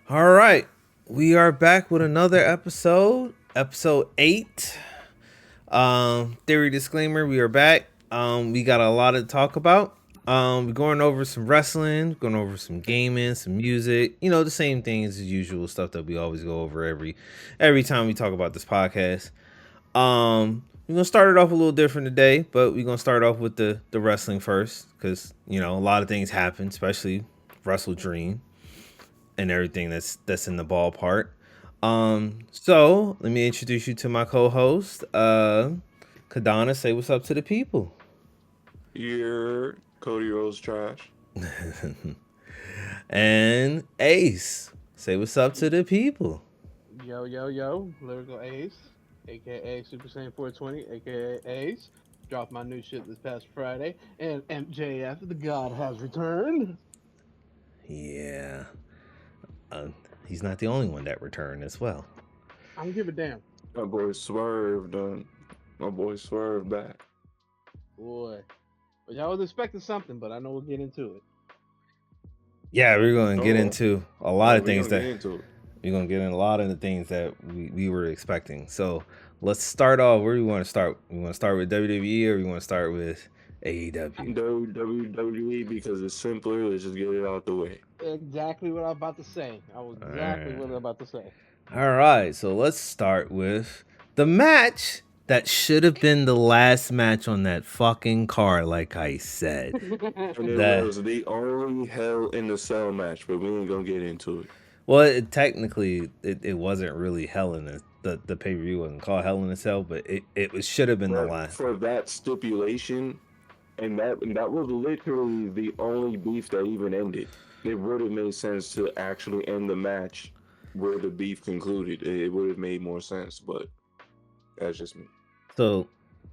All right, we are back with another episode 8. Theory disclaimer: we are back. We got a lot to talk about. We're going over some wrestling, going over some gaming, some music. You know, the same things as usual stuff that we always go over every time we talk about this podcast. We're gonna start it off a little different today, but we're gonna start off with the wrestling first because you know a lot of things happen, especially Wrestle Dream and everything that's in the ballpark. So let me introduce you to my co-host, Kadana. Say what's up to the people. Your Cody Rhodes trash. And Ace, say what's up to the people. Yo, yo, yo, Lyrical Ace, aka Super Saiyan 420, aka Ace. Dropped my new shit this past Friday, and MJF, the God has returned. Yeah, uh, he's not the only one that returned as well. I don't give a damn. My boy Swerve done. My boy Swerve back. Boy. But y'all was expecting something, but I know we'll get into it. Yeah, we're gonna get Oh, into a lot oh, of we things gonna get that into it. we're gonna get in a lot of the things that we were expecting. So let's start off. Where do we want to start? We want to start with WWE or we want to start with AEW? WWE because it's simpler. Let's just get it out the way. Exactly what I was about to say. I was All exactly right. what I was about to say. All right. So let's start with the match that should have been the last match on that fucking card, like I said. And it That was the only Hell in the Cell match, but we ain't gonna get into it. well, technically it wasn't really Hell in the pay per view wasn't called Hell in a Cell, but it was should have been the But last. for that stipulation, and that was literally the only beef that even ended. It would have made sense to actually end the match where the beef concluded. It would have made more sense, but that's just me. So,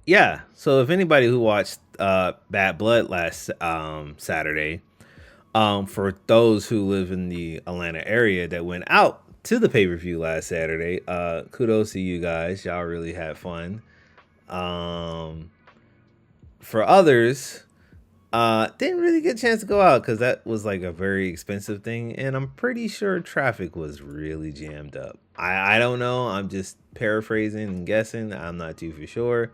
yeah. So if anybody who watched Bad Blood last Saturday, for those who live in the Atlanta area that went out to the pay per view last Saturday, kudos to you guys. Y'all really had fun. Um, for others, didn't really get a chance to go out because that was like a very expensive thing, and I'm pretty sure traffic was really jammed up. I don't know. I'm just paraphrasing and guessing. I'm not too for sure.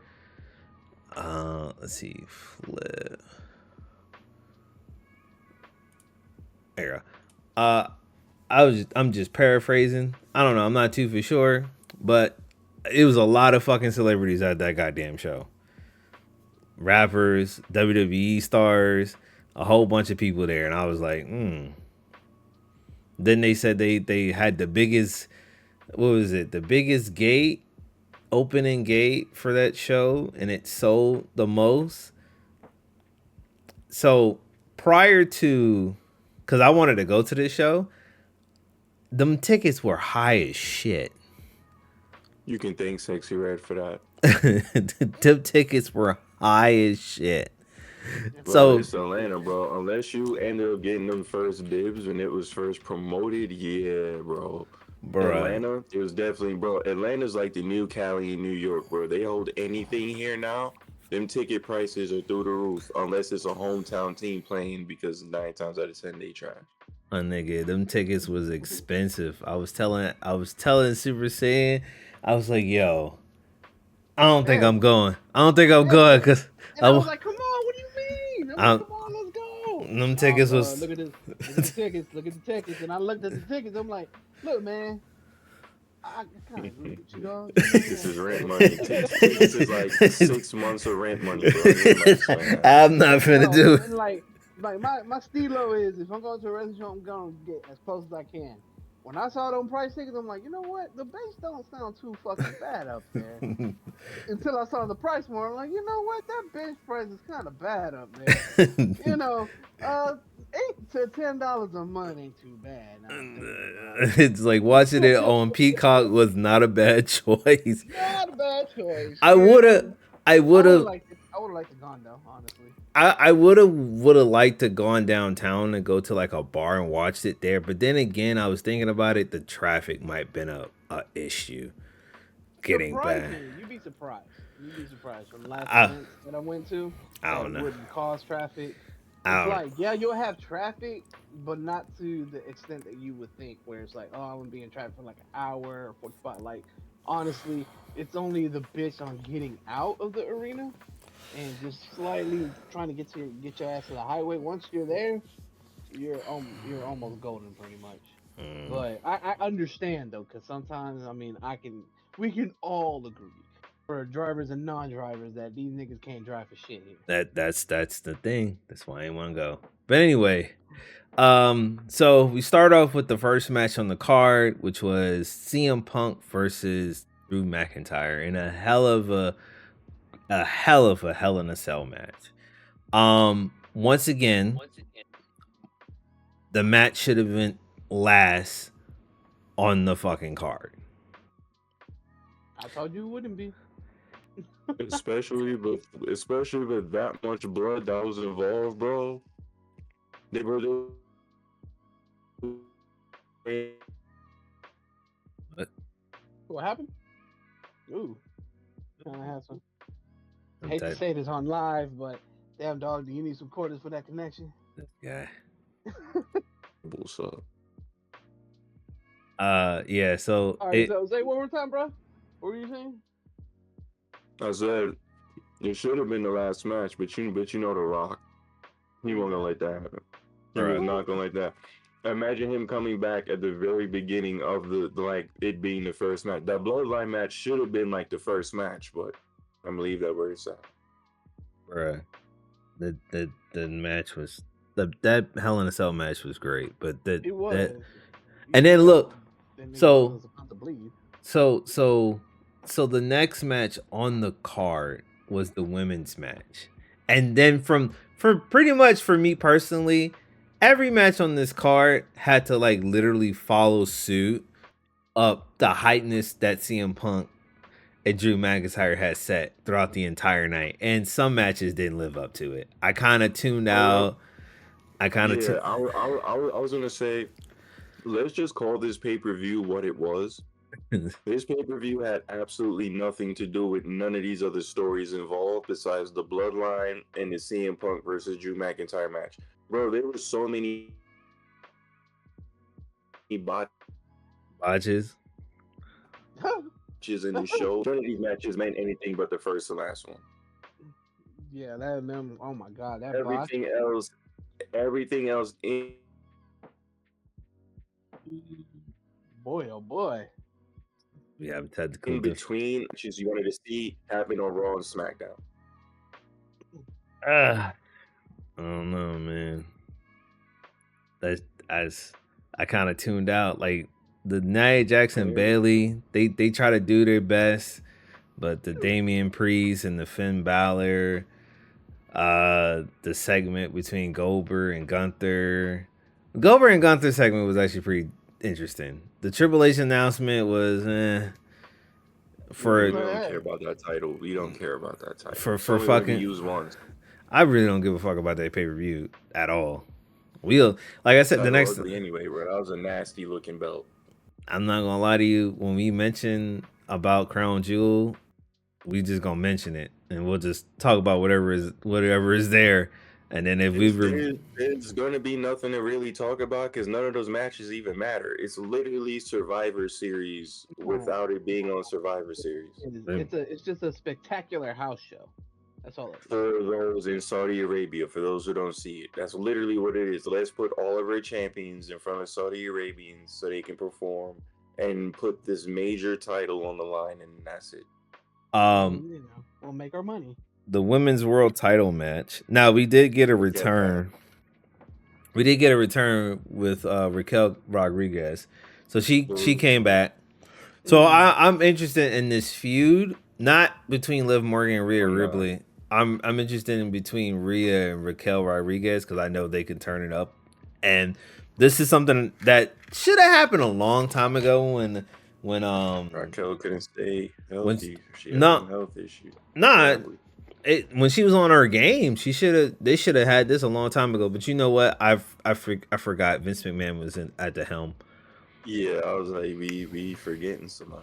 Let's see. Flip. There you go. I'm just paraphrasing. I don't know. I'm not too for sure, but it was a lot of fucking celebrities at that goddamn show. Rappers, WWE stars, a whole bunch of people there, and I was like, hmm. Then they said they had the biggest. What was it? The biggest gate opening gate for that show, and it sold the most. So prior to, because I wanted to go to this show, them tickets were high as shit. You can thank Sexy Red for that. Them tickets were high as shit. Bro, So, it's Atlanta, bro. Unless you ended up getting them first dibs when it was first promoted, yeah, bro. bruh, Atlanta, it was definitely, bro. Atlanta's like the new Cali in New York, bro. They hold anything here now. Them ticket prices are through the roof, unless it's a hometown team playing, because 9 times out of 10 they trash. a nigga, them tickets was expensive. I was telling Super Saiyan, I was like, yo, I don't think Yeah, I'm going. I don't think I'm going yeah. because And I, I w- was like, come on, what do you mean? I'm like, I, come on, let's go. them Oh, tickets was. look at this. Look at the tickets. Look at the tickets. And I looked at the tickets. I'm like, look, man, I kind of agree with you, dog. You This know, is rent money. Tickets is like 6 months of rent money, bro. You ain't about to spend that. I'm not finna no, do it. and like my stilo is if I'm going to a restaurant, I'm gonna get as close as I can. When I saw them price tickets, I'm like, you know what? The base don't sound too fucking bad up there. Until I saw the price more, I'm like, you know what? That bench price is kind of bad up there. You know, uh, $8 to $10 a month ain't too bad. Now I'm thinking about It's like watching it it. on Peacock was not a bad choice. Not a bad choice. I You would have, know, I I would would have have, liked it. I would have liked it gone though, honestly. I would have liked to gone downtown and go to like a bar and watched it there. But then again, I was thinking about it. The traffic might been a issue getting back. Surprisingly, you'd be surprised. You'd be surprised from the last I event that I went to I that don't know. wouldn't cause traffic. It's don't. like, yeah, you'll have traffic, but not to the extent that you would think, where it's like, oh, I'm gonna be in traffic for like an hour or 45. Like, honestly, it's only the bitch on getting out of the arena and just slightly trying to get your ass to the highway. Once you're there, you're almost golden pretty much. But I understand though, because sometimes I mean we can all agree for drivers and non-drivers that these niggas can't drive for shit here. That's the thing. That's why I ain't want to go. But anyway, so we start off with the first match on the card, which was CM Punk versus Drew McIntyre in a hell in a cell match. Once again, the match should have been last on the fucking card. I told you it wouldn't be. especially with that much blood that was involved, bro. They were What happened? Ooh, I had some. I'm Hate to type- say this on live, but damn dog, do you need some quarters for that connection? this guy. what's up? Yeah. So All right, so say it one more time, bro. What were you saying? I said it should have been the last match, but you know The Rock, he wasn't gonna let that happen. He was Right. not gonna let that. Imagine him coming back at the very beginning of the like it being the first match. That Bloodline match should have been like the first match, but I'm gonna leave that where it's at. bruh, the match was that Hell in a Cell match was great, but It was. that and then look, That nigga so- was about to bleed. so the next match on the card was the women's match, and then for pretty much for me personally, every match on this card had to like literally follow suit up the heightness that CM Punk and Drew McIntyre had set throughout the entire night, and some matches didn't live up to it. I kind of tuned out. I kind of I was gonna say, let's just call this pay-per-view what it was. This pay-per-view had absolutely nothing to do with none of these other stories involved besides the Bloodline and the CM Punk versus Drew McIntyre match. Bro, there were so many botches. matches in the show. None of these matches meant anything but the first and last one. Yeah, that them. Oh my god, that Everything else in boy, oh boy. We have technical between matches you wanted to see happen on Raw and SmackDown. I don't know, man. I kind of tuned out. Like the Nia Jackson Bailey, they try to do their best, but the Damian Priest and the Finn Balor, the segment between Goldberg and Gunther segment was actually pretty interesting. The Triple H announcement was We don't care about that title. We don't care about that title. For It's only gonna be fucking used once. I really don't give a fuck about that pay-per-view at all. We'll, like I said, the next ugly anyway, bro. That was a nasty looking belt. I'm not gonna lie to you. When we mention about Crown Jewel, we just gonna mention it, and we'll just talk about whatever is there. And then if there's gonna be nothing to really talk about because none of those matches even matter. It's literally Survivor Series without it being on Survivor Series. It's just a spectacular house show. That's all it is. For those in Saudi Arabia, for those who don't see it, that's literally what it is. Let's put all of our champions in front of Saudi Arabians so they can perform and put this major title on the line, and that's it. We'll make our money. The women's world title match. Now we did get a return. We did get a return with Raquel Rodriguez. So she came back. So I'm interested in this feud, not between Liv Morgan and Rhea Ripley. I'm interested in between Rhea and Raquel Rodriguez because I know they can turn it up. And this is something that should have happened a long time ago when Raquel couldn't stay healthy. She had no, some health issue. When she was on her game, they should have had this a long time ago. But you know what? I forgot Vince McMahon was at the helm. Yeah, I was like, we forgetting somebody.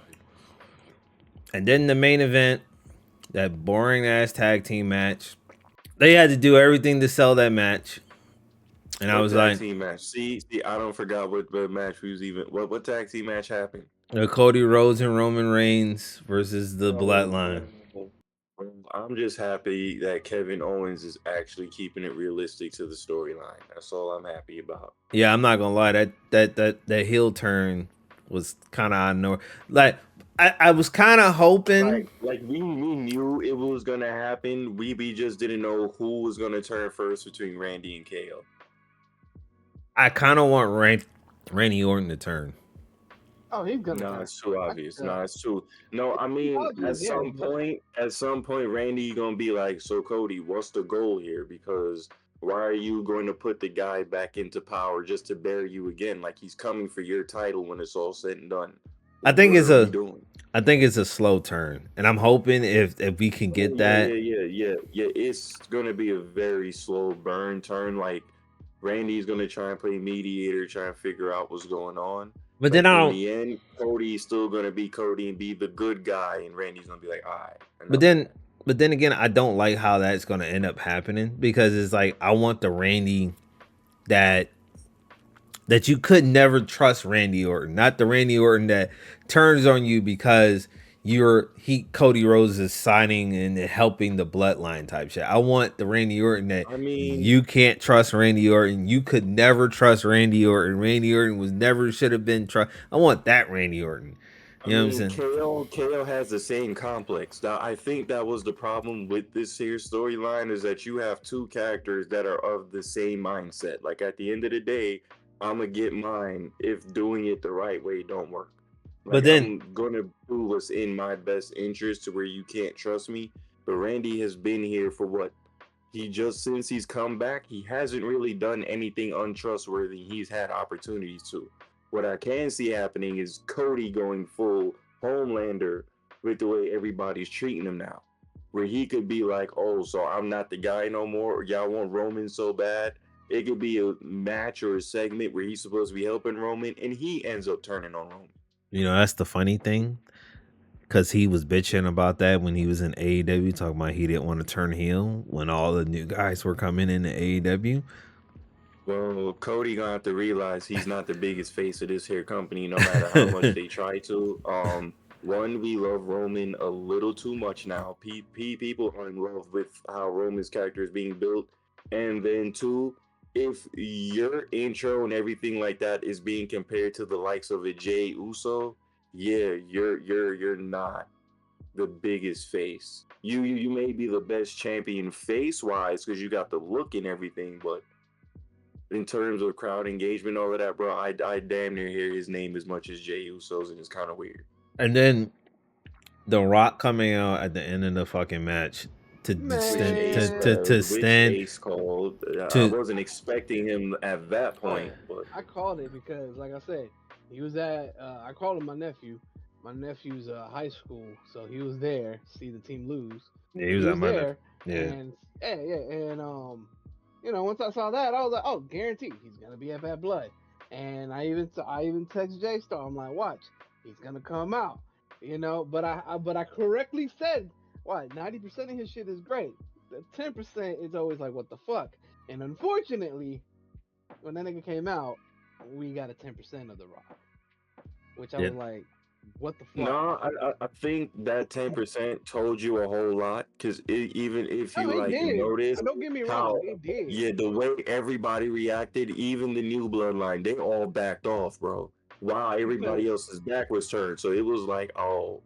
And then the main event, that boring ass tag team match. They had to do everything to sell that match. And I What was tag like, team match? See, I don't forgot what match we was even. What tag team match happened? Cody Rhodes and Roman Reigns versus the Bloodline. I'm just happy that Kevin Owens is actually keeping it realistic to the storyline. That's all I'm happy about. Yeah, I'm not gonna lie, that heel turn was kind of out of nowhere. Like, I was kind of hoping. Like we knew it was gonna happen. We just didn't know who was gonna turn first between Randy and KO. I kind of want Randy Orton to turn. Oh, he's gonna No, turn. it's too obvious. No, it's too. No, I mean, at some point, Randy gonna be like, "So Cody, what's the goal here? Because why are you going to put the guy back into power just to bury you again? Like he's coming for your title when it's all said and done." I think What it's are we a doing? I think it's a slow turn, and I'm hoping if we can get that. Yeah. It's gonna be a very slow burn turn. Like Randy's gonna try and play mediator, try and figure out what's going on. But then But I in don't. the end, Cody's still gonna be Cody and be the good guy, and Randy's gonna be like, "All right, But enough of then, that." but then again, I don't like how that's gonna end up happening because it's like I want the Randy that you could never trust Randy Orton, not the Randy Orton that turns on you because Cody Rhodes is signing and helping the bloodline type shit. I want the Randy Orton that I mean, you can't trust Randy Orton. You could never trust Randy Orton. Randy Orton was never should have been trust. I want that Randy Orton. You know what I'm saying? KO has the same complex. Now, I think that was the problem with this here storyline is that you have two characters that are of the same mindset. Like at the end of the day, I'm gonna get mine if doing it the right way don't work. But Like then, I'm gonna do what's in my best interest to where you can't trust me. But Randy has been here for what? He just since he's come back, he hasn't really done anything untrustworthy. He's had opportunities to. What I can see happening is Cody going full Homelander with the way everybody's treating him now. Where he could be like, "Oh, so I'm not the guy no more, or y'all want Roman so bad." It could be a match or a segment where he's supposed to be helping Roman and he ends up turning on Roman. that's the funny thing because he was bitching about that when he was in AEW, talking about he didn't want to turn heel when all the new guys were coming into AEW. Well, Cody gonna have to realize he's not the biggest face of this here company, no matter how much they try to. One, we love Roman a little too much now. People are in love with how Roman's character is being built, and then two, if your intro and everything like that is being compared to the likes of a Jey Uso, yeah, you're not the biggest face. You may be the best champion face wise because you got the look and everything, but in terms of crowd engagement, all of that, bro, I damn near hear his name as much as Jey Uso's, and it's kind of weird. And then The Rock coming out at the end of the fucking match to Which stand Ace called. I to. wasn't expecting him at that point, but I called it because, like I said, he was at. I called him my nephew. My nephew's high school, so he was there. See the team lose. Yeah, he was He at was my there, yeah. and and once I saw that, I was like, oh, guaranteed he's gonna be at Bad Blood. And I even text J Star. I'm like, watch, he's gonna come out. But I correctly said, what 90% of his shit is great. The 10% is always like, what the fuck. And unfortunately, when that nigga came out, we got a 10% of the Rock, which I Yeah. was like, what the fuck? no, I think that 10% told you a whole lot because even if you No, it like did. notice Don't get me how wrong, it did. yeah the way everybody reacted, even the new bloodline, they all backed off, bro. Wow, everybody else's back was turned, so it was like, oh,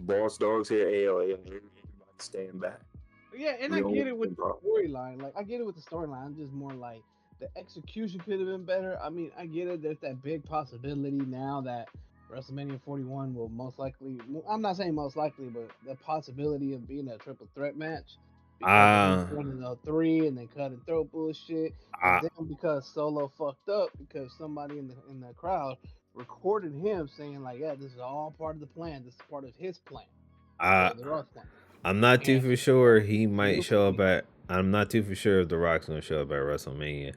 boss dogs here, everybody stand back. Yeah, and We I don't get want it with them the problems. storyline. Like, I get it with the storyline. I'm just more like the execution could have been better. I mean, I get it. There's that big possibility now that WrestleMania 41 will most likely. I'm not saying most likely, but the possibility of being a triple threat match because of him Uh, running the three and then cutting throat bullshit, and uh, then because Solo fucked up because somebody in the crowd recorded him saying like, "Yeah, this is all part of the plan. This is part of his plan uh, or the Ross plan." I'm not too And for sure he might we'll show up see. at. I'm not too for sure if The Rock's gonna show up at WrestleMania.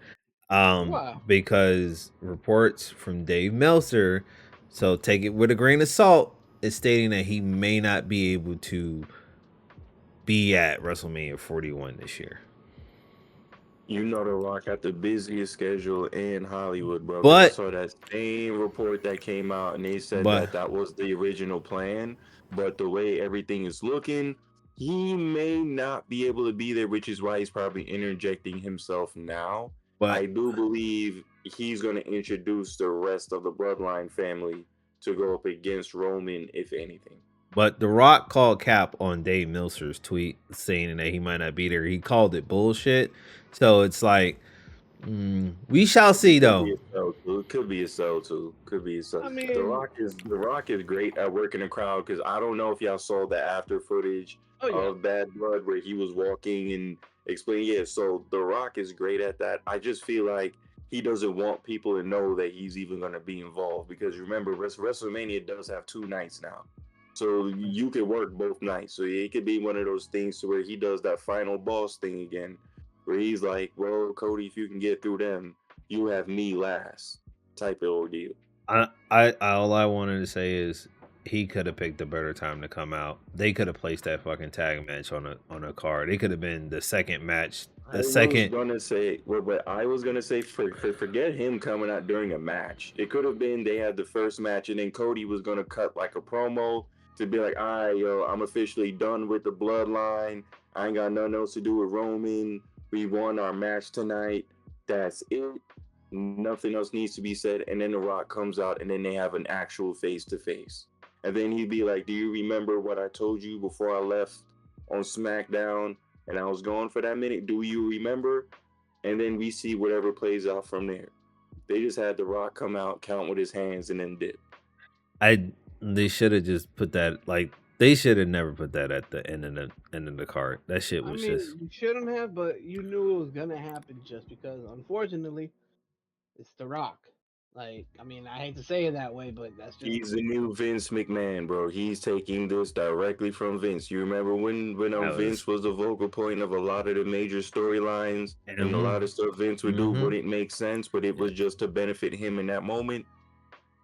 Wow. Because reports from Dave Meltzer, so take it with a grain of salt, is stating that he may not be able to be at WrestleMania 41 this year. You know, The Rock had the busiest schedule in Hollywood, bro. Because I But saw that same report that came out, and they said but that that was the original plan. But the way everything is looking, he may not be able to be there, which is why he's probably interjecting himself now. but I do believe he's going to introduce the rest of the Bloodline family to go up against Roman, if anything. But The Rock called Cap on Dave Meltzer's tweet saying that he might not be there. He called it bullshit. So it's like, we shall see, It could be though. a sell too. It could be a sell too. Could be a sell. I The mean, Rock is great at working the crowd because I don't know if y'all saw the after footage oh yeah, of Bad Blood where he was walking and explaining. Yeah, so The Rock is great at that. I just feel like he doesn't want people to know that he's even going to be involved because remember, WrestleMania does have 2 nights now. So you could work both nights. So it could be one of those things to where he does that final boss thing again, where he's like, "Well, Cody, if you can get through them, you have me last," type of ordeal. All I wanted to say is he could have picked a better time to come out. They could have placed that fucking tag match on a card. It could have been the second match. I The was second. gonna say, well, but I was gonna say, forget him coming out during a match. It could have been they had the first match, and then Cody was gonna cut like a promo to be like, "All right, yo, I'm officially done with the Bloodline. I ain't got nothing else to do with Roman. We won our match tonight. That's it. Nothing else needs to be said." And then The Rock comes out, and then they have an actual face to face. And then he'd be like, "Do you remember what I told you before I left on SmackDown? And I was gone for that minute. Do you remember?" And then we see whatever plays out from there. They just had The Rock come out, count with his hands, and then dip. They should have just put that, like, they should have never put that at the end of the card. That shit I was mean, just. you shouldn't have, but you knew it was gonna happen just because, unfortunately, it's The Rock. Like, I mean, I hate to say it that way, but that's just He's the new Vince McMahon, bro. He's taking this directly from Vince. You remember when That was. Vince was the vocal point of a lot of the major storylines and a lot of stuff Vince would do Mm-hmm. wouldn't make sense, but it was just to benefit him in that moment.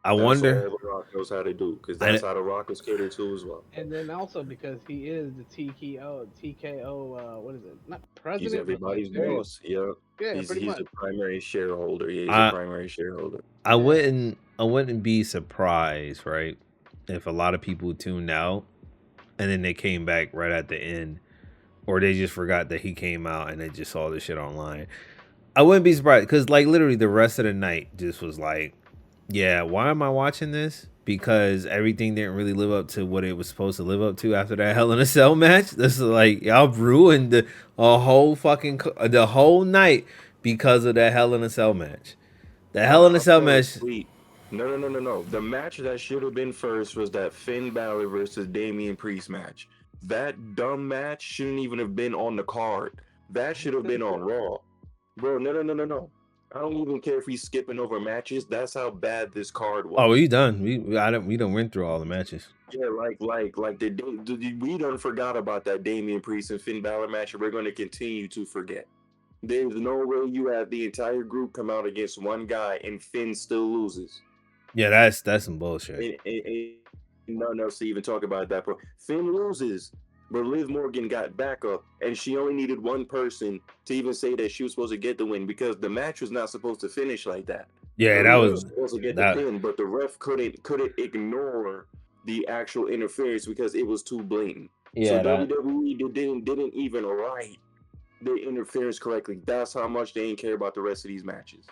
I That's wonder. all The Rock knows how to do, because that's I how The Rock is catered to as well. and then also because he is the TKO, what is it? Not He's president, but like everybody's there, boss. Yeah, yeah, pretty he's much. a primary shareholder. Yeah, he's a I primary shareholder. I Yeah, wouldn't be surprised, right, if a lot of people tuned out and then they came back right at the end, or they just forgot that he came out and they just saw this shit online. I wouldn't be surprised because, like, literally the rest of the night just was like, yeah, why am I watching this? Because everything didn't really live up to what it was supposed to live up to after that Hell in a Cell match. This is like, y'all ruined a whole fucking the whole night because of that Hell in a Cell match. The Hell in a I Cell fell match. asleep. No. The match that should have been first was that Finn Balor versus Damian Priest match. That dumb match shouldn't even have been on the card. That should have been on Raw. Bro, no. I don't even care if he's skipping over matches. That's how bad this card Oh, was. we done. We don't went through all the matches. Yeah, we done forgot about that Damian Priest and Finn Balor match, and we're going to continue to forget. There's no way you have the entire group come out against one guy and Finn still loses. Yeah, that's some bullshit. And nothing else to even talk about that. Bro. Finn loses, but Liv Morgan got backup, and she only needed one person to even say that she was supposed to get the win because the match was not supposed to finish like that. Yeah, that Liv was was supposed to get the that. pin, but the ref couldn't ignore the actual interference because it was too blatant. So Yeah, that. WWE didn't even write the interference correctly. That's how much they didn't care about the rest of these matches.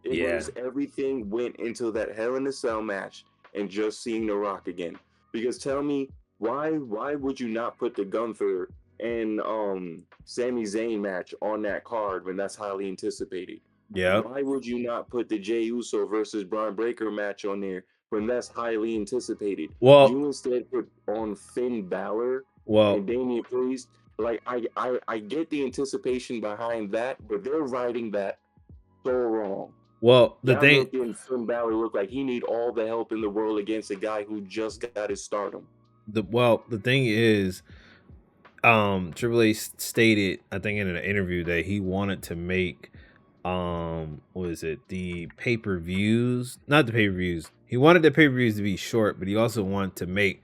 It Yeah. was everything went into that Hell in a Cell match and just seeing The Rock again. Because tell me, why would you not put the Gunther and Sami Zayn match on that card when that's highly anticipated? Yeah. Why would you not put the Jey Uso versus Braun Breaker match on there when that's highly anticipated? Well, You instead put on Finn Balor well, and Damian Priest. Like I get the anticipation behind that, but they're writing that so wrong. well. The Y'all thing. making Finn Balor look like he need all the help in the world against a guy who just got his stardom. The thing is, Triple H stated, I think in an interview, that he wanted to make, what is it, the pay-per-views, not the pay-per-views. He wanted the pay-per-views to be short, but he also wanted to make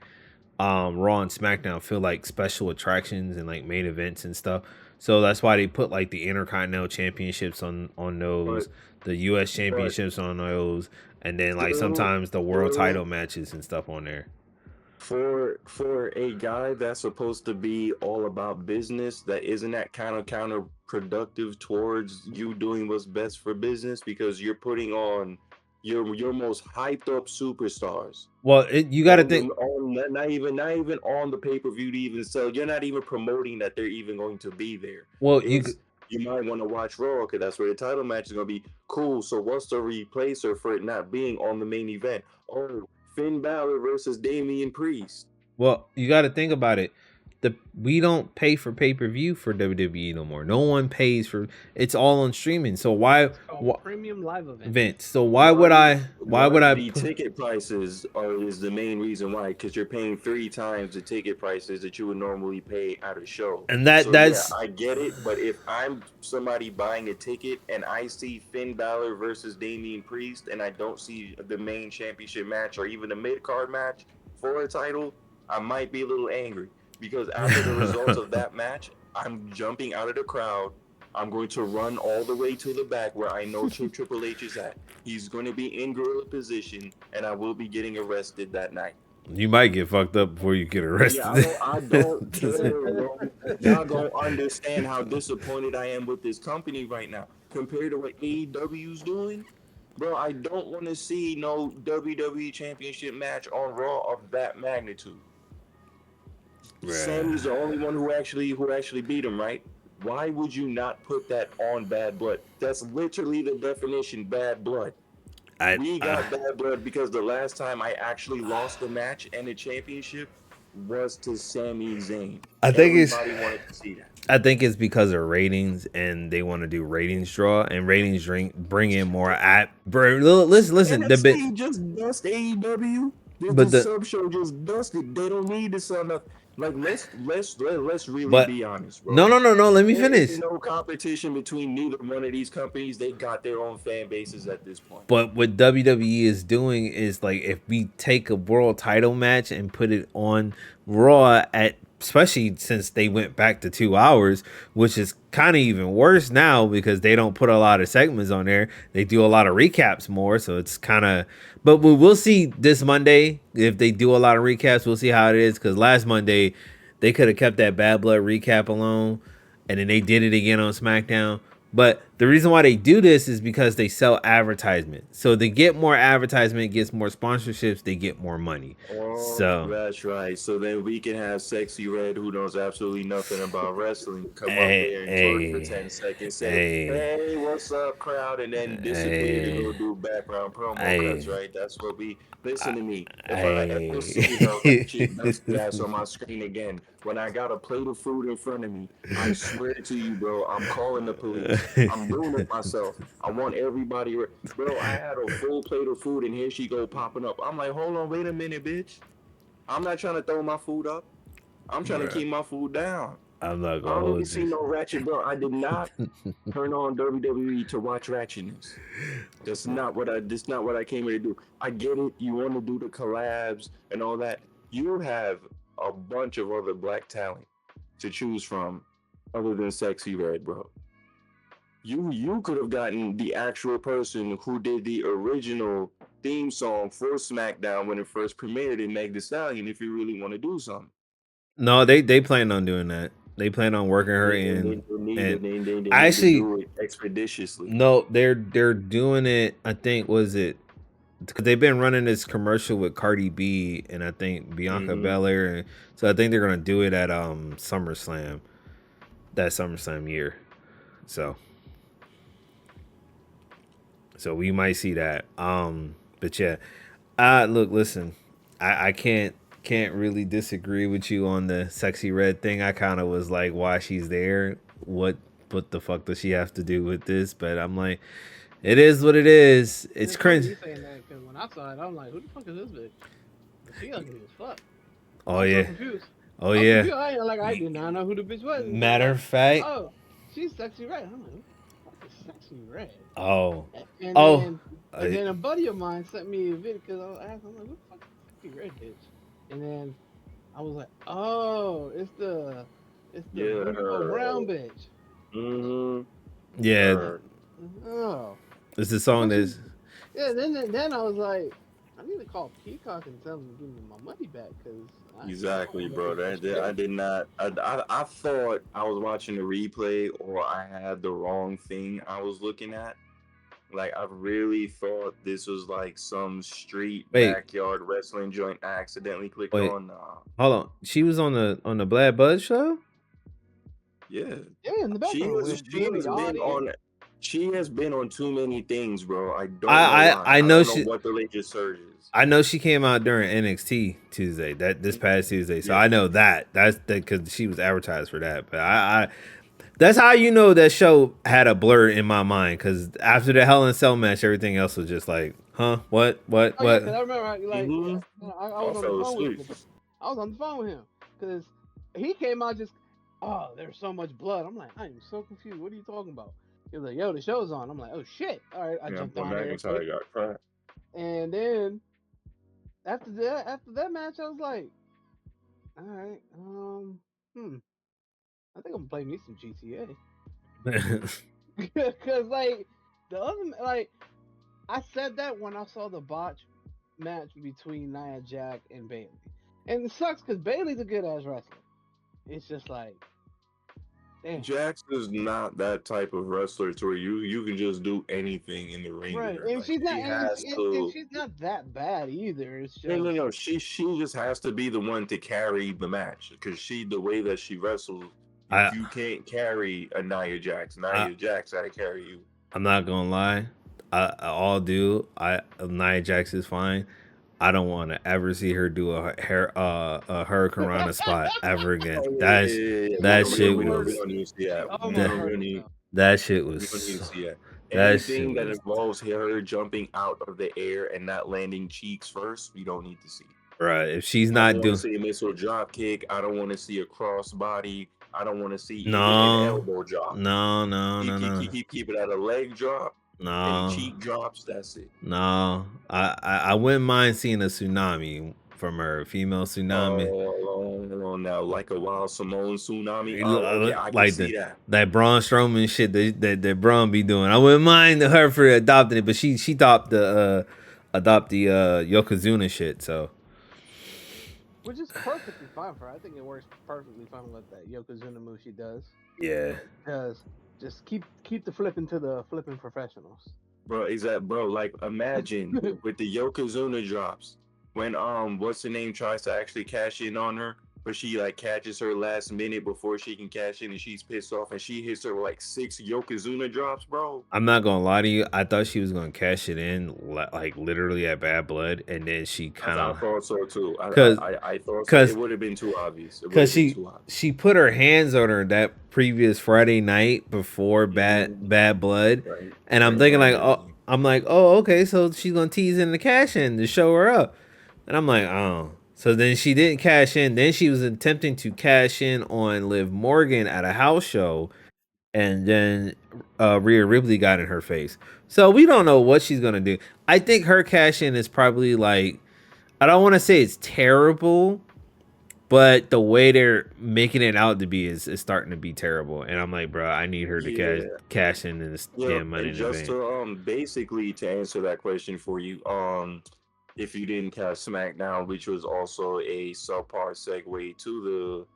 Raw and SmackDown feel like special attractions and like main events and stuff. So that's why they put like the Intercontinental Championships on those, But the U.S. but Championships on those, and then like still, sometimes the world still title matches and stuff on there. for a guy that's supposed to be all about business, that isn't that kind of counterproductive towards you doing what's best for business, because you're putting on your most hyped up superstars Well, you got to on the think. on not even on the pay-per-view to even sell. You're not even promoting that they're even going to be there. Well, It's you might want to watch Raw because that's where the title match is going to be. Cool. So what's the replacer for it not being on the main event? Oh, Finn Balor versus Damian Priest. you got to think about it. We don't pay for pay-per-view for WWE no more. No one pays for. It's all on streaming. So why Premium live event. Vince? So why would I The put, ticket prices is the main reason why, because you're paying 3 times the ticket prices that you would normally pay at a show. and So yeah, that's I get it, but if I'm somebody buying a ticket and I see Finn Balor versus Damian Priest and I don't see the main championship match or even a mid-card match for a title, I might be a little angry, because after the results of that match, I'm jumping out of the crowd. I'm going to run all the way to the back where I know Triple H is at. He's going to be in gorilla position, and I will be getting arrested that night. you might get fucked up before you get Yeah, arrested. I don't care, bro. Y'all don't understand how disappointed I am with this company right now compared to what AEW's doing. Bro, I don't want to see no WWE Championship match on Raw of that magnitude. Sammy's the only one who actually beat him, right? Why would you not put that on Bad Blood? That's literally the definition, bad blood. We got bad blood because the last time I actually lost the match and the championship was to Sami Zayn. I think Everybody wanted to see that. I think it's because of ratings, and they want to do ratings draw, and ratings bring in more at. Bro, listen. NXT just dust AEW. But The sub show just dusted. They don't need to sell nothing. Like let's really be honest, bro. No. Let me There finish. is no competition between neither one of these companies. They got their own fan bases at this point. But what WWE is doing is, like, if we take a world title match and put it on Raw at, especially since they went back to 2 hours, which is kind of even worse now because they don't put a lot of segments on there. They do a lot of recaps more, so it's kind of. But we'll see this Monday if they do a lot of recaps. We'll see how it is, because last Monday they could have kept that Bad Blood recap alone, and then they did it again on SmackDown. But the reason why they do this is because they sell advertisement. So they get more advertisement, gets more sponsorships, they get more money. Oh, So that's right. So then we can have Sexy Red, who knows absolutely nothing about wrestling, come up hey, there and talk for 10 seconds, say, hey, what's up, crowd? And then disappear to go do background promo cuts, right? That's what we listen to me. If I ever see the ratchet dusty ass on my screen again, when I got a plate of food in front of me, I swear to you, bro, I'm calling the police. I'm doing it myself. I want everybody. Bro, I had a full plate of food, and here she go popping up. I'm like, hold on, wait a minute, bitch. I'm not trying to throw my food up. I'm trying to keep my food down. I'm not I gonna don't even hold see you. no ratchet, bro. I did not turn on WWE to watch ratchetness. That's not what I came here to do. I get it. You want to do the collabs and all that. You have a bunch of other black talent to choose from other than Sexy Red, bro. You could have gotten the actual person who did the original theme song for SmackDown when it first premiered in Meg Thee Stallion, if you really want to do something. No, they plan on doing that. They plan on working her in. They And need to actually, do it expeditiously. no, they're doing it. I think, was it, because they've been running this commercial with Cardi B and I think Bianca Belair, and so I think they're gonna do it at SummerSlam, that SummerSlam year. So we might see that. But yeah, look, listen, I can't really disagree with you on the Sexy Red thing. I kind of was like, why she's there? What the fuck does she have to do with this? But I'm like, it is what it is. It's cringe. Saying that because when I saw it, I'm like, who the fuck is this bitch? She ugly as fuck. Oh I'm yeah. so confused. Oh yeah. I did not know who the bitch was. Matter of fact. Oh, she's Sexy Red. I'm like, who the fuck is Sexy Red? Oh. And then a buddy of mine sent me a video because I was asking, I'm like, who the fuck is Sexy Red bitch? And then I was like, oh, it's the It's the Yeah, Bougie Brown bitch. Yeah, her. Oh. it's the song But she, that's. yeah, then I was like, I need to call Peacock and tell them to give me my money back because I don't Exactly, want to bro. see that I shit. did not. I thought I was watching the replay, or I had the wrong thing I was looking at. Like, I really thought this was like some street Wait, backyard wrestling joint I accidentally clicked wait, on. Nah. hold on. She was on the Black Buzz show. Yeah, Yeah, in the background with she Lil has been Yachty. on. She has been on too many things, bro. I don't know I why. I I I know don't know she. what the latest surge is. I know she came out during NXT Tuesday, that this past Tuesday. So Yeah. I know that. That's because she was advertised for that. But I that's how you know that show had a blur in my mind. Because after the Hell in a Cell match, everything else was just like, huh, what, Oh yeah, what? because I remember like Mm-hmm. I I was on the fell phone with asleep. I was on the phone with him because he came out just there's so much blood. I'm like I am so confused. What are you talking about? He was like, yo, the show's on. I'm like, oh shit. All right, I Yeah, jumped but on there real quick, McIntyre got cracked. and then after that match, I was like, all right, I think I'm gonna play me some GTA because like the other like I said that when I saw the botch match between Nia Jax and Bailey. And it sucks because Bailey's a good ass wrestler. It's just like, damn. Jax is not that type of wrestler to where you can just do anything in the ring with Right. her. And Like, she's not she has and to. she's not that bad either. It's No, just no, no. She just has to be the one to carry the match because the way that she wrestles, I you can't carry a Nia Jax. I Nia Jax gotta carry you. I'm not gonna lie. I all do. Nia Jax is fine. I don't want to ever see her do a Hurricane Rana spot ever again. Oh yeah, yeah, yeah, yeah. That she shit We was murdered don't need to see that. she almost that We don't murdered need though. that shit we don't need to was see that. that shit Anything that was involves her jumping out of the air and not landing cheeks first, we don't need to see. right. If she's I don't not want to doing see a missile drop kick. I don't want to see a cross body. I don't want to see even an no elbow drop. no no no no Keep it at a leg drop and no cheek drops. That's it. no. I wouldn't mind seeing a tsunami from her, female tsunami. Now, like a wild Samoan tsunami. Oh, okay, I can Like see that. that Braun Strowman shit that Braun be doing. I wouldn't mind her for adopting it, but she adopt the Yokozuna shit. So Which is perfectly fine for her. I think it works perfectly fine with that Yokozuna move she does. yeah, Because just keep the flipping to the flipping professionals. Bro. Like, imagine with the Yokozuna drops when what's the name tries to actually cash in on her, but she like catches her last minute before she can cash in, and she's pissed off, and she hits her with, like 6 Yokozuna drops, bro. I'm not gonna lie to you. I thought she was gonna cash it in like literally at Bad Blood, and then she kind I of thought so too. cause I thought so. It cause would have been too obvious. It would cause have been too obvious. she put her hands on her that previous Friday night before Bad Blood, Right. and I'm Right, thinking right, like, right. oh, I'm like, oh, okay, so she's gonna tease in the cash in to show her up, and I'm like, oh. So then she didn't cash in. Then she was attempting to cash in on Liv Morgan at a house show, and then Rhea Ripley got in her face. So we don't know what she's gonna do. I think her cash in is probably like, I don't want to say it's terrible, but the way they're making it out to be is starting to be terrible. And I'm like, bro, I need her to Yeah. cash in this damn money And in the just bank. to basically to answer that question for you, if you didn't catch SmackDown, which was also a subpar segue to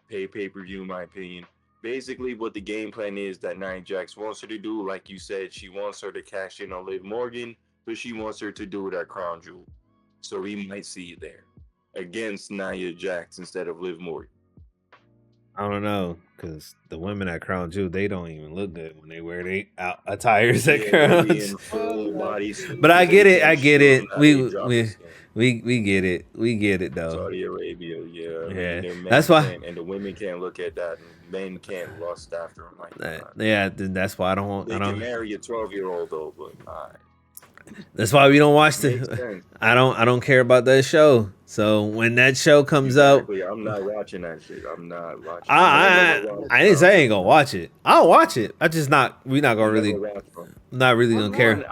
the pay-per-view, in my opinion. Basically, what the game plan is that Nia Jax wants her to do, like you said, she wants her to cash in on Liv Morgan, but she wants her to do it at Crown Jewel. So we might see it there against Nia Jax instead of Liv Morgan. I don't know, because the women at Crown Jewel, they don't even look good when they wear their attires at Yeah, Crown they be Jewel. in full body But I suits get and it. can't I get show them it. how they drop the skin. We get it. We get it though. Saudi Arabia, yeah, Yeah, and the men that's why. can't, and the women can't look at that, and men can't lust after them like that. Yeah, that's why I don't want. They can marry a 12-year-old though, but That's why we don't watch makes the. sense. I don't care about that show. So when that show comes up, Exactly. I'm not watching that shit. I'm not watching. I didn't say I ain't gonna watch it. I'll watch it. I just not. We not gonna really. Not really gonna care.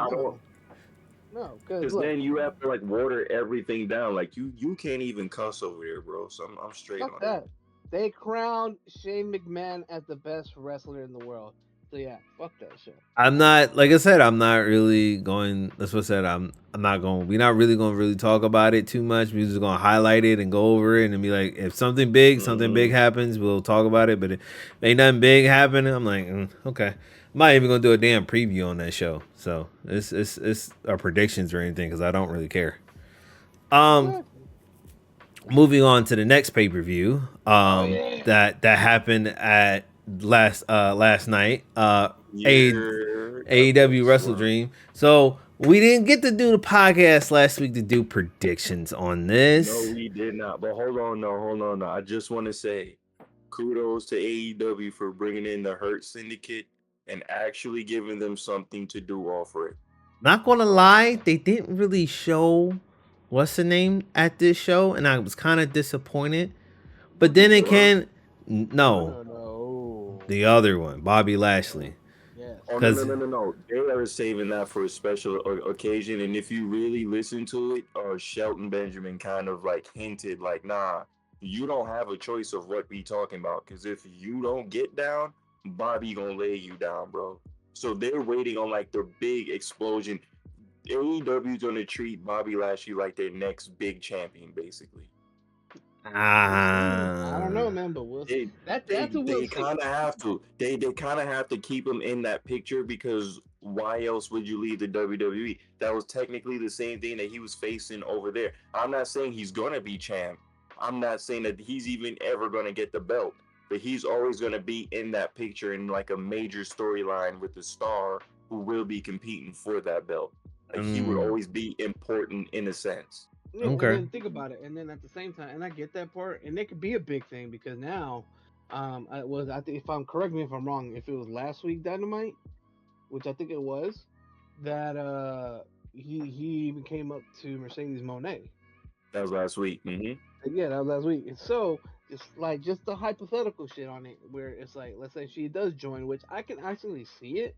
No, because then you have to like water everything down. Like you can't even cuss over there, bro. So I'm straight fuck on that. They crowned Shane McMahon as the best wrestler in the world. So yeah, fuck that shit. I'm not, like I said, I'm not really going. That's what I said. I'm not going. We're not really going to really talk about it too much. We're just going to highlight it and go over it and be like, if something big happens, we'll talk about it. But if ain't nothing big happening, I'm like, okay. I'm not even gonna do a damn preview on that show. So it's our predictions or anything because I don't really care. Um, Exactly. moving on to the next pay per view. Oh yeah. That happened at last night. A Yeah, that AEW was Wrestle Dream. So we didn't get to do the podcast last week to do predictions on no, this. we did not. But hold on, no, hold on, no. I just want to say kudos to AEW for bringing in the Hurt Syndicate and actually giving them something to do off it. Not gonna lie, they didn't really show what's the name at this show, and I was kind of disappointed. But then Boogie Swerve? again, no, No. the other one, Bobby Lashley, Yes. Oh no, no, because no, no, no! They are saving that for a special occasion. And if you really listen to it, Shelton Benjamin kind of like hinted, like, "Nah, you don't have a choice of what we talking about. Because if you don't get down, Bobby gonna lay you down, bro." So they're waiting on like the big explosion. AEW's gonna treat Bobby Lashley like their next big champion, basically. We'll see. I don't know, man, but we'll see. They That's a we'll they see. kind of have to. They kind of have to keep him in that picture because why else would you leave the WWE? That was technically the same thing that he was facing over there. I'm not saying he's gonna be champ. I'm not saying that he's even ever gonna get the belt, but he's always gonna be in that picture in like a major storyline with the star who will be competing for that belt. Like he would always be important in a sense. Yeah, and okay. then think about it, and then at the same time, and I get that part, and it could be a big thing because now, I think if I'm correct me if I'm wrong, if it was last week Dynamite, which I think it was, that he even came up to Mercedes Monet. That was last week. Yeah, that was last week. And so it's like just the hypothetical shit on it, where it's like, let's say she does join, which I can actually see it,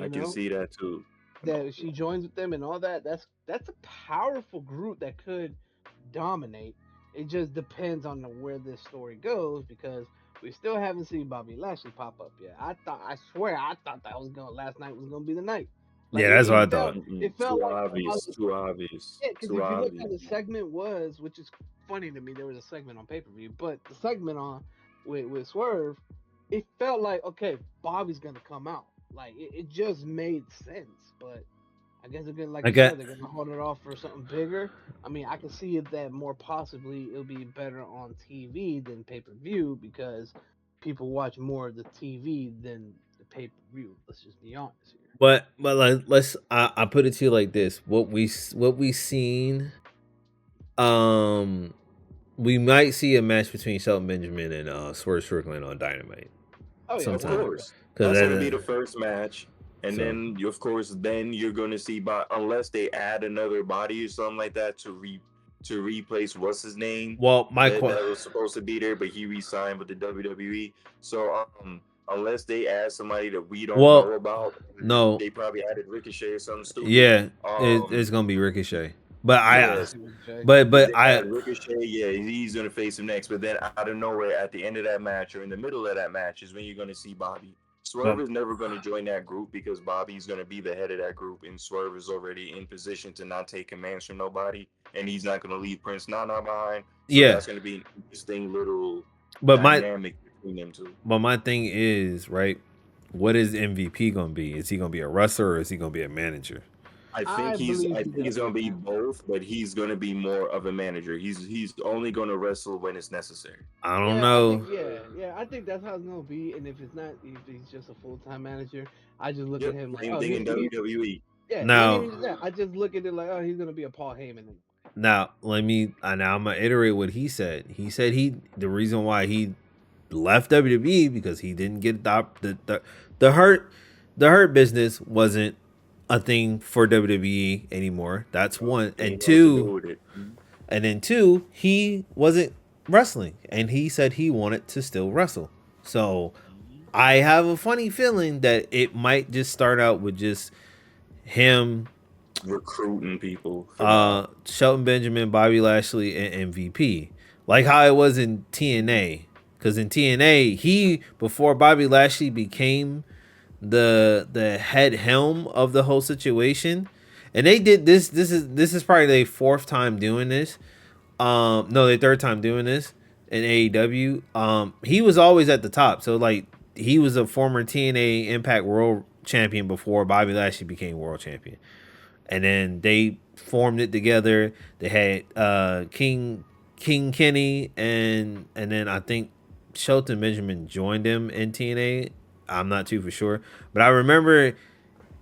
I you can know, see that too. that she joins with them and all that. That's a powerful group that could dominate. It just depends on where this story goes because we still haven't seen Bobby Lashley pop up yet. I swear, I thought that was gonna last night was gonna be the night. Like Yeah, that's what I felt, thought. it felt Too like how obvious. Too obvious. yeah, because Too if you look how obvious. the segment was, which is funny to me, there was a segment on pay per view, but the segment on with Swerve, it felt like okay, Bobby's gonna come out. Like it just made sense, but I guess they're gonna, like I you said, got they're gonna hold it off for something bigger. I mean, I can see it that more possibly it'll be better on TV than pay per view because people watch more of the TV than the pay per view. Let's just be honest here. but like let's I put it to you like this: what we seen, um, we might see a match between Shelton Benjamin and Swerve Strickland on Dynamite Oh yeah, Of sometime. course. Because That's gonna be the first match. And so then of course then you're gonna see unless they add another body or something like that to replace what's his name well, that was supposed to be there, but he re-signed with the WWE. So unless they add somebody that we don't know well, about, no, they probably added Ricochet or something stupid. yeah, it's gonna be Ricochet. But I, Yes, Jay. if but they I, had Ricochet, yeah, he's gonna face him next. But then out of nowhere, at the end of that match or in the middle of that match, is when you're gonna see Bobby. but Swerve is never gonna join that group because Bobby's gonna be the head of that group, and Swerve is already in position to not take commands from nobody, and he's not gonna leave Prince Nana behind. So yeah, that's gonna be an interesting little but dynamic between them two. my thing is right. What is MVP gonna be? Is he gonna be a wrestler or is he gonna be a manager? I believe I he's think gonna he's be a gonna be man. both, but he's gonna be more of a manager. He's only gonna wrestle when it's necessary. I don't Yeah, I think know. I think that's how it's gonna be. And if it's not, if he's just a full time manager, I just look at Yep, him like, same oh, thing in WWE. yeah, not Now, even just that. I just look at it like, oh, he's gonna be a Paul Heyman. let me. Now I'm gonna iterate what he said. He said the reason why he left WWE because he didn't get the hurt business wasn't a thing for WWE anymore. That's one, Ain't and nothing to do two, with it. he wasn't wrestling, and he said he wanted to still wrestle. So I have a funny feeling that it might just start out with just him, Recruiting people for now. Shelton Benjamin, Bobby Lashley, and MVP, like how it was in TNA. because in TNA, before Bobby Lashley became the head helm of the whole situation, and they did this. This is probably their fourth time doing this. No, their third time doing this in AEW. He was always at the top. So like he was a former TNA Impact World Champion before Bobby Lashley became World Champion, and then they formed it together. They had King Kenny and then I think Shelton Benjamin joined him in TNA. I'm not too for sure, but I remember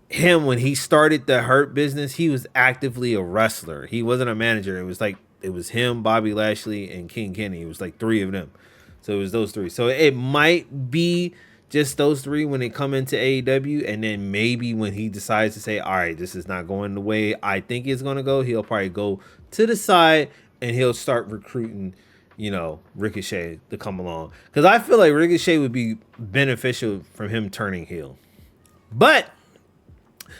him when he started the Hurt business. He was actively a wrestler. He wasn't a manager. It was him, Bobby Lashley, and King Kenny. It was like three of them. So it was those three. So it might be just those three when they come into AEW, and then maybe when he decides to say, all right, this is not going the way I think it's going to go, he'll probably go to the side and he'll start recruiting, Ricochet to come along. Because I feel like Ricochet would be beneficial from him turning heel. But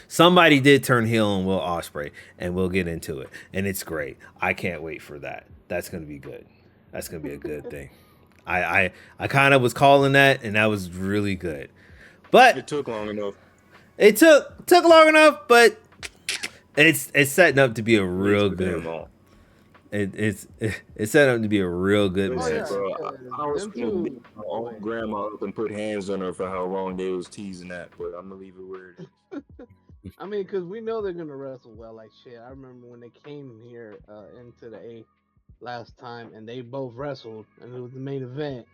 somebody did turn heel on Will Ospreay, and we'll get into it. And it's great. I can't wait for that. That's going to be good. That's going to be a good thing. I kind of was calling that, and that was really good. But it took long enough. It took long enough, but it's setting up to be a real good. It's set up to be a real good match. yeah. Bro, I was Them gonna two- beat my own grandma up and put hands on her for how long they was teasing that, but I'm gonna leave it where it is. I mean, because we know they're gonna wrestle well like shit. I remember when they came here into the A last time, and they both wrestled, and it was the main event.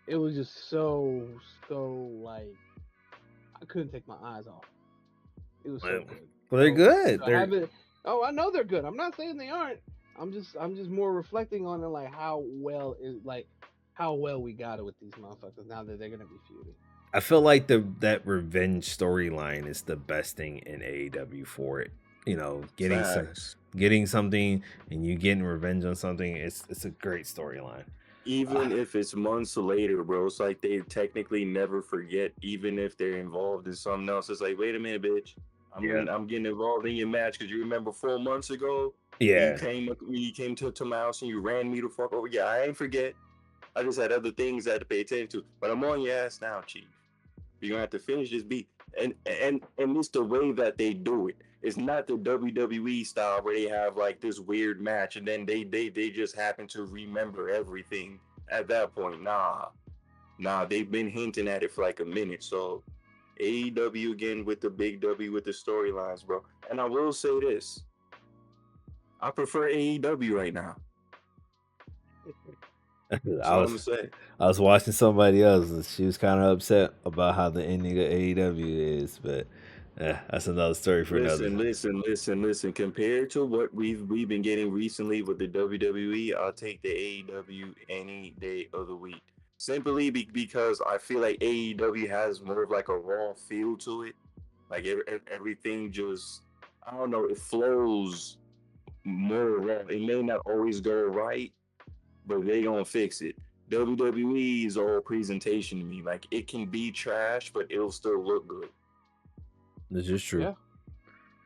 It was just so like I couldn't take my eyes off. It was so good. Well, they're good. I know they're good. I'm not saying they aren't. I'm just more reflecting on it, like how well we got it with these motherfuckers now that they're gonna be feuding. I feel like that revenge storyline is the best thing in AEW for it. Getting something and you getting revenge on something. It's a great storyline. Even if it's months later, bro, it's like they technically never forget. Even if they're involved in something else, it's like, wait a minute, bitch. I'm getting involved in your match because you remember 4 months ago. Yeah. You came to my house and you ran me the fuck over. Yeah, I ain't forget. I just had other things I had to pay attention to. But I'm on your ass now, Chief. You're gonna have to finish this beat. And it's the way that they do it. It's not the WWE style where they have like this weird match and then they just happen to remember everything at that point. Nah, they've been hinting at it for like a minute. So AEW again with the big W with the storylines, bro. And I will say this. I prefer AEW right now. I was watching somebody else, and she was kind of upset about how the ending of AEW is, but that's another story for another. Listen. Compared to what we've been getting recently with the WWE, I'll take the AEW any day of the week. Simply because I feel like AEW has more of like a raw feel to it. Like everything just, I don't know, it flows more raw. It may not always go right, but they gonna fix it. WWE is all presentation to me. Like it can be trash, but it'll still look good. This is true. Yeah.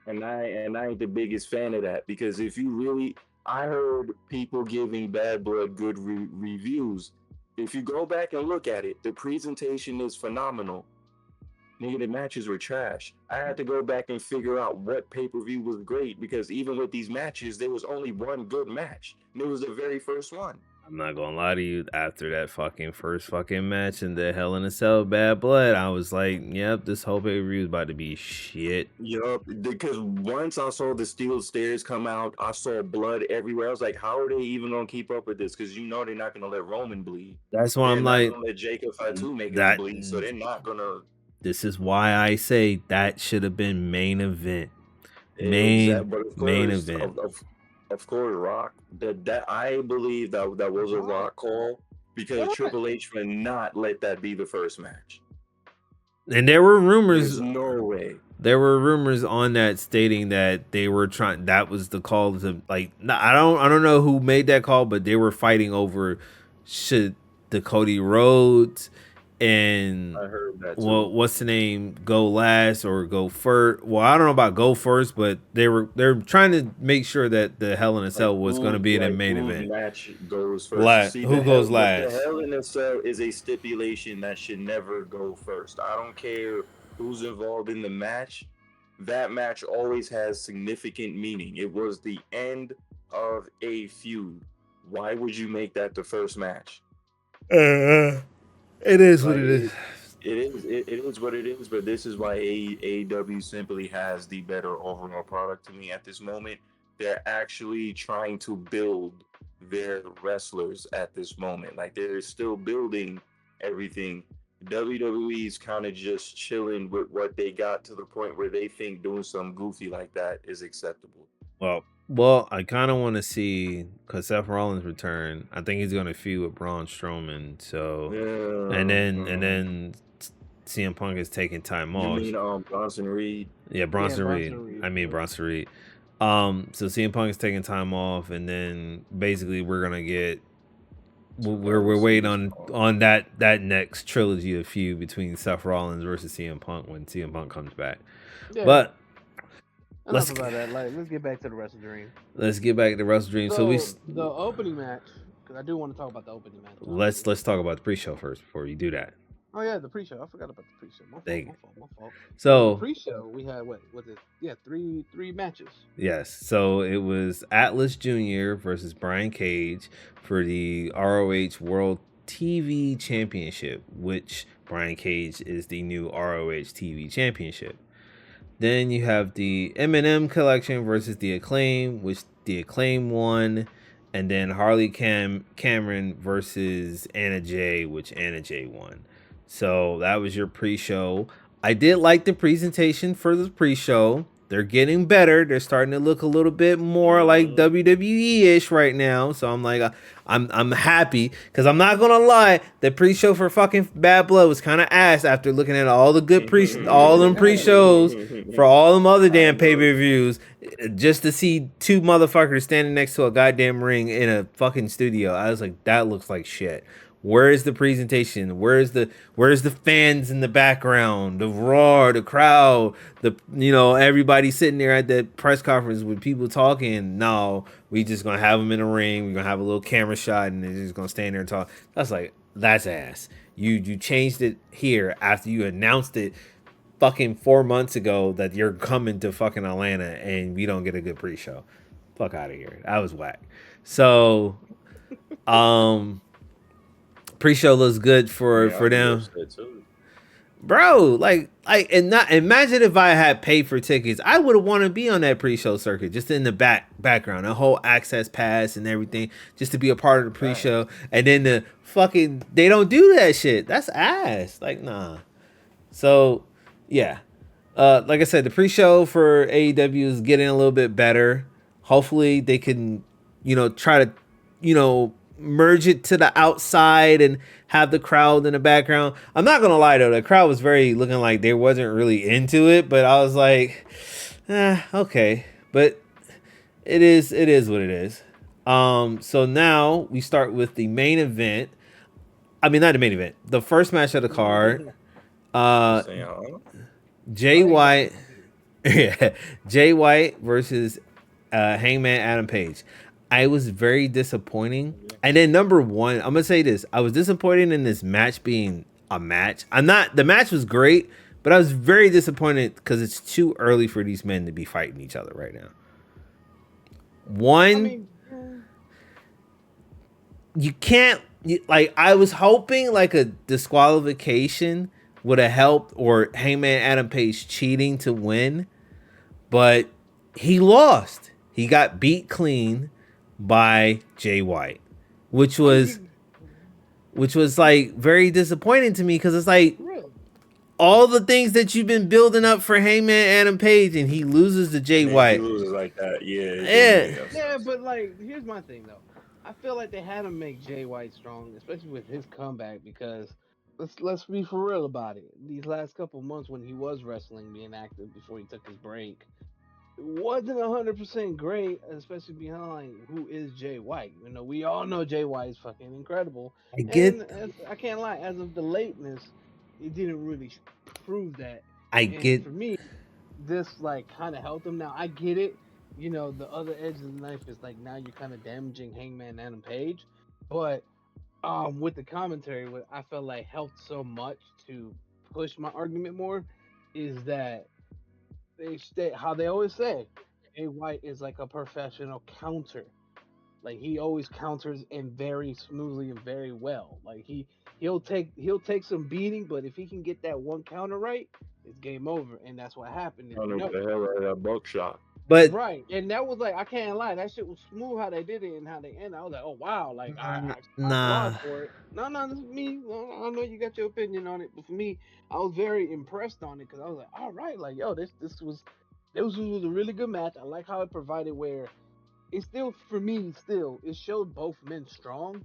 And I ain't the biggest fan of that because if you really, I heard people giving Bad Blood good reviews. If you go back and look at it, the presentation is phenomenal. Nigga, the matches were trash. I had to go back and figure out what pay-per-view was great because even with these matches, there was only one good match. And it was the very first one. I'm not gonna lie to you. After that first match in the Hell in a Cell Bad Blood, I was like, "Yep, this whole pay-per-view is about to be shit." Yup, because once I saw the steel stairs come out, I saw blood everywhere. I was like, "How are they even gonna keep up with this?" Because they're not gonna let Roman bleed. That's why I'm like, let Jacob Fatu make him bleed, so they're not gonna. This is why I say that should have been main event. Main event. Of course, Rock. That I believe that was a Rock call because Triple H would not let that be the first match. And there were rumors. There's no way. There were rumors on that stating that they were trying. That was the call to like. I don't know who made that call, but they were fighting over should the Cody Rhodes and I heard that well, too. what's the name? Go last or go first? Well, I don't know about go first, but they're trying to make sure that the Hell in a Cell was going to be the main Whose event. match goes first? See, Who goes the last? Hell in a Cell is a stipulation that should never go first. I don't care who's involved in the match. That match always has significant meaning. It was the end of a feud. Why would you make that the first match? It is what Like it is. it is what it is, but this is why AEW simply has the better overall product to me at this moment. They're actually trying to build their wrestlers at this moment. Like they're still building everything. WWE's kind of just chilling with what they got to the point where they think doing something goofy like that is acceptable. Well, I kind of want to see because Seth Rollins return. I think he's going to feud with Braun Strowman. So, Yeah. and then CM Punk is taking time You off. mean Bronson Reed? Yeah, Yeah, Bronson Reed. Bronson Reed. I mean Bronson Reed. So CM Punk is taking time off, and then basically we're gonna get we're Survivor waiting Series. on that next trilogy of feud between Seth Rollins versus CM Punk when CM Punk comes back. Yeah. But Enough let's about that. Like, let's get back to the Wrestle Dream. let's get back to Wrestle Dream. So So the opening match, because I do want to talk about the opening match. let's talk about the pre-show first before you do that. Oh yeah, the pre-show. I forgot about the pre-show. My fault. So Pre-show, we had what was it? Yeah, three matches. yes, so it was Atlas Jr. versus Brian Cage for the ROH World TV Championship, which Brian Cage is the new ROH TV Championship. Then you have the M&M collection versus the Acclaim, which the Acclaim won, and then Cameron versus Anna Jay, which Anna Jay won. So that was your pre-show. I did like the presentation for the pre-show. They're getting better. They're starting to look a little bit more like WWE-ish right now. So I'm like, I'm happy because I'm not gonna lie. The pre-show for fucking Bad Blood was kind of ass after looking at all the good all them pre-shows for all them other damn pay-per-views, just to see two motherfuckers standing next to a goddamn ring in a fucking studio. I was like, that looks like shit. Where is the presentation? Where's the fans in the background? The roar, the crowd, everybody sitting there at the press conference with people talking. No, we just gonna have them in a ring. We're gonna have a little camera shot, and they're just gonna stand there and talk. That's ass. You changed it here after you announced it fucking 4 months ago that you're coming to fucking Atlanta, and we don't get a good pre-show. Fuck out of here. That was whack. So, pre-show looks good for them, bro. And not imagine if I had paid for tickets, I would have wanted to be on that pre-show circuit, just in the background, a whole access pass and everything, just to be a part of the pre-show. And then the fucking they don't do that shit. That's ass. Like, nah. So yeah, like I said, the pre-show for AEW is getting a little bit better. Hopefully they can, try to, merge it to the outside and have the crowd in the background. I'm not gonna lie though, the crowd was very looking like they wasn't really into it, but I was like, okay. But it is what it is. So now we start with the main event. I mean, not the main event. The first match of the card. Jay White. Yeah, Jay White versus Hangman Adam Page. I was very disappointing. And then number one, I'm gonna say this: I was disappointed in this match being a match. The match was great, but I was very disappointed because it's too early for these men to be fighting each other right now. You can't I was hoping like a disqualification would have helped, or Hangman Adam Page cheating to win, but he lost. He got beat clean by Jay White, which was like very disappointing to me because it's like all the things that you've been building up for Hangman Adam Page, and he loses to Jay White. He loses like that, yeah. But like, here's my thing though. I feel like they had to make Jay White strong, especially with his comeback, because let's be for real about it. These last couple months when he was wrestling, being active before he took his break, wasn't 100% great, especially behind who is Jay White. You know, we all know Jay White is fucking incredible, I and get, I can't lie, as of the lateness, it didn't really prove that. I And get, for me, this like kind of helped him. Now I get it. You know, the other edge of the knife is like now you're kind of damaging Hangman Adam Page, but with the commentary, what I felt like helped so much to push my argument more is that how they always say Jay White is like a professional counter. Like he always counters and very smoothly and very well. Like he'll take some beating, but if he can get that one counter right, it's game over. And that's what happened. If I you don't know know, what the hell out of that buckshot. but right? And that was like I can't lie, that shit was smooth how they did it and how they ended. I was like, oh wow, like I applaud nah. for it. No, this is me. I know you got your opinion on it, but for me, I was very impressed on it because I was like, all right, like yo, this was a really good match. I like how it provided where it still for me still it showed both men strong.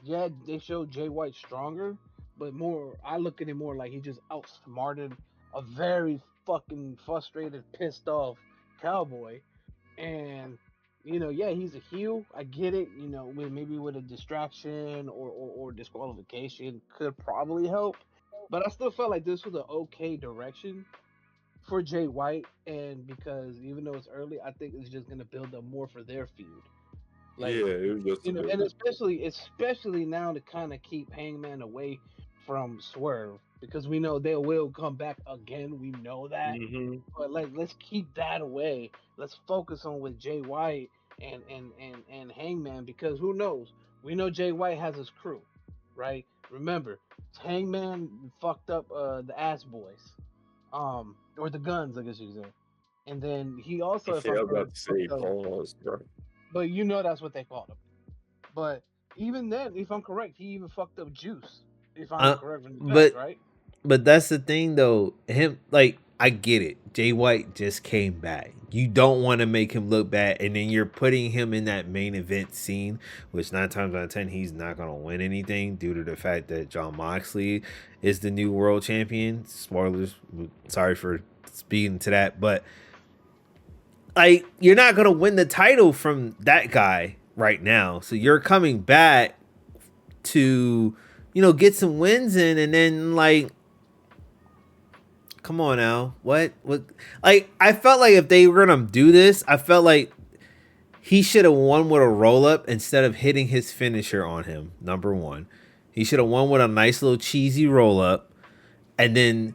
Yeah, they showed Jay White stronger, but more I look at it more like he just outsmarted a very fucking frustrated, pissed off cowboy. And yeah, he's a heel. I get it. With a distraction or disqualification could probably help. But I still felt like this was an okay direction for Jay White, and because even though it's early, I think it's just gonna build up more for their feud. Like Yeah, it was just a and build. especially now to kind of keep Hangman away from Swerve because we know they will come back again. We know that, Hmm. but like let's keep that away. Let's focus on with Jay White and Hangman because who knows? We know Jay White has his crew, right? Remember, Hangman fucked up the Ass Boys, or the Guns, I guess you could say. And then he also, if Yeah, I I'm was correct, about to say fucked up. pause, bro. But that's what they called him. But even then, if I'm correct, he even fucked up Juice. If I'm Uh, correct from the past, but right? that's the thing though. Him, like, I get it. Jay White just came back. You don't want to make him look bad, and then you're putting him in that main event scene, which 9 times out of 10 he's not gonna win anything due to the fact that John Moxley is the new world champion. Spoilers. Sorry for speaking to that, but like you're not gonna win the title from that guy right now. So you're coming back to, get some wins in, and then like, come on now, what? Like I felt like if they were gonna do this, I felt like he should have won with a roll up instead of hitting his finisher on him. Number one, he should have won with a nice little cheesy roll up, and then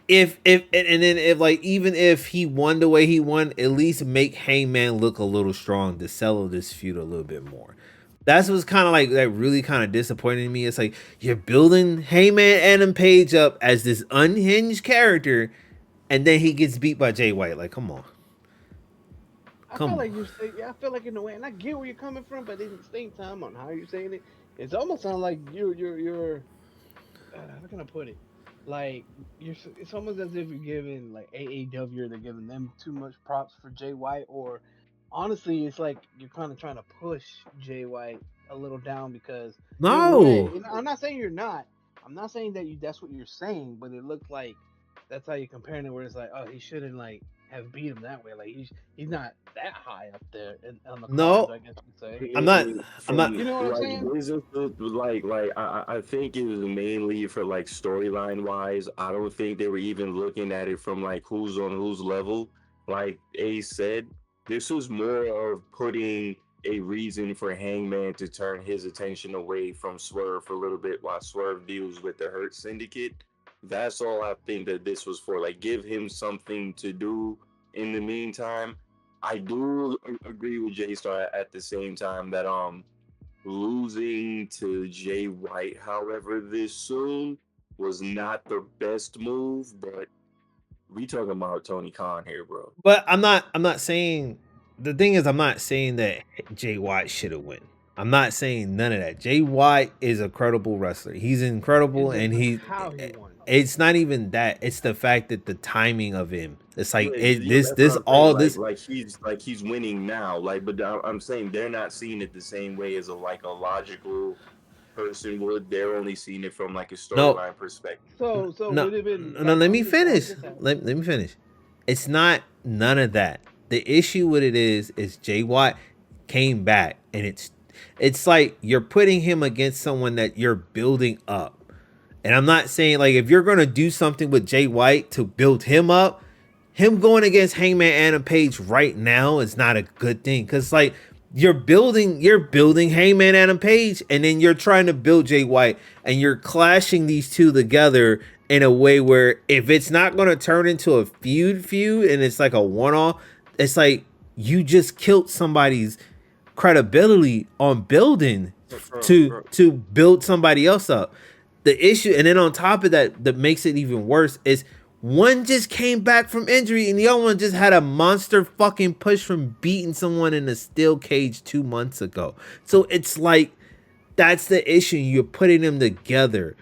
and then if like even if he won the way he won, at least make Hangman look a little strong to sell this feud a little bit more. That's what's kind of like that really kind of disappointing me. It's like you're building Heyman Adam Page up as this unhinged character, and then he gets beat by Jay White. Like, come on, I feel come on. like yeah, I feel like in a way, and I get where you're coming from, but at the same time, on how you're saying it, it's almost sound like you're. How can I put it? Like it's almost as if you're giving like AEW, they're giving them too much props for Jay White, or honestly, it's like you're kind of trying to push Jay White a little down because in a way, No, and I'm not saying you're not. I'm not saying that that's what you're saying, but it looks like that's how you're comparing it. Where it's like, oh, he shouldn't like have beat him that way. Like he's not that high up there on the cards, no, I guess you could say. I'm not. I'm not. You know what I'm Like saying? business, I think it was mainly for like storyline wise. I don't think they were even looking at it from like who's on whose level. Like A said, this was more of putting a reason for Hangman to turn his attention away from Swerve for a little bit while Swerve deals with the Hurt Syndicate. That's all I think that this was for. Like, give him something to do in the meantime. I do agree with Jay Star at the same time that losing to Jay White, however, this soon was not the best move, but we talking about Tony Khan here, bro. But I'm not. I'm not saying. The thing is, I'm not saying that Jay White should have won. I'm not saying none of that. Jay White is a credible wrestler. He's incredible, It's just and like he. how he won. It's not even that. It's the fact that the timing of him. It's like Yeah, it. yeah, This. that's what This. I'm saying. All Like, this. he's winning now. Like, but I'm saying they're not seeing it the same way as a logical person would. They're only seeing it from like a No. storyline perspective. So No. would it have been No. like Let me okay? So I finish. guess I, Let me finish. It's not none of that. The issue with it is Jay White came back, and it's like you're putting him against someone that you're building up. And I'm not saying, like, if you're gonna do something with Jay White to build him up, him going against Hangman Adam Page right now is not a good thing. Cause like you're building Hangman Adam Page, and then you're trying to build Jay White, and you're clashing these two together in a way where if it's not gonna turn into a feud, and it's like a one-off, it's like you just killed somebody's credibility on building to build somebody else up. The issue, and then on top of that, that makes it even worse is one just came back from injury, and the other one just had a monster fucking push from beating someone in a steel cage 2 months ago. So it's like that's the issue. You're putting them together.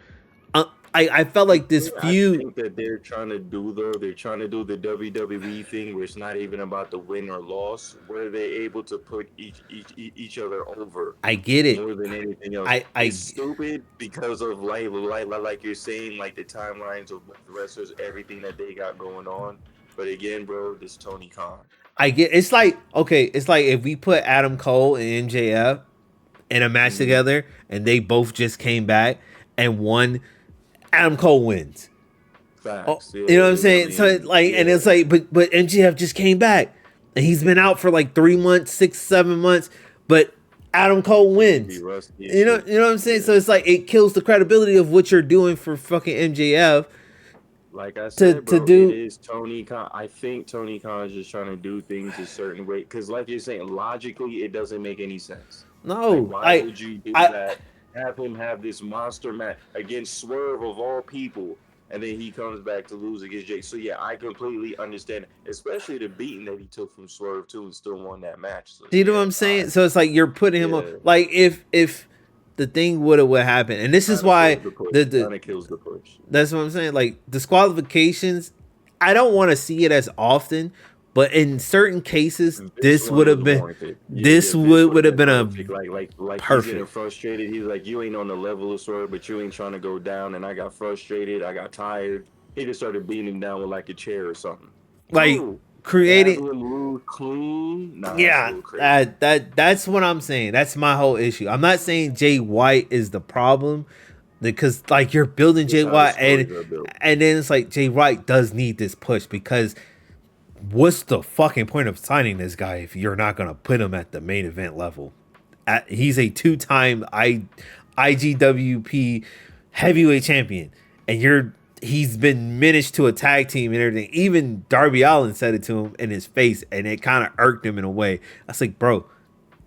I felt like this feud. I think that they're trying to do the WWE thing where it's not even about the win or loss, where they're able to put each other over. I get it more than anything else. It's stupid because of like you're saying, like the timelines of the wrestlers, everything that they got going on. But again, bro, this Tony Khan. I get it's like if we put Adam Cole and MJF in a match together, and they both just came back and won. Adam Cole wins. Facts. You know what I'm saying? So and it's like, but MJF just came back, and he's been out for like 3 months, 6-7 months, but Adam Cole wins. You know what I'm saying? So it's like it kills the credibility of what you're doing for fucking MJF. Like I said, bro, it is Tony Khan. I think Tony Khan is just trying to do things a certain way, because like you're saying, logically, it doesn't make any sense. No, why would you do that? Have him have this monster match against Swerve of all people, and then he comes back to lose against Jake. So yeah, I completely understand, especially the beating that he took from Swerve too, and still won that match. So, you know what I'm saying? So it's like you're putting him up. Like if the thing would happen, and this is why the kills the push. That's what I'm saying. Like disqualifications, I don't want to see it as often. But in certain cases, this would have been would have been a like perfect. He's getting frustrated. He's like, you ain't on the level of Swerve, but you ain't trying to go down. And I got frustrated. I got tired. He just started beating him down with like a chair or something. Like creating clean. That's what I'm saying. That's my whole issue. I'm not saying Jay White is the problem, because like you're building Jay White, and then it's like Jay White does need this push, because what's the fucking point of signing this guy if you're not going to put him at the main event level? He's a 2-time IGWP heavyweight champion, and he's been managed to a tag team and everything. Even Darby Allin said it to him in his face, and it kind of irked him in a way. I was like, bro,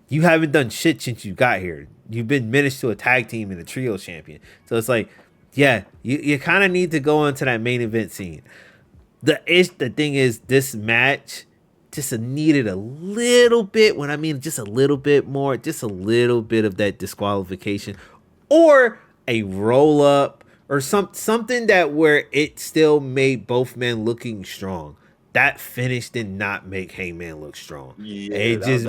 you haven't done shit since you got here. You've been managed to a tag team and a trio champion. So it's like, yeah, you kind of need to go into that main event scene. The thing is, this match just needed a little bit. When I mean just a little bit more, just a little bit of that disqualification, or a roll up, or something that where it still made both men looking strong. That finish did not make Hangman look strong. Yeah, that's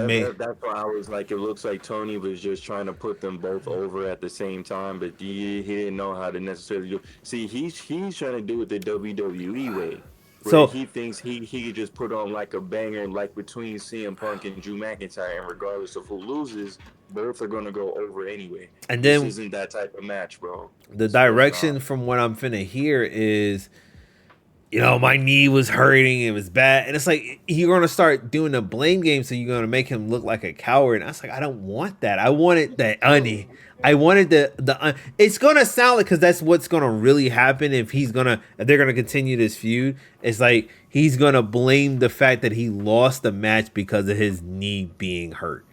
why I was like, it looks like Tony was just trying to put them both over at the same time, but he didn't know how to necessarily do. See, he's trying to do it the WWE way. So he thinks he could just put on like a banger, like between CM Punk and Drew McIntyre, and regardless of who loses, both are gonna go over anyway. And then this isn't that type of match, bro. The direction from what I'm finna hear is, my knee was hurting, it was bad, and it's like you're gonna start doing the blame game, so you're gonna make him look like a coward. And I was like, I don't want that. I wanted that I wanted the it's gonna sound like, because that's what's gonna really happen if they're gonna continue this feud. It's like he's gonna blame the fact that he lost the match because of his knee being hurt,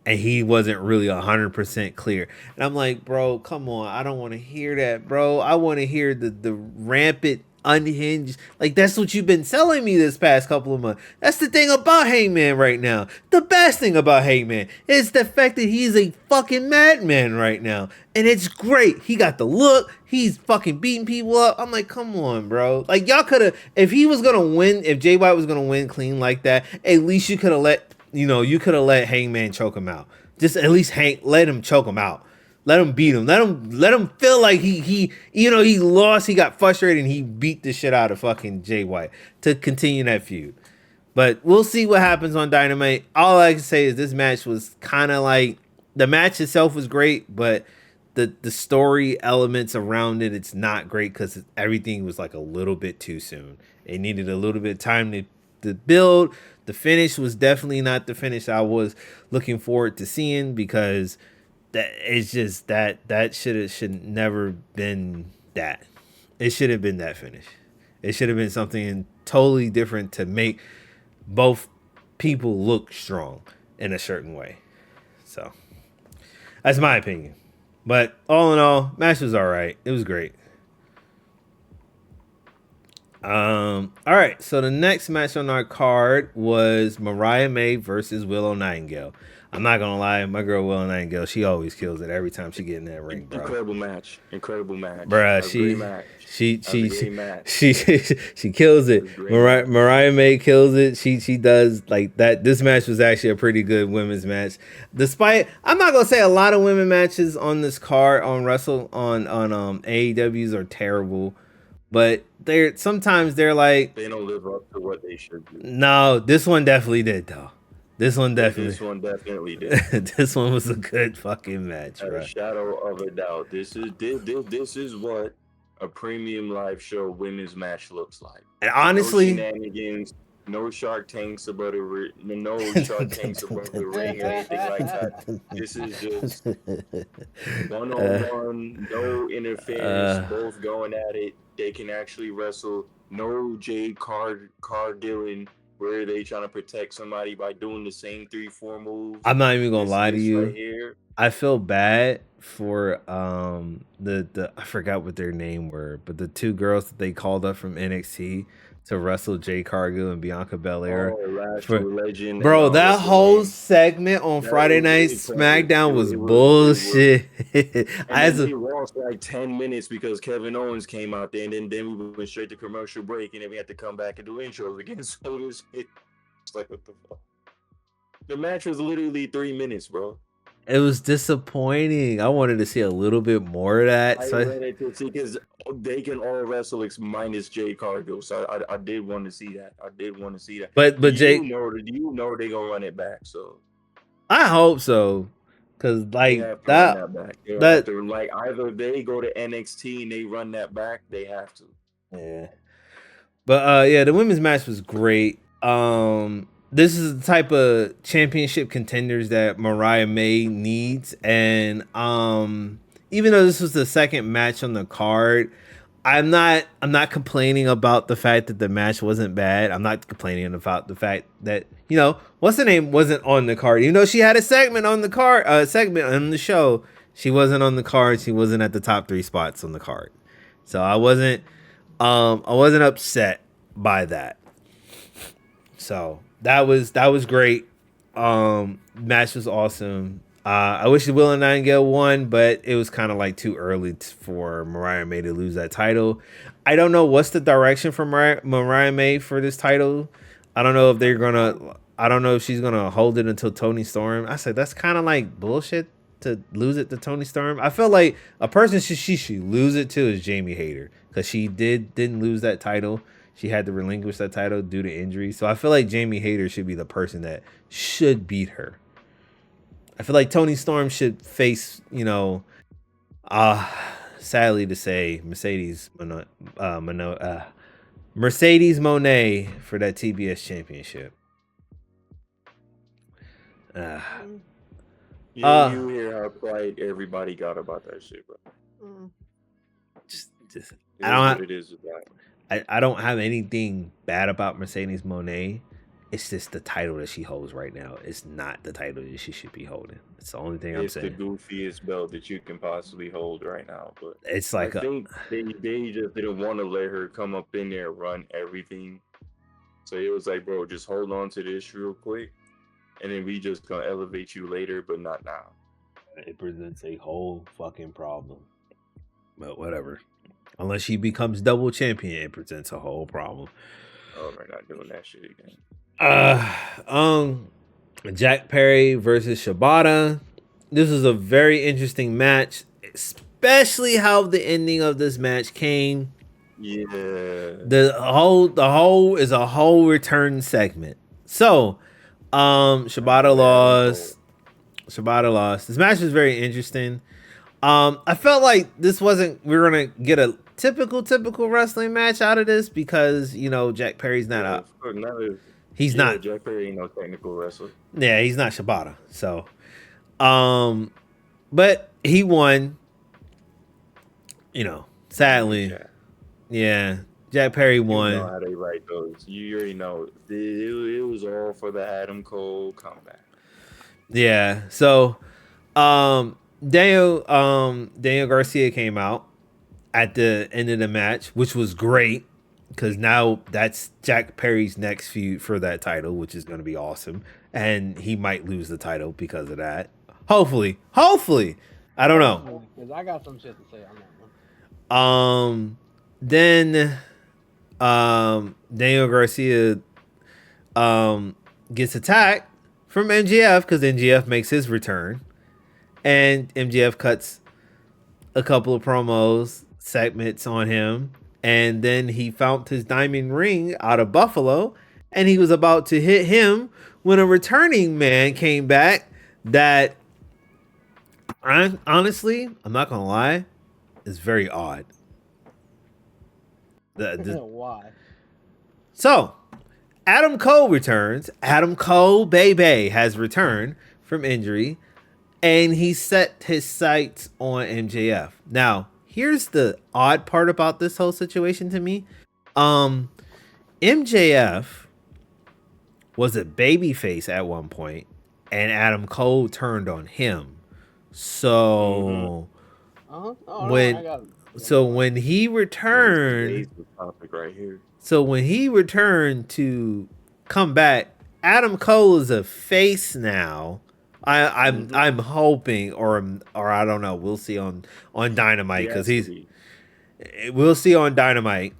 and he wasn't really 100% clear. And I'm like, bro, come on, I don't want to hear that, bro. I want to hear the rampant, unhinged, like that's what you've been selling me this past couple of months. That's the thing about Hangman right now. The best thing about Hangman is the fact that he's a fucking madman right now, and it's great. He got the look. He's fucking beating people up. I'm like, come on, bro. Like y'all could have, if he was gonna win, if Jay White was gonna win clean like that, at least you could have let Hangman choke him out. Just at least let him choke him out. Let him beat him. Let him feel like he lost. He got frustrated and he beat the shit out of fucking Jay White to continue that feud. But we'll see what happens on Dynamite. All I can say is this match was kind of like the match itself was great, but the story elements around it, it's not great because everything was like a little bit too soon. It needed a little bit of time to build. The finish was definitely not the finish I was looking forward to seeing because that it's just that should never been that. It should have been that finish. It should have been something totally different to make both people look strong in a certain way. So that's my opinion. But all in all, match was all right. It was great. All right. So the next match on our card was Mariah May versus Willow Nightingale. I'm not gonna lie, my girl Willow Nightingale, she always kills it every time she get in that ring, bro. Incredible match, Bruh, she kills it. Great. Mariah May kills it. She does like that. This match was actually a pretty good women's match. Despite I'm not gonna say a lot of women matches on this card on Wrestle on AEWs are terrible, but sometimes they're like They don't live up to what they should do. no, this one definitely did though. This one definitely did. This one was a good fucking match, Not bro. a shadow of a doubt. This is what a premium live show women's match looks like. And honestly, no shenanigans, no Shark Tanks above the ring, or anything like that. This is just one-on-one, no interference, both going at it. They can actually wrestle. No Jade Cargill where they trying to protect somebody by doing the same 3-4 moves. I'm not even gonna lie to you. Right here. I feel bad for the I forgot what their name were, but the two girls that they called up from NXT to wrestle Jade Cargill and Bianca Belair. Legend. Bro, that whole segment on Friday Night SmackDown was bullshit. They lost like 10 minutes because Kevin Owens came out there, and then we went straight to commercial break, and then we had to come back and do intros again. So it's like, what the fuck? The match was literally 3 minutes, bro. It was disappointing. I wanted to see a little bit more of that. I wanted to see because they can all wrestle minus Jade Cargill. So I did want to see that. But Jade, you know they gonna run it back. So I hope so, because like that like either they go to NXT and they run that back, they have to. Yeah. But yeah, the women's match was great. This is the type of championship contenders that Mariah May needs. And even though this was the second match on the card, I'm not complaining about the fact that the match wasn't bad. I'm not complaining about the fact that, you know, what's the name wasn't on the card. Even though she had a segment on the card, segment on the show, she wasn't on the card. She wasn't at the top 3 spots on the card. So I wasn't upset by that. So that was great. Match was awesome. I wish Willow Nightingale won, but it was kind of like too early for Mariah May to lose that title. I don't know what's the direction for Mariah May for this title. I don't know if she's gonna hold it until Toni Storm. I said that's kind of like bullshit to lose it to Toni Storm. I feel like a person she should lose it to is Jamie Hayter, because she didn't lose that title. She had to relinquish that title due to injury. So I feel like Jamie Hayter should be the person that should beat her. I feel like Toni Storm should face, you know, sadly to say, Mercedes Moné for that TBS championship. You hear how quiet everybody got about that shit, bro. I don't have anything bad about Mercedes Moné. It's just the title that she holds right now. It's not the title that she should be holding. It's the only thing I'm saying. It's the goofiest belt that you can possibly hold right now. But it's like I think they just didn't want to let her come up in there and run everything. So it was like, bro, just hold on to this real quick, and then we just gonna elevate you later, but not now. It presents a whole fucking problem. But whatever. Unless she becomes double champion, it presents a whole problem. Oh, we're not doing that shit again. Jack Perry versus Shibata. This was a very interesting match, especially how the ending of this match came. Yeah. The whole is a whole return segment. So, Shibata lost. Shibata lost. This match was very interesting. I felt like this wasn't. We were gonna get a typical wrestling match out of this because Jack Perry's not Yeah, a. of course, not a, He's yeah, not. Jack Perry ain't no technical wrestler. Yeah, he's not Shibata. So, but he won. Sadly, Yeah. yeah. Jack Perry You know won. how they write those. You already know. It was all for the Adam Cole comeback. Yeah. So, Daniel Garcia came out at the end of the match, which was great because now that's Jack Perry's next feud for that title, which is going to be awesome. And he might lose the title because of that. Hopefully, I don't know. Because I got some shit to say on that one. Then Daniel Garcia gets attacked from MJF because MJF makes his return, and MJF cuts a couple of promos segments on him, and then he found his diamond ring out of Buffalo, and he was about to hit him when a returning man came back. That honestly, I'm not gonna lie, is very odd. Why? So, Adam Cole returns. Adam Cole, baby, has returned from injury, and he set his sights on MJF. Now, here's the odd part about this whole situation to me. MJF was a babyface at one point, and Adam Cole turned on him. So when he returned, Today's the topic right here. so when he returned to come back, Adam Cole is a face now. I'm hoping, or I don't know. We'll see on Dynamite because we'll see on Dynamite.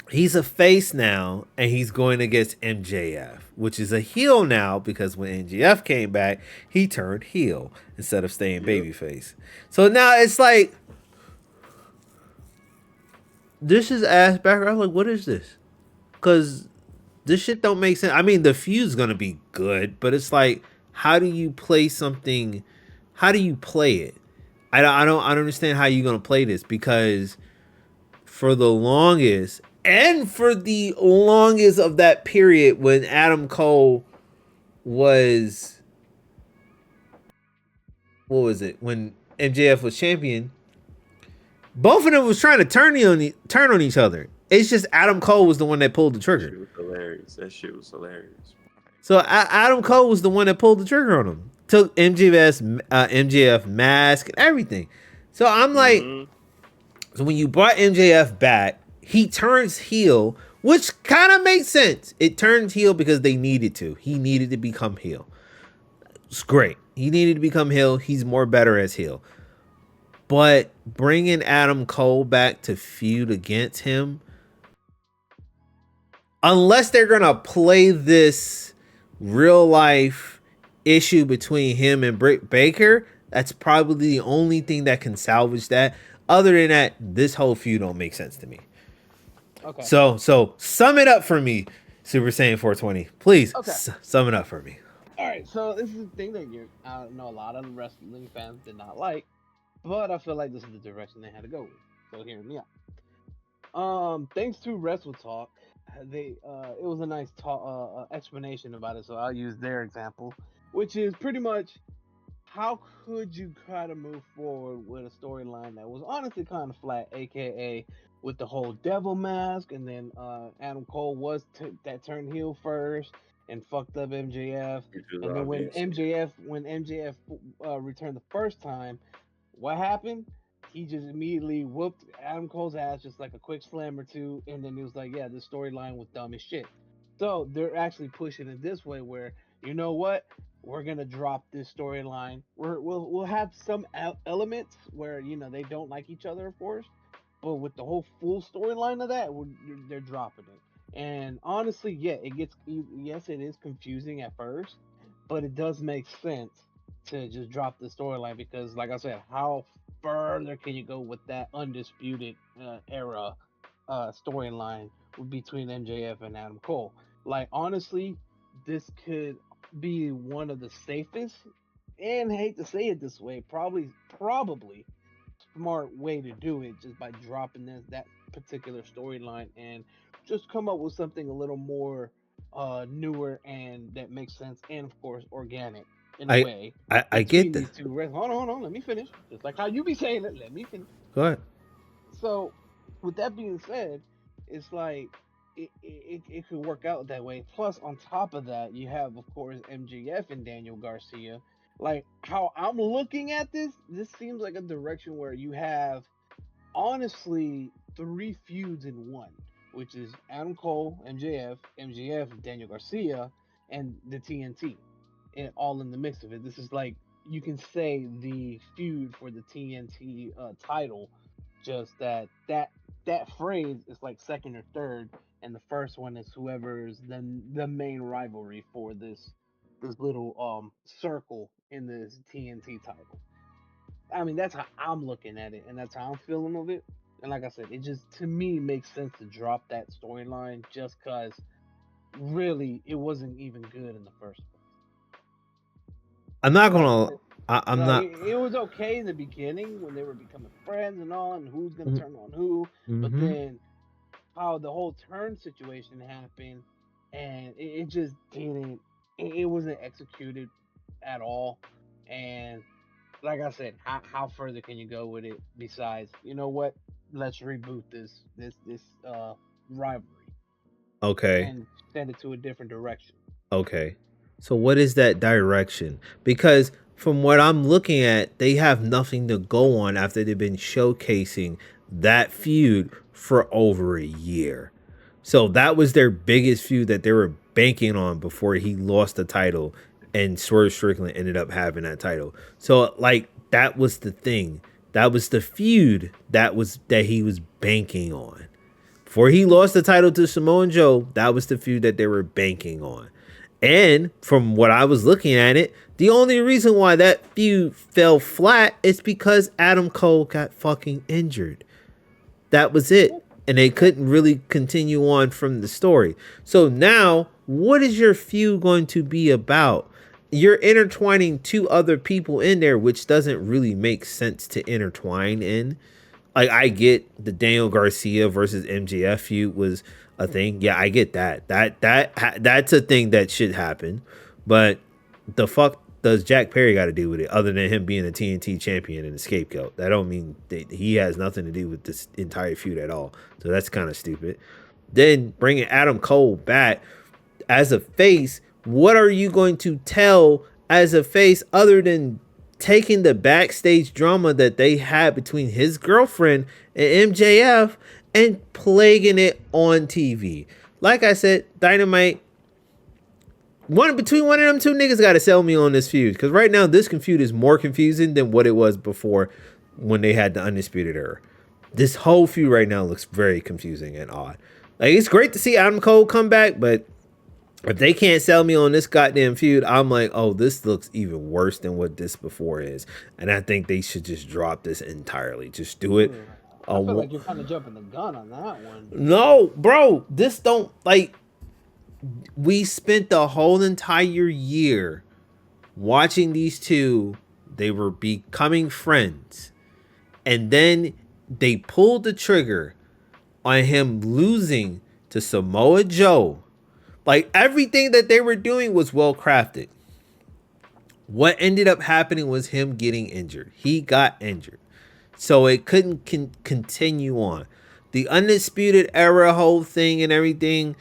He's a face now, and he's going against MJF, which is a heel now because when MJF came back, he turned heel instead of staying babyface. So now it's like this is ass back. I'm like, what is this? Because this shit don't make sense. I mean, the feud's gonna be good, but it's like, how do you play something? How do you play it? I don't understand how you're gonna play this because for the longest of that period when Adam Cole was, what was it, when MJF was champion, both of them was trying to turn on each other. It's just Adam Cole was the one that pulled the trigger. That shit was hilarious. So Adam Cole was the one that pulled the trigger on him. Took MJF mask and everything. So I'm like, so when you brought MJF back, he turns heel, which kind of makes sense. It turns heel because they needed to. He needed to become heel. It's great. He needed to become heel. He's more better as heel. But bringing Adam Cole back to feud against him, unless they're going to play this real life issue between him and Britt Baker, that's probably the only thing that can salvage that. Other than that, this whole feud don't make sense to me. Okay. So sum it up for me, Super Saiyan 420. Please sum it up for me. All right. So this is the thing that I know a lot of wrestling fans did not like, but I feel like this is the direction they had to go with. So hear me out. Thanks to Wrestle Talk, it was a nice explanation about it. So I'll use their example, which is pretty much how could you try to move forward with a storyline that was honestly kind of flat, aka with the whole devil mask, and then Adam Cole was that turned heel first and fucked up MJF, and then when MJF returned the first time, what happened? He just immediately whooped Adam Cole's ass, just like a quick slam or two, and then he was like, "Yeah, this storyline was dumb as shit." So they're actually pushing it this way, where you know what? We're gonna drop this storyline. We'll have some elements where they don't like each other, of course, but with the whole full storyline of that, they're dropping it. And honestly, yeah, it is confusing at first, but it does make sense to just drop the storyline because, like I said, how further can you go with that undisputed era storyline between MJF and Adam Cole? Like honestly, this could be one of the safest, and I hate to say it this way, probably smart way to do it, just by dropping that particular storyline and just come up with something a little more newer and that makes sense, and of course organic in a I way I get between the. these two. Hold on, let me finish. Just like how you be saying it, let me finish. Go ahead. So, with that being said, it's like it could work out that way. Plus, on top of that, you have, of course, MGF and Daniel Garcia. Like, how I'm looking at this seems like a direction where you have, honestly, three feuds in one, which is Adam Cole, MJF, Daniel Garcia, and the TNT, and all in the mix of it. This is like, you can say, the feud for the TNT title. Just that phrase is like second or third, and the first one is whoever's the main rivalry for this little circle in this TNT title. I mean, that's how I'm looking at it, and that's how I'm feeling of it. And like I said, it just, to me, makes sense to drop that storyline, just because really it wasn't even good in the first place. I'm not Like, gonna. I'm like not. it was okay in the beginning when they were becoming friends and all, and who's gonna turn on who. But Mm-hmm. then how the whole turn situation happened, and it just didn't. It wasn't executed at all, and like I said, how further can you go with it besides, you know what? Let's reboot this rivalry Okay. and send it to a different direction. Okay. So what is that direction? Because from what I'm looking at, they have nothing to go on after they've been showcasing that feud for over a year. So that was their biggest feud that they were banking on before he lost the title and Swerve Strickland ended up having that title. So like that was the thing. That was the feud that he was banking on. Before he lost the title to Samoa Joe, that was the feud that they were banking on. And from what I was looking at it, the only reason why that feud fell flat is because Adam Cole got fucking injured. That was it. And they couldn't really continue on from the story. So now, what is your feud going to be about? You're intertwining two other people in there, which doesn't really make sense to intertwine in. Like I get the Daniel Garcia versus MJF feud was a thing. Yeah, I get that. That's a thing that should happen. But the fuck does Jack Perry got to do with it other than him being a TNT champion and a scapegoat? That don't mean that he has nothing to do with this entire feud at all. So that's kind of stupid. Then bringing Adam Cole back as a face, what are you going to tell as a face other than taking the backstage drama that they had between his girlfriend and MJF and plaguing it on TV? Like I said, Dynamite, between one of them two niggas got to sell me on this feud, because right now this feud is more confusing than what it was before when they had the Undisputed Era. This whole feud right now looks very confusing and odd. Like, it's great to see Adam Cole come back, but if they can't sell me on this goddamn feud, I'm like, oh, this looks even worse than what this before is. And I think they should just drop this entirely. Just do it. I feel like you're kind of jumping the gun on that one. No, bro, this don't, like, we spent the whole entire year watching these two. They were becoming friends. And then they pulled the trigger on him losing to Samoa Joe. Like, everything that they were doing was well crafted. What ended up happening was him getting injured. He got injured. So it couldn't continue on. The Undisputed Era whole thing and everything,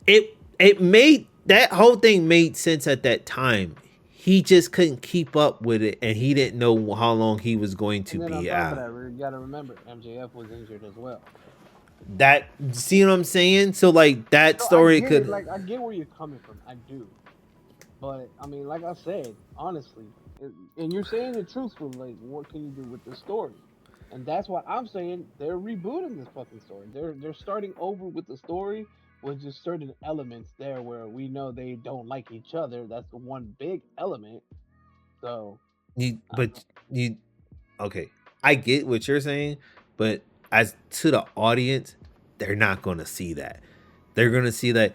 it made, that whole thing made sense at that time. He just couldn't keep up with it, and he didn't know how long he was going to And then on be top of out. that, you got to remember MJF was injured as well. That, see what I'm saying? So like that So I story get it. could, Like, I get where you're coming from. I do. But I mean, like I said, honestly, and you're saying it truthfully. Like, what can you do with the story? And that's why I'm saying they're rebooting this fucking story. They're starting over with the story with just certain elements there where we know they don't like each other. That's the one big element. So you, I don't know. but you, okay, I get what you're saying, but as to the audience, they're not going to see that. They're going to see that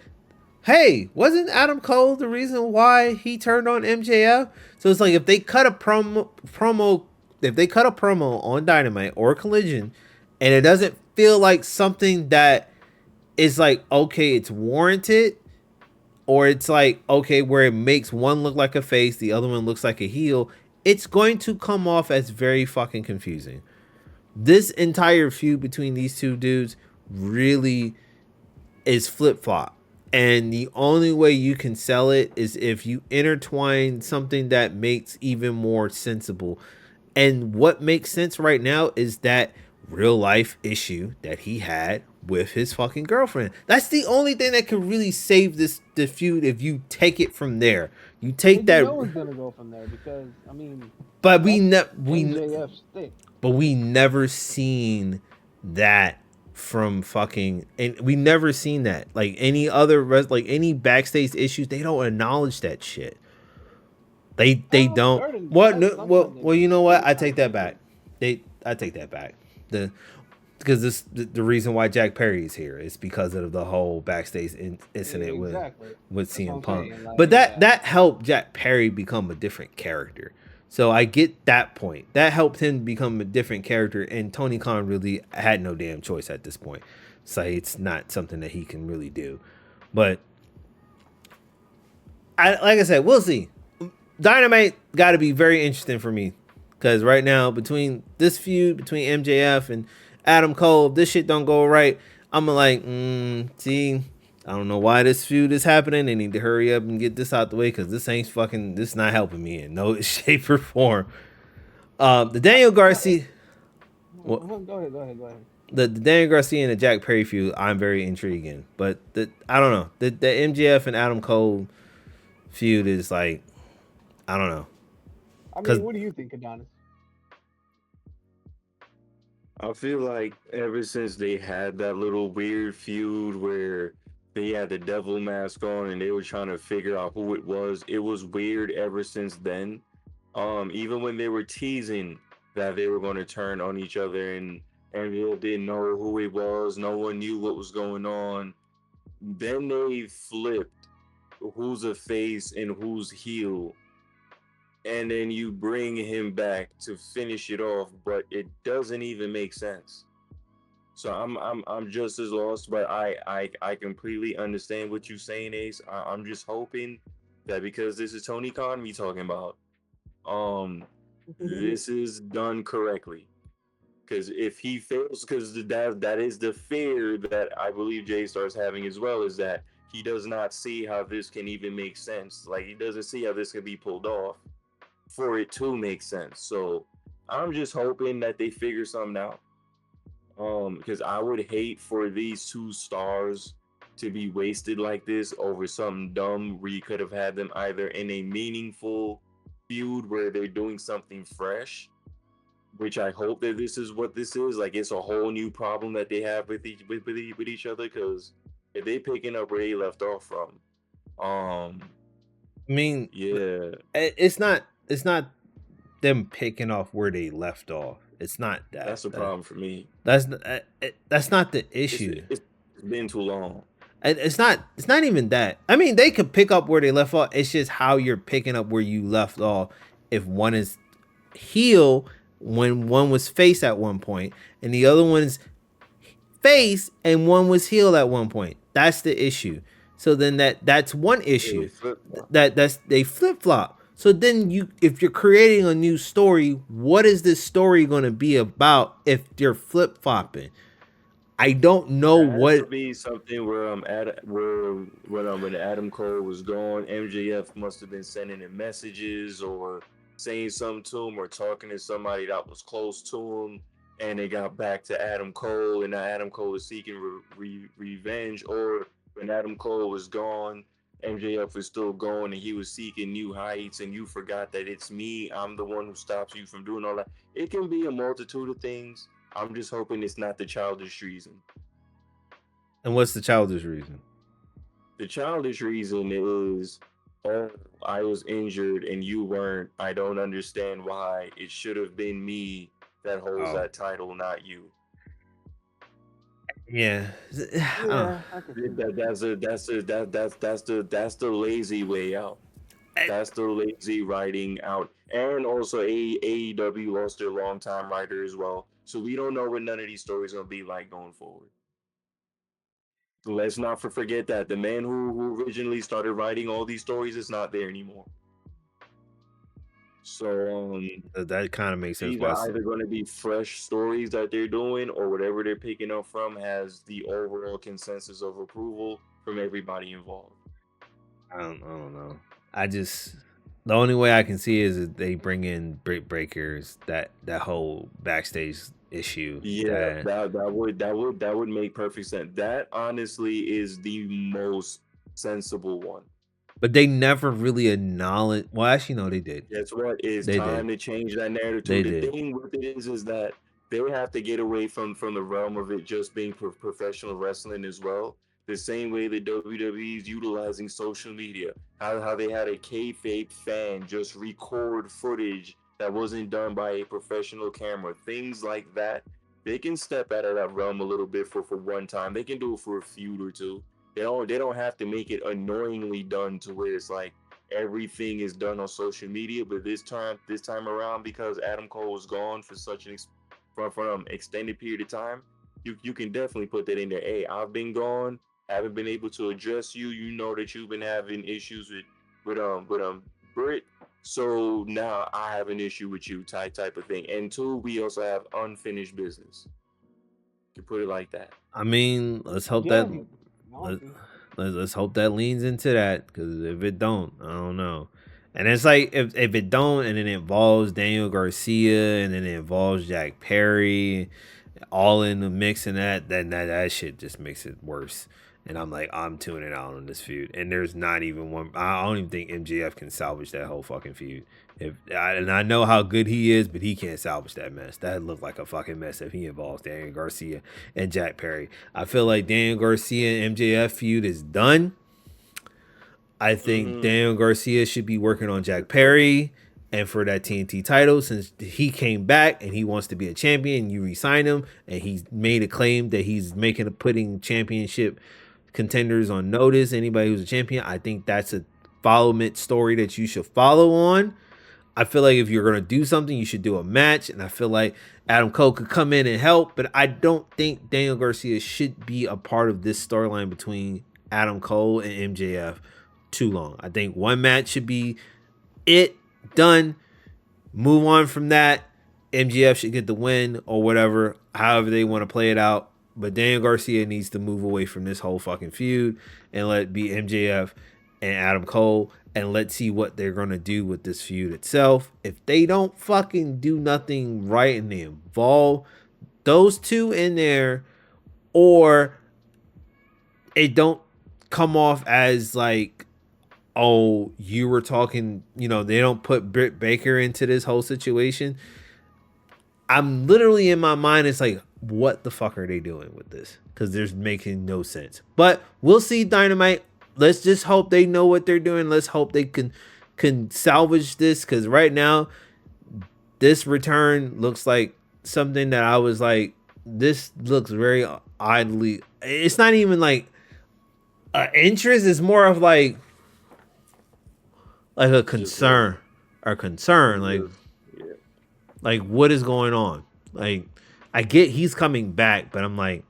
hey, wasn't Adam Cole the reason why he turned on MJF? So it's like if they cut a promo if they cut a promo on Dynamite or Collision and it doesn't feel like something that is like okay, it's warranted, or it's like okay, where it makes one look like a face, the other one looks like a heel, it's going to come off as very fucking confusing. This entire feud between these two dudes really is flip flop. And the only way you can sell it is if you intertwine something that makes even more sensible. And what makes sense right now is that real life issue that he had with his fucking girlfriend. That's the only thing that could really save the feud if you take it from there. You take And you that, know it's gonna go from there because I mean but that's MJF's stick. but we never seen that from fucking, and we never seen that like any other like any backstage issues. They don't acknowledge that shit. They don't. Certain What? No, sometimes they well, you do. know what? I Sometimes take that back. I take that back. The Because the reason why Jack Perry is here is because of the whole backstage incident exactly. with That's what CM I'm Punk. saying. Like, But yeah. that helped Jack Perry become a different character. So I get that point. That helped him become a different character, and Tony Khan really had no damn choice at this point. So it's not something that he can really do. But like I said, we'll see. Dynamite got to be very interesting for me because right now between this feud between MJF and Adam Cole, if this shit don't go right, I'm like, see, I don't know why this feud is happening. They need to hurry up and get this out the way because this not helping me in no shape or form. The Daniel Garcia, well, Go ahead. the Daniel Garcia and the Jack Perry feud, I'm very intrigued in, but I don't know the MJF and Adam Cole feud is like, I don't know. I Cause mean, what do you think, Adonis? I feel like ever since they had that little weird feud where they had the devil mask on and they were trying to figure out who it was weird ever since then. Even when they were teasing that they were going to turn on each other and they didn't know who it was, no one knew what was going on. Then they flipped who's a face and who's heel, and then you bring him back to finish it off, but it doesn't even make sense. So I'm just as lost, but I completely understand what you're saying, Ace. I'm just hoping that because this is Tony Khan we talking about, um, this is done correctly. Because if he fails, because that is the fear that I believe Jay Star's having as well, is that he does not see how this can even make sense. Like he doesn't see how this can be pulled off for it to make sense. So I'm just hoping that they figure something out. Because I would hate for these two stars to be wasted like this over something dumb where you could have had them either in a meaningful feud where they're doing something fresh, which I hope that this is what this is. Like it's a whole new problem that they have with each other. Because if they picking up where they left off from, um, I mean, yeah, it's not them picking off where they left off. It's not that. that's a problem for me. That's not the It's issue. it's been too long. It's not even that. I mean, they could pick up where they left off. It's just how you're picking up where you left off. If one is heel when one was face at one point, and the other one's face and one was heel at one point. That's the issue. So then that's one Yeah, issue. flip. That's they flip flop. So then if you're creating a new story, what is this story going to be about if you're flip flopping? I don't know It has to what. be something where I'm at where when Adam Cole was gone, MJF must have been sending him messages or saying something to him or talking to somebody that was close to him, and they got back to Adam Cole, and now Adam Cole is seeking revenge, or when Adam Cole was gone, MJF was still going and he was seeking new heights, and you forgot that it's me, I'm the one who stops you from doing all that. It can be a multitude of things. I'm just hoping it's not the childish reason. And what's the childish reason? The childish reason is, oh, I was injured and you weren't. I don't understand why. It should have been me that holds Oh, that title, not you. Yeah. Yeah, I can see that. That's the lazy way out. That's the lazy writing out. And also AEW lost their longtime writer as well. So we don't know what none of these stories gonna be like going forward. Let's not forget that the man who originally started writing all these stories is not there anymore. So That kind of makes sense. these are either going to be fresh stories that they're doing, or whatever they're picking up from has the overall consensus of approval from everybody involved. I don't know. I just the only way I can see is if they bring in Brick Breakers, that whole backstage issue. Yeah, That that would make perfect sense. That honestly is the most sensible one. but they never really acknowledge. Well, actually, no, they did. Guess what? It's They time did. to change that narrative too. They The did. thing with it is that they have to get away from the realm of it just being professional wrestling as well. The same way that WWE is utilizing social media, how they had a kayfabe fan just record footage that wasn't done by a professional camera, things like that. They can step out of that realm a little bit for one time. They can do it for a feud or two. They don't have to make it annoyingly done to where it's like everything is done on social media. But this time around, because Adam Cole was gone for such an from extended period of time, you can definitely put that in there. Hey, I've been gone, haven't been able to address you. You know that you've been having issues with Britt. So now I have an issue with you, type of thing. And two, we also have unfinished business. You can put it like that. I mean, let's hope Yeah, that let, honestly. let's hope that leans into that, because if it don't, I don't know. And it's like if it don't, and it involves Daniel Garcia, and then it involves Jack Perry, all in the mix, and then that shit just makes it worse. And I'm like, I'm tuning out on this feud. And there's not even one. I don't even think MJF can salvage that whole fucking feud. And I know how good he is, but he can't salvage that mess. That looked like a fucking mess if he involves Daniel Garcia and Jack Perry. I feel like Daniel Garcia and MJF feud is done. I think Mm-hmm. Daniel Garcia should be working on Jack Perry and for that TNT title, since he came back and he wants to be a champion. You re-sign him, and he's made a claim that he's putting championship contenders on notice. Anybody who's a champion, I think that's a follow-up story that you should follow on. I feel like if you're gonna do something, you should do a match, and I feel like Adam Cole could come in and help, but I don't think Daniel Garcia should be a part of this storyline between Adam Cole and MJF too long. I think one match should be it, done. Move on from that. MJF should get the win or whatever, however they want to play it out. But Daniel Garcia needs to move away from this whole fucking feud and let it be MJF and Adam Cole, and let's see what they're gonna do with this feud itself. If they don't fucking do nothing right and they involve those two in there, or it don't come off as like, oh, you were talking, they don't put Britt Baker into this whole situation. I'm literally in my mind, it's like, what the fuck are they doing with this? Because there's making no sense. But we'll see Dynamite. Let's just hope they know what they're doing. Let's hope they can salvage this, because right now, this return looks like something that I was like, this looks very oddly. It's not even like interest. It's more of like a concern or concern. Yeah. Like what is going on? Like, I get he's coming back, but I'm like,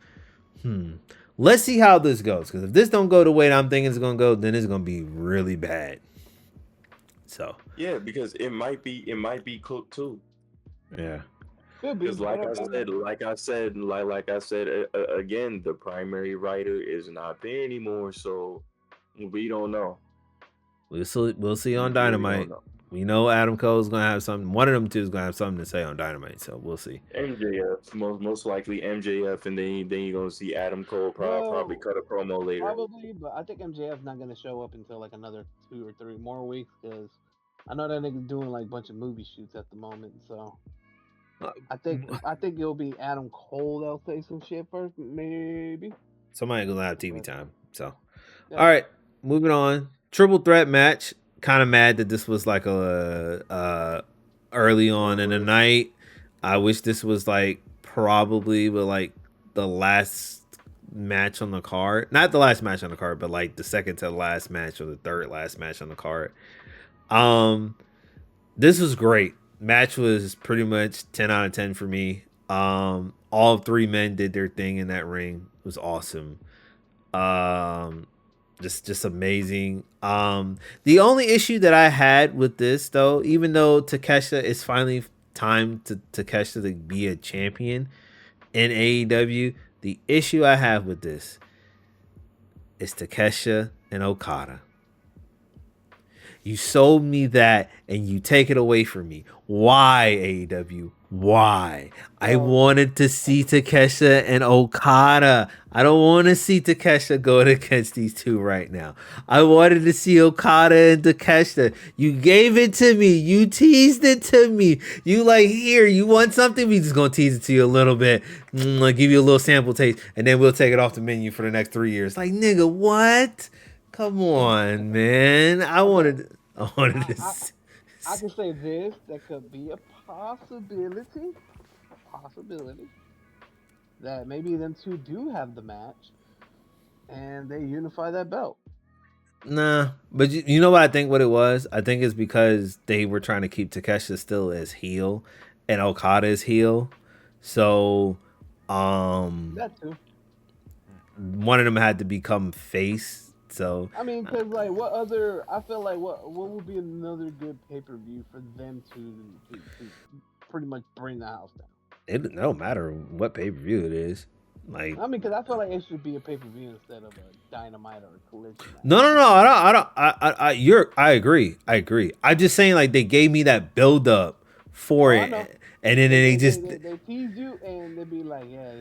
let's see how this goes. Because if this don't go the way that I'm thinking it's gonna go, then it's gonna be really bad. So Yeah, because it might be cooked too. yeah, Could be. Because like I said again, the primary writer is not there anymore, so we don't know. we'll see We on really don't Dynamite. know. We know Adam Cole's gonna have something. One of them two is gonna have something to say on Dynamite. So we'll see. MJF, most likely MJF, and then you're gonna see Adam Cole probably Well, cut a promo later. probably, but I think MJF's not gonna show up until like another 2 or 3 more weeks because I know that nigga's doing like a bunch of movie shoots at the moment. So Uh, I think it'll be Adam Cole that'll say some shit first, maybe. Somebody gonna have TV But time. So yeah, all right, moving on. Triple threat match. Kind of mad that this was like a early on in the night. I wish this was like probably, but like the last match on the card. Not the last match on the card, but like the second to the last match or the third last match on the card. Um, this was great. Match was pretty much 10 out of 10 for me. All three men did their thing in that ring. It was awesome. Um, just amazing. The only issue that I had with this though, even though Takeshita is finally time to Takeshita to be a champion in AEW, the issue I have with this is Takeshita and Okada. You sold me that and you take it away from me. Why, AEW? Why? I wanted to see Takeshita and Okada. I don't want to see Takeshita go against these two right now. I wanted to see Okada and Takeshita. You gave it to me. You teased it to me. You like, here, you want something? We just going to tease it to you a little bit. I'll give you a little sample taste, and then we'll take it off the menu for the next 3 years. Like, nigga, what? Come on, man. I wanted to I can say this. That could be a possibility. That maybe them two do have the match, and they unify that belt. Nah, but you know what I think what it was? I think it's because they were trying to keep Takeshita still as heel and Okada as heel. So That too. one of them had to become face. So I mean, cause like, what other? I feel like what would be another good pay per view for them to pretty much bring the house down. it don't matter what pay-per-view it is. Like, I mean, cause I feel like it should be a pay per view instead of a Dynamite or a Collision match. no, I agree. I'm just saying, like, they gave me that build up for it, and then they just they tease you and they be like, yeah,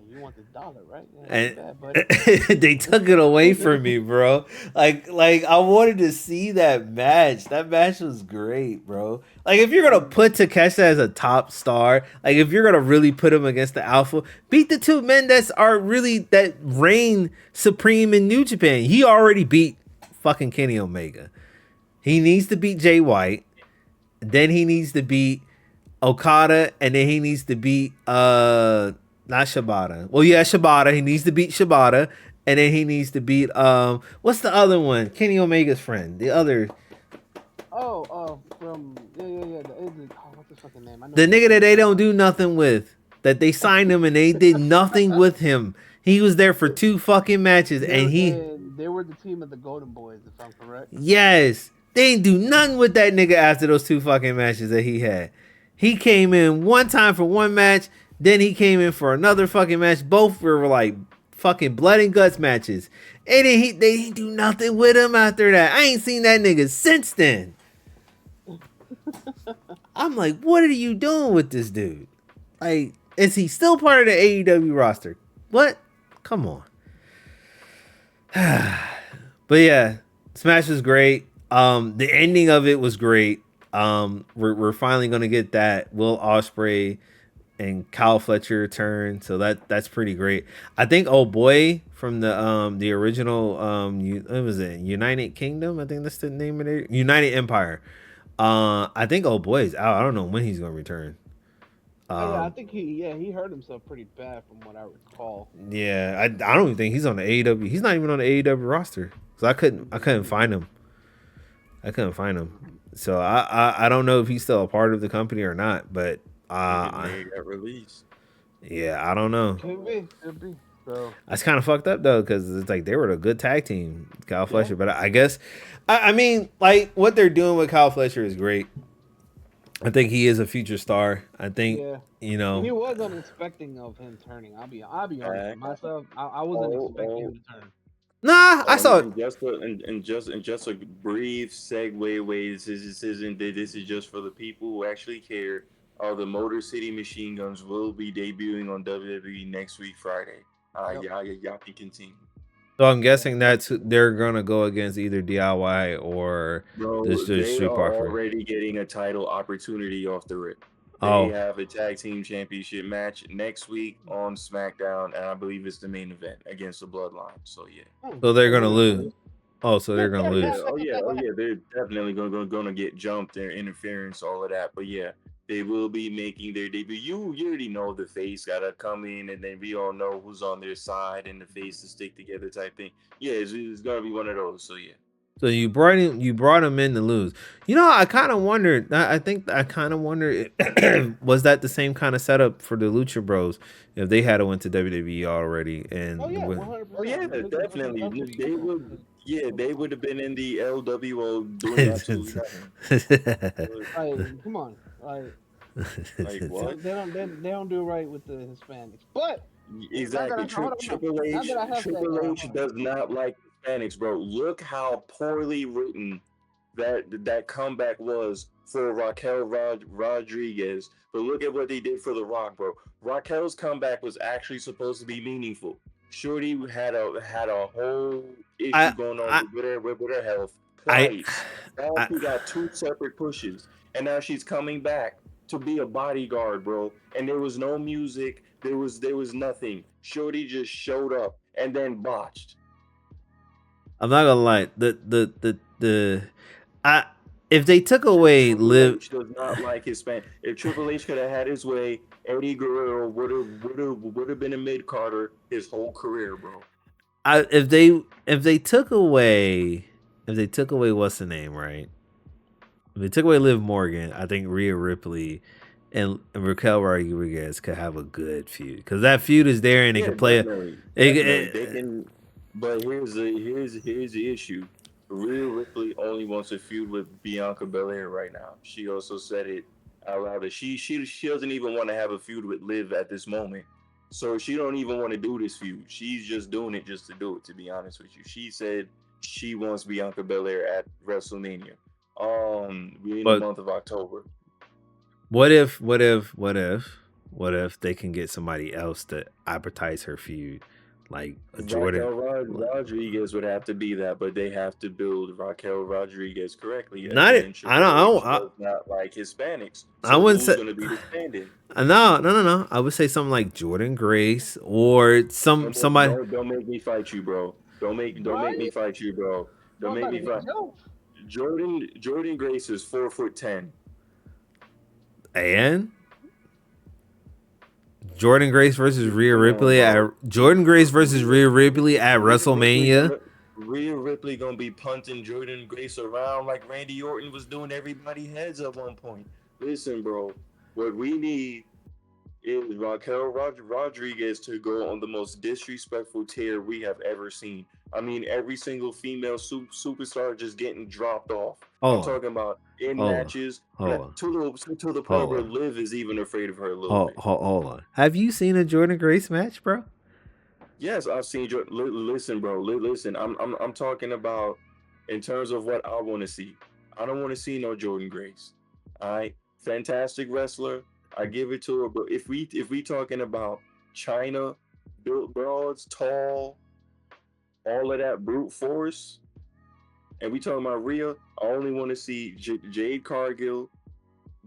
you want the dollar, right? Yeah, and bad, buddy. they took it away from me, bro. Like I wanted to see that match. That match was great, bro. Like, if you're gonna put Takeshita as a top star, like if you're gonna really put him against the Alpha, beat the two men that reign supreme in New Japan. He already beat fucking Kenny Omega. He needs to beat Jay White. Then he needs to beat Okada, and then he needs to beat not Shibata. Well, yeah, Shibata. He needs to beat Shibata, and then he needs to beat what's the other one? Kenny Omega's friend. The other From what's his fucking name? I know the nigga that they don't do nothing with. That they signed him and they did nothing with him. He was there for 2 fucking matches, and they were the team of the Golden Boys, if I'm correct. Yes, they ain't do nothing with that nigga after those 2 fucking matches that he had. He came in one time for one match, then he came in for another fucking match. Both were like fucking blood and guts matches. And then they didn't do nothing with him after that. I ain't seen that nigga since then. I'm like, what are you doing with this dude? Like, is he still part of the AEW roster? What? Come on. But yeah, Smash was great. The ending of it was great. We're finally gonna get that Will Ospreay and Kyle Fletcher turn, so that's pretty great. I think old boy from the original what was it, United Kingdom? I think that's the name of it. United Empire. I think old boy is out. I don't know when he's gonna return. Yeah, I think he hurt himself pretty bad from what I recall. Yeah, I don't even think he's on the AEW. He's not even on the AEW roster. So I couldn't find him. So I don't know if he's still a part of the company or not, but He got released. Yeah, I don't know. Could be. So That's kind of fucked up though, because it's like they were a good tag team, Kyle Fletcher. But I guess, I mean, like what they're doing with Kyle Fletcher is great. I think he is a future star. I think he was unexpecting of him turning. I'll be honest with myself. I wasn't expecting him to turn. Nah, I saw it. Just a brief segue away. This is just for the people who actually care. The Motor City Machine Guns will be debuting on WWE next week, Friday. Y'all can continue. So I'm guessing they're gonna go against either DIY or the Street Profits. Already getting a title opportunity off the rip. They have a tag team championship match next week on SmackDown, and I believe it's the main event against the Bloodline. So yeah. So they're gonna lose. So they're gonna lose. Oh yeah. They're definitely gonna get jumped. Their interference, all of that. But yeah, They will be making their debut. You already know the face gotta come in, and then we all know who's on their side, and the face to stick together type thing. Yeah, it's gonna be one of those. So yeah. So you brought him in to lose. You know, I kind of wondered. I think I kind of wondered, was that the same kind of setup for the Lucha Bros if they had to went to WWE already and Oh yeah, Oh yeah, 100%. definitely. That's what you They want. would. Yeah, they would have been in the LWO doing absolutely nothing. Like, come on, Like what? they don't do right with the Hispanics. But now that Exactly. hold on, no. Now that I have said Triple that, H does not like Hispanics, bro. Look how poorly written that comeback was for Raquel Rodriguez. But look at what they did for The Rock, bro. Raquel's comeback was actually supposed to be meaningful. Shorty had a whole issue I going on I with her health I twice. Now I she got two separate pushes, and now she's coming back to be a bodyguard, bro. And there was no music. There was nothing. Shorty just showed up and then botched. I'm not gonna lie. The I if they took away Triple live H does not like Hispanic. If Triple H could have had his way, Eddie Guerrero would have been a mid Carter his whole career, bro. if they took away what's the name, right? If they took away Liv Morgan, I think Rhea Ripley and Raquel Rodriguez could have a good feud because that feud is there and they Yeah, could play definitely. They can, but here's the issue. Rhea Ripley only wants to feud with Bianca Belair right now. She also said it out loud that she doesn't even want to have a feud with Liv at this moment. So she don't even want to do this feud. She's just doing it just to do it. To be honest with you, she said she wants Bianca Belair at WrestleMania. We're in the But month of October. what if they can get somebody else to advertise her feud, like a Jordan? Raquel Rodriguez would have to be that, but they have to build Raquel Rodriguez correctly. Not Again, it. I don't. Triple H does not like Hispanics, I so wouldn't who's say. going to be the stand-in? No. I would say something like Jordan Grace or somebody. Don't make me fight you, bro. Don't make me right? fight you, bro. I'm Don't make about to me get fight. joked. Jordan Grace is 4'10". And Jordan Grace versus Rhea Come on, Ripley bro. at Jordan Grace versus Rhea Ripley at WrestleMania. Rhea Ripley gonna be punting Jordan Grace around like Randy Orton was doing everybody heads at one point. Listen, bro, what we need is Raquel Rodriguez to go on the most disrespectful tear we have ever seen. I mean, every single female superstar just getting dropped off. I'm Hold on, talking about in hold on, matches hold on, to the point hold where on, Liv is even afraid of her a little bit. hold on. Have you seen a Jordan Grace match, bro? Yes, I've seen your. Listen, bro. Listen, I'm talking about in terms of what I want to see. I don't want to see no Jordan Grace. All right, fantastic wrestler. I give it to her. But if we talking about China, built broads, tall, all of that brute force, and we talking about Rhea, I only want to see Jade Cargill,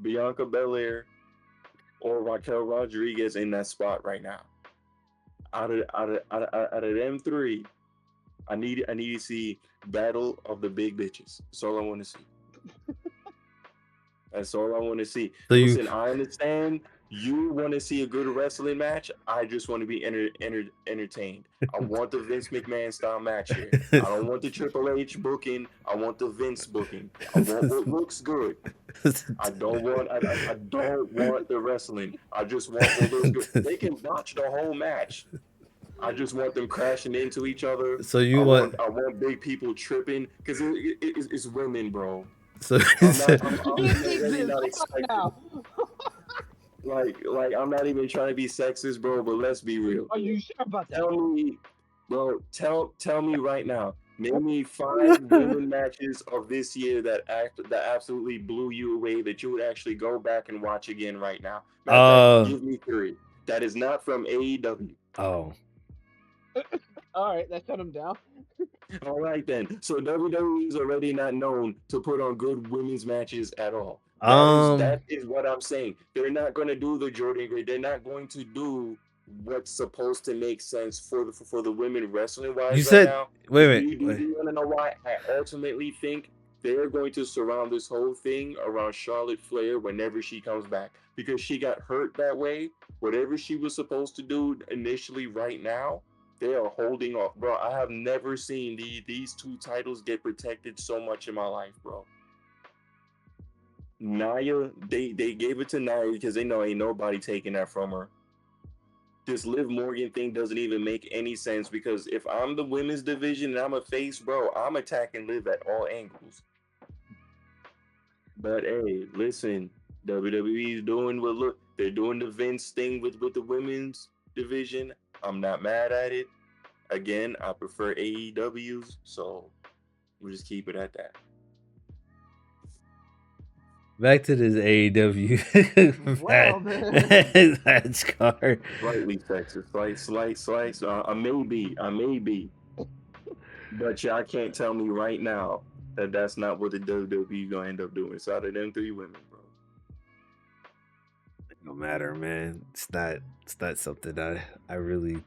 Bianca Belair, or Raquel Rodriguez in that spot right now. Out of them three, I need to see Battle of the Big Bitches. That's all I want to see. That's all I want to see. So you, Listen, I understand you want to see a good wrestling match. I just want to be entertained. I want the Vince McMahon style match here. I don't want the Triple H booking. I want the Vince booking. I want what looks good. I don't want the wrestling. I just want what looks good. They can botch the whole match. I just want them crashing into each other. so I you want want I want big people tripping because it's women, bro. so I'm already Jesus, not come on expecting now. like I'm not even trying to be sexist, bro. But let's be real. Are you sure about that? Tell me, bro. Tell me right now. Name me 5 women matches of this year that absolutely blew you away that you would actually go back and watch again right now. Matter of fact, give me 3. That is not from AEW. oh All right, that shut him down. All right then. So WWE is already not known to put on good women's matches at all. That is what I'm saying. They're not going to do the Jordan Gray. They're not going to do what's supposed to make sense for the women wrestling you wise right said now. wait Do wait you, do wait you want to know why I ultimately think they're going to surround this whole thing around Charlotte Flair whenever she comes back because she got hurt that way. Whatever she was supposed to do initially, right now, they are holding off, bro. I have never seen these two titles get protected so much in my life, bro. Nia, they gave it to Nia because they know ain't nobody taking that from her. This Liv Morgan thing doesn't even make any sense because if I'm the women's division and I'm a face, bro, I'm attacking Liv at all angles. But hey, listen, WWE is doing what look, they're doing the Vince thing with the women's division. I'm not mad at it. Again, I prefer AEW's, so we'll just keep it at that. Back to this AEW Well, match card. Slightly sexist, slight. I may be, but y'all can't tell me right now that that's not what the WWE gonna end up doing. It's out of them three women, bro. No matter, man. It's not something I really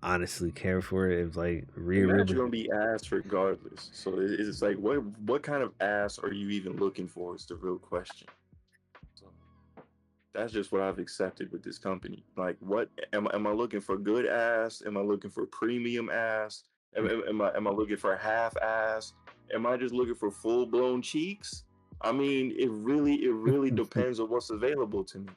honestly care for. It's like The match gonna be ass regardless. So it's like, what kind of ass are you even looking for? Is the real question. So that's just what I've accepted with this company. Like, what am I looking for? Good ass? Am I looking for premium ass? Am I looking for half ass? Am I just looking for full blown cheeks? I mean, it really depends on what's available to me.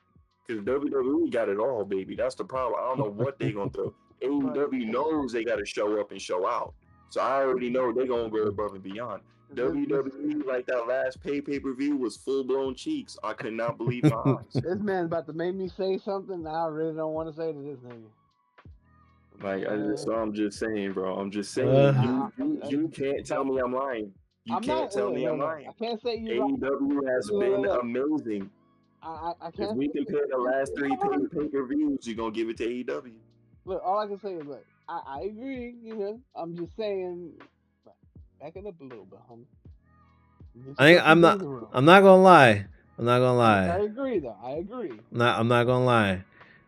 Because WWE got it all, baby. That's the problem. I don't know what they gonna throw. AEW knows they gotta show up and show out. So I already know they're gonna go above and beyond. WWE, like that last pay-per-view, was full-blown cheeks. I could not believe my eyes. This man's about to make me say something that I really don't want to say to this nigga. So I'm just saying, bro. I'm just saying. You can't tell me I'm lying. You can't tell me I'm lying. I can't say you lying. AEW has been amazing. I If can't. we compare the last three pay-per-views, you're gonna give it to AEW. Look, all I can say is, look, I agree. You know, I'm just saying, back it up a little bit, homie. I'm not gonna lie. I agree, though. I agree. I'm not gonna lie.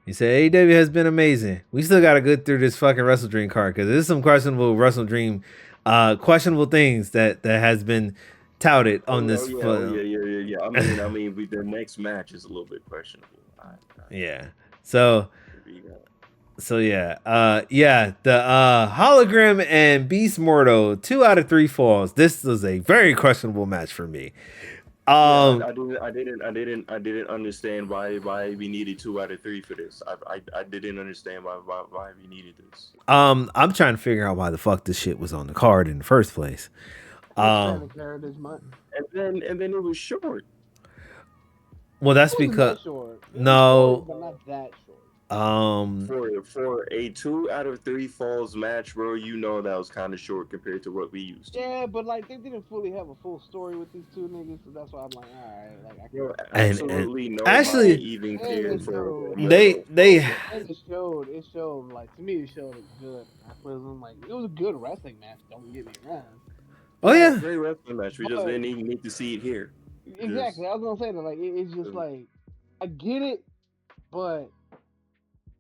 You say AEW has been amazing. We still gotta go through this fucking Wrestle Dream card because there's some questionable Wrestle Dream, questionable things that has been touted on this. Yeah. I mean, the next match is a little bit questionable. Yeah. So yeah. The Hologram and Beast Mortal, 2 out of 3 falls. This was a very questionable match for me. I didn't understand why we needed 2 out of 3 for this. I didn't understand why we needed this. I'm trying to figure out why the fuck this shit was on the card in the first place. And then it was short. Well, that's because no, but not that short. For a 2 out of 3 falls match, bro, you know that was kind of short compared to what we used to. Yeah, but like they didn't fully have a full story with these two niggas, so that's why I'm like, all right, like I can't. Absolutely no. Actually, even care for it showed like, to me it showed it good. Like it was a good wrestling match. Don't get me wrong. Oh yeah, great wrestling match. We just didn't even need to see it here. Exactly. I was gonna say that. Like it's just like I get it, but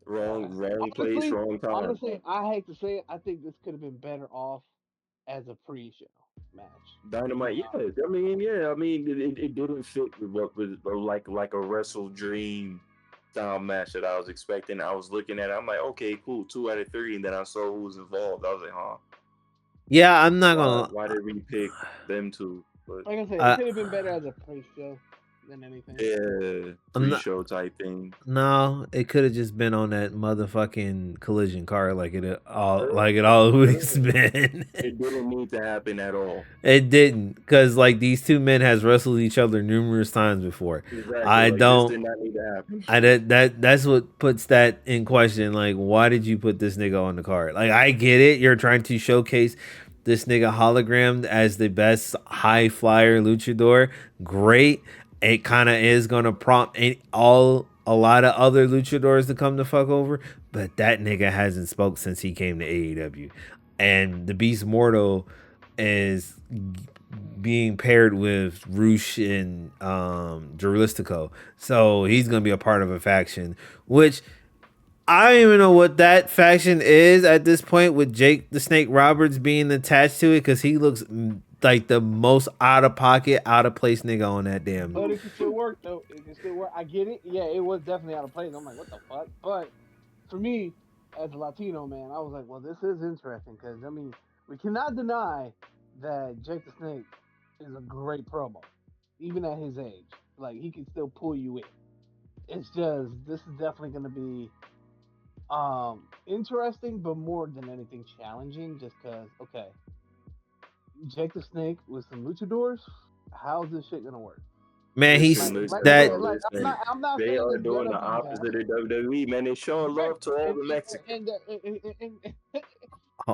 wrong place, wrong time. Honestly, I hate to say it. I think this could have been better off as a pre-show match. Dynamite, yeah. I mean, it didn't fit with what was like a Wrestle Dream style match that I was expecting. I was looking at it, I'm like, okay, cool, 2 out of 3, and then I saw who was involved. I was like, huh. Yeah, I'm not gonna. Why did we pick them two? But, like I said, it could have been better as a pre-show than anything. Yeah, pre-show type thing. No, it could have just been on that motherfucking Collision card, like it always been. It didn't need to happen at all. It didn't, because like these two men has wrestled each other numerous times before. Exactly. This did not need to happen. That's what puts that in question. Like, why did you put this nigga on the card? Like, I get it. You're trying to showcase this nigga Hologram as the best high flyer luchador. Great. It kind of is going to prompt a lot of other luchadors to come the fuck over, but that nigga hasn't spoke since he came to AEW. And the Beast Mortal is being paired with Roosh and Juristico. So he's going to be a part of a faction, which I don't even know what that faction is at this point, with Jake the Snake Roberts being attached to it, because he looks like the most out of pocket, out of place nigga on that damn. But it can still work though. It can still work. I get it. Yeah, it was definitely out of place. I'm like, what the fuck? But for me, as a Latino man, I was like, well, this is interesting because I mean, we cannot deny that Jake the Snake is a great promo, even at his age. Like he can still pull you in. It's just this is definitely going to be interesting, but more than anything challenging. Just because, okay, Jake the Snake with some luchadors, how's this shit gonna work? Man, Listen, he's Like listen, I that. bro. said, like Listen, I'm not they saying are it's doing gonna the be bad. opposite of WWE, man. They showing Right. love to all the Mexicans.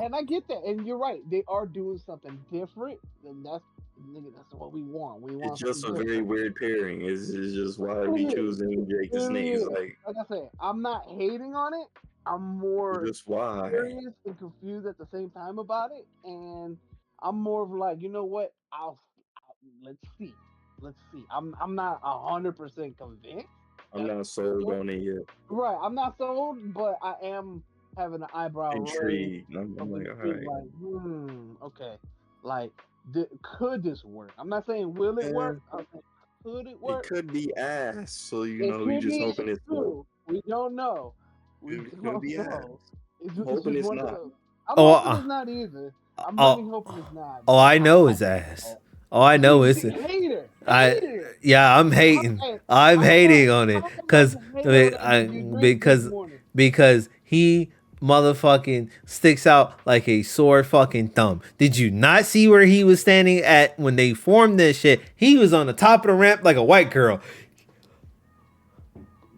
And I get that, and you're right. They are doing something different, and that's nigga. That's what we want. We It's want just a something very different. weird pairing. It's just why we It is. choosing Jake It the really Snake. It's is. like, Like I said, I'm not hating on it. I'm more just why? curious and confused at the same time about it, and I'm more of like, you know what? Let's see. Let's see. I'm not 100% convinced. I'm not sold on it yet. Right. I'm not sold, but I am having an eyebrow raise Intrigued. I'm of like, all intrigue. right. Like, okay. Like, could this work? I'm not saying will it work. And I'm saying could it it work? could be ass. So, It we could just be. hoping It's it's not. true. We don't know. We It could don't be ass. know. I'm It's hoping just it's one of not. those. I'm Oh, hoping it's not either. I'm really oh, hoping it's not. oh, But I I'm know not. his ass. Oh, I know See, it's. hater, I hater. yeah, I'm How, hating. hey, I'm hating on it how much because hate on that did you drink this because morning? because he motherfucking sticks out like a sore fucking thumb. Did you not see where he was standing at when they formed this shit? He was on the top of the ramp like a white girl.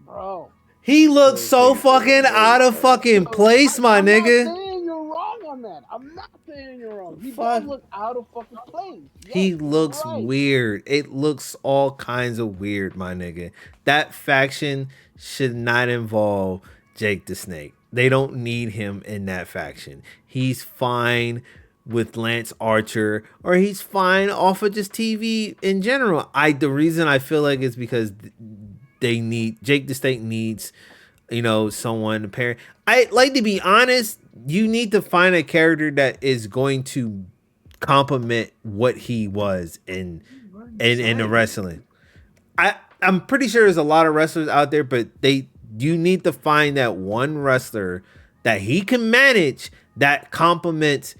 Bro. He looked This so nigga said fucking out of white ass. fucking place, my I'm not nigga. saying you're wrong on that. I'm not saying you're wrong. He Fuck. does look out of fucking place. Yes, He you're looks right. weird. It looks all kinds of weird, my nigga. That faction should not involve Jake the Snake. They don't need him in that faction. He's fine with Lance Archer, or he's fine off of just TV in general. The reason I feel like it's because they need Jake the Snake needs, someone to pair. I like to be honest. You need to find a character that is going to complement what he was in the wrestling. I'm pretty sure there's a lot of wrestlers out there, but you need to find that one wrestler that he can manage that complements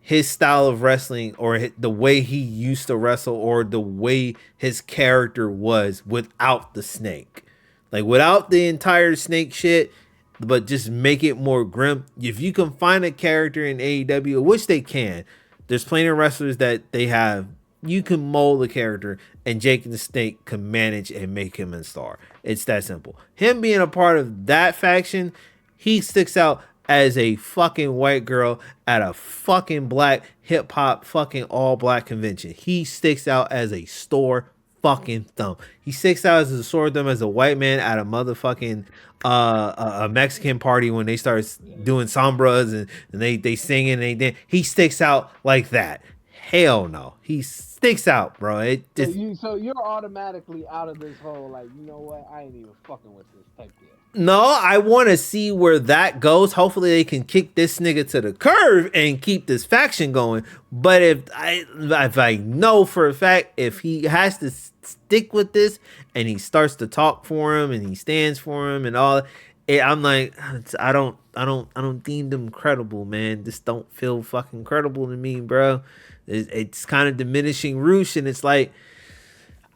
his style of wrestling or the way he used to wrestle or the way his character was without the snake. Like without the entire snake shit, but just make it more grim. If you can find a character in AEW, which they can, there's plenty of wrestlers that they have. You can mold the character, and Jake and the Snake can manage and make him a star. It's that simple. Him being a part of that faction, he sticks out as a fucking white girl at a fucking black hip hop fucking all black convention. He sticks out as a store fucking thumb. He sticks out as a sore thumb as a white man at a motherfucking a Mexican party when they start doing sombras and they sing and he sticks out like that. Hell no. He sticks out, bro. It just So you're automatically out of this whole like, you know what? I ain't even fucking with this type deal. no, I want to see where that goes. Hopefully, they can kick this nigga to the curb and keep this faction going. But if I know for a fact if he has to stick with this and he starts to talk for him and he stands for him and all, I'm like, I don't deem them credible, man. This don't feel fucking credible to me, bro. It's kind of diminishing Roosh, and it's like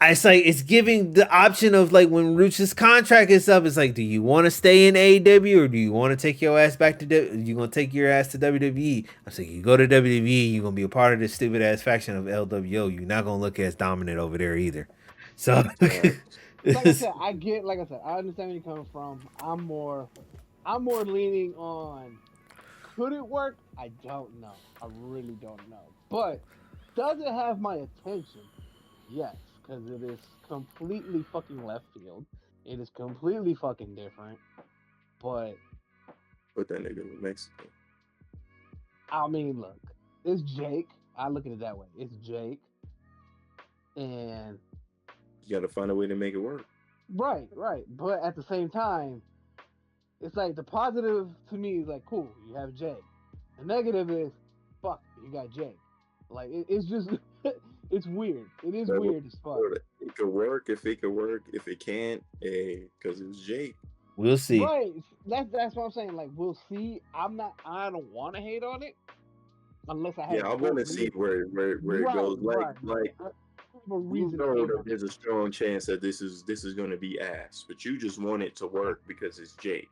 it's giving the option of like when Rooch's contract is up, it's like, do you want to stay in AEW or do you want to take your ass back to you gonna take your ass to WWE? I'm saying you go to WWE, you're gonna be a part of this stupid ass faction of LWO. You're not gonna look as dominant over there either. So Like I said, I understand where you're coming from. I'm more leaning on could it work? I don't know. I really don't know. But does it have my attention? Yes, because it is completely fucking left field. It is completely fucking different. But Put that nigga in Mexico. I mean, look, it's Jake. I look at it that way. It's Jake, and You gotta find a way to make it work. right. But at the same time, it's like the positive to me is like, cool, you have Jake. The negative is, fuck, you got Jake. Like it's just it's weird. It is That weird as fuck. it could work if it could work. If it can't, hey, because it's Jake. We'll see. Right. That's what I'm saying. Like we'll see. I don't want to hate on it unless I have Yeah, I want to see where it right, goes. right. Like I have a you reason to know hate that on it. there's a strong chance that this is going to be ass, but you just want it to work because it's Jake.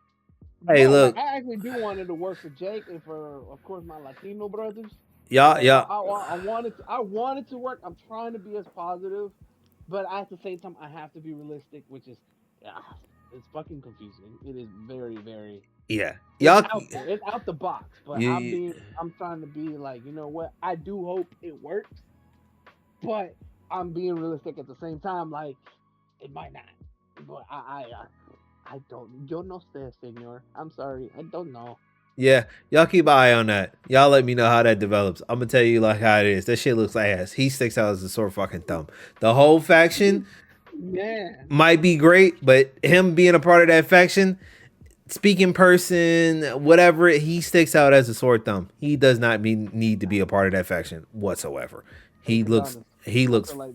Hey, Right, like look, I actually do want it to work for Jake and for, of course, my Latino brothers. y'all, Like y'all, I want it to work. I'm trying to be as positive, but at the same time, I have to be realistic, which is, yeah, it's fucking confusing. It is very, very. yeah, It's y'all, out there. It's out the box. But you, I'm trying to be like, you know what? I do hope it works, but I'm being realistic at the same time. Like, it might not. But I don't. Yo no sé, señor. I'm sorry. I don't know. yeah, y'all keep an eye on that. Y'all let me know how that develops. I'm gonna tell you like how it is. That shit looks like ass. He sticks out as a sore fucking thumb. The whole faction Man. might be great, but him being a part of that faction, speaking person, whatever, he sticks out as a sore thumb. He does not need to be a part of that faction whatsoever. Hey, He to be looks honest, he I looks feel like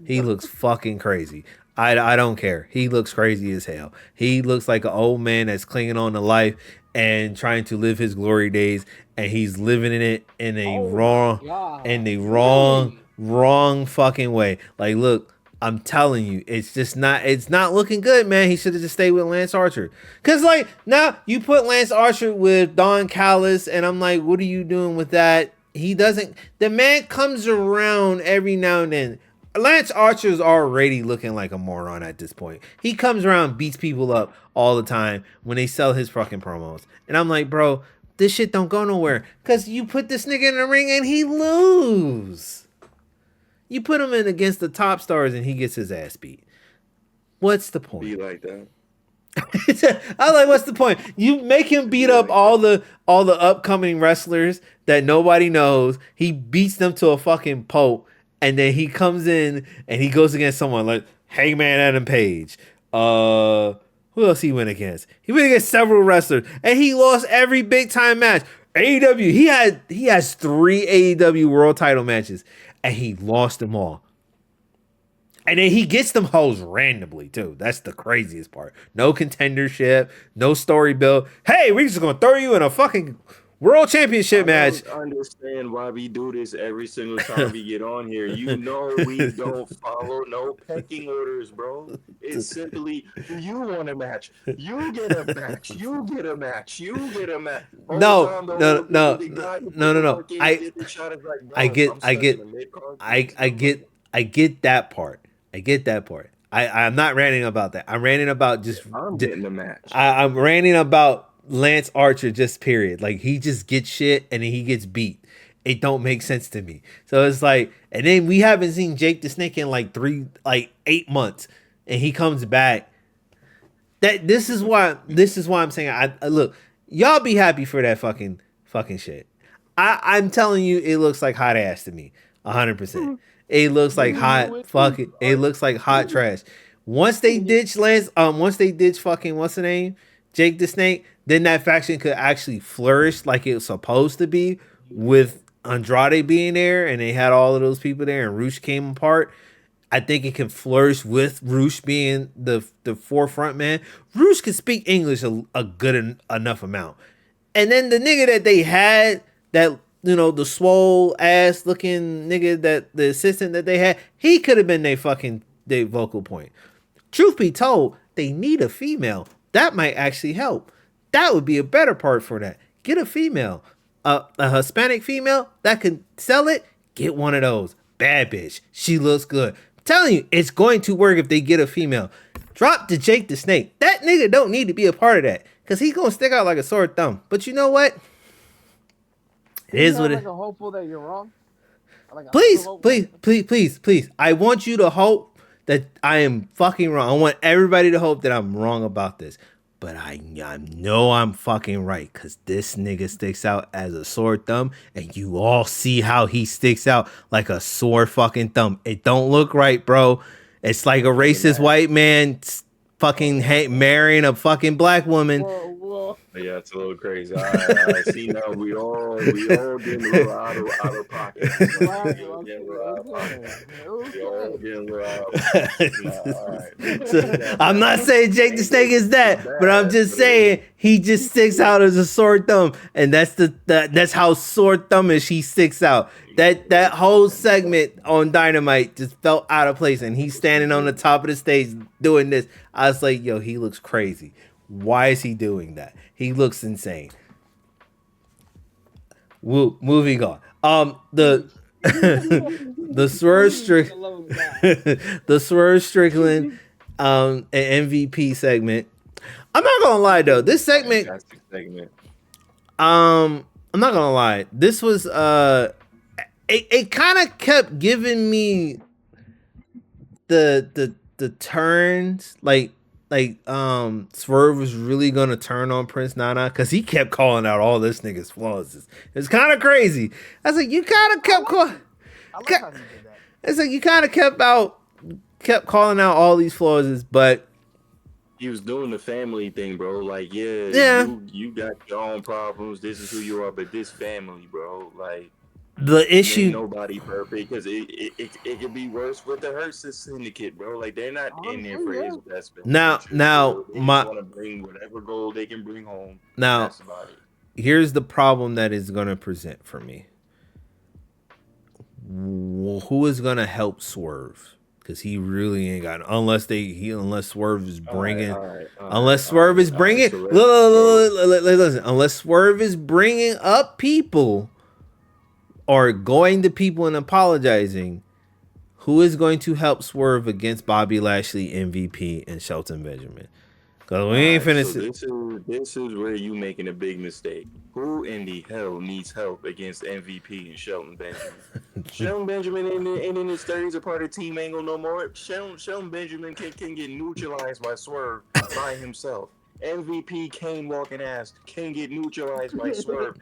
he looks fucking crazy. I don't care. He looks crazy as hell. He looks like an old man that's clinging on to life and trying to live his glory days, and he's living in it oh my in god, a really? wrong fucking way. Like, look, I'm telling you, it's not looking good, man. He should have just stayed with Lance Archer. Cause like now you put Lance Archer with Don Callis, and I'm like, what are you doing with that? He doesn't. The man comes around every now and then. Lance Archer's already looking like a moron at this point. He comes around, beats people up all the time when they sell his fucking promos. And I'm like, bro, this shit don't go nowhere. Cause you put this nigga in the ring and he lose. You put him in against the top stars and he gets his ass beat. What's the Be point? like that. I like, what's the point? You make him beat Be up like that. all the upcoming wrestlers that nobody knows. He beats them to a fucking pulp, and then he comes in and he goes against someone like Hangman Adam Page. Who else he went against? He went against several wrestlers, and he lost every big time match. AEW, he has 3 AEW World Title matches, and he lost them all. And then he gets them hoes randomly too. That's the craziest part. No contendership, no story build. Hey, we're just gonna throw you in a fucking world championship I match. don't understand why we do this every single time we get on here. You know we don't follow no pecking orders, bro. It's simply you want a match, you get a match, you get a match, you get a match. Whole no, time the no, whole no, the guy who no, put no, the no. work in to get the shot is like, I bro, if get, I'm I stuck in get, a mid card, give me I stuff like get, I get that part. I get that part. I'm not ranting about that. I'm ranting about that. I'm getting the match. I'm ranting about Lance Archer, just period. Like, he just gets shit and then he gets beat. It don't make sense to me. So it's like, and then we haven't seen Jake the Snake in like 8 months, and he comes back. This is why I'm saying, I look, y'all be happy for that fucking shit. I'm telling you, it looks like hot ass to me, 100%. It looks Me like and you hot with you. fucking. It looks like hot trash. Once they ditch Lance, once they ditch fucking what's the name, Jake the Snake, then that faction could actually flourish like it's supposed to be, with Andrade being there, and they had all of those people there, and Roosh came apart. I think it can flourish with Roosh being the forefront man. Roosh can speak English a good enough amount. And then the nigga that they had, that, the swole ass looking nigga, that the assistant that they had, he could have been their vocal point. Truth be told, they need a female. That might actually help. That would be a better part for that. Get a female, a Hispanic female that can sell it. Get one of those. Bad bitch. She looks good. I'm telling you, it's going to work if they get a female. Drop the Jake the Snake. That nigga don't need to be a part of that, because he's gonna stick out like a sore thumb. But you know what? It Do you is have what like it. a hopeful that you're wrong? Like a little Please, hopeful. please, please, please, please. I want you to hope that I am fucking wrong. I want everybody to hope that I'm wrong about this. But I know I'm fucking right, because this nigga sticks out as a sore thumb, and you all see how he sticks out like a sore fucking thumb. It don't look right, bro. It's like a racist white man fucking marrying a fucking black woman. Whoa, whoa. Yeah, it's a little crazy. I see now we all getting a little out of pocket. Right, We all okay, getting a little out of pocket. We all okay. getting a little out of pocket. Nah, all right. So, Yeah, I'm not saying Jake the Snake is it's that, but I'm bad, just but saying he just sticks out as a sore thumb, and that's how sore thumbish he sticks out. That whole segment on Dynamite just felt out of place, and he's standing on the top of the stage doing this. I was like, yo, he looks crazy. Why is he doing that? He looks insane. Woo, moving on. The Swerve Strick the Swerve Strickland an MVP segment. I'm not gonna lie though, this segment fantastic segment. I'm not gonna lie. This was it kind of kept giving me the turns Swerve was really gonna turn on Prince Nana because he kept calling out all this nigga's flaws. It's kind of crazy. I was like, you kind of kept I like how he did that. it's like you kind of kept calling out all these flaws, but He was doing the family thing, bro. Like, Yeah. you got your own problems. This is who you are, but this family, bro. Like, the ain't issue nobody perfect because it could be worse with the Hurt Syndicate, bro. Like, they're not in there for his best Now- interest, now, bro. They my- want to bring whatever goal they can bring home. now That's about it. here's the problem that is gonna present for me. Who is gonna help Swerve? Because he really ain't got unless Swerve is bringing listen, unless Swerve is bringing up people or going to people and apologizing. Who is going to help Swerve against Bobby Lashley, MVP, and Shelton Benjamin? Because we ain't finished. So this is where you making a big mistake. Who in the hell needs help against MVP and Shelton Benjamin? Shelton Benjamin ain't in his 30s a part of Team Angle no more. Shelton Benjamin can get neutralized by Swerve by himself. MVP Kane walking ass can get neutralized by Swerve.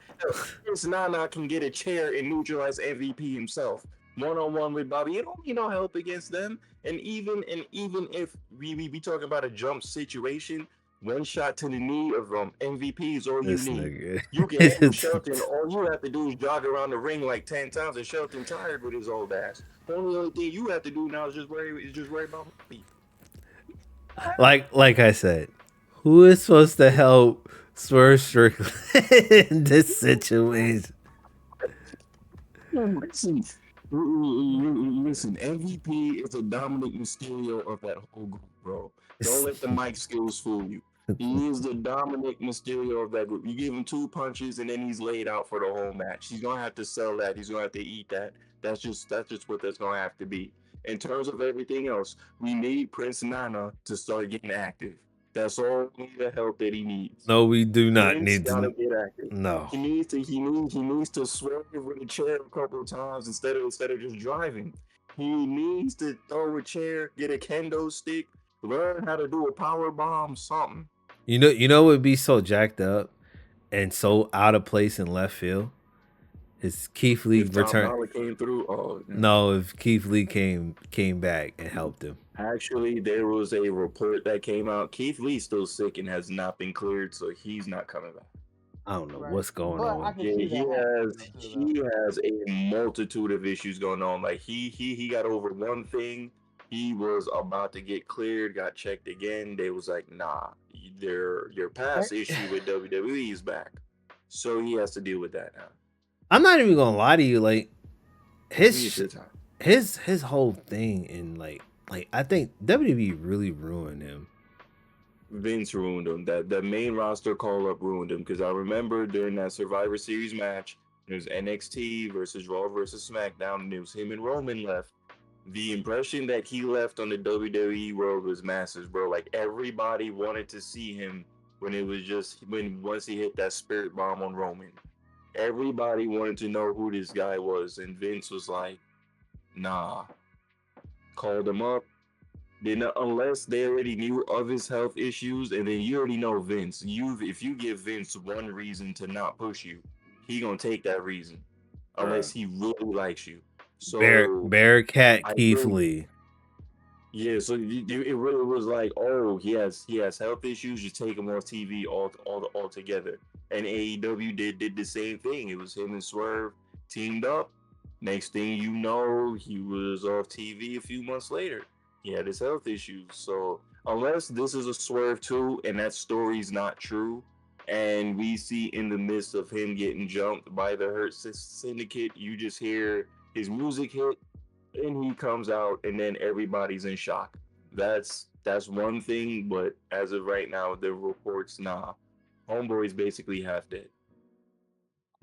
Prince Nana can get a chair and neutralize MVP himself. One-on-one with Bobby. You don't need no help against them. And even if we be talking about a jump situation, one shot to the knee of MVP is all you This need. nigga. You can handle Shelton. All you have to do is jog around the ring like 10 times, and Shelton tired with his old ass. The only thing you have to do now is just worry about me. Like I said, who is supposed to help Swerve Strickland in this situation? Listen, MVP is a Dominic Mysterio of that whole group, bro. Don't let the mic skills fool you. He is the Dominic Mysterio of that group. You give him 2 punches and then he's laid out for the whole match. He's gonna have to sell that. He's gonna have to eat that. That's just what that's gonna have to be. In terms of everything else, we need Prince Nana to start getting active. That's all the help that he needs. No, we do not Prince need gotta to. get active. No. He needs to swerve with a chair a couple of times instead of just driving. He needs to throw a chair, get a kendo stick, learn how to do a power bomb, something. You know what would be so jacked up and so out of place in left field? Is Keith Lee If Tom return? Lawler came through, No, if Keith Lee came back and helped him. Actually, there was a report that came out. Keith Lee's still sick and has not been cleared, so he's not coming back. I don't know Right. what's going But I on. can Yeah, see he that has a multitude of issues going on. Like he got over one thing. He was about to get cleared, got checked again. They was like, nah, your past issue with WWE is back. So he has to deal with that now. I'm not even gonna lie to you. Like It's his your time. his whole thing and like I think WWE really ruined him. Vince ruined him. That main roster call up ruined him because I remember during that Survivor Series match, it was NXT versus Raw versus SmackDown, and it was him and Roman left. The impression that he left on the WWE world was massive, bro. Like everybody wanted to see him once he hit that spirit bomb on Roman. Everybody wanted to know who this guy was, and Vince was like, nah. Called him up. Then unless they already knew of his health issues, and then you already know Vince. If you give Vince one reason to not push you, he gonna take that reason, unless he really likes you. So Bearcat I Keith think- Lee. Yeah, so it really was like, oh, he has health issues. Just take him off TV altogether. And AEW did the same thing. It was him and Swerve teamed up. Next thing you know, he was off TV a few months later. He had his health issues. So unless this is a Swerve too, and that story's not true, and we see in the midst of him getting jumped by the Hurt Syndicate, you just hear his music hit and he comes out and then everybody's in shock. That's one thing, but as of right now, the reports, nah, homeboy's basically half dead.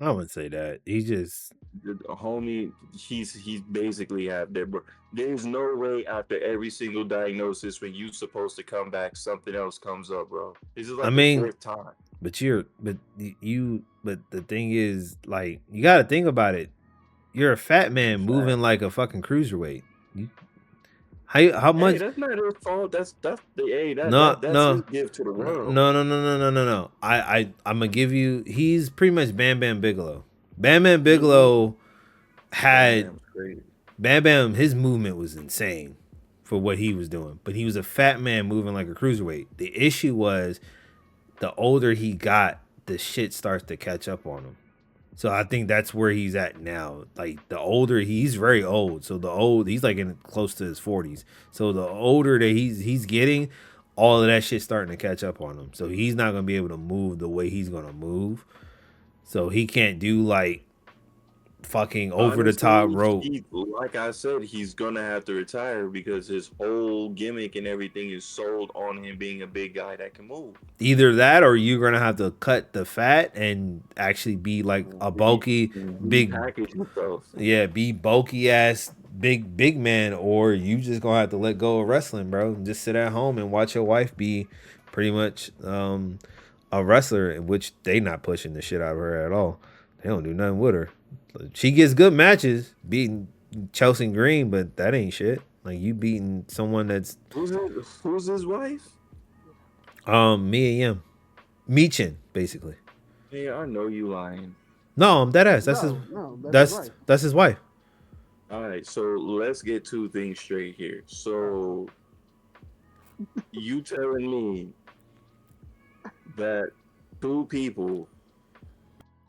I wouldn't say that. He just The homie, he's basically half dead, bro. There's no way after every single diagnosis when you supposed to come back, something else comes up, bro. This is I like the mean, fourth time. but the thing is, like, you got to think about it. You're a fat man moving like a fucking cruiserweight. You, how Hey, much? that's not his fault. That's the hey No, that's his no, gift to the world. no. I'm gonna give you. He's pretty much Bam Bam Bigelow. Bam Bam Mhm. Bigelow Damn, had that was crazy. Bam Bam. His movement was insane for what he was doing, but he was a fat man moving like a cruiserweight. The issue was the older he got, the shit starts to catch up on him. So I think that's where he's at now. Like the older he's very old, so he's like in close to his 40s. So the older that he's getting, all of that shit starting to catch up on him. So he's not gonna be able to move the way he's gonna move. So he can't do like fucking over the top Honestly, rope. he like I said, he's gonna have to retire because his whole gimmick and everything is sold on him being a big guy that can move. Either that or you're gonna have to cut the fat and actually be like a bulky big Repackage himself. yeah, be bulky ass big man, or you just gonna have to let go of wrestling, bro. Just sit at home and watch your wife be pretty much a wrestler, in which they not pushing the shit out of her at all. They don't do nothing with her. She gets good matches, beating Chelsea Green, but that ain't shit. Like you beating someone that's Who's his wife? Mia Yim. Meechin, basically. Hey, I know you lying. No, I'm dead ass. No, that's right. That's his wife. All right, so let's get two things straight here. So you telling me that two people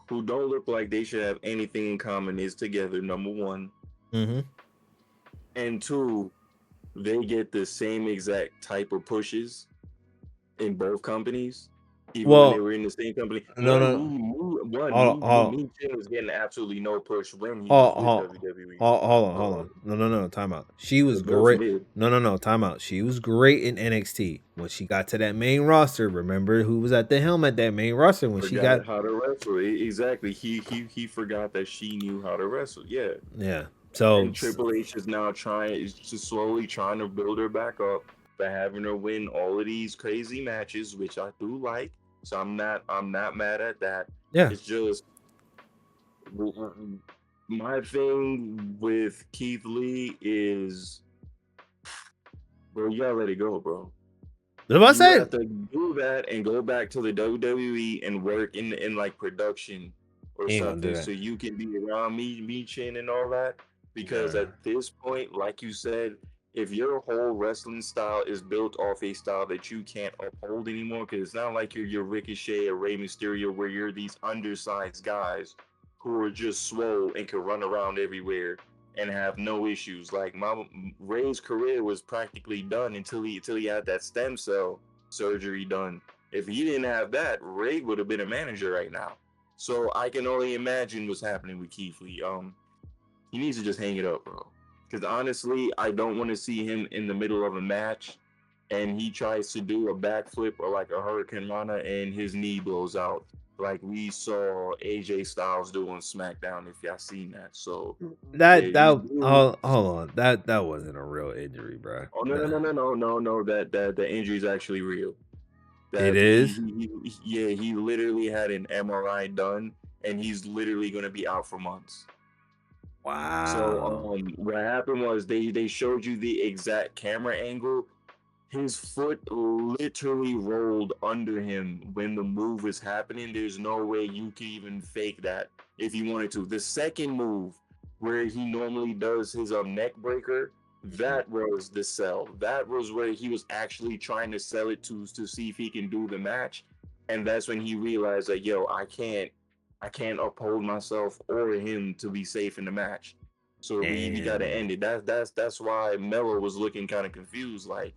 who don't look like they should have anything in common is together, number one, Mm-hmm. and two, they get the same exact type of pushes in both companies, even when they Well, were in the same company. no. Me Chin was getting absolutely no push when he was Hold, with hold, WWE. hold on. No. Time out. She was But both great. did. No. Time out. She was great in NXT. When she got to that main roster, remember who was at the helm at that main roster when she got? Forgot how to wrestle. Exactly. He forgot that she knew how to wrestle. Yeah. Yeah. So And Triple H is now is just slowly trying to build her back up by having her win all of these crazy matches, which I do like. So I'm not mad at that. yeah. It's just my thing with Keith Lee is, bro, you gotta let it go, bro. What I You said? have to do that and go back to the WWE and work in like production or He ain't gonna do something that. so you can be around me chin and all that. Because Nah. at this point, like you said, if your whole wrestling style is built off a style that you can't uphold anymore, because it's not like you're your Ricochet or Rey Mysterio where you're these undersized guys who are just swole and can run around everywhere and have no issues. Like my Ray's career was practically done until he had that stem cell surgery done. If he didn't have that, Ray would have been a manager right now. So I can only imagine what's happening with Keith Lee. He needs to just hang it up, bro. Because honestly, I don't want to see him in the middle of a match and he tries to do a backflip or like a Hurricane Rana and his knee blows out, like we saw AJ Styles do on SmackDown. If y'all seen that, so yeah, you do. Hold on. That wasn't a real injury, bro. Oh no! That the injury is actually real. It That is. yeah, he literally had an MRI done, and he's literally gonna be out for months. Wow. So what happened was they showed you the exact camera angle. His foot literally rolled under him when the move was happening. There's no way you can even fake that if you wanted to. The second move, where he normally does his neck breaker, That was the sell. That was where he was actually trying to sell it to see if he can do the match. And that's when he realized that, yo, I can't uphold myself or him to be safe in the match. So we gotta Damn. end it. That's why Mello was looking kind of confused. Like,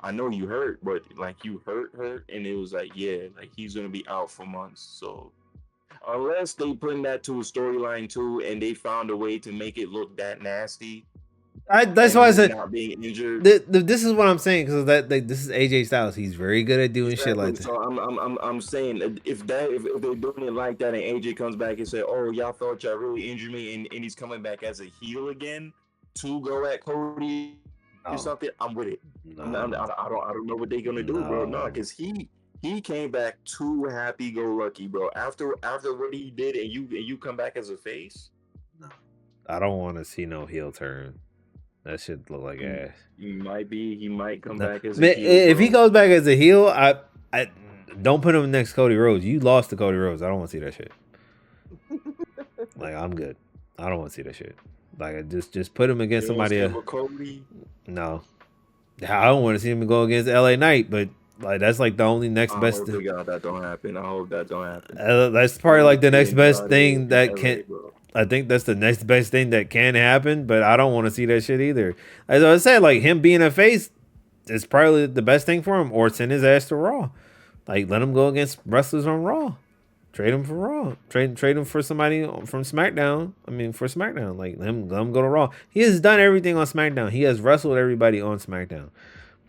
I know you hurt, but like you hurt, and it was like, yeah, like he's gonna be out for months. So unless they put that to a storyline too, and they found a way to make it look that nasty, That's and why I him said not being injured. this is what I'm saying because this is AJ Styles. He's very good at doing shit Exactly. like that. So I'm saying that if they're doing it like that and AJ comes back and say, "Oh, y'all thought y'all really injured me," and he's coming back as a heel again to go at Cody or something, I'm with it. No, I don't know what they're gonna do, bro. No, because no, he came back too happy go lucky, bro. After what he did, and you come back as a face. no. I don't want to see no heel turn. That should look like He, ass. he might come No. back as a Man, heel, if he bro. goes back as a heel, I don't put him next to Cody Rhodes. You lost to Cody Rhodes. I don't want to see that shit. Like I'm good. I don't want to see that shit. Like just put him against You don't somebody see him else. with Cody. No, I don't want to see him go against LA Knight, but like that's like the only next I best. hope to God that don't happen. I hope that don't happen. That's I probably want like to the see next best Andrade thing in that LA, can. bro. I think that's the next best thing that can happen, but I don't want to see that shit either. As I said, like him being a face is probably the best thing for him, or send his ass to Raw. Like let him go against wrestlers on Raw. Trade him for Raw. Trade him for somebody from SmackDown. I mean, for SmackDown. Like let him go to Raw. He has done everything on SmackDown. He has wrestled everybody on SmackDown.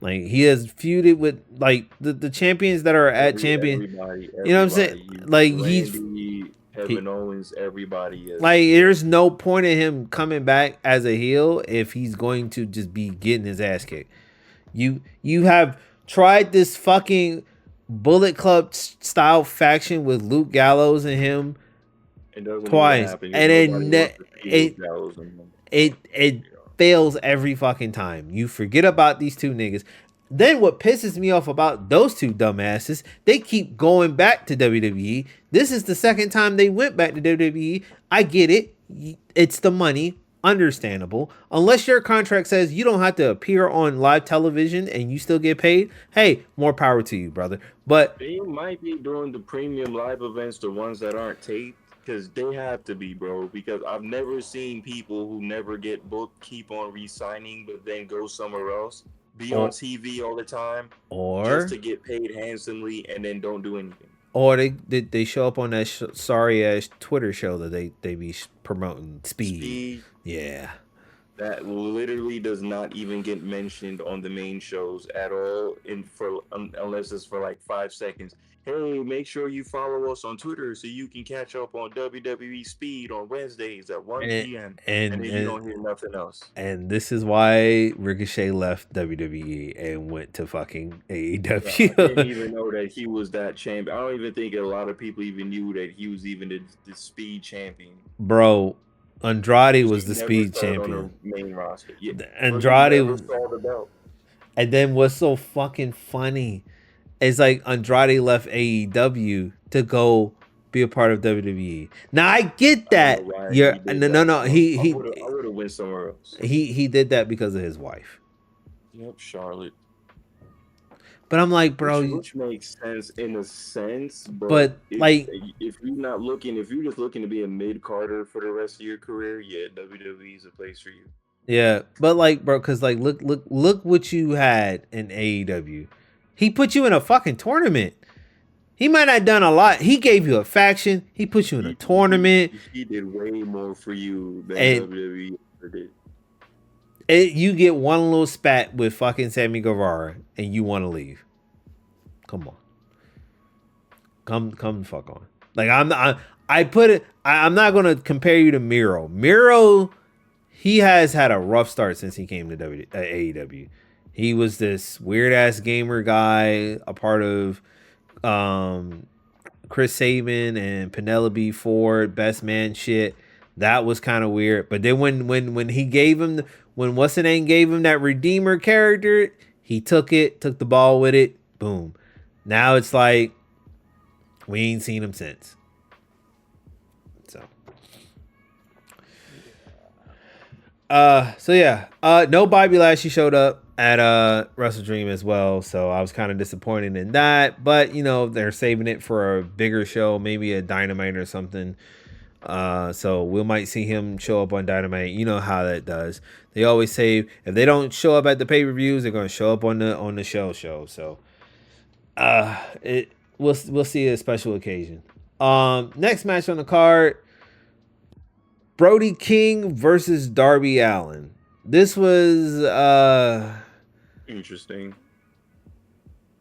Like he has feuded with like the champions that are at champion. You know what I'm saying? Everybody. Like Randy, he Kevin Owens, everybody like is. there's no point in him coming back as a heel if he's going to just be getting his ass kicked. You have tried this fucking Bullet Club style faction with Luke Gallows and him It doesn't even twice, happen because and nobody wants to see Luke it Gallows anymore. it fails every fucking time. You forget about these two niggas. Then what pisses me off about those two dumbasses, they keep going back to WWE. This is the second time they went back to WWE. I get it. It's the money. Understandable. Unless your contract says you don't have to appear on live television and you still get paid, hey, more power to you, brother. But They might be doing the premium live events, the ones that aren't taped, because they have to be, bro. Because I've never seen people who never get booked keep on re-signing, but then go somewhere else, be on or TV all the time, just or to get paid handsomely, and then don't do anything. or they show up on that sorry ass Twitter show that they be promoting speed. Speed Yeah. that literally does not even get mentioned on the main shows at all, unless it's for like 5 seconds. Hey, make sure you follow us on Twitter so you can catch up on WWE Speed on Wednesdays at 1 And p.m. And and then you and, don't hear nothing else. and this is why Ricochet left WWE and went to fucking Yeah, I didn't AEW. even know that he was that champion. I don't even think a lot of people even knew that he was even the Speed champion. Bro, Andrade Because was he the never speed started on the champion. main roster. Yeah, but he never Andrade, saw the belt. and then what's so fucking funny is like Andrade left AEW to go be a part of WWE. Now I get I don't know that. why You're he did no no that. no. I would have went somewhere else. He did that because of his wife. Yep, Charlotte. But I'm like, bro, Which makes sense in a sense, but but like if you're just looking to be a mid Carter for the rest of your career, yeah, WWE is a place for you. yeah, but like, bro, because like, look what you had in AEW. He put you in a fucking tournament. He might not have done a lot. He gave you a faction. He put you in a tournament, He did way more for you than and WWE ever did. you get one little spat with fucking Sammy Guevara, and you want to leave. Come on, come the fuck on. Like I put it. I'm not gonna compare you to Miro. Miro, he has had a rough start since he came to AEW. He was this weird ass gamer guy, a part of Chris Sabin and Penelope Ford best man shit. That was kind of weird. But then when he gave him when what's the name gave him that Redeemer character, he took the ball with it. Boom. Now it's like we ain't seen him since. So So yeah, no Bobby Lashley showed up at Wrestle Dream as well, so I was kind of disappointed in that. But you know, they're saving it for a bigger show, maybe a Dynamite or something. So we might see him show up on Dynamite. You know how that does. They always say if they don't show up at the pay per views, they're gonna show up on the show. So it we'll see a special occasion. Next match on the card. Brody King versus Darby Allin. This was Interesting.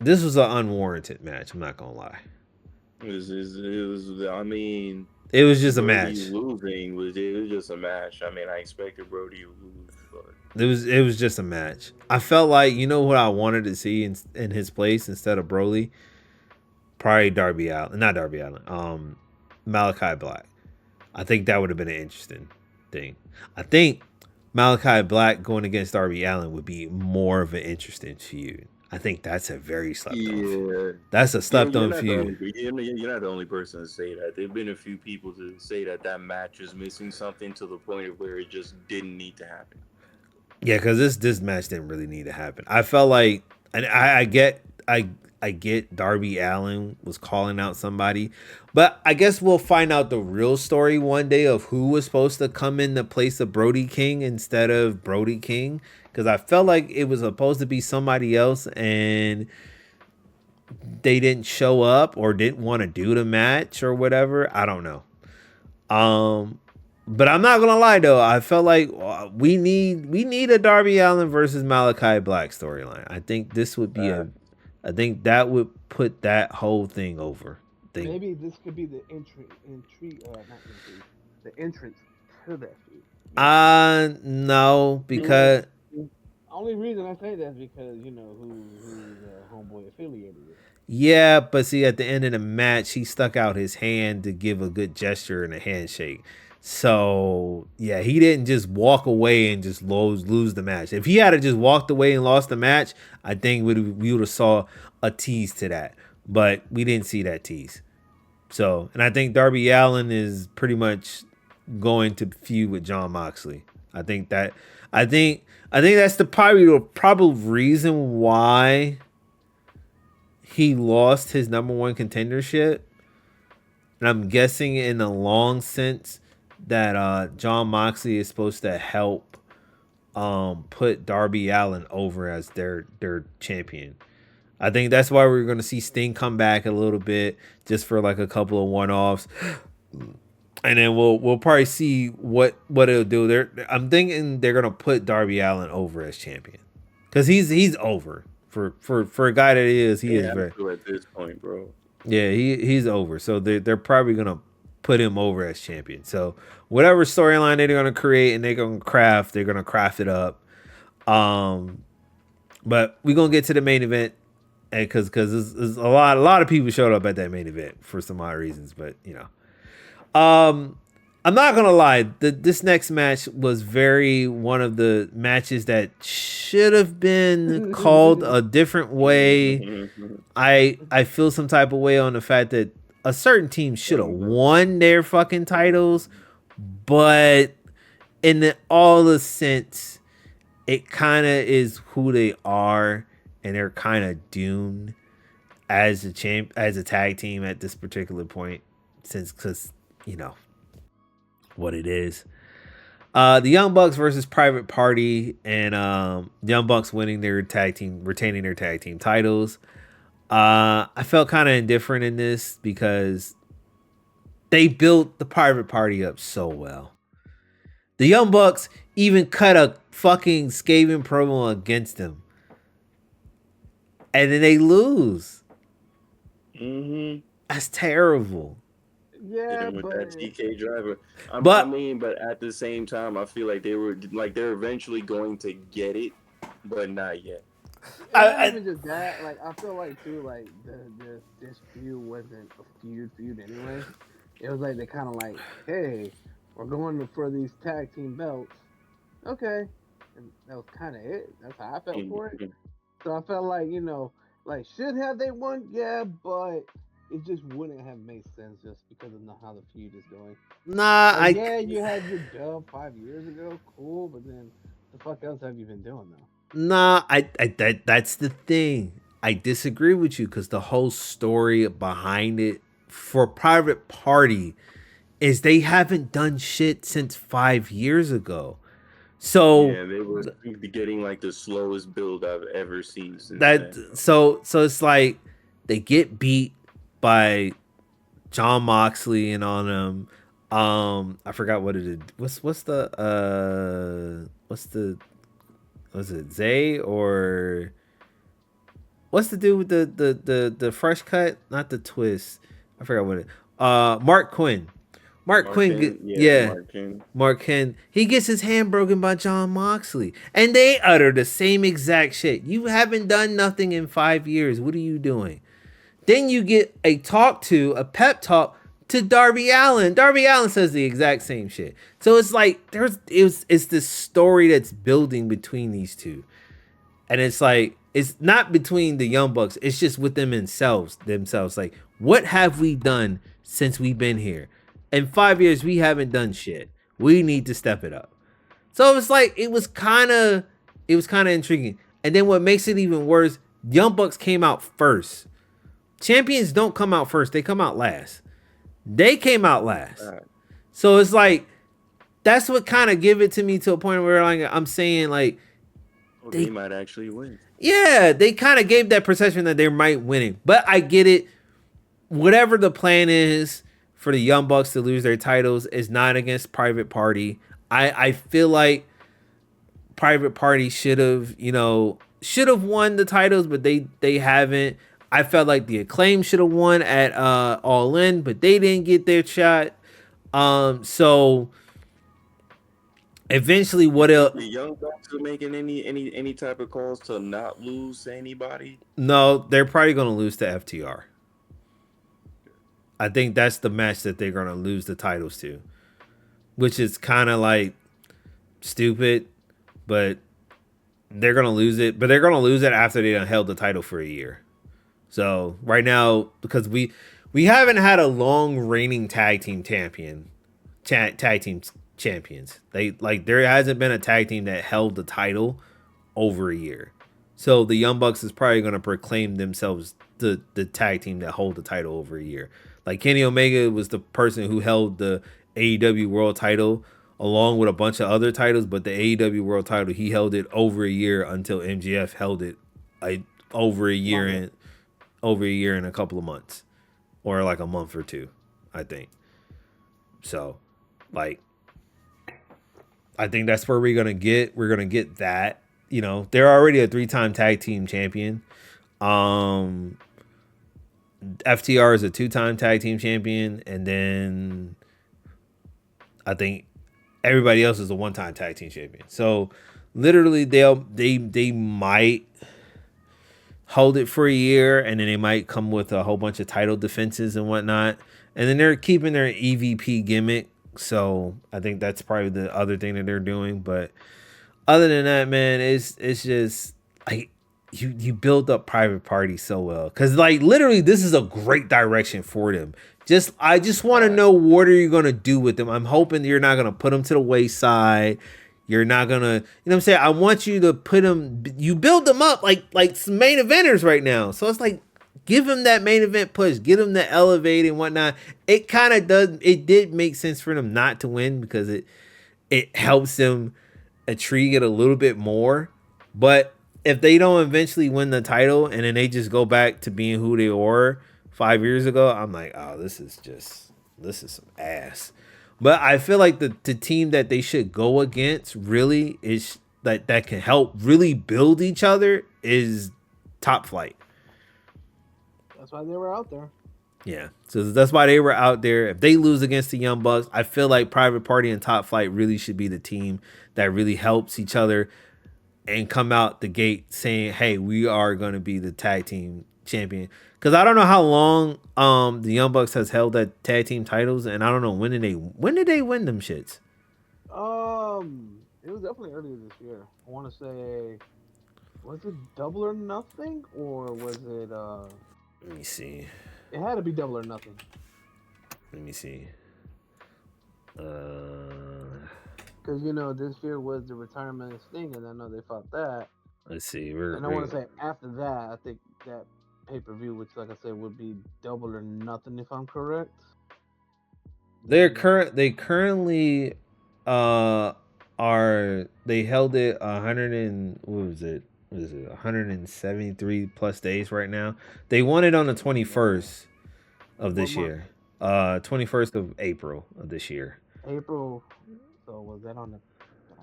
this was an unwarranted match. I'm not gonna lie. I mean, It was just a Brody match. losing it was just a match. I mean, I expected Brody to lose, but It was just a match. I felt like you know what I wanted to see in his place instead of Broly. Probably Darby Allin, not Darby Allin. Malachi Black. I think that would have been an interesting thing. I think Malachi Black going against Darby Allin would be more of an interesting feud. I think that's a very slept on. yeah, That's a slept you're on not the only feud. you're not the only person to say that. There've been a few people to say that match is missing something to the point of where it just didn't need to happen. Yeah, because this match didn't really need to happen. I felt like, and I get Darby Allin was calling out somebody, but I guess we'll find out the real story one day of who was supposed to come in the place of Brody King instead of Brody King. Because I felt like it was supposed to be somebody else, and they didn't show up or didn't want to do the match or whatever. I don't know. But I'm not gonna lie though. I felt like we need a Darby Allin versus Malachi Black storyline. I think this would be I think that would put that whole thing over. Maybe this could be the the entrance to that feud. No, because Only reason I say that is because you know who the homeboy affiliated with. yeah, but see at the end of the match, he stuck out his hand to give a good gesture and a handshake. So yeah, he didn't just walk away and just lose the match. If he had just walked away and lost the match, I think we would have saw a tease to that. But we didn't see that tease. So, and I think Darby Allin is pretty much going to feud with John Moxley. I think that's the probable reason why he lost his number one contendership. And I'm guessing in the long sense that John Moxley is supposed to help put Darby Allin over as their champion. I think that's why we're going to see Sting come back a little bit just for like a couple of one-offs. And then we'll probably see what it'll do. I'm thinking they're going to put Darby Allin over as champion. Cuz he's over. For a guy that he is very at this point, bro. Yeah, he's over. So they're probably going to put him over as champion. So whatever storyline they're going to create and they're going to craft it up. But we're going to get to the main event. And because there's a lot of people showed up at that main event for some odd reasons, but you know, I'm not gonna lie. This next match was very one of the matches that should have been called a different way. I feel some type of way on the fact that a certain team should have won their fucking titles, but in all the sense, it kind of is who they are. And they're kind of doomed as a tag team at this particular point, because you know what it is. The Young Bucks versus Private Party, and Young Bucks retaining their tag team titles. I felt kind of indifferent in this because they built the Private Party up so well. The Young Bucks even cut a fucking scathing promo against them. And then they lose. That's terrible. Yeah, with but that TK driver. But at the same time, I feel like they're eventually going to get it, but not yet. Not even just that. Like I feel like too, like this feud wasn't a feud anyway. It was like they kind of like, hey, we're going for these tag team belts. Okay, and that was kind of it. That's how I felt for it. So I felt like, like should have they won? Yeah, but it just wouldn't have made sense just because of how the feud is going. Nah, Like, yeah, you had your dub 5 years ago, cool, but then the fuck else have you been doing though? that's the thing. I disagree with you because the whole story behind it for Private Party is they haven't done shit since 5 years ago. So Yeah, they were getting like the slowest build I've ever seen since that then. so it's like they get beat by John Moxley and on them. I forgot what it is. What's the was it Zay or what's the dude with the fresh cut? Not the twist. I forgot what it. Mark Quinn. Mark Quinn. Yeah. Martin. Mark Quinn. He gets his hand broken by John Moxley, and they utter the same exact shit. You haven't done nothing in 5 years. What are you doing? Then you get a pep talk to Darby Allin. Darby Allin says the exact same shit. So it's like it's this story that's building between these two. And it's like it's not between the Young Bucks, it's just with them themselves. Like, what have we done since we've been here? In 5 years, we haven't done shit. We need to step it up. So it's like it was kind of intriguing. And then what makes it even worse, Young Bucks came out first. Champions don't come out first, they come out last. They came out last. So it's like that's what kind of give it to me to a point where like I'm saying like they might actually win. Yeah, they kind of gave that perception that they might winning. But I get it. Whatever the plan is for the Young Bucks to lose their titles is not against Private Party. I feel like Private Party should have won the titles, but they haven't. I felt like the Acclaim should have won at All In, but they didn't get their shot. So eventually, what else? The Young Bucks are making any type of calls to not lose to anybody? No, they're probably going to lose to FTR. I think that's the match that they're going to lose the titles to, which is kind of like stupid, but they're going to lose it. But they're going to lose it after they done held the title for a year. So right now, because we haven't had a long reigning tag team champions. There hasn't been a tag team that held the title over a year. So the Young Bucks is probably going to proclaim themselves the tag team that hold the title over a year. Like Kenny Omega was the person who held the AEW World title along with a bunch of other titles, but the AEW World title, he held it over a year until MJF held it over a year and a couple of months, or like a month or two, I think. So, like, I think that's where we're gonna get that. You know, they're already a 3-time tag team champion. FTR is a 2-time tag team champion, and then I think everybody else is a 1-time tag team champion. So literally they might hold it for a year, and then they might come with a whole bunch of title defenses and whatnot. And then they're keeping their EVP gimmick. So I think that's probably the other thing that they're doing. But other than that, man, it's just like you build up Private Party so well. Cause like literally this is a great direction for them. I just want to know what are you gonna do with them. I'm hoping you're not gonna put them to the wayside. You're not gonna, you know what I'm saying? I want you to put them, you build them up like some main eventers right now. So it's like, give them that main event push, get them to elevate and whatnot. It kind of did make sense for them not to win because it helps them intrigue it a little bit more. But if they don't eventually win the title and then they just go back to being who they were 5 years ago, I'm like, oh, this is some ass. But I feel like the team that they should go against really is that can help really build each other is Top Flight. That's why they were out there. Yeah, so that's why they were out there. If they lose against the Young Bucks, I feel like Private Party and Top Flight really should be the team that really helps each other and come out the gate saying, hey, we are going to be the tag team champion. Because I don't know how long the Young Bucks has held that tag team titles, and I don't know when did they win them shits. It was definitely earlier this year. I want to say, was it Double or Nothing, or was it Let me see. It had to be Double or Nothing. Let me see. Because this year was the retirement of Sting, and I know they fought that. Let's see. And I want to say after that, I think that pay per view, which like I said would be Double or Nothing, if I'm correct. They currently are they held it 100 and what was it? What is it? 173 plus days right now. They won it on the 21st of this year. 21st of April of this year. April. So was that on the?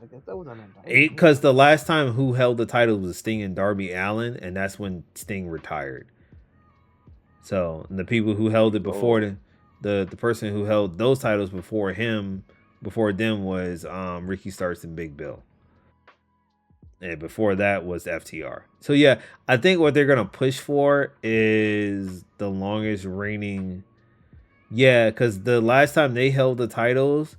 I guess that was on the. Because the last time who held the title was Sting and Darby Allin, and that's when Sting retired. So the people who held it before the person who held those titles before them was Ricky Starks and Big Bill. And before that was FTR. So yeah, I think what they're gonna push for is the longest reigning. Yeah, because the last time they held the titles,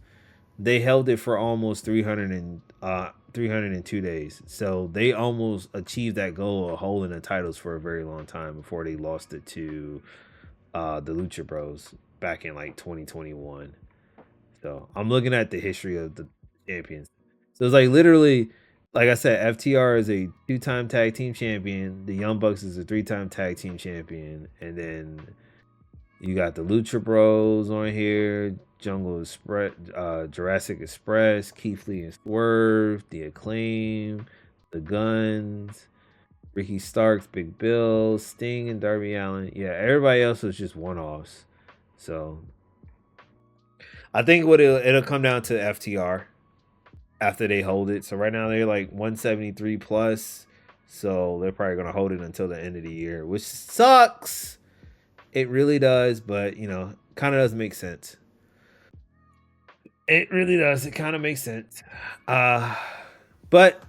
they held it for almost 302 days. So they almost achieved that goal of holding the titles for a very long time before they lost it to the Lucha Bros back in like 2021. So I'm looking at the history of the champions. So it's like literally, like I said, FTR is a 2-time tag team champion. The Young Bucks is a 3-time tag team champion. And then you got the Lucha Bros on here, Jungle Express, Jurassic Express, Keith Lee and Swerve, The Acclaim, The Guns, Ricky Starks, Big Bill, Sting, and Darby Allin. Yeah, everybody else was just one-offs. So I think what it'll come down to FTR after they hold it. So right now they're like 173 plus. So they're probably going to hold it until the end of the year, which sucks. It really does, but kind of doesn't make sense. It really does. It kind of makes sense. But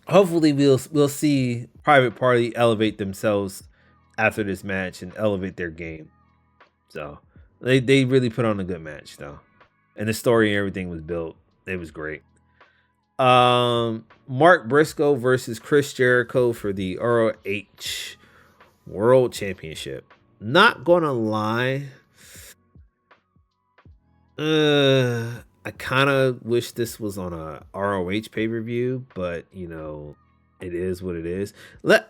hopefully we'll see Private Party elevate themselves after this match and elevate their game. So they really put on a good match though. And the story and everything was built. It was great. Mark Briscoe versus Chris Jericho for the ROH World Championship. Not gonna lie, I kind of wish this was on a ROH pay-per-view, but it is what it is.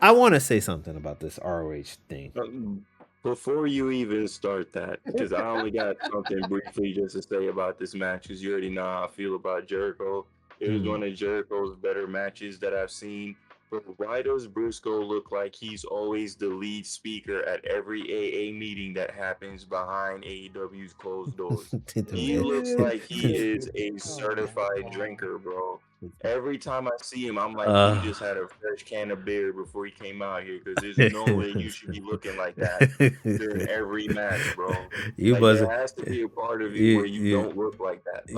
I want to say something about this ROH thing. Before you even start that, because I only got something briefly just to say about this match, because you already know how I feel about Jericho. It was one of Jericho's better matches that I've seen. But why does Briscoe look like he's always the lead speaker at every AA meeting that happens behind AEW's closed doors? He looks like he is a certified drinker, bro. Every time I see him, I'm like, he just had a fresh can of beer before he came out here, because there's no way you should be looking like that during every match, bro. There has to be a part of you where you don't look like that.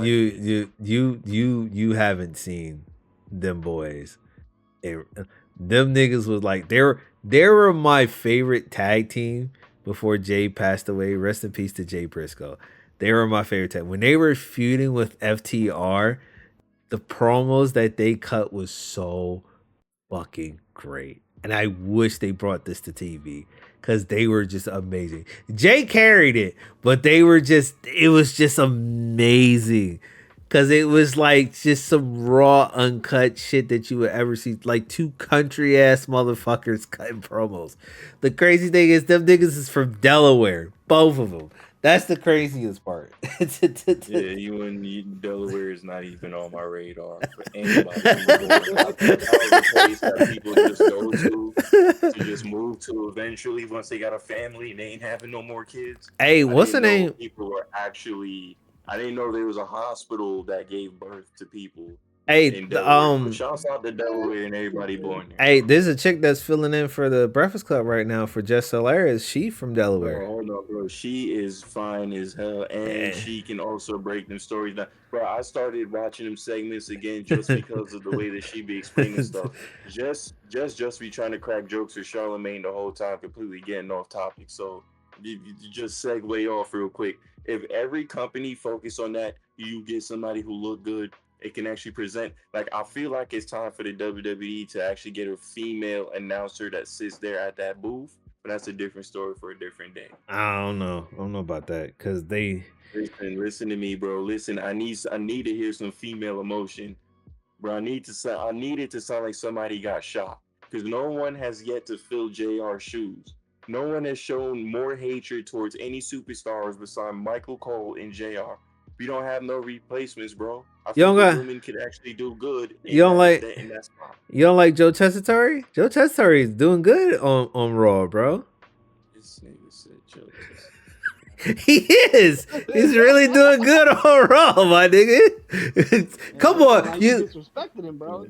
You haven't seen them boys. Them niggas was like they were my favorite tag team before Jay passed away. Rest in peace to Jay Briscoe. They were my favorite tag. When they were feuding with FTR, the promos that they cut was so fucking great. And I wish they brought this to TV because they were just amazing. Jay carried it, but it was just amazing. Because it was like just some raw, uncut shit that you would ever see. Like 2 country ass motherfuckers cutting promos. The crazy thing is, them niggas is from Delaware. Both of them. That's the craziest part. Yeah, Delaware is not even on my radar for anybody. That was a place that people just go to just move to eventually once they got a family and they ain't having no more kids. Hey, what's the name? People were actually. I didn't know there was a hospital that gave birth to people. Hey, shouts out to Delaware and everybody born there. Hey, there's a chick that's filling in for the Breakfast Club right now for Jess Solaris. She from Delaware. Bro, hold on, bro. She is fine as hell, and she can also break them stories down. Bro, I started watching them segments again just because of the way that she be explaining stuff. Just be trying to crack jokes with Charlamagne the whole time, completely getting off topic. So you just segue off real quick. If every company focus on that, you get somebody who look good. It can actually present. Like, I feel like it's time for the WWE to actually get a female announcer that sits there at that booth. but that's a different story for a different day. I don't know about that because they. Listen to me, bro. Listen, I need to hear some female emotion, bro. I need it to sound like somebody got shot because no one has yet to fill JR's shoes. No one has shown more hatred towards any superstars besides Michael Cole and JR. We don't have no replacements, bro. I You think don't the got. women could actually do good. You don't like. In that spot. You don't like Joe Tessitore? Joe Tessitore is doing good on Raw, bro. This nigga said Joe Tessitore. He is. He's really doing good on Raw, my nigga. Come on, you disrespected him, bro.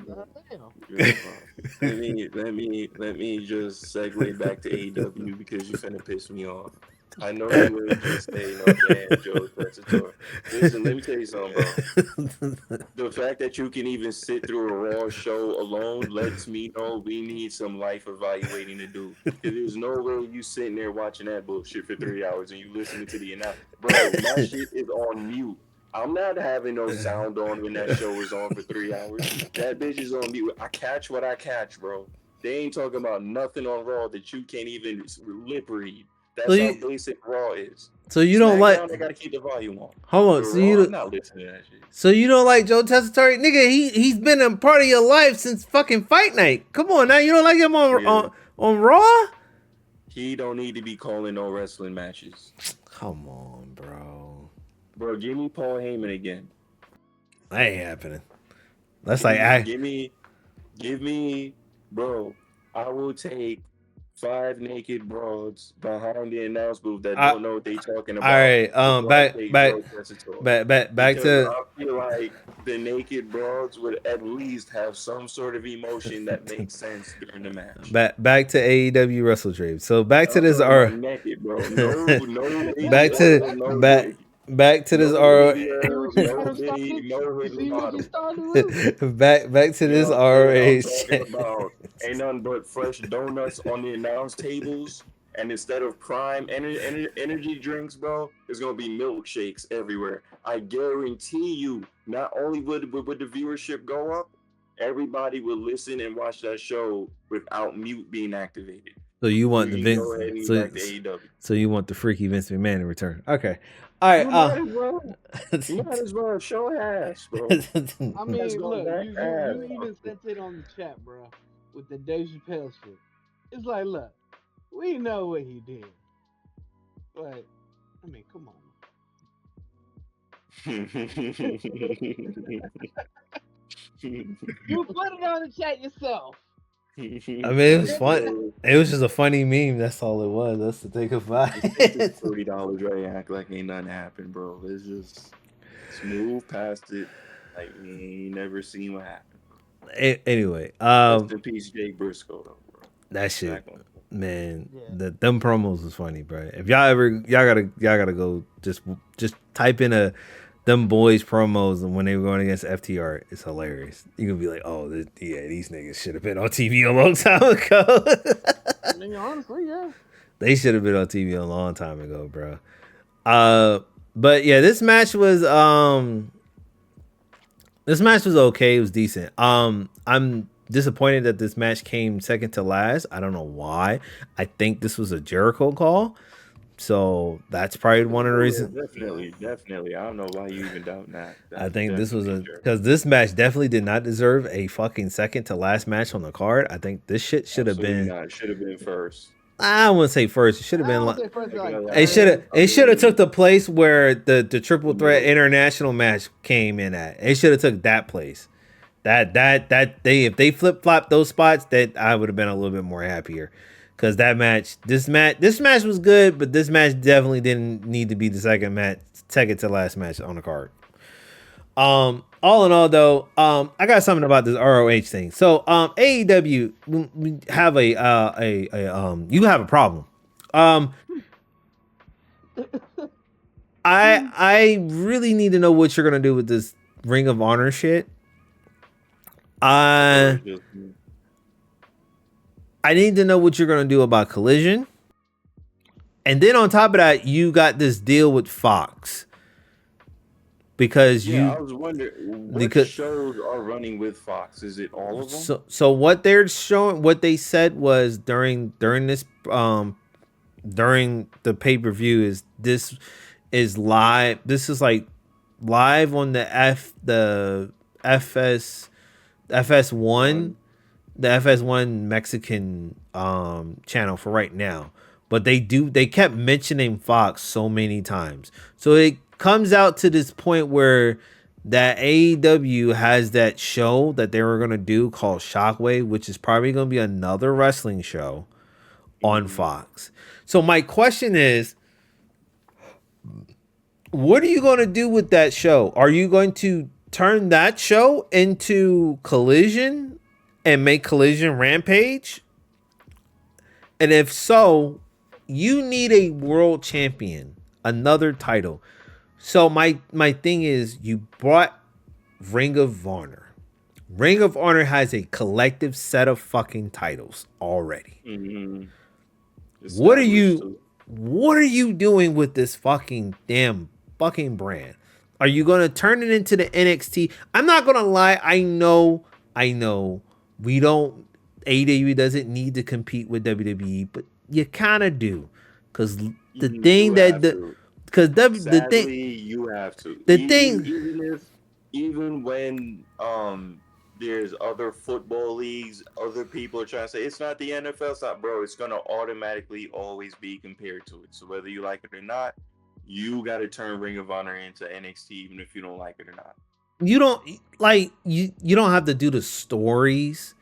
Let me just segue back to AEW because you finna piss me off. I know you wouldn't just say no damn Joe Tessitore. Listen, let me tell you something, bro. The fact that you can even sit through a Raw show alone lets me know we need some life evaluating to do. Because there's no way you sitting there watching that bullshit for 3 hours and you listening to the announcement. Bro, my shit is on mute. I'm not having no sound on when that show is on for 3 hours. That bitch is on mute. I catch what I catch, bro. They ain't talking about nothing on Raw that you can't even lip read. That's how basic Raw is. So you don't like? I gotta keep the volume on. Hold on. So I'm not listening to that shit. So you don't like Joe Tessitore, nigga? He's been a part of your life since fucking Fight Night. Come on now, you don't like him on Raw? He don't need to be calling no wrestling matches. Come on, bro. Bro, give me Paul Heyman again. That ain't happening. That's give me, bro. I will take 5 naked broads behind the announce booth that don't know what they talking about. All right, back to. I feel like the naked broads would at least have some sort of emotion that makes sense during the match. Back to AEW Wrestle Dream. So back to this naked, bro. No, back to back to this back to this ROH. Ain't nothing but fresh donuts on the announce tables, and instead of prime energy drinks, bro, there's gonna be milkshakes everywhere. I guarantee you, not only would the viewership go up, everybody will listen and watch that show without mute being activated. So you want the Vince? So you want the freaky Vince McMahon in return? Okay. All right. You might as well show ass, bro. I mean, look, you even sent it on the chat, bro, with the Dave Chappelle shit. It's like, look, we know what he did, but I mean, come on. You put it on the chat yourself. I mean, it was fun. It was just a funny meme. That's all it was. That's the thing about it. $40 right? Act like ain't nothing happened, bro. Let's just move past it. Like we ain't never seen what happened. Anyway, rest in peace, Jake Briscoe, though, bro. That shit, man. Yeah. Them promos was funny, bro. If y'all gotta go just type in them boys promos and when they were going against FTR, it's hilarious. You can be like, oh, these niggas should have been on TV a long time ago. I mean, honestly, yeah. They should have been on TV a long time ago, bro. But yeah, this match was okay. It was decent. I'm disappointed that this match came second to last. I don't know why. I think this was a Jericho call. So that's probably one of the reasons. Definitely. I don't know why you even doubt that. I think this was because this match definitely did not deserve a fucking second to last match on the card. I think this shit should have been. It should have been first. I wouldn't say first. It should have been like it should have took the place where the triple threat international match came in at. It should have took that place. That if they flip flopped those spots, that I would have been a little bit more happier. Because this match was good, but this match definitely didn't need to be the second to last match on the card. All in all, though, I got something about this ROH thing. So, AEW, we have you have a problem. I really need to know what you're gonna do with this Ring of Honor shit. I need to know what you're going to do about Collision. And then on top of that, you got this deal with Fox. Because I was wondering what shows are running with Fox. Is it all of them? So what they're showing, what they said was during this during the pay-per-view is this is live. This is like live on the FS FS1, the FS1 Mexican channel for right now. But they kept mentioning Fox so many times. So it comes out to this point where that AEW has that show that they were gonna do called Shockwave, which is probably gonna be another wrestling show on Fox. So my question is, what are you going to do with that show? Are you going to turn that show into Collision and make Collision Rampage? And if so, you need a world champion, another title. So my thing is, you brought Ring of Honor. Ring of Honor has a collective set of fucking titles already. Mm-hmm. What are you doing with this fucking brand? Are you gonna turn it into the NXT? I'm not gonna lie, I know we don't AEW doesn't need to compete with WWE, but you kinda do. Cause the thing that the because sadly you have to. the thing Even when there's other football leagues, other people are trying to say it's not the NFL, it's not, bro. It's gonna automatically always be compared to it. So whether you like it or not, you got to turn Ring of Honor into NXT, even if you don't like it or not. you don't like you don't have to do the stories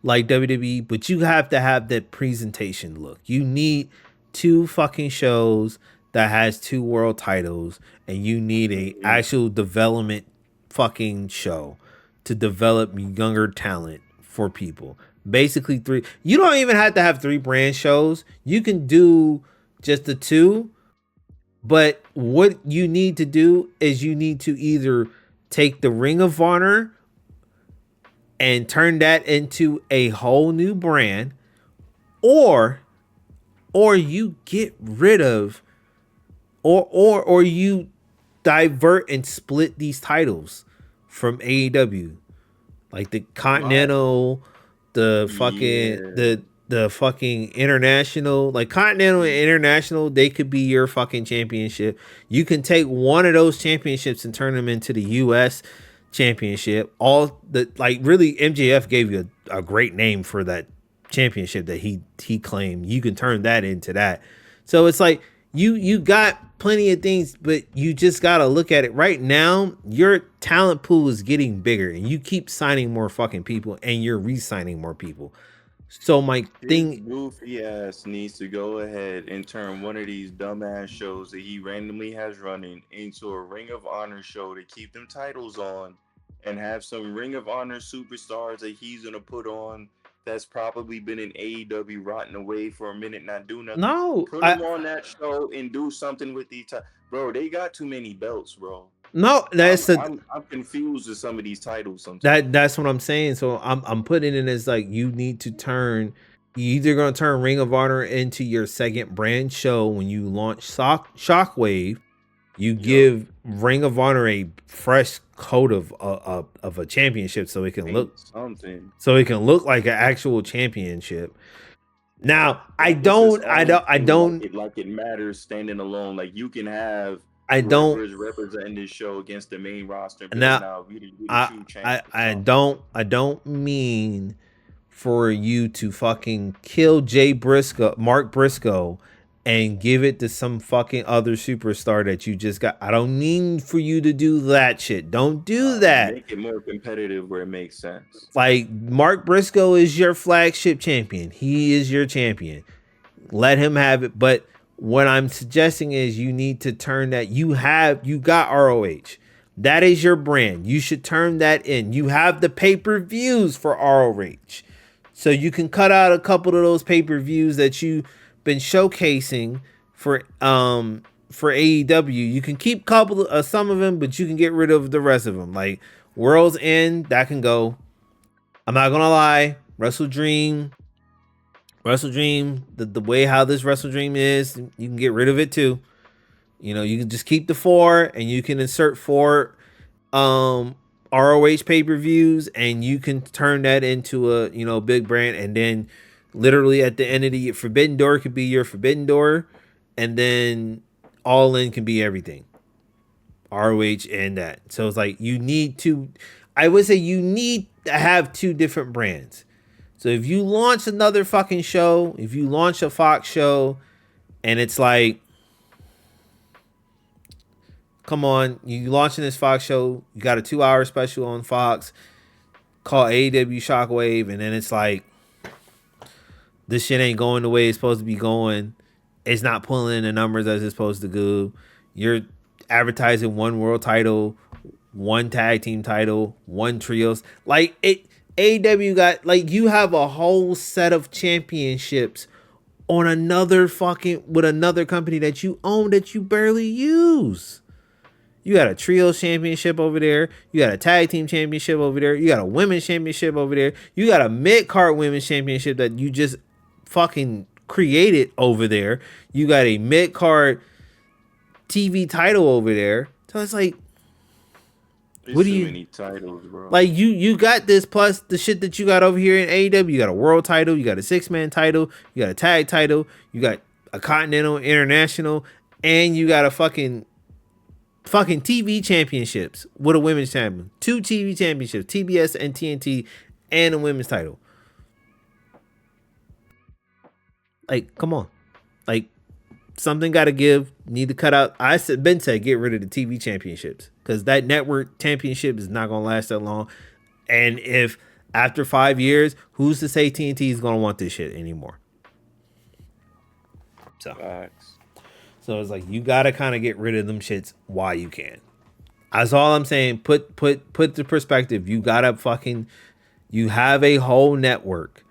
like WWE, but you have to have that presentation look. You need two fucking shows that has two world titles, and you need a actual development fucking show to develop younger talent for people. Basically, three. You don't even have to have three brand shows. You can do just the two. But what you need to do is you need to either take the Ring of Honor and turn that into a whole new brand, or you get rid of or you divert and split these titles from AEW. Like the Continental, the fucking the fucking international, like Continental and International, they could be your fucking championship. You can take one of those championships and turn them into the US championship. All the like really MJF gave you a great name for that championship that he claimed. You can turn that into that. So it's like you got plenty of things, but you just got to look at it right now. Your talent pool is getting bigger and you keep signing more fucking people and you're re-signing more people. So my thing, goofy ass needs to go ahead and turn one of these dumbass shows that he randomly has running into a Ring of Honor show to keep them titles on, and have some Ring of Honor superstars that he's gonna put on. That's probably been in AEW rotting away for a minute, not do nothing. no, Put them on that show and do something with these. Bro, they got too many belts, bro. No, I'm confused with some of these titles sometimes. That's what I'm saying. So I'm putting it as like you need to turn. You either gonna turn Ring of Honor into your second brand show when you launch Shockwave. You give Ring of Honor a fresh coat of a championship, so it can look something. So it can look like an actual championship. Now I don't like it matters standing alone. Like you can have. I don't representing this show against the main roster. Now, I don't mean for you to fucking kill Mark Briscoe, and give it to some fucking other superstar that you just got. I don't mean for you to do that shit. Don't do that. Make it more competitive where it makes sense. Like Mark Briscoe is your flagship champion. He is your champion. Let him have it, but what I'm suggesting is you need to turn that. You got ROH. That is your brand. You should turn that in. You have the pay-per-views for ROH. So you can cut out a couple of those pay-per-views that you've been showcasing for AEW. You can keep some of them, but you can get rid of the rest of them. Like World's End, that can go. I'm not gonna lie, Wrestle Dream, the way how this Wrestle Dream is, you can get rid of it too. You know, you can just keep the 4 and you can insert 4 ROH pay-per-views and you can turn that into a, big brand, and then Literally at the end of the Forbidden Door could be your Forbidden Door, and then All In can be everything. ROH and that. So it's like you need to, I would say you need to have two different brands. So if you launch another fucking show, if you launch a Fox show, and it's like, come on, you launching this Fox show, you got a 2-hour special on Fox called AEW Shockwave, and then it's like, this shit ain't going the way it's supposed to be going. It's not pulling in the numbers as it's supposed to go. You're advertising one world title, one tag team title, one trios. Like it, AEW got like you have a whole set of championships on another fucking with another company that you own that you barely use. You got a trio championship over there. You got a tag team championship over there. You got a women's championship over there. You got a mid-card women's championship that you just fucking created over there. You got a mid-card TV title over there. So it's like, There's what do too you many titles, bro. like? You got this plus the shit that you got over here in AEW. You got a world title. You got a 6-man title. You got a tag title. You got a continental, international, and you got a fucking TV championships with a women's champion. 2 TV championships, TBS and TNT, and a women's title. Like, come on. Like, something got to give. Need to cut out. I said, Ben said, get rid of the TV championships because that network championship is not going to last that long. And if after 5 years, who's to say TNT is going to want this shit anymore? So, Facts. so it's like you got to kind of get rid of them shits while you can. That's all I'm saying. Put the perspective. You got to fucking. You have a whole network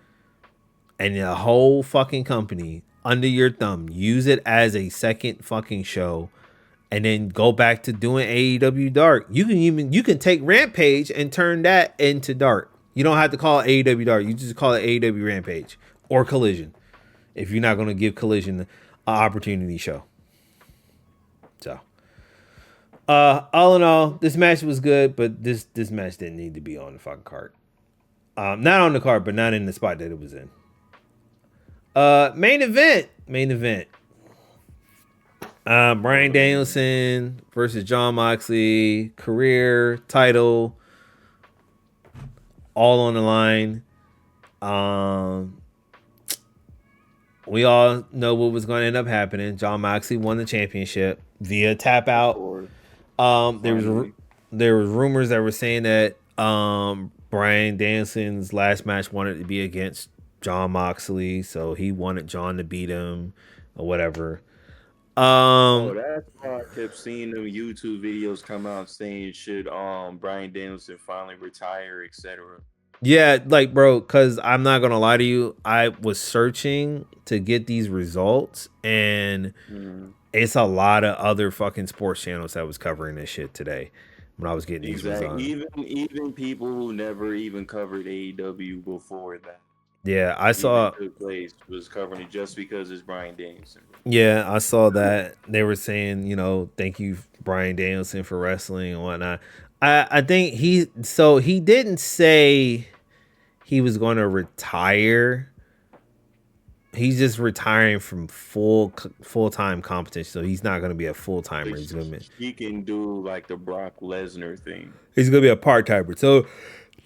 and a whole fucking company under your thumb. Use it as a second fucking show, and then go back to doing AEW Dark. You can take Rampage and turn that into Dark. You don't have to call it AEW Dark. You just call it AEW Rampage or Collision if you're not going to give Collision an opportunity show. So, all in all, this match was good, but this match didn't need to be on the fucking card. Not on the card, but not in the spot that it was in. Main event. Bryan Danielson versus Jon Moxley, career title, all on the line. We all know what was going to end up happening. Jon Moxley won the championship via tap out. There was rumors that were saying that Bryan Danielson's last match wanted to be against Jon Moxley, so he wanted Jon to beat him or whatever. That's why I kept seeing them YouTube videos come out saying should Bryan Danielson finally retire, etc. Yeah, like bro, cause I'm not gonna lie to you, I was searching to get these results, and it's a lot of other fucking sports channels that was covering this shit today when I was getting these results. Even people who never even covered AEW before that. Yeah, I saw place was covering it just because it's Bryan Danielson. Yeah, I saw that they were saying, thank you, Bryan Danielson, for wrestling and whatnot. I think he didn't say he was going to retire. He's just retiring from full-time competition, so he's not going to be a full-timer. He can do like the Brock Lesnar thing. He's going to be a part-timer. So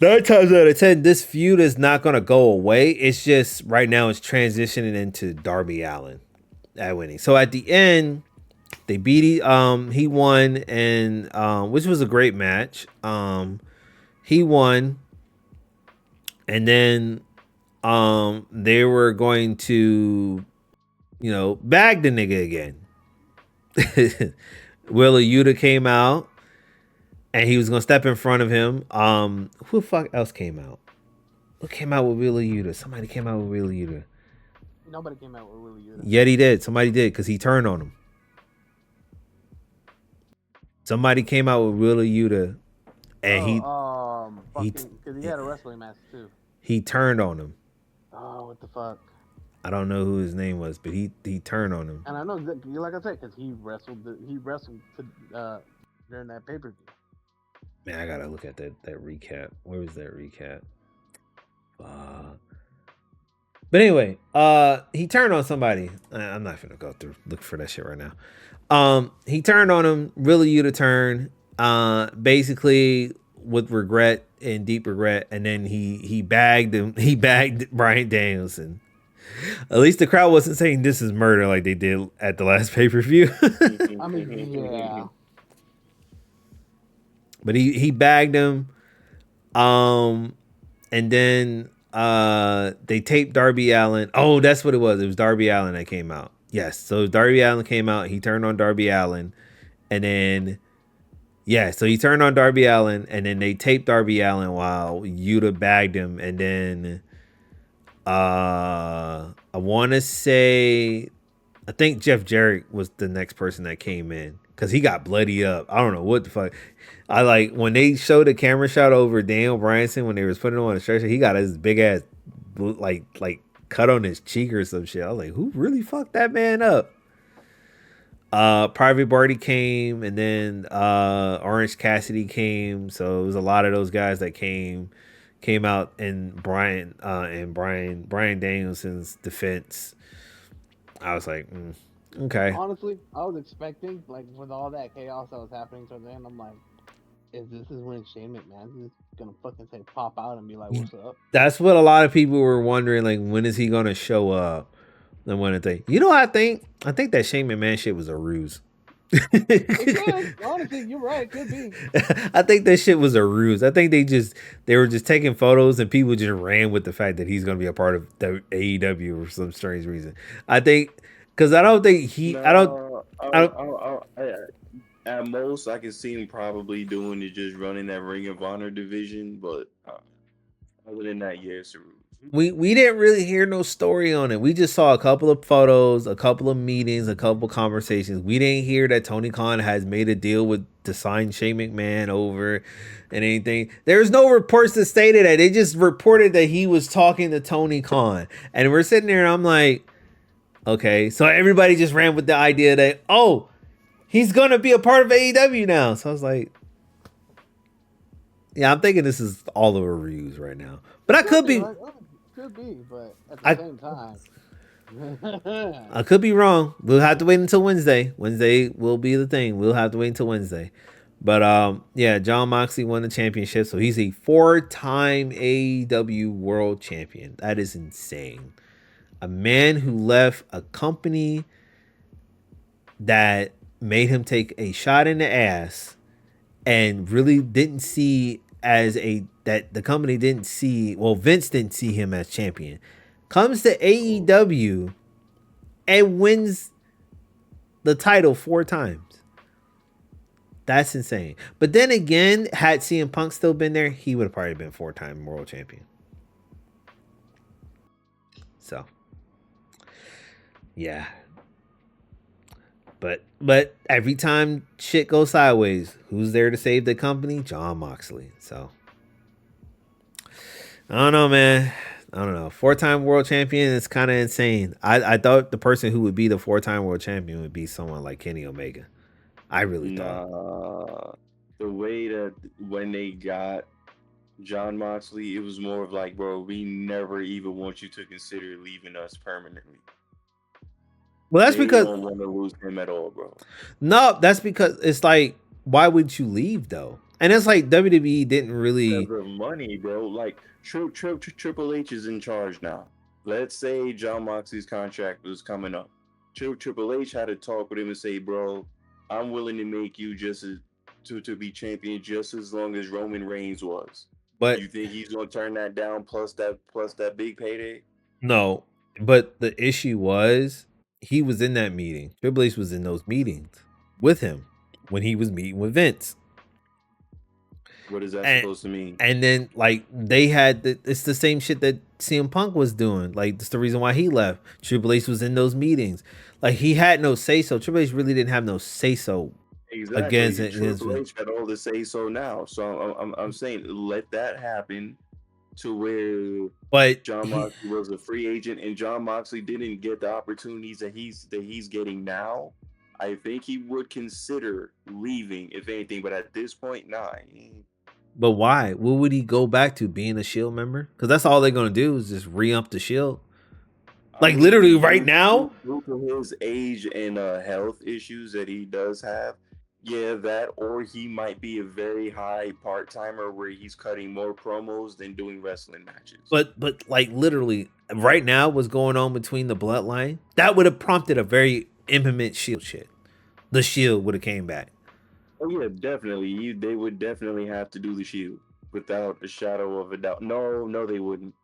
9 times out of 10, this feud is not going to go away. It's just right now it's transitioning into Darby Allin at winning. So at the end, they beat he won, and which was a great match. He won, and then they were going to bag the nigga again. Willa Yuta came out, and he was gonna step in front of him. Who the fuck else came out? Who came out with Willa Yuta? Somebody came out with Willa Yuta. Nobody came out with Willa Yuta. Yet he did. Somebody did, because he turned on him. Somebody came out with Willa Yuta, and because he had a wrestling match too. He turned on him. Oh, what the fuck? I don't know who his name was, but he turned on him. And I know, like I said, because he wrestled during that pay-per-view. Man, I gotta look at that recap. Where was that recap? But anyway, he turned on somebody. I'm not gonna go through look for that shit right now. He turned on him, really you to turn, basically with regret and deep regret, and then he bagged him. He bagged Bryan Danielson. At least the crowd wasn't saying this is murder like they did at the last pay per view. I mean, yeah. But he bagged him. And then they taped Darby Allin. Oh, that's what it was. It was Darby Allin that came out. Yes. So Darby Allin came out. He turned on Darby Allin. And then so he turned on Darby Allin, and then they taped Darby Allin while Yuta bagged him, and then I want to say, I think Jeff Jarrett was the next person that came in because he got bloody up. I don't know what the fuck. I like when they showed the camera shot over Daniel Bryanson when they was putting him on the stretcher. He got his big ass like cut on his cheek or some shit. I was like, who really fucked that man up? Private Barty came, and then Orange Cassidy came. So it was a lot of those guys that came out in Brian Danielson's defense. I was like, okay. Honestly, I was expecting, like, with all that chaos that was happening towards the end, I'm like, is when Shane McMahon is gonna fucking say pop out and be like, "What's up?" That's what a lot of people were wondering. Like, when is he gonna show up? And when they, you know, I think that Shane McMahon shit was a ruse. Honestly, you're right. Could be. I think that shit was a ruse. I think they were just taking photos and people just ran with the fact that he's gonna be a part of the AEW for some strange reason. I think because I don't think he. No, at most, I can see him probably doing is just running that Ring of Honor division, but other than that, yes. We didn't really hear no story on it. We just saw a couple of photos, a couple of meetings, a couple of conversations. We didn't hear that Tony Khan has made a deal to sign Shane McMahon over and anything. There's no reports that stated that. They just reported that he was talking to Tony Khan. And we're sitting there and I'm like, okay. So everybody just ran with the idea that, oh, he's going to be a part of AEW now. So I was like, yeah, I'm thinking this is all over reviews right now. But I could be. Could be, but at the same time. I could be wrong. We'll have to wait until Wednesday. Wednesday will be the thing. We'll have to wait until Wednesday. But yeah, Jon Moxley won the championship, so he's a 4-time AEW World Champion. That is insane. A man who left a company that made him take a shot in the ass and really didn't see that the company didn't see, well, Vince didn't see him as champion, comes to AEW and wins the title 4 times. That's insane. But then again, had CM Punk still been there, he would have probably been 4-time world champion. So, yeah. But every time shit goes sideways, who's there to save the company? Jon Moxley. So, I don't know, man. I don't know. 4-time world champion is kind of insane. I thought the person who would be the 4-time world champion would be someone like Kenny Omega. I really thought. The way that when they got Jon Moxley, it was more of like, bro, we never even want you to consider leaving us permanently. Well, that's because don't want to lose him at all, bro. No, that's because it's like, why would you leave though? And it's like WWE didn't really because of money, bro. Like Triple H is in charge now. Let's say Jon Moxley's contract was coming up. Triple H had to talk with him and say, bro, I'm willing to make you just to be champion just as long as Roman Reigns was. But you think he's gonna turn that down plus that big payday? No, but the issue was he was in that meeting. Triple H was in those meetings with him when he was meeting with Vince. What is that supposed to mean? And then, like, they had it's the same shit that CM Punk was doing. Like, that's the reason why he left. Triple H was in those meetings. Like, he had no say so. Triple H really didn't have no say so. Exactly. Against Triple H had all the say so now. So I'm saying let that happen to where Jon Moxley was a free agent and Jon Moxley didn't get the opportunities that he's getting now. I think he would consider leaving, if anything, but at this point, nah. But why? What would he go back to? Being a Shield member? Because that's all they're gonna do is just re-up the Shield. Like I literally mean, right now. due to his age and health issues that he does have, yeah, that or he might be a very high part timer where he's cutting more promos than doing wrestling matches. But like literally right now, what's going on between the bloodline? That would have prompted a very intimate Shield shit. The Shield would have came back. Oh yeah, definitely. They would definitely have to do the Shield without a shadow of a doubt. No, no, they wouldn't.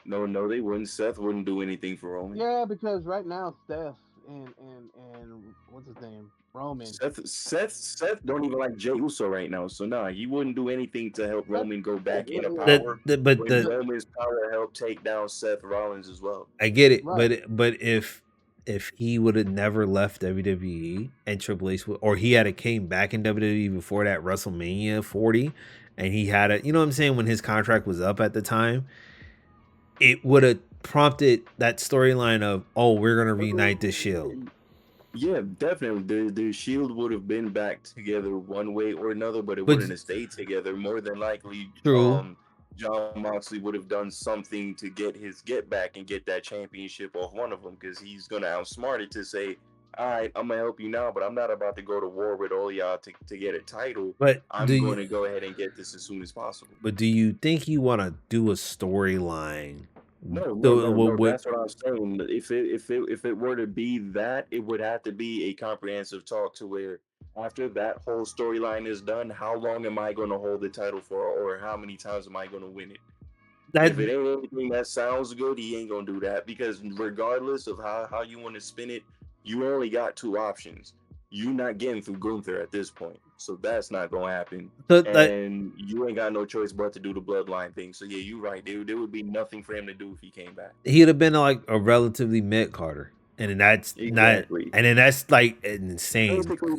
No, no, they wouldn't. Seth wouldn't do anything for Roman. Yeah, because right now Steph and what's his name, Roman. Seth don't even like Jey Uso right now. So nah, he wouldn't do anything to help That, Roman go back into yeah, power But when the Roman's power helped take down Seth Rollins as well. I get it, right. but if he would have never left WWE and Triple H or he had a came back in WWE before that WrestleMania 40 and he had a, you know what I'm saying, when his contract was up at the time, it would have prompted that storyline of, oh, we're gonna reunite this Shield. Yeah, definitely. The Shield would have been back together one way or another, but it But wouldn't have stayed together. More than likely, true, John Moxley would have done something to get his get back and get that championship off one of them because he's gonna outsmart it to say, "All right, I'm gonna help you now, but I'm not about to go to war with all y'all to get a title. but do I'm going you to go ahead and get this as soon as possible." but do you think you want to do a storyline? No, no, The no, no. what That's what I'm saying. If it were to be that, it would have to be a comprehensive talk to where after that whole storyline is done, how long am I going to hold the title for, or how many times am I going to win it? that If it ain't anything that sounds good, he ain't gonna do that because regardless of how you want to spin it, you only got two options. You not getting through Gunther at this point, so that's not gonna happen. so that And you ain't got no choice but to do the bloodline thing. So yeah, you're right. There would be nothing for him to do if he came back. he'd have been like a relatively mid Carter, and then that's not, Exactly. and then that's like insane. Basically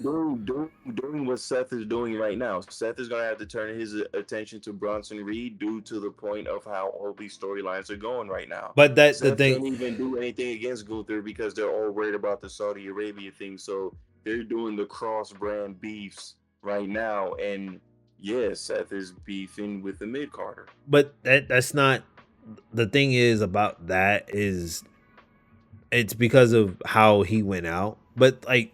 doing what Seth is doing right now. Seth is gonna have to turn his attention to Bronson Reed due to the point of how all these storylines are going right now. But that the Seth thing, can't even do anything against Gunther because they're all worried about the Saudi Arabia thing. So they're doing the cross brand beefs right now. And yeah, Seth is beefing with the mid Carter. but that's not the thing. Is about that is it's because of how he went out. But like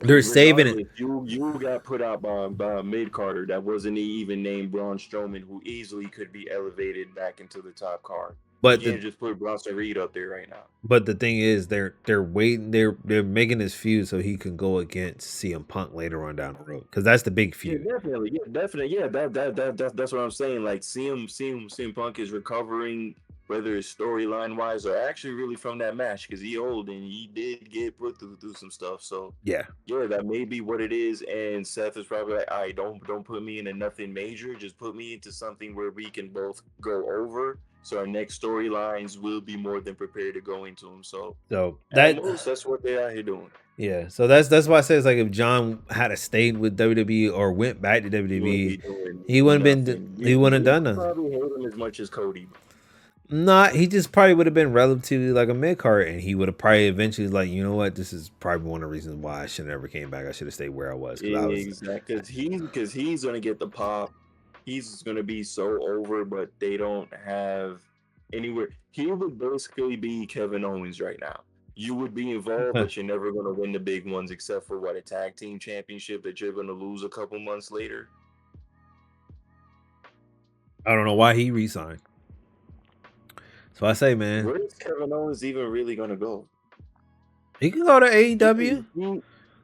they're saving it. Regardless, you got put out by mid Carter that wasn't even named Braun Strowman, who easily could be elevated back into the top card. You But can't just put Bronson Reed up there right now. the thing is they're waiting, they're making this feud so he can go against CM Punk later on down the road because that's the big Yeah, feud. definitely. Yeah, definitely. Yeah, that's what I'm saying. Like CM Punk is recovering, whether it's storyline wise or actually really from that match, because he old and he did get put through some stuff. So Yeah, yeah, that may be what it is. And Seth is probably like, all right, don't put me into nothing major. Just put me into something where we can both go over. So our next storylines will be more than prepared to go into them. So so at that most, that's what they're out here doing. yeah, so that's why I say it's like if John had stayed with WWE or went back to He wouldn't WWE, be doing he wouldn't been nothing. he wouldn't have You done nothing. probably hate him as much as Cody. Not he just probably would have been relatively like a mid card, and he would have probably eventually like, you know what, this is probably one of the reasons why I should have never came back. I should have stayed where I was because I was Exactly, because he's gonna get the pop. He's gonna be so over, but they don't have anywhere. He would basically be Kevin Owens right now. You would be involved, but you're never gonna win the big ones, except for what a tag team championship that you're gonna lose a couple months later. I don't know why he resigned. So I say, man, Where is Kevin Owens even really gonna go? he can go to AEW.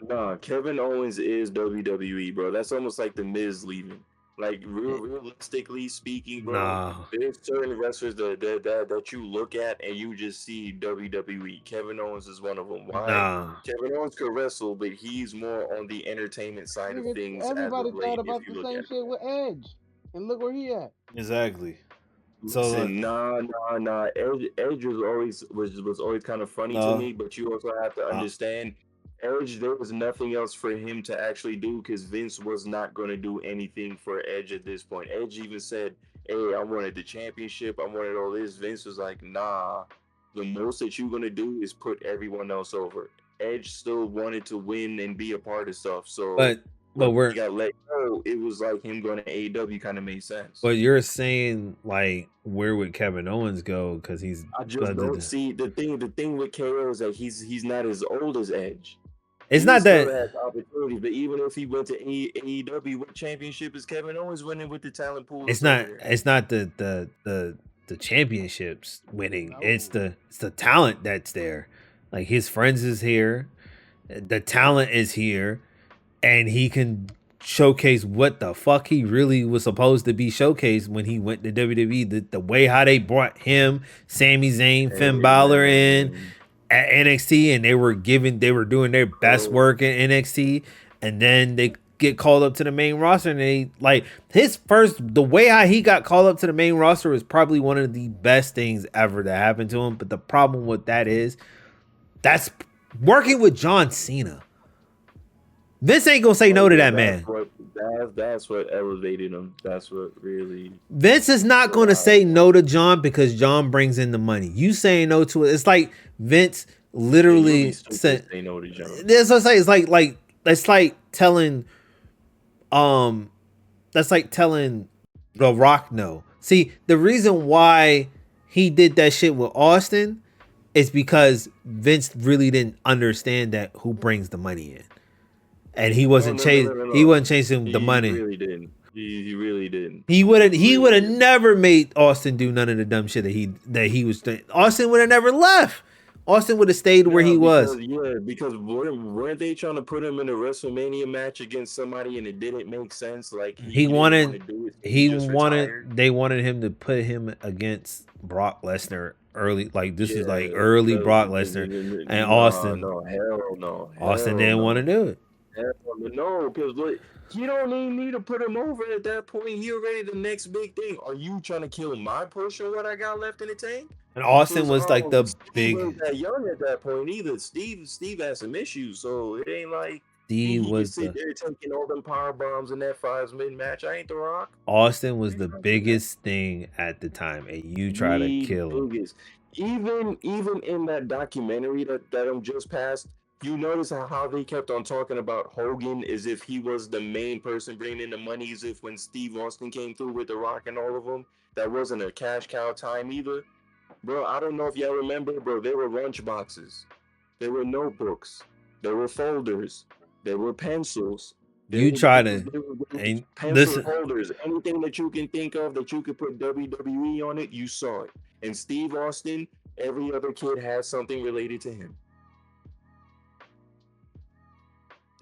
Nah, Kevin Owens is WWE, bro. That's almost like the Miz leaving. Like realistically speaking, bro, Nah, there's certain wrestlers that you look at and you just see WWE. Kevin Owens is one of them. Why? nah. Kevin Owens could wrestle, but he's more on the entertainment side of Nigga, things as everybody of thought late. If about you the look same at it. shit with Edge, and look where he at. Exactly. So Listen, nah. Edge was always kind of funny to no, me, but you also have to understand, Edge. There was nothing else for him to actually do because Vince was not going to do anything for Edge at this point. Edge even said, "Hey, I wanted the championship. I wanted all this." Vince was like, "Nah, the most that you're gonna do is put everyone else over." Edge still wanted to win and be a part of stuff, so but But he got let go, it was like him going to AEW kind of made sense. But you're saying like where would Kevin Owens go? Because he's I just don't see the thing. The thing with KO is that he's not as old as Edge. It's He not still that has opportunities, but even if he went to AEW, what championship is Kevin Owens winning with the talent pool? it's not the championships winning. No. It's the talent that's there. Like his friends is here, the talent is here, and he can showcase what the fuck he really was supposed to be showcased when he went to WWE. The way how they brought him, Sami Zayn, Finn Balor in at NXT, and they were doing their best work in NXT, and then they get called up to the main roster, and they like the way how he got called up to the main roster was probably one of the best things ever to happen to him. But the problem with that is that's working with John Cena. Vince ain't gonna say no to that man. That's what elevated him. That's what really. Vince is not gonna say no to John because John brings in the money. You saying no to it? It's like Vince literally said. Say no to John. That's what I say. It's like that's like telling, that's like telling The Rock no. See, the reason why he did that shit with Austin is because Vince really didn't understand that who brings the money in. And he wasn't he wasn't chasing the money. He really didn't. He really didn't. He would have never made Austin do none of the dumb shit that he was doing. Austin would have never left. Austin would have stayed where he was. Yeah, because weren't they trying to put him in a WrestleMania match against somebody and it didn't make sense? Like they wanted him to put him against Brock Lesnar early. Like this is like early Brock Lesnar and Austin. No, hell no. Austin didn't want to do it. No, because you don't even need to put him over at that point. He already the next big thing. Are you trying to kill my portion? What I got left in the tank? And Austin was like the Steve wasn't that young at that point either. Steve had some issues, so it ain't like Steve was there taking all them power bombs in that 5-minute match. I ain't The Rock. Austin was the biggest thing at the time, and you try to kill him. Even in that documentary that just passed. You notice how they kept on talking about Hogan as if he was the main person bringing in the money, as if when Steve Austin came through with The Rock and all of them, that wasn't a cash cow time either. Bro, I don't know if y'all remember, bro, there were lunch boxes. There were notebooks. There were folders. There were pencils. Pencil holders. Anything that you can think of that you could put WWE on it, you saw it. And Steve Austin, every other kid has something related to him.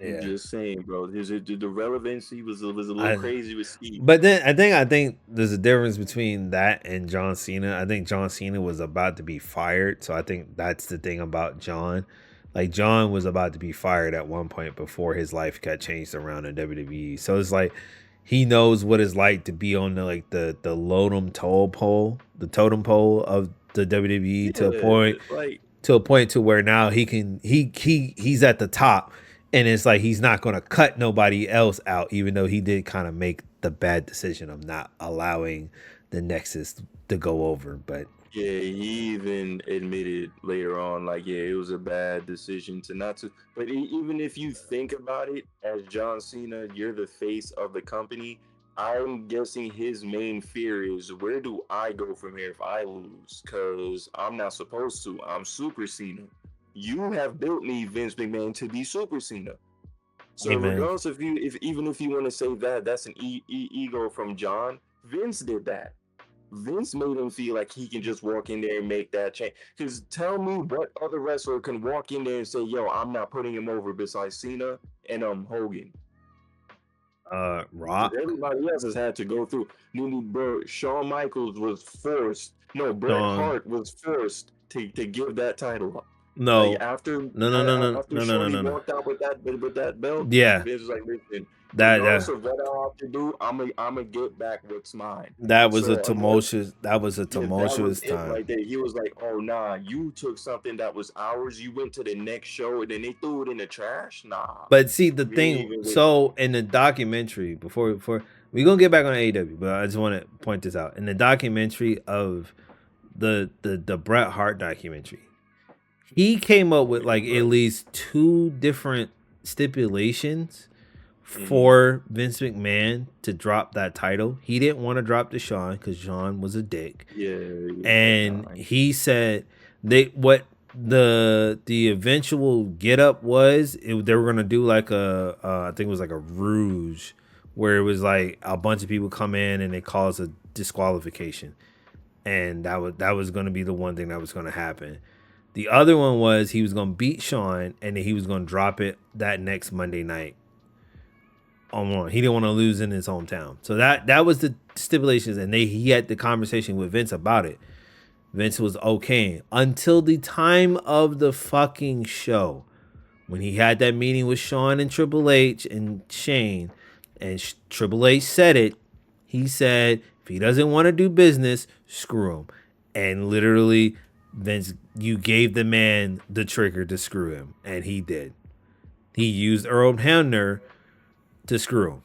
Yeah. I'm just saying, bro. The relevancy was a little crazy with Steve. But then I think there's a difference between that and John Cena. I think John Cena was about to be fired, so I think that's the thing about John. Like John was about to be fired at one point before his life got changed around in WWE. So it's like he knows what it's like to be on the totem pole of the WWE to a point to where now he's at the top. And it's like he's not going to cut nobody else out, even though he did kind of make the bad decision of not allowing the Nexus to go over. But yeah, he even admitted later on, like, yeah, it was a bad decision to not to. But even if you think about it, as John Cena, you're the face of the company. I'm guessing his main fear is, where do I go from here if I lose? Because I'm not supposed to. I'm Super Cena. You have built me, Vince McMahon, to be Super Cena. So regardless of even if you want to say that's an ego from John, Vince did that. Vince made him feel like he can just walk in there and make that change. Because tell me what other wrestler can walk in there and say, yo, I'm not putting him over besides Cena and Hogan. Rock. Everybody else has had to go through. Bro, Shawn Michaels was forced. No, Bret Hart was forced to give that title up. No. Like after Walked out with that belt. Yeah. It was like, listen, regardless of what I have to do, I'm gonna get back what's mine. That was a tumultuous time. Right there. He was like, oh nah, you took something that was ours, you went to the next show and then they threw it in the trash. Nah. But see the thing, so in the documentary, before we're gonna get back on AEW, but I just want to point this out. In the documentary of the Bret Hart documentary, he came up with like at least 2 different stipulations for Vince McMahon to drop that title. He didn't want to drop to Shawn because Shawn was a dick. Yeah. And he said what the eventual get up was they were gonna do like I think it was like a ruse where it was like a bunch of people come in and they cause a disqualification, and that was gonna be the one thing that was gonna happen. The other one was he was gonna beat Shawn and then he was gonna drop it that next Monday night. He didn't want to lose in his hometown, so that was the stipulations, and he had the conversation with Vince about it. Vince was okay until the time of the fucking show when he had that meeting with Shawn and Triple H and Shane, and Triple H said it. He said if he doesn't want to do business, screw him. And literally, Vince, you gave the man the trigger to screw him, and he did. He used Earl Hebner to screw him.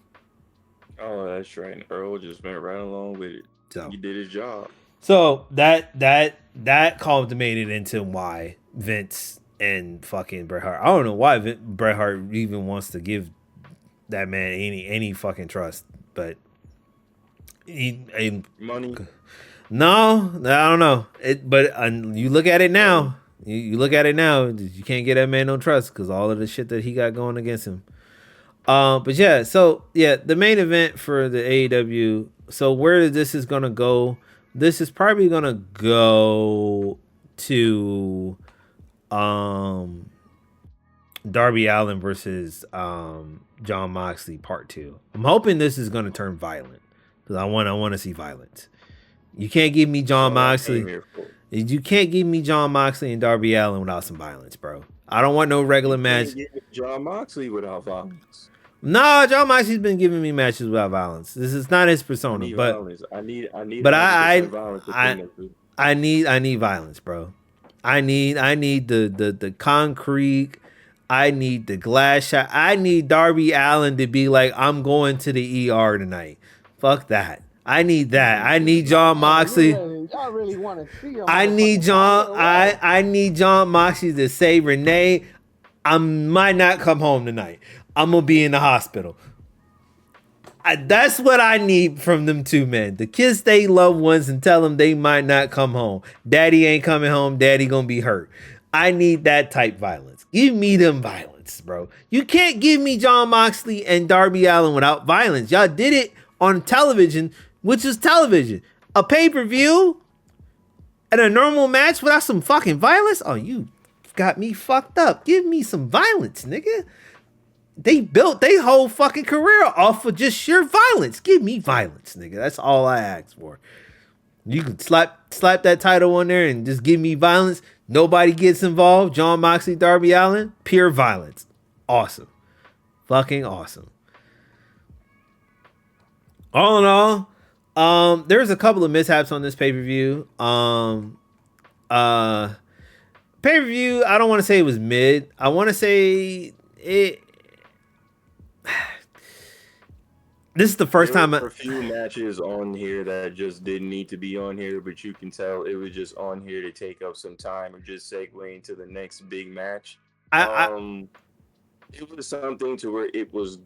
Oh, that's right. And Earl just went right along with it. So he did his job. So that culminated into why Vince and fucking Bret Hart. I don't know why Bret Hart even wants to give that man any fucking trust, but money. No, I don't know. But you look at it now. You look at it now. You can't get that man no trust because all of the shit that he got going against him. But yeah, so yeah, the main event for the AEW. So where this is gonna go? This is probably gonna go to Darby Allin versus Jon Moxley Part 2. I'm hoping this is gonna turn violent because I want to see violence. You can't give me Jon Moxley. You can't give me Jon Moxley and Darby Allin without some violence, bro. I don't want no regular match. Jon Moxley without violence. No, Jon Moxley's been giving me matches without violence. This is not his persona, but violence. I need. But I need violence, bro. I need the concrete. I need the glass shot. I need Darby Allin to be like, I'm going to the ER tonight. Fuck that. I need that. I need Jon Moxley. Y'all really want to see him. I need Jon Moxley to say, Renee, I might not come home tonight. I'm gonna be in the hospital. That's what I need from them two men. To kiss their loved ones and tell them they might not come home. Daddy ain't coming home. Daddy gonna be hurt. I need that type violence. Give me them violence, bro. You can't give me Jon Moxley and Darby Allin without violence. Y'all did it on television, which is television. A pay-per-view and a normal match without some fucking violence? Oh, you got me fucked up. Give me some violence, nigga. They built their whole fucking career off of just sheer violence. Give me violence, nigga. That's all I ask for. You can slap that title on there and just give me violence. Nobody gets involved. Jon Moxley, Darby Allin, pure violence. Awesome. Fucking awesome. All in all, there's a couple of mishaps on this pay-per-view. Pay-per-view, I don't want to say it was mid. I want to say it. This is the first time. There were a few matches on here that just didn't need to be on here, but you can tell it was just on here to take up some time or just segue into the next big match. It was something to where it was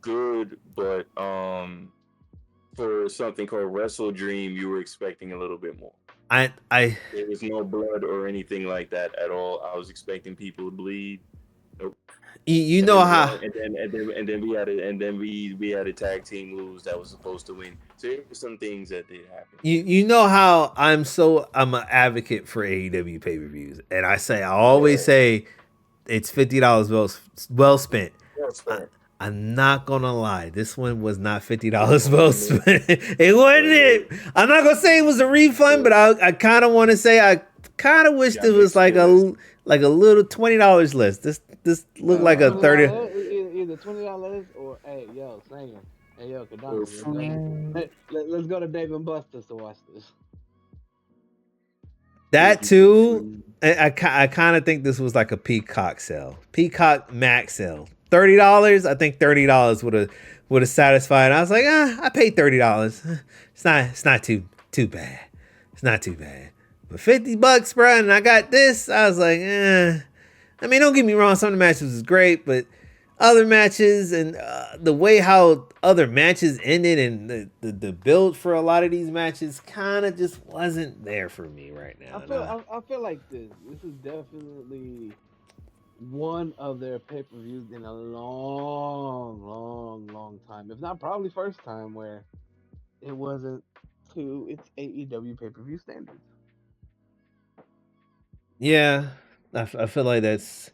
good, but for something called Wrestle Dream, you were expecting a little bit more. There was no blood or anything like that at all. I was expecting people to bleed. Nope. You know how, and then we had a tag team lose that was supposed to win. So there were some things that did happen. You know how I'm an advocate for AEW pay-per-views, and I always say it's $50 well spent. I'm not gonna lie, this one was not $50 well spent. It wasn't it. I'm not gonna say it was a refund, but I kind of want to say I kind of wish there was like a little $20 less. This looked like a 30. Either $20 or hey yo, singing. Hey yo, Kadana. Let's go to Dave and Buster's to watch this. That too. I kind of think this was like a Peacock sale, Peacock Max sale. $30. I think $30 would have satisfied. I was like, I paid $30. It's not too bad. It's not too bad. But $50, bro, and I got this. I was like, I mean, don't get me wrong. Some of the matches was great, but other matches and the way how other matches ended and the build for a lot of these matches kind of just wasn't there for me right now. I feel like this is definitely one of their pay per views in a long time, if not probably first time where it wasn't to its AEW pay per view standards. Yeah, I feel like that's.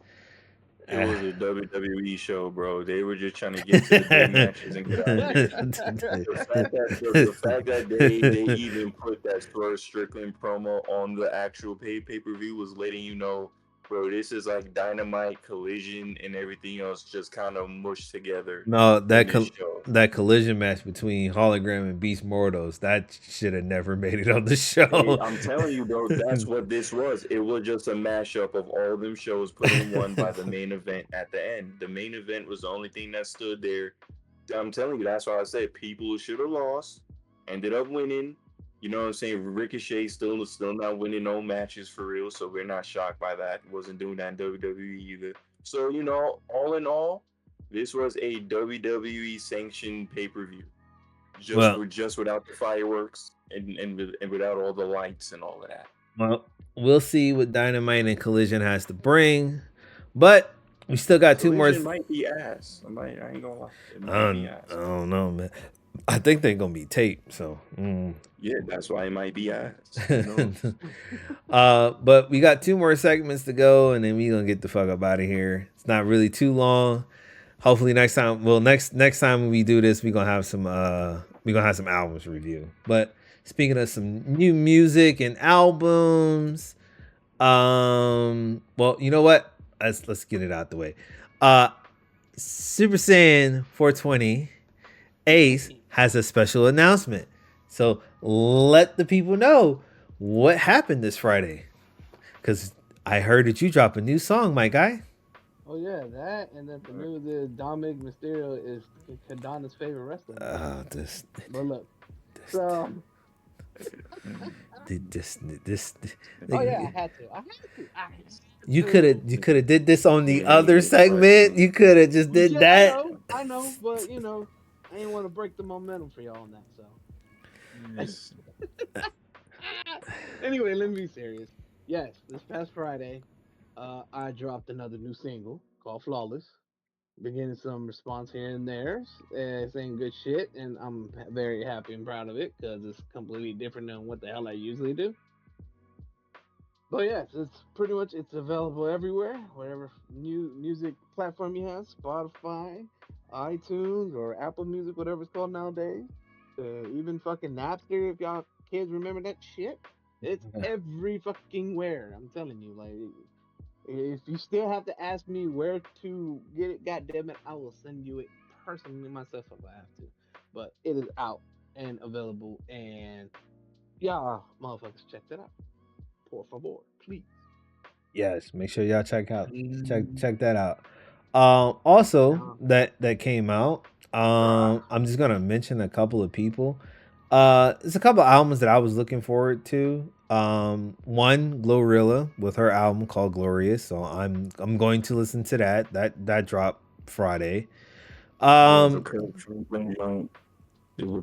It was a WWE show, bro. They were just trying to get to the big matches and get out of there. The fact that they even put that Swerve Strickland promo on the actual pay per view was letting you know, bro, this is like Dynamite, Collision, and everything else just kind of mushed together No, in this show. that collision match between Hologram and Beast Mortals, that should have never made it on the Hey, show. I'm telling you, bro, that's what this was. It was just a mashup of all them shows put in one by the main event at the end. The main event was the only thing that stood there. I'm telling you, that's why I said people should have lost, ended up winning. You know what I'm saying? Ricochet still not winning no matches for real, so we're not shocked by that. Wasn't doing that in WWE either. So, you know, all in all, this was a WWE sanctioned pay-per-view. Well, Just without the fireworks and without all the lights and all of that. well, we'll see what Dynamite and Collision has to bring, but we still got two more. Collision might be ass. I ain't gonna lie. It might be ass. I don't know, man. I think they're gonna be taped, so. Yeah, that's why it might be ass. But we got two more segments to go, and then we gonna get the fuck up out of here. It's not really too long. Hopefully next time. Well, next time we do this, we gonna have some albums to review. But speaking of some new music and albums, well, you know what? Let's get it out the way. Super Saiyan 420 Ace has a special announcement. So let the people know what happened this Friday. Because I heard that you dropped a new song, my guy. Oh yeah, that and then the Dominic Mysterio is Kadana's favorite wrestler. But look, so this. Oh yeah, I had to. You could have did this on the other segment. You could have just did that. I know, but you know, I didn't want to break the momentum for y'all on that. So anyway, let me be serious. Yes, this past Friday, I dropped another new single called Flawless. Been getting some response here and there, saying good shit, and I'm very happy and proud of it because it's completely different than what the hell I usually do. But yes, it's pretty much it's available everywhere, whatever new music platform you have, Spotify, iTunes, or Apple Music, whatever it's called nowadays. Even fucking Napster, if y'all kids remember that shit. It's every fucking where. I'm telling you, like, if you still have to ask me where to get it, goddamn it, I will send you it personally myself if I have to. But it is out and available, and y'all motherfuckers check that out. Por favor, please. Yes, make sure y'all check that out. Also that came out. I'm just gonna mention a couple of people. There's a couple of albums that I was looking forward to. One, Glorilla with her album called Glorious. So I'm going to listen to that. That dropped Friday. There's a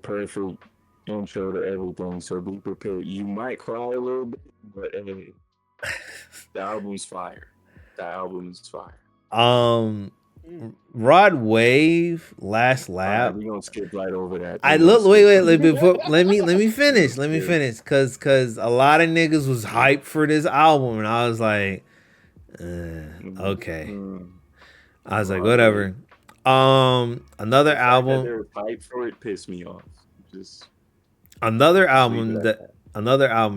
perfect intro to everything, so be prepared. You might cry a little bit, but the album's fire. The album is fire. Rod Wave, Last Lap. We're gonna skip right over that. Wait, before let me finish. Let me finish. Cause a lot of niggas was hyped for this album, and I was like, okay. I was like, whatever. Another album. They're hyped for it pissed me off. Just another album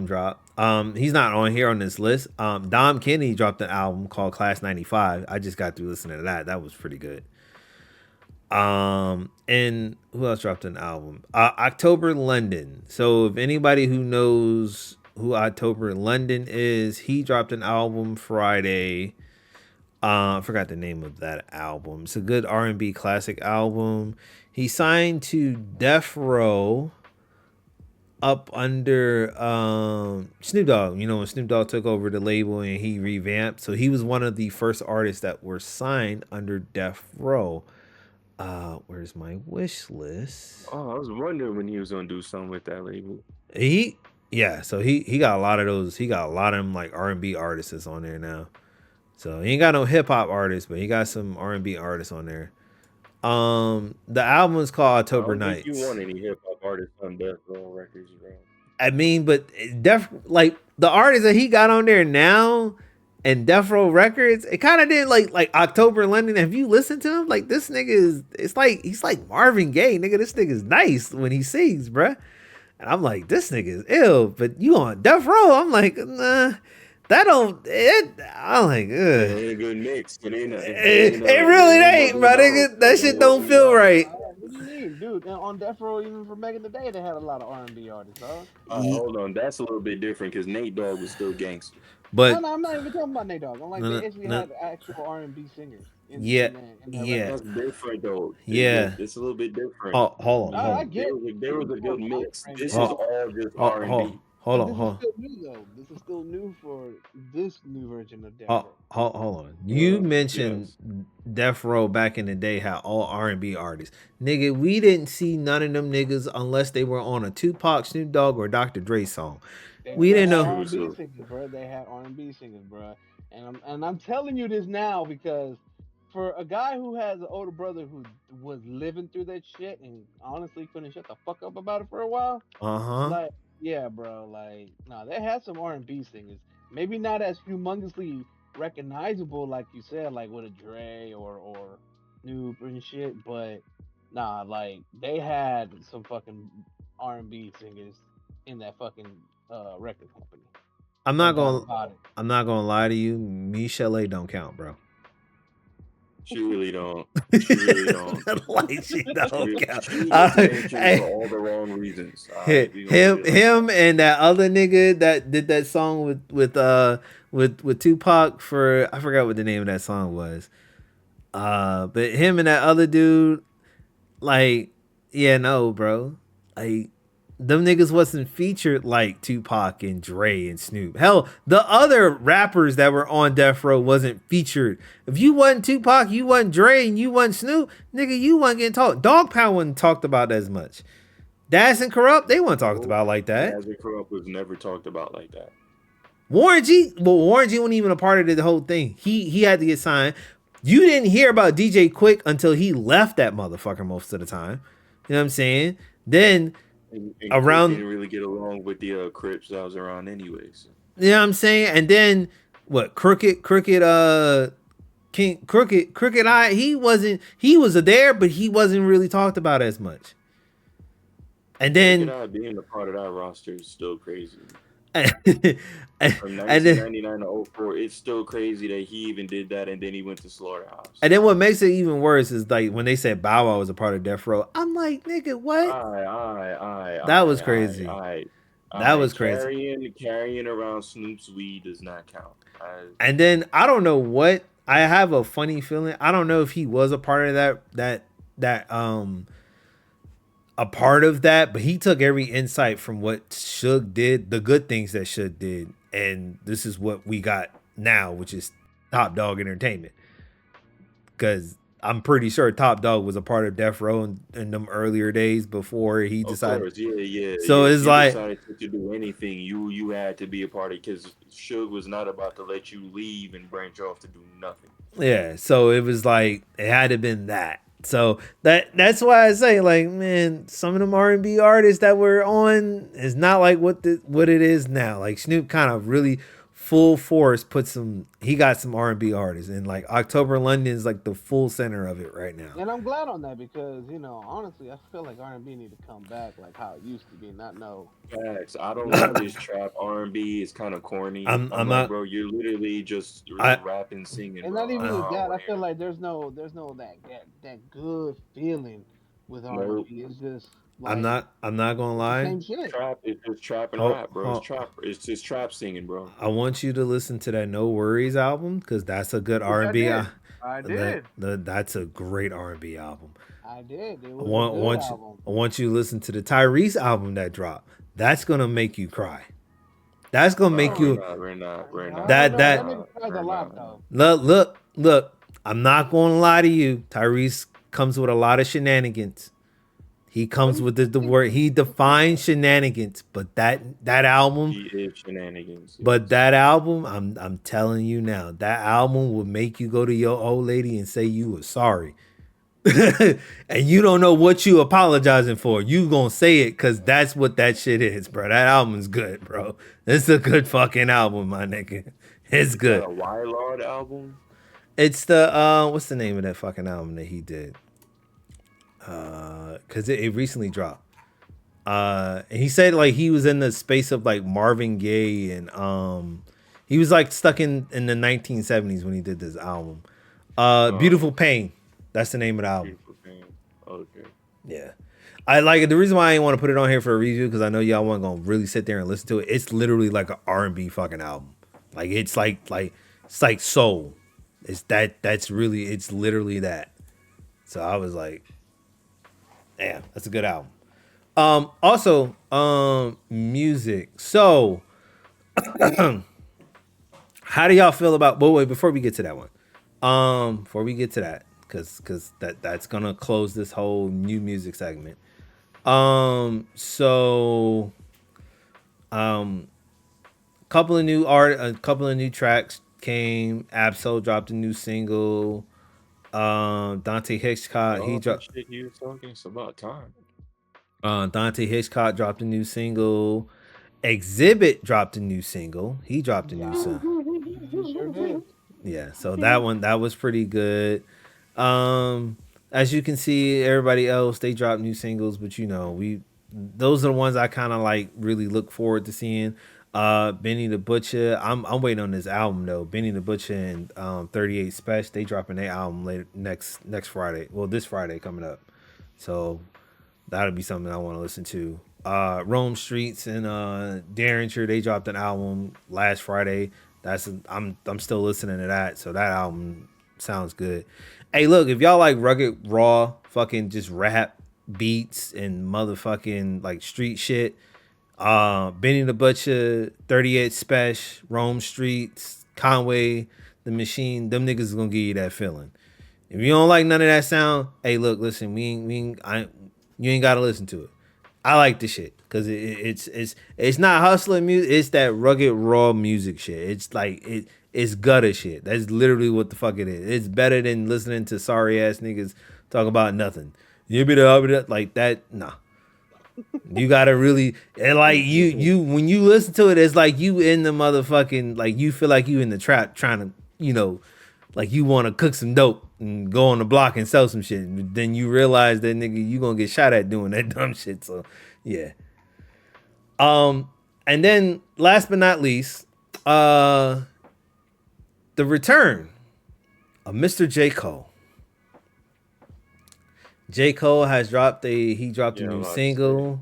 dropped. He's not on here on this list. Dom Kennedy dropped an album called Class 95. I just got through listening to that. That was pretty good. And who else dropped an album? October London. So if anybody who knows who October London is, he dropped an album Friday. I forgot the name of that album. It's a good R&B classic album. He signed to Death Row up under Snoop Dogg. You know, when Snoop Dogg took over the label and he revamped, so he was one of the first artists that were signed under Death Row. Where's my wish list? Oh, I was wondering when he was gonna do something with that label. So he got a lot of those. He got a lot of them like R&B artists on there now. So he ain't got no hip hop artists, but he got some R&B artists on there. The album is called I October don't think Nights. you want any hip hop artists on Death Row Records, bro. I mean, but like the artists that he got on there now and Death Row Records, it kind of did like October London. Have you listened to him? Like this nigga is, it's like he's like Marvin Gaye, nigga. This nigga is nice when he sings, bruh. And I'm like, this nigga is ill, but you on Death Row? I'm like, nah, that don't. I'm like, ugh. It ain't a good mix. It ain't. It really ain't, bro. That shit don't feel right. What do you mean, dude? And on Death Row, even for Megan the Day, they had a lot of R&B artists, huh? Hold on, that's a little bit different because Nate Dogg was still gangster. But No, I'm not even talking about Nate Dogg. I'm like, they actually had actual R&B singers. In that That's different though. Yeah. It's a little bit different. Hold on. I get there was a good mix. This is Hold- all just R&B. Hold This on. is still new, though. This is still new for this new version of Death Hold Row. on. You mentioned Death Row back in the day had all R&B artists. Nigga, we didn't see none of them niggas unless they were on a Tupac, Snoop Dogg, or Dr. Dre song. We didn't know. R&B singers, bro. They had R&B singers, bro. And I'm telling you this now because for a guy who has an older brother who was living through that shit and honestly couldn't shut the fuck up about it for a while, like, yeah, bro, like, nah, they had some R&B singers. Maybe not as humongously recognizable, like you said, like with a Dre or Snoop and shit, but nah, like they had some fucking R&B singers in that fucking record company. I'm not gonna lie to you. Michelle don't count, bro. She really don't. She really don't. Like she don't count. She gets mentioned for all the wrong reasons. Him and that other nigga that did that song with Tupac for, I forgot what the name of that song was. But him and that other dude, like, yeah, no, bro. Like, them niggas wasn't featured like Tupac and Dre and Snoop. Hell, the other rappers that were on Death Row wasn't featured. If you wasn't Tupac, you wasn't Dre, and you wasn't Snoop, nigga, you wasn't getting talked. Dog Pound wasn't talked about as much. Das and Corrupt, they weren't talked about like that. Das and Corrupt was never talked about like that. Warren G wasn't even a part of the whole thing. He had to get signed. You didn't hear about DJ Quick until he left that motherfucker most of the time. You know what I'm saying? Then and around didn't really get along with the Crips that was around anyways. You know what I'm saying? And then what? Crooked Eye. He was there, but he wasn't really talked about as much. And then Crooked Eye being a part of that roster is still crazy. and From 1999 to 04, it's still crazy that he even did that, and then he went to Slaughterhouse. And then what makes it even worse is like when they said Bow Wow was a part of Death Row. I'm like, nigga, what? That was crazy. That was crazy. Carrying around Snoop's weed does not count. And then I don't know what. I have a funny feeling. I don't know if he was a part of a part of that, but he took every insight from what Suge did, the good things that Suge did, and this is what we got now, which is Top Dog Entertainment. Because I'm pretty sure Top Dog was a part of Death Row in them earlier days before he decided. Of course, yeah. So it's like decided to do anything, you had to be a part of, because Suge was not about to let you leave and branch off to do nothing. Yeah, so it was like it had to have been that. So that's why I say, like, man, some of them R&B artists that were on is not like what it is now. Like Snoop kind of really full force he got some R&B artists, and like October London is like the full center of it right now. And I'm glad on that because, honestly, I feel like R&B need to come back like how it used to be, not no. Facts. I don't like this trap R&B. It's kind of corny. I'm like, not, bro. You're literally just rapping, singing. And not even that. I feel like there's no that good feeling with R&B. Nope. It's just. Like, I'm not gonna lie. Same shit. It's just trap and rap, bro. It's just trap singing, bro. I want you to listen to that No Worries album because that's a good R&B. I did. That's a great R&B album. I did. I want you to listen to the Tyrese album that dropped. that's gonna make you cry. That's gonna make We're you not. We're not. We're I not. don't that know. We're That that nigga not. cries a We're lot not. though. look. I'm not gonna lie to you. Tyrese comes with a lot of shenanigans. He comes with the word. He defines shenanigans, but that album, He is shenanigans. but Yes. that album, I'm telling you now, that album will make you go to your old lady and say you were sorry. And you don't know what you apologizing for. You gonna say it because that's what that shit is, bro. That album's good, bro. It's a good fucking album, my nigga. It's Is that good. a Lord album? It's the what's the name of that fucking album that he did? Cause it recently dropped. And he said like he was in the space of like Marvin Gaye and he was like stuck in the 1970s when he did this album. Beautiful Pain. That's the name of the album. Beautiful thing. Okay. Yeah. I like it. The reason why I didn't want to put it on here for a review because I know y'all weren't gonna really sit there and listen to it. It's literally like an R&B fucking album. Like it's like soul. That's really it's literally that. So I was like, damn, that's a good album. Also, music. So how do y'all feel about wait, before we get to that one? Before we get to that, because that's gonna close this whole new music segment. So a couple of new tracks came. Absol dropped a new single. Dante Hitchcock, he All the dropped shit you was talking. It's about time. Dante Hitchcock dropped a new single. Exhibit dropped a new single. He dropped a new song. He sure did. Yeah, so that was pretty good. As you can see, everybody else they dropped new singles, but you know those are the ones I kind of like really look forward to seeing. Benny the Butcher, I'm waiting on this album though. Benny the Butcher and 38 Special, they dropping their album later next Friday. Well, this Friday coming up, so that'll be something I want to listen to. Rome Streets and Derringer, they dropped an album last Friday. I'm still listening to that, so that album sounds good. Hey, look, if y'all like rugged, raw, fucking just rap beats and motherfucking like street shit, Benny the Butcher, 38 Special, Rome Streets, Conway, The Machine, them niggas is gonna give you that feeling. If you don't like none of that sound, hey, look, listen, you ain't gotta listen to it. I like the shit because it's not hustling music. It's that rugged raw music shit. It's like it's gutter shit. That's literally what the fuck it is. It's better than listening to sorry ass niggas talk about nothing. You be the like that. Nah, you gotta really and like you when you listen to it, it's like you in the motherfucking like you feel like you in the trap trying to like you want to cook some dope and go on the block and sell some shit. But then you realize that nigga, you gonna get shot at doing that dumb shit. So yeah. And then last but not least, the return of Mr. J. Cole. J. Cole has dropped a new single.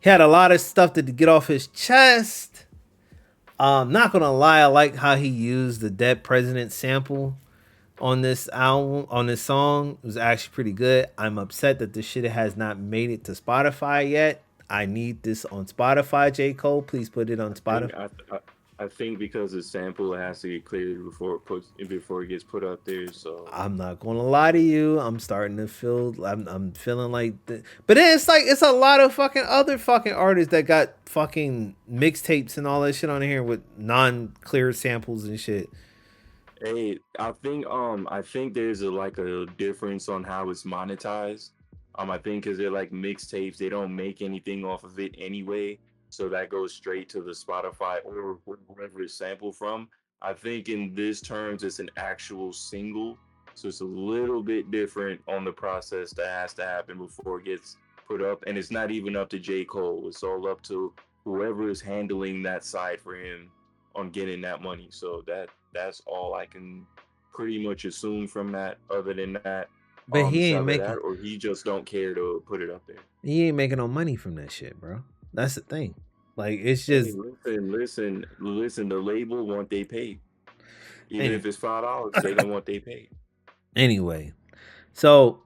He had a lot of stuff to get off his chest. Not gonna lie, I like how he used the Dead President sample on this album, on this song. It was actually pretty good. I'm upset that this shit has not made it to Spotify yet. I need this on Spotify, J. Cole. Please put it on Spotify. I think because the sample has to get cleared before it gets put out there. So I'm not gonna lie to you. I'm starting to feel. I'm feeling like, but then it's like it's a lot of fucking other fucking artists that got fucking mixtapes and all that shit on here with non-clear samples and shit. hey, I think there's like a difference on how it's monetized. I think because they're like mixtapes, they don't make anything off of it anyway. So that goes straight to the Spotify or wherever it's sampled from. I think in this terms, it's an actual single. So it's a little bit different on the process that has to happen before it gets put up. And it's not even up to J. Cole. It's all up to whoever is handling that side for him on getting that money. So that's all I can pretty much assume from that. Other than that, But he ain't either making. that or he just don't care to put it up there. He ain't making no money from that shit, bro. That's the thing. Like it's Hey, just. listen. The label want they paid. Even Anyway. if it's $5, they don't want they paid. Anyway, so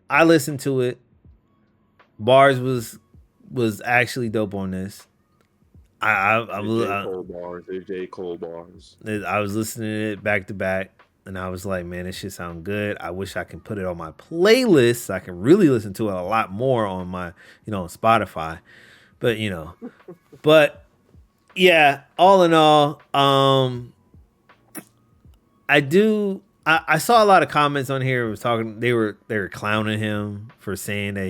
I listened to it. Bars was was actually dope on this. I The J. I, Cole bars. The J. Cole bars. I was listening to it back to back, and I was like, man, this shit sound good. I wish I can put it on my playlist so I can really listen to it a lot more on my, on Spotify. But but yeah, all in all, I saw a lot of comments on here. Was talking. They were clowning him for saying that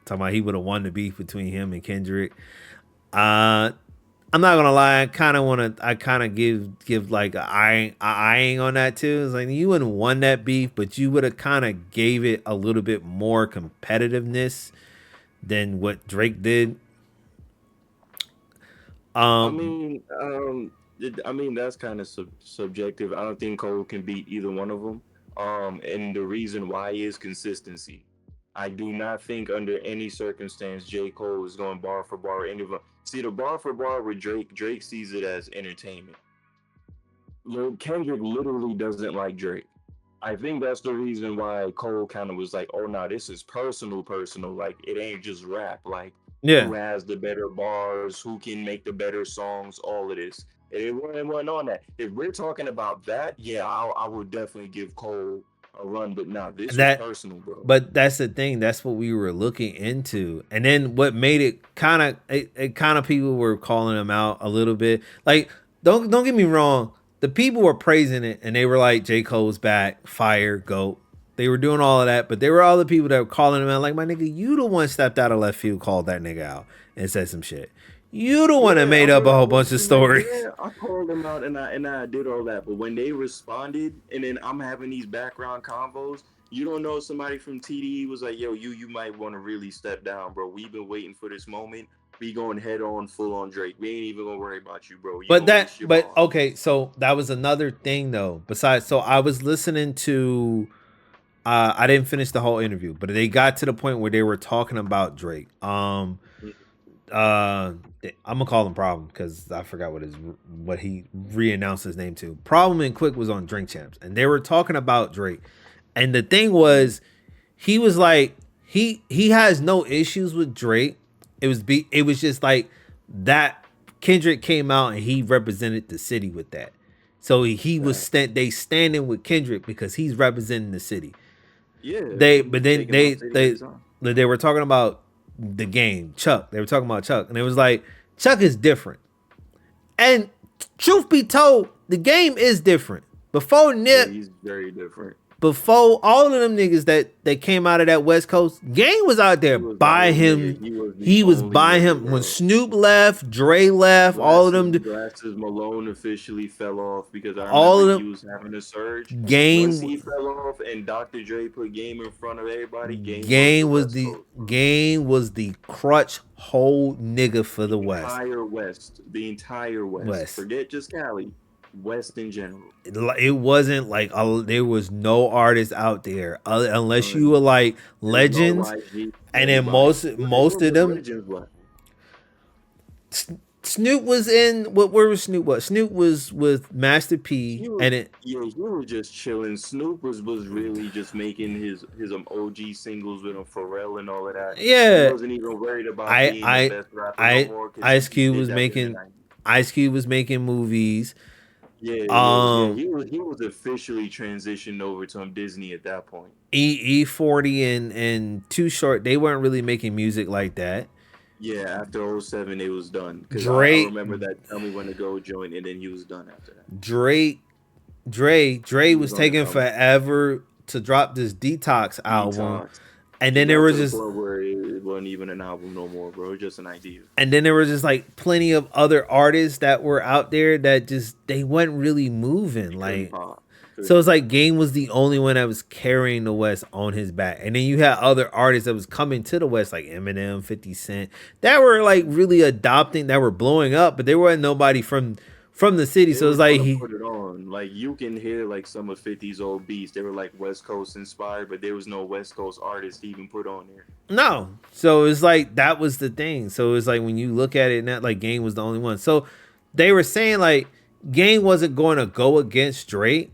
talking about he would have won the beef between him and Kendrick. Uh, I'm not gonna lie. I kind of give like a eyeing on that too. It's like you wouldn't won that beef, but you would have kind of gave it a little bit more competitiveness than what Drake did. I Um, mean, I mean that's kind of subjective. I don't think Cole can beat either one of them. And the reason why is consistency. I do not think under any circumstance J. Cole is going bar for bar any of them. See the bar for bar with Drake. Drake sees it as entertainment. Kendrick literally doesn't like Drake. I think that's the reason why Cole kind of was like, "Oh, no, this is personal, personal. Like it ain't just rap. Like yeah, who has the better bars, who can make the better songs, all of this." And it wasn't on that. If we're talking about that, yeah, I would definitely give Cole a run. But nah, this was that. personal, bro. But that's the thing. That's what we were looking into, and then what made it kind of people were calling him out a little bit. Like, don't get me wrong. The people were praising it, and they were like, "J. Cole's back, fire, goat." They were doing all of that, but there were all the people that were calling him out. Like, my nigga, you the one stepped out of left field, called that nigga out, and said some shit. You the one that Yeah, made I up a mean, whole bunch of stories. yeah, I called them out and I did all that. But when they responded, and then I'm having these background convos, you don't know somebody from TDE was like, "Yo, you might want to really step down, bro. We've been waiting for this moment. We going head on, full on Drake. We ain't even gonna worry about you, bro. You gonna waste your But bars." okay, so that was another thing though. Besides, so I was listening to. I didn't finish the whole interview, but they got to the point where they were talking about Drake. I'm gonna call him Problem because I forgot what he reannounced his name to. Problem and Quick was on Drink Champs, and they were talking about Drake. And the thing was, he was like, he has no issues with Drake. It was just like that. Kendrick came out and he represented the city with that. So he was Right. they standing with Kendrick because he's representing the city. Yeah, They he but was then taking my city at the time. they were talking about the game Chuck. They were talking about Chuck, and it was like Chuck is different. And truth be told, the game is different. Before Yeah, Nip, he's very different. before all of them niggas that came out of that West Coast, Game was out He there was the by only nigga. him. He was the He was only by nigga, him when bro. Snoop left, Dre left, all of them, Glasses Malone officially fell off because I all remember of he them. was having a surge. Once Game he fell off and Dr. Dre put Game in front of everybody, Game was the Game was West the Coast, bro. Game was the crutch hole nigga for the West. Entire West, the entire West. West. Forget just Cali, West in general. It wasn't like there was no artist out there unless you None. were like There was no legends, YG, and then anybody. most of them. Legends left. Snoop was in what? Where was Snoop? What Snoop was with Master P, He was, and it yeah, he was just chilling. Snoop was really just making his OG singles with him, Pharrell and all of that. He yeah. wasn't even worried about I being the I best rapper no more because Ice he Cube did was that in the making 90s. Ice Cube was making movies. Yeah. Um, He was officially transitioned over to Disney at that point. E40 and Too Short, they weren't really making music like that. Yeah, after '07, it was done. Because I Drake remember that Tell Me When to Go joint, and then he was done after that. Drake He was was on his taking own. forever to drop this Detox album. Detox. And It then there got was to the just point where it wasn't even an album no more, bro. It was just an idea. and then there was just like plenty of other artists that were out there that just they weren't really moving. It couldn't Like pop. so it's like Game was the only one that was carrying the West on his back. And then you had other artists that was coming to the West like Eminem, 50 Cent, that were like really adopting, that were blowing up, but there wasn't nobody from the city. They So were it's like gonna he put it on. Like you can hear like some of 50's old beats. They were like West Coast inspired, but there was no West Coast artist to even put on there. no. So it's like that was the thing. So it's like when you look at it, not like Game was the only one. So they were saying like Game wasn't going to go against Drake,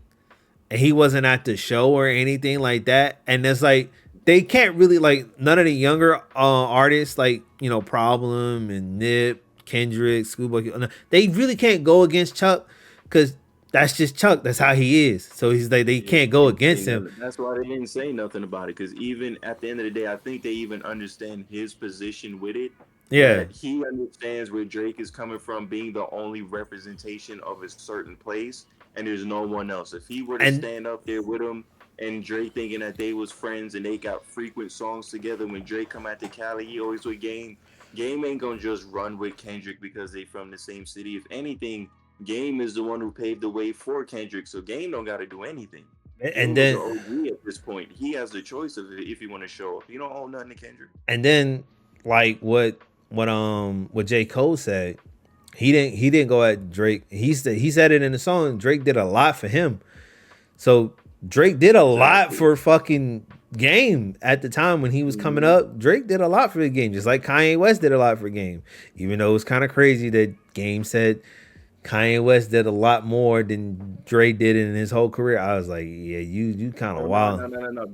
and he wasn't at the show or anything like that. And it's like they can't really like none of the younger artists like Problem and Nip, Kendrick, Schoolboy. They really can't go against Chuck because that's just Chuck. That's how he is. So he's like they Yeah, can't go against him. that's why they didn't say nothing about it. Because even at the end of the day, I think they even understand his position with it. Yeah, That he understands where Drake is coming from, being the only representation of a certain place, and there's no one else. If he were to and stand up there with him, and Drake thinking that they was friends and they got frequent songs together, when Drake come out to Cali, he always with Game. Game ain't gonna just run with Kendrick because they from the same city. If anything, Game is the one who paved the way for Kendrick, so Game don't got to do anything. and Game is an then OG at this point. He has the choice of it if he want to show up. You don't owe nothing to Kendrick. and then like what J. Cole said, he didn't go at Drake. He said it in the song. Drake did a lot for him. So Drake did a lot Exactly. for fucking Game at the time when he was coming up. Drake did a lot for the Game, just like Kanye West did a lot for Game. Even though it was kind of crazy that Game said Kanye West did a lot more than Drake did in his whole career. I was like, yeah, you kind of No, no, wild. no, no, no, no.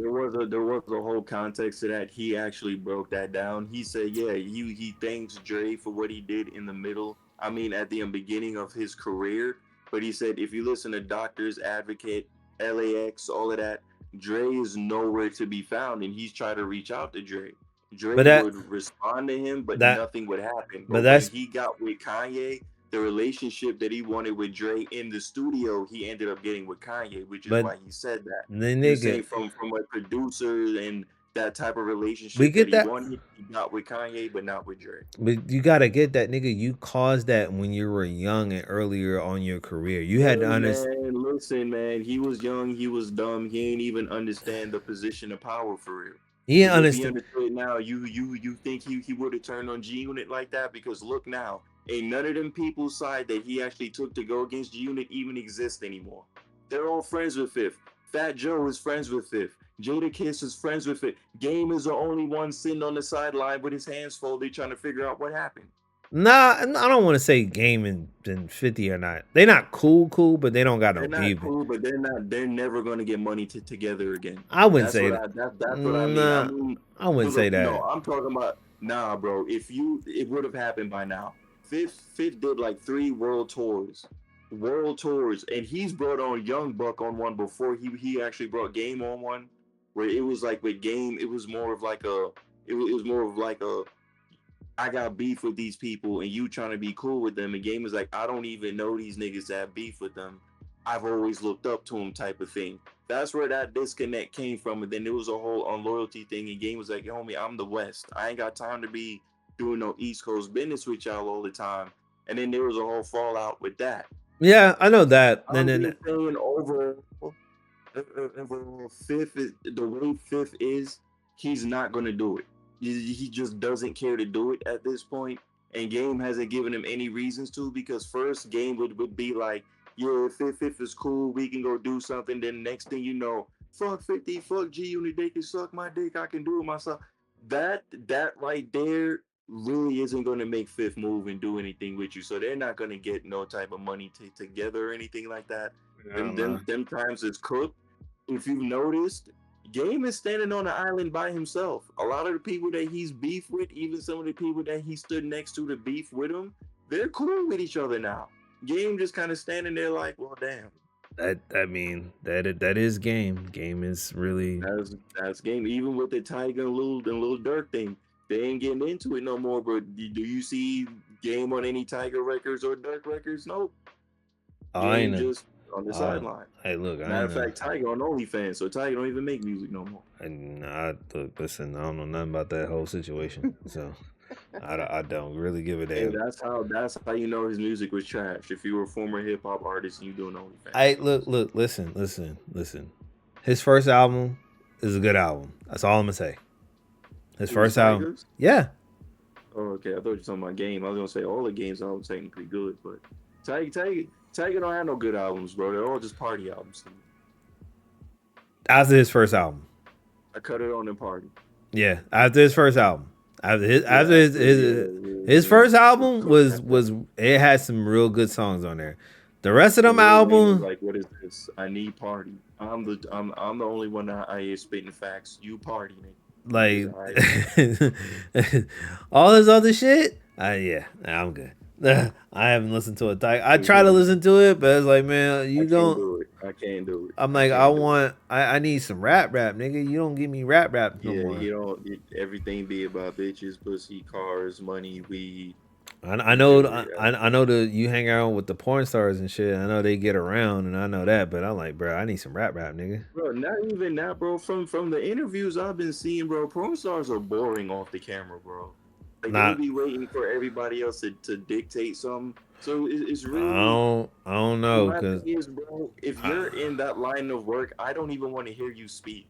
There was a whole context to that. He actually broke that down. He said, yeah, he thanks Dre for what he did in the middle. I mean, at the beginning of his career. But he said, if you listen to Doctors Advocate, LAX, all of that, Dre is nowhere to be found, and he's trying to reach out to Dre. But Dre that would respond to him, but that nothing would happen. but But when that's he got with Kanye, the relationship that he wanted with Dre in the studio, he ended up getting with Kanye, which is but why he said that. the He was nigga saying from a producer and that type of we relationship that get he that. wanted, he got with Kanye, but not with Dre. But you gotta get that, nigga. You caused that when you were young and earlier on your career. You had to Hey understand. man, listen, man. He was young, he was dumb, he ain't even understand the position of power for real. He didn't Because if he understand. understood now, you think he would have turned on G Unit like that? Because look now, ain't none of them people's side that he actually took to go against G Unit even exist anymore. They're all friends with Fifth. Fat Joe is friends with Fifth. Jada Kiss is friends with Fifth. Game is the only one sitting on the sideline with his hands folded trying to figure out what happened. Nah, I don't want to say Game and 50 or not. They not cool, but they don't got no They're not beef. cool, but they're not. They're never gonna get money together again. I wouldn't That's say what that. that's what I mean. I Nah, mean, I wouldn't say Philip. No, that. I'm talking about nah, bro. It would have happened by now. Fifth did like 3 world tours, and he's brought on Young Buck on one before he actually brought Game on one, where it was like with Game, it was more of like it was more of like a I got beef with these people and you trying to be cool with them. And Game is like, I don't even know these niggas that have beef with them. I've always looked up to them type of thing. That's where that disconnect came from. And then there was a whole unloyalty thing. And Game was like, homie, I'm the West. I ain't got time to be doing no East Coast business with y'all all the time. And then there was a whole fallout with that. Yeah, I know that. And I'm then just saying Fifth is the way Fifth is, he's not gonna do it. He just doesn't care to do it at this point. And Game hasn't given him any reasons to, because first Game would be like, yeah, Fifth is cool, we can go do something. Then next thing you know, fuck 50, fuck G Unit, they can suck my dick, I can do it myself. That right there really isn't gonna make Fifth move and do anything with you. So they're not gonna get no type of money together or anything like that. I don't know. Them times is cooked. If you've noticed, Game is standing on the island by himself. A lot of the people that he's beef with, even some of the people that he stood next to beef with him, they're cool with each other now. Game just kind of standing there like, well, damn. That I mean that is Game. Game is really That's Game. Even with the Tiger and Lil Durk thing, they ain't getting into it no more. But do you see Game on any Tiger records or Durk records? Nope. I Game know. just on the sideline. Hey, look, Matter I of know. fact, Tiger on OnlyFans, so Tiger don't even make music no more. And look, listen, I don't know nothing about that whole situation, so I don't really give a And damn. that's how you know his music was trash. If you were a former hip hop artist and you doing OnlyFans. I look, listen. His first album is a good album. That's all I'm gonna say. His Who's first album, Tigers? yeah. Oh, okay. I thought you were talking about Game. I was gonna say all the Game's albums technically good, but Tiger don't have no good albums, bro. They're all just party albums. After his first album, I cut it on and party. yeah. After his first album, after his Yeah. first album was it had some real good songs on there. The rest of them albums, Like, what is this? I need party. I'm the only one that I is spitting facts. You party, nigga. Like Exactly. all this other shit. Yeah, nah, I'm good. I haven't listened to it. I try to Mhm. listen to it, but it's like, man, I you can't don't. do it. I can't do it. I'm I like, can't do it. I need some rap, nigga. You don't give me rap no Yeah, more. you don't. Everything be about bitches, pussy, cars, money, weed, I and know, jewelry. I know the you hang out with the porn stars and shit. I know they get around, and I know that, but I'm like, bro, I need some rap, nigga. Bro, not even that, bro. From the interviews I've been seeing, bro, porn stars are boring off the camera, bro. Like they Not, be waiting for everybody else to dictate something. So it's really I don't know, my cause thing is, bro. If you're in that line of work, I don't even want to hear you speak.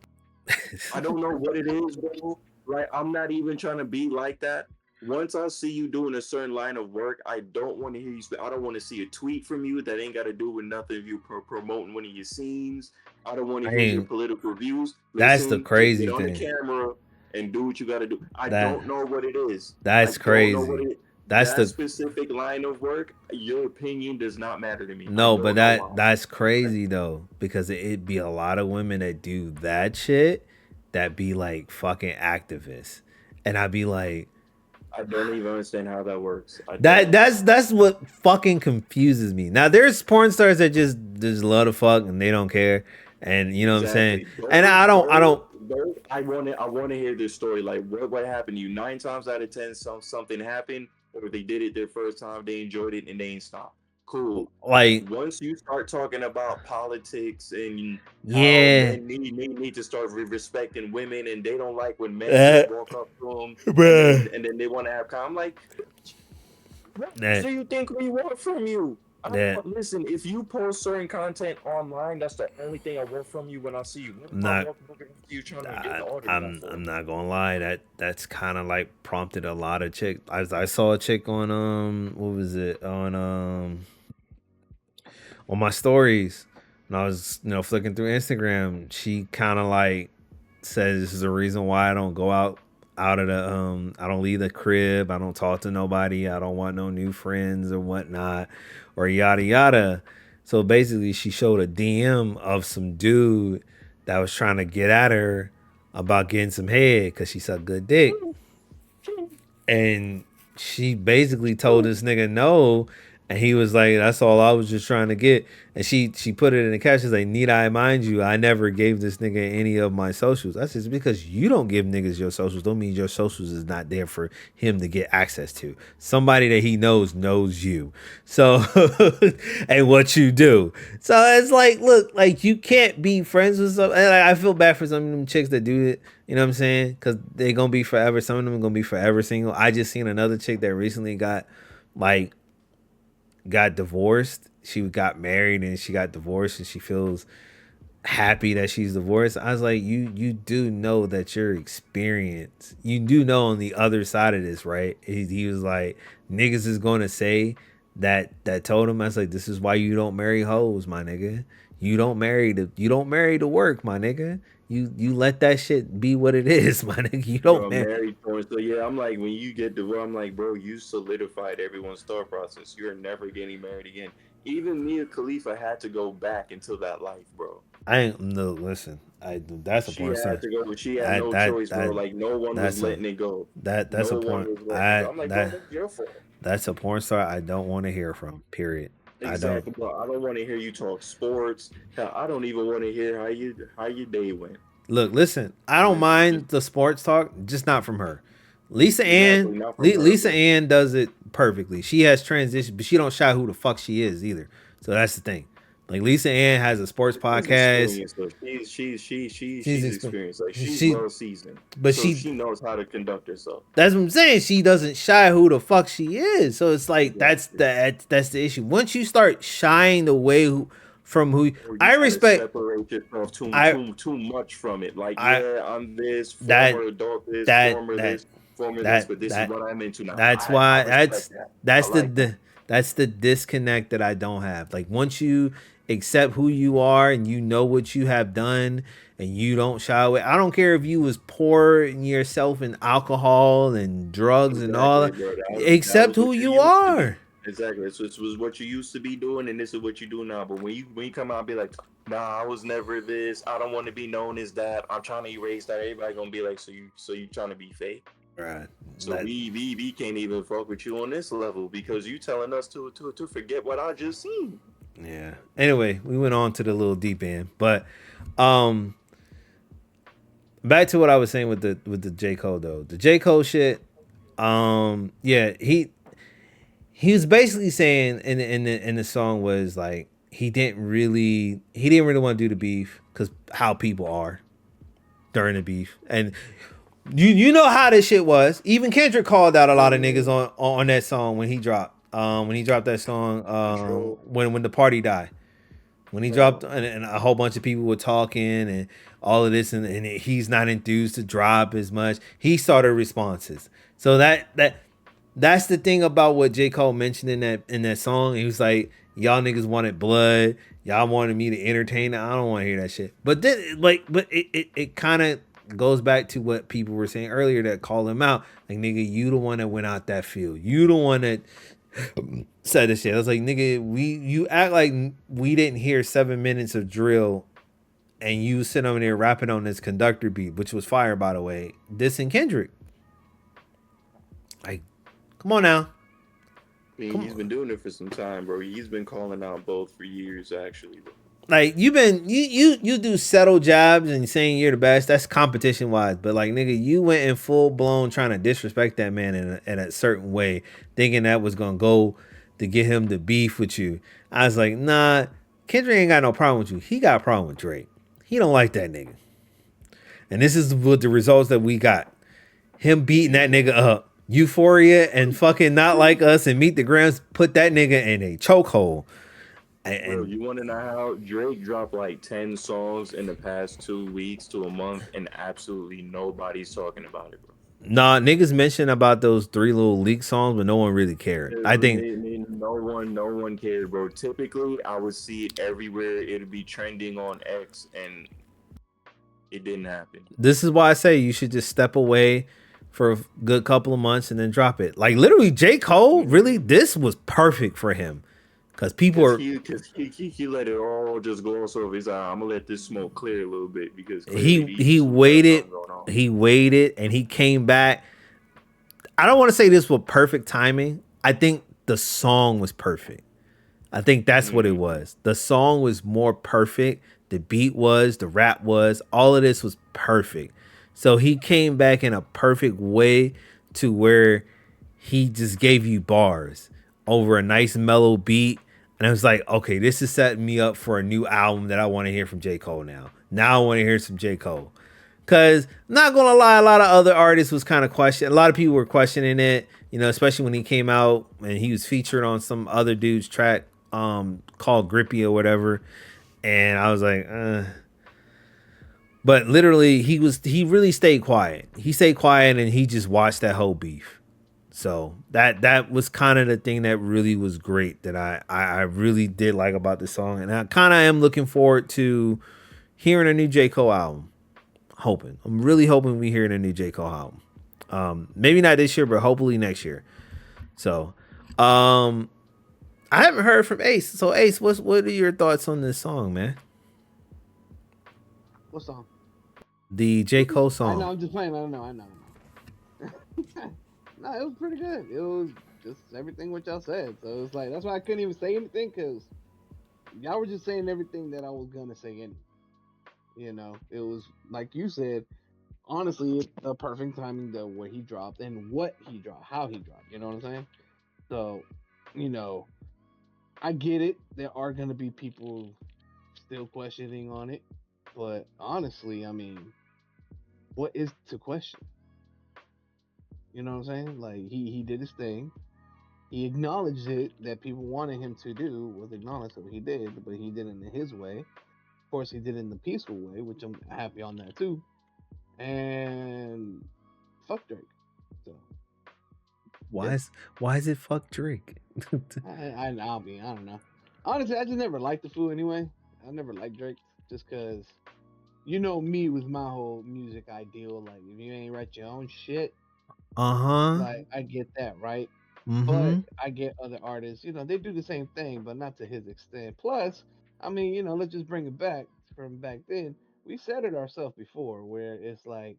I don't know what it is, bro. Like I'm not even trying to be like that. Once I see you doing a certain line of work, I don't want to hear you speak. I don't want to see a tweet from you that ain't got to do with nothing. If you promoting one of your scenes, I don't want to I hear your ain't. political views. That's the Listen, just get crazy on the thing. camera and do what you got to do. I That don't know what it is. I that's don't know what crazy. it. That's That the specific line of work, your opinion does not matter to me. I no, but don't know why. that's crazy though, because it be a lot of women that do that shit that be like fucking activists, and I be like, I don't even understand how that works. I that don't. that's what fucking confuses me. Now there's porn stars that just love to fuck and they don't care, and you know what I'm saying. Exactly. And I don't. I want to hear this story. Like what happened to you? 9 times out of 10, something happened, or they did it their first time, they enjoyed it and they ain't stopped. Cool. Like, Once you start talking about politics and how yeah, men need to start respecting women, and they don't like when men uh, just walk up to them and then bruh, they want to have I'm like, what that do you think we want from you? I don't that want, listen, if you post certain content online, that's the only thing I want from you when I see you. What am I not. walking over to you trying to get an autograph for? I'm not gonna lie. That's kind of like prompted a lot of chick. I saw a chick on what was it on my stories when I was flicking through Instagram. She kind of like says this is the reason why I don't go out of the I don't leave the crib. I don't talk to nobody. I don't want no new friends or whatnot or yada yada. So basically, she showed a DM of some dude that was trying to get at her about getting some head because she sucked good dick, and she basically told this nigga no, and he was like, "That's all I was just trying to get." And she put it in the caption like, "Need I mind you? I never gave this nigga any of my socials." That's just because you don't give niggas your socials. Don't mean your socials is not there for him to get access to. Somebody that he knows you. So and what you do. So it's like, look, like you can't be friends with some. And I feel bad for some of them chicks that do it. You know what I'm saying? Because they gonna be forever. Some of them are gonna be forever single. I just seen another chick that recently like got divorced. She got married and she got divorced, and she feels happy that she's divorced. I was like, you do know that your experience, you do know on the other side of this, right? He was like, niggas is gonna say that told him. I was like, this is why you don't marry hoes, my nigga. You don't marry to work, my nigga. You let that shit be what it is, my nigga. You don't Bro, marry. married porn. So yeah, I'm like, when you get to, I'm like, bro, you solidified everyone's thought process. You're never getting married again. Even Mia Khalifa had to go back into that life, bro. I ain't no listen. That's a She porn had star. to go, but she had I no that choice, bro. that Like no one was that's a letting it go. that's No a one porn. was letting it go. I'm like, bro, That that's your fault. that's a porn star I don't want to hear from. Period. I don't. Exactly, bro. I don't want to hear you talk sports. Hell, I don't even want to hear how your day went. Look, listen. I don't Just mind the sports talk, just not from her. Lisa Ann, exactly not from her, Lisa bro. Ann does it perfectly. She has transition, but she don't shy who the fuck she is either. So that's the thing. Like Lisa Ann has a sports She's podcast. experienced though. She's She's experienced. Like she's she, well seasoned, but so she she knows how to conduct herself. that's what I'm saying. She doesn't shy who the fuck she is. So it's like Exactly. that's the issue. Once you start shying away from who Or you I try to respect, separate yourself I too much from it. Like, I yeah, I'm this that former adult, that that former this, that but this is that what I'm into now. that's I why respect that. I that's like that. that's the disconnect that I don't have. Like once you accept who you are and you know what you have done and you don't shy away. I don't care if you was pouring yourself in alcohol and drugs and all Exactly, that. bro. That Accept was who what you you used to be. are. Exactly. This was what you used to be doing, and this is what you do now. But when you come out and be like, nah, I was never this. I don't want to be known as that. I'm trying to erase that. Everybody gonna be like, so you trying to be fake? Right. So we can't even fuck with you on this level because you telling us to forget what I just seen. Yeah. Anyway, we went on to the little deep end, but um, back to what I was saying with the J Cole though. The J Cole shit. Yeah, he was basically saying in the song was like he didn't really want to do the beef because how people are during the beef, and you know how this shit was. Even Kendrick called out a lot of niggas on that song when he dropped that song For sure. when the party died. When he dropped and a whole bunch of people were talking and all of this and he's not enthused to drop as much. He started responses. So that's the thing about what J. Cole mentioned in that song. He was like, y'all niggas wanted blood. Y'all wanted me to entertain it. I don't want to hear that shit. But then but it kind of goes back to what people were saying earlier that called him out. Like, nigga, you the one that went out that field. You the one that said this shit. I was like, nigga, you act like we didn't hear 7 minutes of drill and you sit over there rapping on this conductor beat, which was fire, by the way. This and Kendrick. Like, come on now. I mean, Come he's on. been doing it for some time, bro. He's been calling out both for years, actually, bro. Like, you do settle jobs and saying you're the best. That's competition wise. But like, nigga, you went in full blown trying to disrespect that man in a certain way, thinking that was gonna go to get him to beef with you. I was like, nah, Kendrick ain't got no problem with you. He got a problem with Drake. He don't like that nigga. And this is what the results that we got. Him beating that nigga up. Euphoria and fucking Not Like Us and Meet the Grams put that nigga in a chokehold. Bro, And you want to know how Drake dropped like 10 songs in the past 2 weeks to a month and absolutely nobody's talking about it, bro. nah, niggas mentioned about those three little leak songs, but no one really cared. I think No one cared, bro. Typically, I would see it everywhere. It'd be trending on X, and it didn't happen. this is why I say you should just step away for a good couple of months and then drop it. Like, literally, J. Cole, really, this was perfect for him. Because people Cause are he let it all just gloss over. He's like, I'm gonna let this smoke clear a little bit because clearly he he got waited, something going on. and he came back. I don't want to say this was perfect timing. I think the song was perfect. I think that's what it Mm. was. The song was more perfect. The beat was, the rap was, all of this was perfect. So he came back in a perfect way to where he just gave you bars over a nice mellow beat. And I was like, okay, this is setting me up for a new album that I want to hear from J. Cole now. Now I want to hear some J. Cole. Cause not gonna lie, a lot of other artists was kind of questioning. A lot of people were questioning it, especially when he came out and he was featured on some other dude's track, called Grippy or whatever. And I was like, but literally he really stayed quiet. He stayed quiet and he just watched that whole beef. So that was kind of the thing that really was great that I really did like about this song. And I kind of am looking forward to hearing a new J. Cole album. I'm really hoping we hear a new J. Cole album. Maybe not this year, but hopefully next year. So, I haven't heard from Ace. So, Ace, what are your thoughts on this song, man? What song? The J. Cole I know. song. I'm just playing. I know. No, it was pretty good. It was just everything what y'all said. So it's like that's why I couldn't even say anything because y'all were just saying everything that I was gonna say. And it was like you said. Honestly, it's the perfect timing to where he dropped and what he dropped, how he dropped. You know what I'm saying? So, you know, I get it. There are gonna be people still questioning on it, but honestly, I mean, what is to question? You know what I'm saying? Like he did his thing. He acknowledged it that people wanted him to do was acknowledge what he did, but he did it in his way. Of course, he did it in the peaceful way, which I'm happy on that too. And fuck Drake. So Why yeah, is why is it fuck Drake? I don't know. Honestly, I just never liked the fool anyway. I never liked Drake just because me with my whole music ideal. Like if you ain't write your own shit, Uh-huh. like I get that, right? But Mm-hmm. I get other artists, they do the same thing, but not to his extent. Plus, I mean, let's just bring it back from back then. We said it ourselves before, where it's like,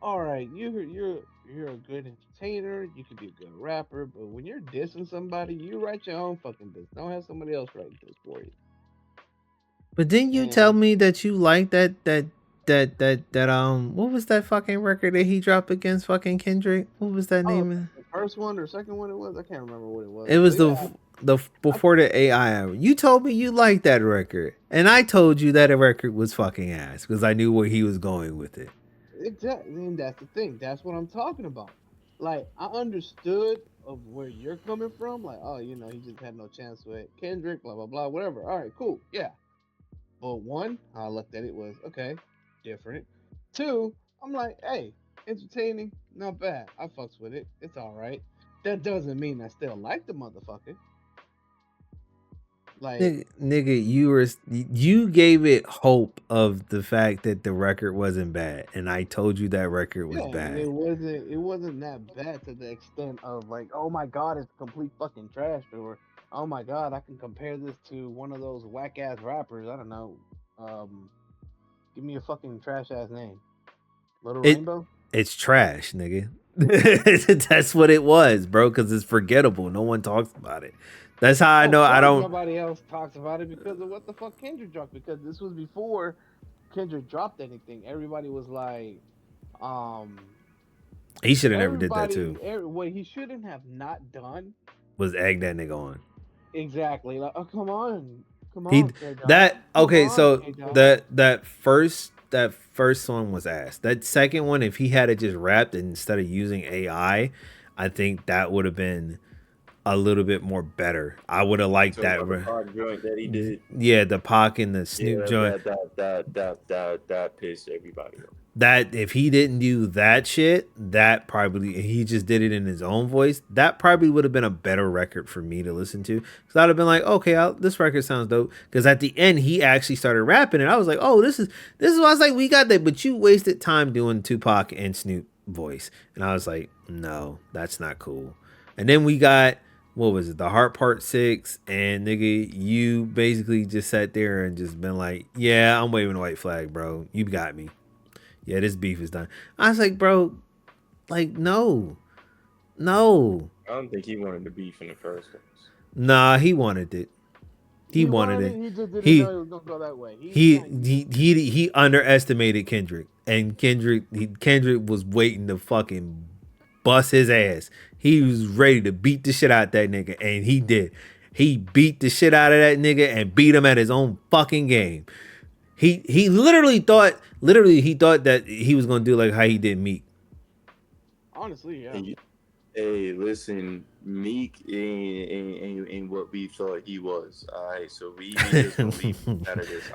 all right, you're a good entertainer, you can be a good rapper, but when you're dissing somebody, you write your own fucking diss. Don't have somebody else write this for you. But didn't you tell And me that you like that what was that fucking record that he dropped against fucking Kendrick? What was that oh, name? the first one or second one it was, I can't remember what it was. It But was yeah, the I, before the AI era. You told me you liked that record, and I told you that record was fucking ass because I knew where he was going with it. exactly, and that's the thing. That's what I'm talking about. Like I understood of where you're coming from. Like, oh, he just had no chance with Kendrick, blah blah blah, whatever. All right, cool, yeah. But one, I looked at it was okay, different. Two, I'm like, hey, entertaining, not bad. I fucks with it. It's all right. That doesn't mean I still like the motherfucker. Like, Nigga, you gave it hope of the fact that the record wasn't bad, and I told you that record was yeah, and it bad. wasn't it wasn't that bad to the extent of like, oh my god, it's complete fucking trash, or oh my god, I can compare this to one of those whack ass rappers. I don't know. Um, give me a fucking trash ass name. Little It Rainbow. it's trash, nigga. That's what it was, bro. Because it's forgettable. No one talks about it. That's how I Of know I course, don't. nobody else talks about it because of what the fuck Kendrick dropped. Because this was before Kendrick dropped anything. Everybody was like, um, He should have never did that too. what he shouldn't have not done. Was egg that nigga on. Exactly. Like, oh, come He on, K Dot, that come okay. on, So K Dot. that first song was ass. That second one, if he had it just rapped instead of using I think that would have been a little bit more better. I would have liked Talking that. about the pod joint that he did. Yeah, the Pac and the Snoop Yeah, joint. that pissed everybody off. That if he didn't do that shit, that probably he just did it in his own voice. That probably would have been a better record for me to listen to. Because I'd have been like, okay, this record sounds dope. Because at the end, he actually started rapping, and I was like, oh, this is why I was like, we got that. But you wasted time doing Tupac and Snoop voice, and I was like, no, that's not cool. And then we got what was it, the Heart Part 6, and nigga, you basically just sat there and just been like, yeah, I'm waving a white flag, bro. You got me. Yeah, this beef is done. I was like, bro, like, no. I don't think he wanted the beef in the first place. Nah, he wanted it. He He wanted wanted it. it. He just didn't He know it was gonna go that way. he he underestimated Kendrick, and Kendrick was waiting to fucking bust his ass. He was ready to beat the shit out that nigga, and he did. He beat the shit out of that nigga and beat him at his own fucking game. He literally thought that he was gonna do like how he did Meek. Honestly, yeah. Hey, listen, Meek ain't what we thought he was. All right, so we just gonna leave out of this.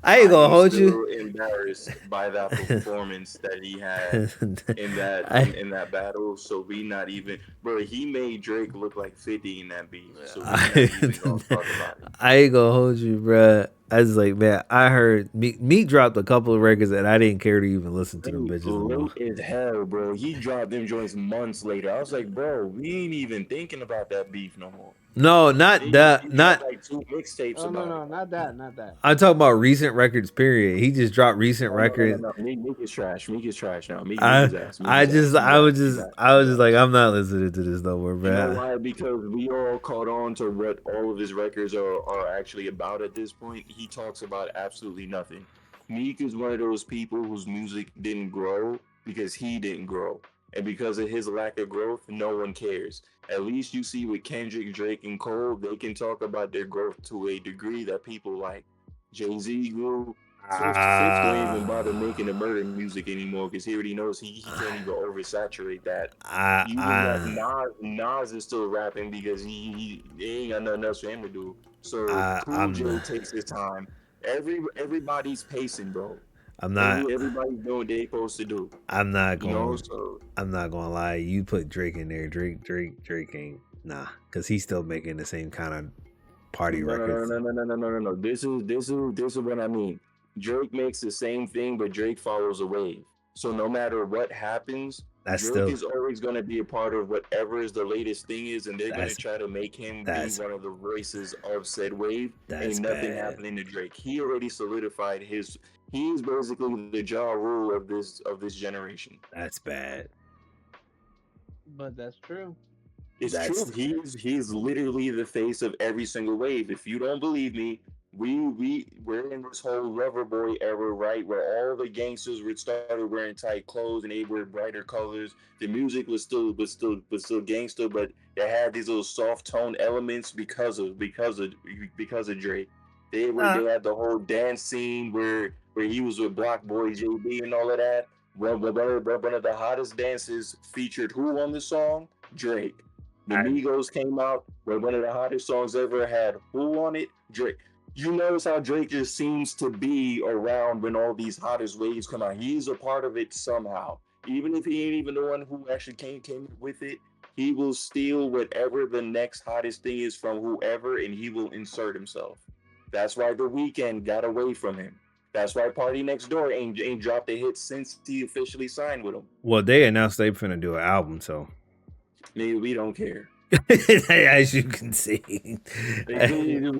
I ain't gonna I'm hold still you. embarrassed by that performance that he had in that I, in that battle. So we not even, bro. He made Drake look like 50 in that beat. So we not I, even gonna talk about it. I ain't gonna hold you, bruh. I was like, man, I heard Meek dropped a couple of records and I didn't care to even listen to them bitches no more. Late as hell, bro. He dropped them joints months later. I was like, bro, we ain't even thinking about that beef no more. No, not that. He dropped Not. like 2 mixtapes Oh no, about no, it. not that, not that. I'm talking about recent records. Period. He just dropped recent No. records. Meek is trash. Meek is trash now. Meek I is ass. Meek I is just ass. I was He's just ass. I was He's just like, ass. I'm not listening to this no more, You know bruh. why? Because we all caught on to what all of his records are actually about at this point. He talks about absolutely nothing. Meek is one of those people whose music didn't grow because he didn't grow. And because of his lack of growth, no one cares. At least you see with Kendrick, Drake, and Cole, they can talk about their growth to a degree that people like. Jay-Z grew. Fifth don't even bother making the murder music anymore because he already knows he can't even oversaturate that. Even like Nas is still rapping because he ain't got nothing else for him to do. So Cool I'm J takes his time. Everybody's pacing, bro. I'm not Everybody's doing what they supposed to do. I'm not You know, going so I'm not gonna lie. You put Drake in there. Drake ain't because he's still making the same kind of party records. no. This is what I mean. Drake makes the same thing, but Drake follows a wave. So no matter what happens, That's Drake still is always going to be a part of whatever is the latest thing is, and they're going to that's try to make him be that's one of the voices of said wave. that's Ain't nothing bad. happening to Drake. He already solidified his. He's basically the Ja Rule of this generation. That's bad. But that's true. It's true. That's He's literally the face of every single wave. If you don't believe me, we're in this whole lover boy era, right? Where all the gangsters were started wearing tight clothes and they wear brighter colors. The music was still gangster, but they had these little soft tone elements because of Drake. uh, They had the whole dance scene where he was with Block Boy JB and all of that. Well, one of the hottest dances featured who on the song? Drake. The I, Migos came out with one of the hottest songs ever. Had who on it? Drake. You notice how Drake just seems to be around when all these hottest waves come out. He's a part of it somehow. Even if he ain't even the one who actually came with it, he will steal whatever the next hottest thing is from whoever, and he will insert himself. That's why The Weeknd got away from him. That's why Party Next Door ain't dropped a hit since he officially signed with him. well, they announced they finna do an album, so Maybe we don't care. as you can see, We don't I don't care. even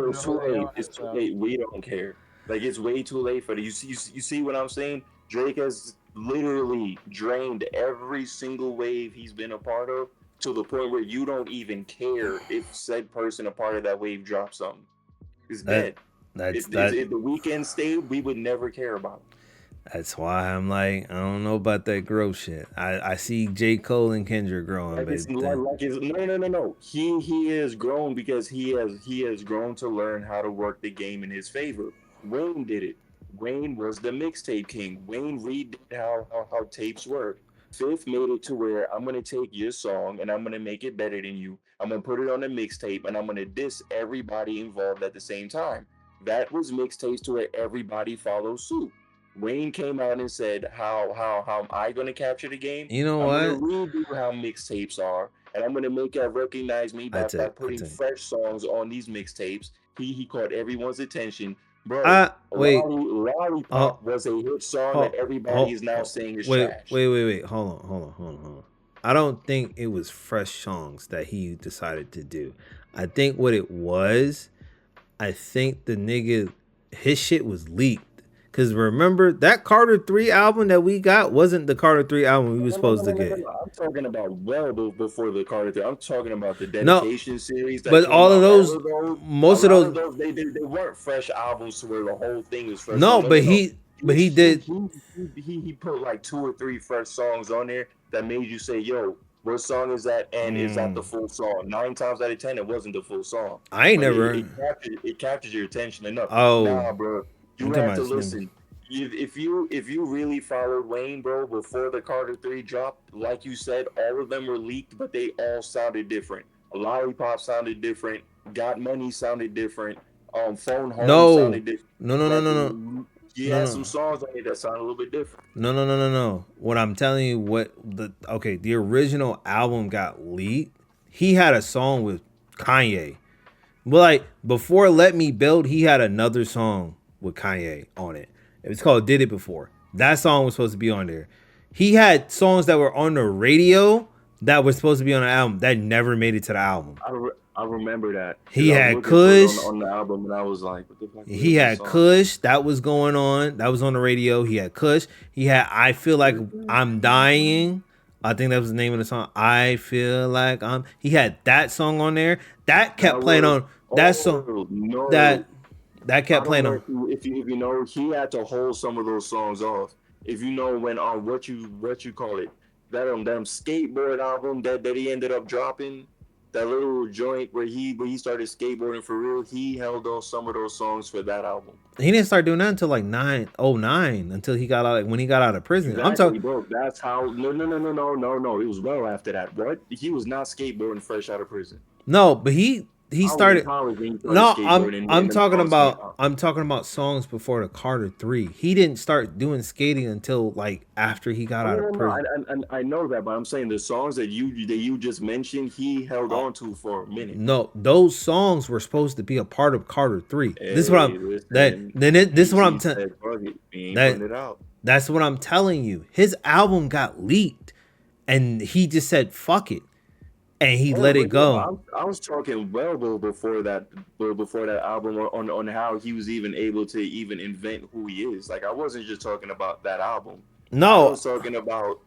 It's know too who they late. are. It's too So late. We don't care. Like it's way too late for the. You see what I'm saying? Drake has literally drained every single wave he's been a part of to the point where you don't even care if said person a part of that wave drops something. It's that dead. that's If the weekend stayed, we would never care about it. that's why I'm like, I don't know about that growth shit. I see J. Cole and Kendrick growing, Like but it's then like it's no. He has grown because he has grown to learn how to work the game in his favor. Wayne did it. Wayne was the mixtape king. Wayne redid how tapes work. Fifth made it to where I'm gonna take your song and I'm gonna make it better than you. I'm gonna put it on a mixtape and I'm gonna diss everybody involved at the same time. That was mixtapes to where everybody follows suit. Wayne came out and said, how am I gonna capture the game? you know I'm gonna what? redo how mixtapes are, and I'm gonna make y'all recognize me I by take I putting take. fresh songs on these mixtapes. He caught everyone's attention. Bro, Wait. Oh, Lollipop was a hit song that oh, everybody oh, is now oh, saying is wait, trash. wait, wait, wait. Hold on. I don't think it was fresh songs that he decided to do. I think what it was, I think the nigga, his shit was leaked. Cause remember that Carter 3 album that we got wasn't the Carter 3 album we No, was no, no, supposed no, to no, no, get. no. I'm talking about before the Carter. I'm talking about the No, dedication series that but came all of out. All those, of those, a most of lot of those, those, they weren't fresh albums to where the whole thing is fresh. No, no, no, no, but no. he, but he did. He put like two or three fresh songs on there that made you say, "Yo, what song is that?" And is that the Mm, full song? 9 times out of 10, it wasn't the full song, I ain't but never. it captured your attention enough. Oh, Nah, bro, you you talking have about to snippets? listen. If you really followed Wayne, bro, before the Carter 3 dropped, like you said, all of them were leaked, but they all sounded different. Lollipop sounded different. Got Money sounded different. Phone Home No, sounded different. no, no, no, Like no, no, he no, had no. some songs on it that sounded a little bit different. No. What I'm telling you, the original album got leaked. He had a song with Kanye. But like before Let Me Build, he had another song with Kanye on it. It was called Did It Before. That song was supposed to be on there. He had songs that were on the radio that were supposed to be on the album that never made it to the album. I remember that because He I was had looking for it Kush. on the album and I was like, what the fuck He is this had song? Kush that was going on. That was on the radio. He had Kush. He had I Feel Like I'm Dying. I think that was the name of the song. I Feel Like I'm. He had that song on there. That That kept playing was on. That song. no. That that I kept don't playing know on. if you know he had to hold some of those songs off. If you know when on what you call it that skateboard album that he ended up dropping, that little joint where he started skateboarding for real, he held on some of those songs for that album. He didn't start doing that until like 909 until he got out. Like when he got out of prison. I'm Exactly, talking. bro. That's how. No. It was well after that. What? He was not skateboarding fresh out of prison. No, but he I was in started. college when he started No, skateboarding when I'm them talking songs came about out. I'm talking about songs before the Carter 3. He didn't start doing skating until like after he got Oh, out no, of no, no. prison. I know that, but I'm saying the songs that you just mentioned, he held Uh, on to for a minute. no, those songs were supposed to be a part of Carter 3. This is what Hey, listen, this is what he said, fuck it, we ain't that putting it out. that's what I'm telling you. His album got leaked. and he just said fuck it, and he Oh, let it but go. yo, I was talking before that album on how he was even able to even invent who he is. Like I wasn't just talking about that album. I No, was talking about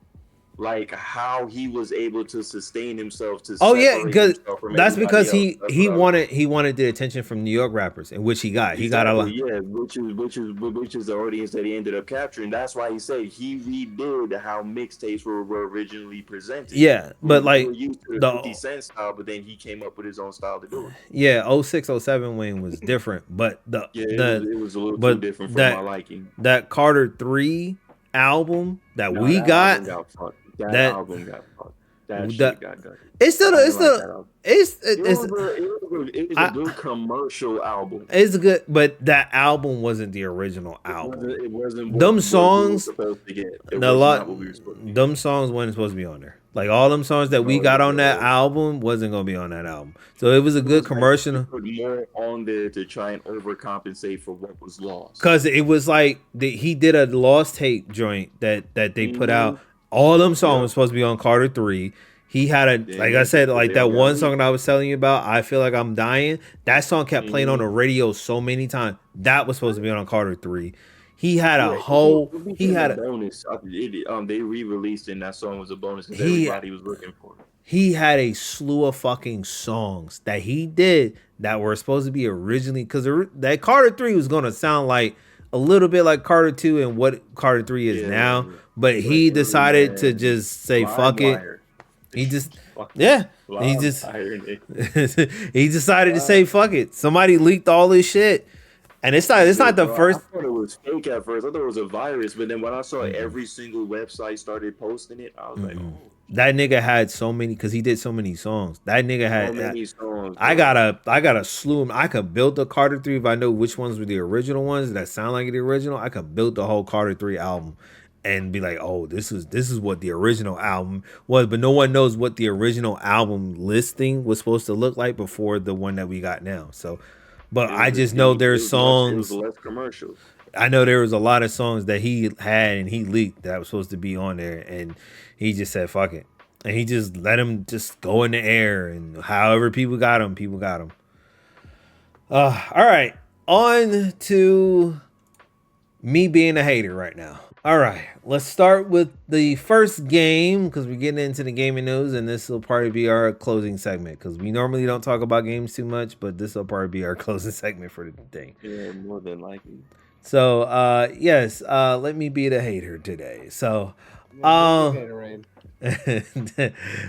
like how he was able to sustain himself to oh yeah, separate because himself from that's everybody because else. he That's he what I was wanted he wanted the attention from New York rappers, and which he got. He got a exactly lot. yeah, which is the audience that he ended up capturing. That's why he said he redid how mixtapes were originally presented. Yeah, but We like were used to the 50 the Cent style, but then he came up with his own style to do it. yeah, oh 06, oh 07 Wayne was different, but Yeah, it was a little too but different for my that liking. that Carter 3 album that No, we that got, album got fucked. That that album got fucked. That the shit got gutted. it's still I it's didn't like still that album. it's It was a I good commercial album. it's good, but that album wasn't the original It wasn't album. it wasn't Them what we were songs, supposed to get. It a was lot, not what we were supposed to get. them songs wasn't supposed to be on there. Like all them songs that we No, got on that no. album wasn't gonna be on that album. So it was a It good was like they commercial. put more on there to try and overcompensate for what was lost. Cause it was like he did a lost tape joint that they put Mm-hmm. out. All them songs Yep. was supposed to be on Carter 3. He had a Then like I said, like they that all got one song leaked. that I was telling you about, I Feel Like I'm Dying. That song kept playing on the Mm-hmm. radio so many times. That was supposed to be on Carter 3. He had a Yeah, whole it he became a had a bonus. They re-released it, and that song was a bonus because he everybody was looking for it. he had a slew of fucking songs that he did that were supposed to be originally because that Carter 3 was gonna sound like a little bit like Carter 2 and what Carter 3 is now, Yeah, but but he decided to man, just say fuck it. LimeWire, He just fucking yeah, he just LimeWire, he decided to say Lime- fuck it. Somebody leaked all this shit. And it's not the Bro, I first. thought it was fake at first. I thought it was a virus, but then when I saw every single website started posting it, I was like, oh, That nigga had so many because he did so many songs. That nigga so had many songs, I bro. got a slew of 'em. I could build the Carter 3 if I know which ones were the original ones that sound like the original. I could build the whole Carter 3 album and be like, oh, this is what the original album was. But no one knows what the original album listing was supposed to look like before the one that we got now. So, but It I was a just know deep. there's It was songs. less commercials. I know there was a lot of songs that he had and he leaked that was supposed to be on there, and he just said fuck it, and he just let him just go in the air, and however people got him, people got him. All right, on to me being a hater right now. All right, let's start with the first game because we're getting into the gaming news, and this will probably be our closing segment because we normally don't talk about games too much, but this will probably be our closing segment for the day. Yeah, more than likely. So yes, let me be the hater today. So Gatorade.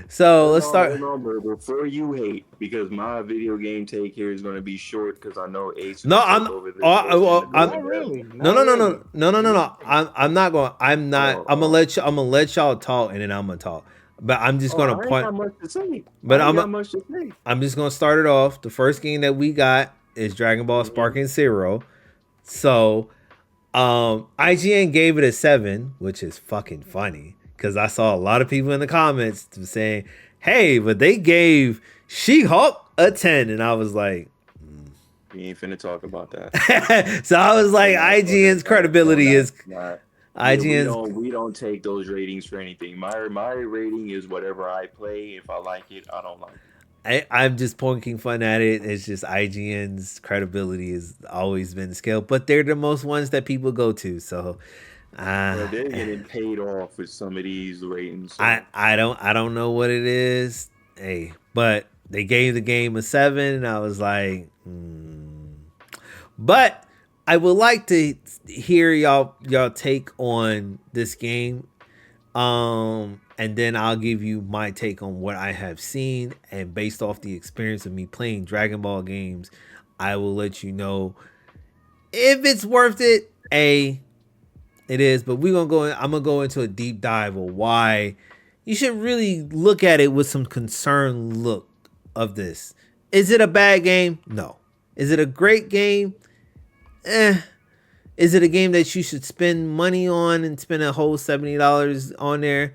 so let's start. Hold on, bro. Before you hate, because my video game take here is going to be short because I know Ace. No, will I'm take over this oh, portion I'm Not really. no, Not no, no, really. no. I'm not going. I'm not. Oh, I'm gonna let y'all talk, and then I'm gonna talk. But I'm just gonna I ain't point. got much to say. But I ain't got much to say. I'm just gonna start it off. The first game that we got is Dragon Ball Mhm. Sparking Zero. So, IGN gave it a 7, which is fucking funny because I saw a lot of people in the comments saying, "Hey, but they gave She-Hulk a 10," and I was like. We ain't finna talk about that. So I was like, Yeah, IGN's credibility is not. IGN's. We don't take those ratings for anything. My rating is whatever I play. If I like it, I don't like it. I'm just poking fun at it. It's just IGN's credibility has always been scaled, but they're the most ones that people go to. So, They're getting paid off with some of these ratings. So. I don't know what it is. Hey, but they gave the game a 7, and I was like, But I would like to hear y'all take on this game. And then I'll give you my take on what I have seen, and based off the experience of me playing Dragon Ball games, I will let you know if it's worth it. It is, but I'm gonna go into a deep dive of why you should really look at it with some concerned look of this. Is it a bad game? No. Is it a great game? Is it a game that you should spend money on and spend a whole $70 on there?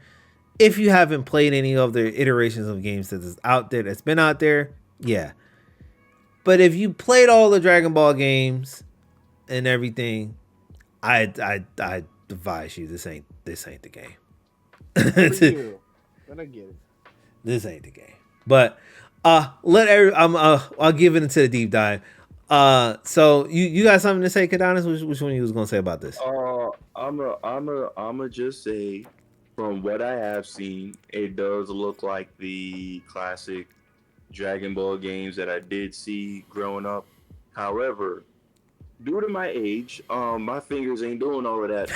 If you haven't played any of the iterations of games that's been out there, yeah. But if you played all the Dragon Ball games and everything, I advise you this ain't the game. For you, but I get it. This ain't the game. But I'll give it into the deep dive. So you got something to say, Kadanis? Which one you was gonna say about this? I'm a just say, from what I have seen, it does look like the classic Dragon Ball games that I did see growing up. However, due to my age, my fingers ain't doing all of that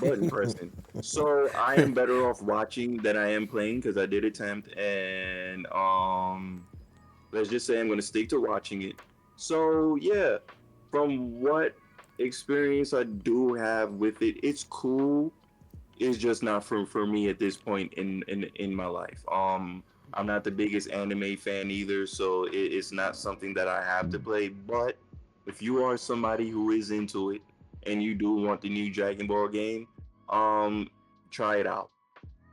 button pressing. So I am better off watching than I am playing because I did attempt, and let's just say I'm gonna stick to watching it. So yeah, from what experience I do have with it, it's cool. It's just not for me at this point in my life. I'm not the biggest anime fan either, so it's not something that I have to play. But if you are somebody who is into it and you do want the new Dragon Ball game, um, try it out.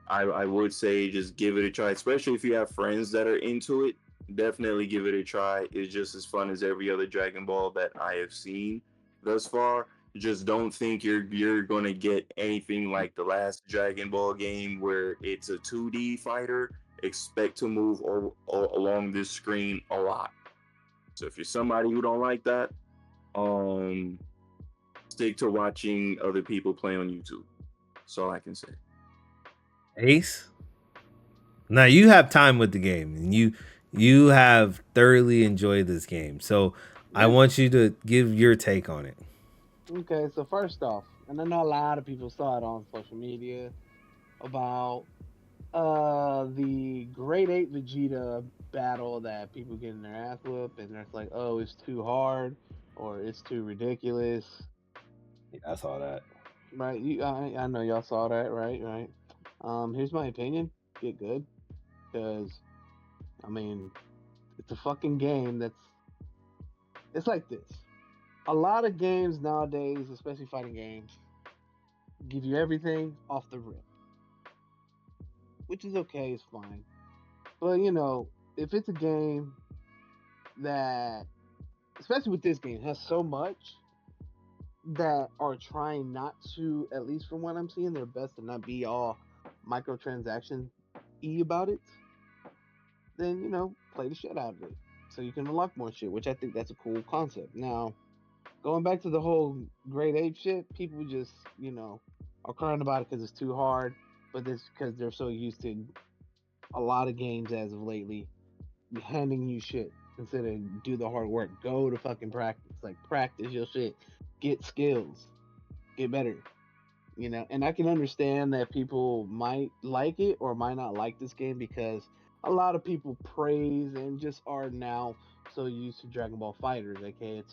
I would say just give it a try, especially if you have friends that are into it. Definitely give it a try. It's just as fun as every other Dragon Ball that I have seen thus far. Just don't think you're gonna get anything like the last Dragon Ball game where it's a 2D fighter. Expect to move along this screen a lot. So if you're somebody who don't like that, um, stick to watching other people play on YouTube. That's all I can say. Ace. Now you have time with the game, and you have thoroughly enjoyed this game. So I Yeah. want you to give your take on it. Okay, so first off, and I know a lot of people saw it on social media about the Great Ape Vegeta battle that people getting their ass whooped, and it's like, oh, it's too hard or it's too ridiculous, Yeah, I saw that. right? I know y'all saw that, right? Right. Here's my opinion: get good, because I mean, it's a fucking game that's. It's like this. A lot of games nowadays, especially fighting games, give you everything off the rip, which is okay, it's fine. But if it's a game that, especially with this game, has so much that are trying not to, at least from what I'm seeing, their best to not be all microtransaction about it, then play the shit out of it so you can unlock more shit, which I think that's a cool concept. Now, going back to the whole grade ape shit, people just are crying about it because it's too hard, but this because they're so used to a lot of games as of lately handing you shit instead of do the hard work. Go to fucking practice. Like practice your shit. Get skills. Get better. And I can understand that people might like it or might not like this game because a lot of people praise and just are now so used to Dragon Ball Fighters, aka a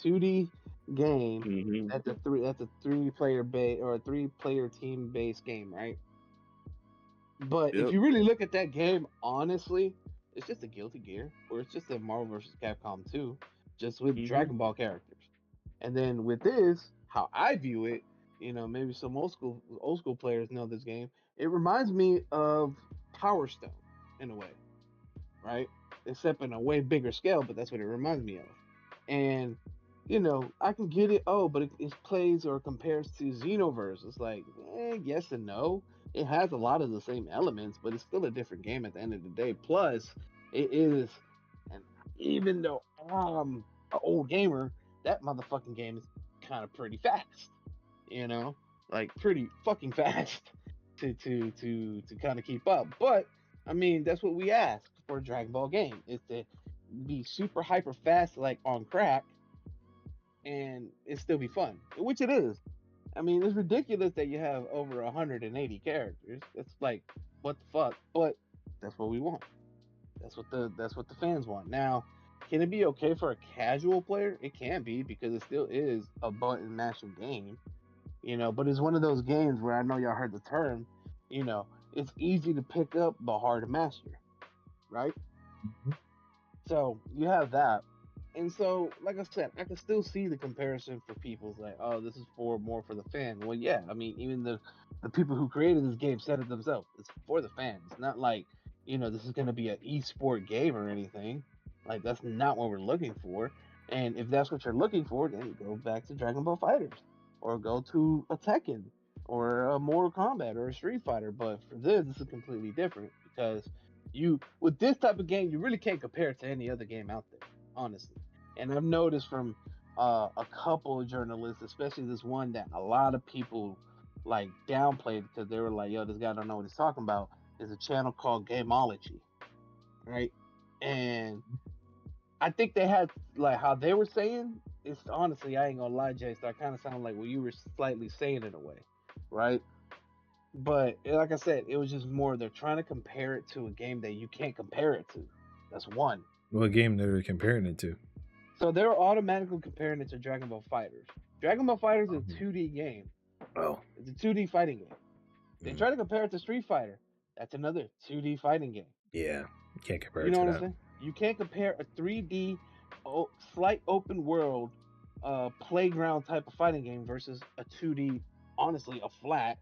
2D game Hmm. that's a three-player base or a three-player team based game, right? But if Yep. you really look at that game, honestly, it's just a Guilty Gear, or it's just a Marvel vs. Capcom 2, just with Hmm. Dragon Ball characters. And then with this, how I view it, maybe some old school players know this game. It reminds me of Power Stone in a way, right? Except in a way bigger scale, but that's what it reminds me of. And I can get it. Oh, but it plays or compares to Xenoverse. It's like, yes and no. It has a lot of the same elements, but it's still a different game at the end of the day. Plus, it is, and even though I'm an old gamer, that motherfucking game is kind of pretty fast. You know, like pretty fucking fast to kind of keep up. But I mean, that's what we ask for a Dragon Ball game is to be super hyper fast, like on crack, and it still be fun, which it is. I mean, it's ridiculous that you have over 180 characters. That's like, what the fuck? But that's what we want. That's what the fans want. Now, can it be okay for a casual player? It can be because it still is a button mashing game, But it's one of those games where I know y'all heard the term, it's easy to pick up, but hard to master, right? So you have that. And so, like I said, I can still see the comparison for people. It's like, oh, this is for more for the fan. Well, yeah, I mean, even the people who created this game said it themselves. It's for the fans. It's not like this is going to be an esport game or anything. Like that's not what we're looking for. And if that's what you're looking for, then go back to Dragon Ball Fighters, or go to a Tekken, or a Mortal Kombat or a Street Fighter. But for this is completely different because you with this type of game, you really can't compare it to any other game out there, honestly. And I've noticed from a couple of journalists, especially this one that a lot of people like downplayed because they were like, "Yo, this guy don't know what he's talking about." Is a channel called Gameology, right? And I think they had like how they were saying. It's honestly, I ain't gonna lie, Jay. So I kind of sound like what you were slightly saying in a way, right? But like I said, it was just more they're trying to compare it to a game that you can't compare it to. That's one. What game they were comparing it to? So they're automatically comparing it to Dragon Ball Fighters. Dragon Ball Fighters is a Mhm. 2D game. Oh, It's a 2D fighting game. They mm, try to compare it to Street Fighter. That's another 2D fighting game. yeah. Can't compare You it know to what I'm that. saying? You can't compare a 3D slight open world playground type of fighting game versus a 2D, honestly, a flat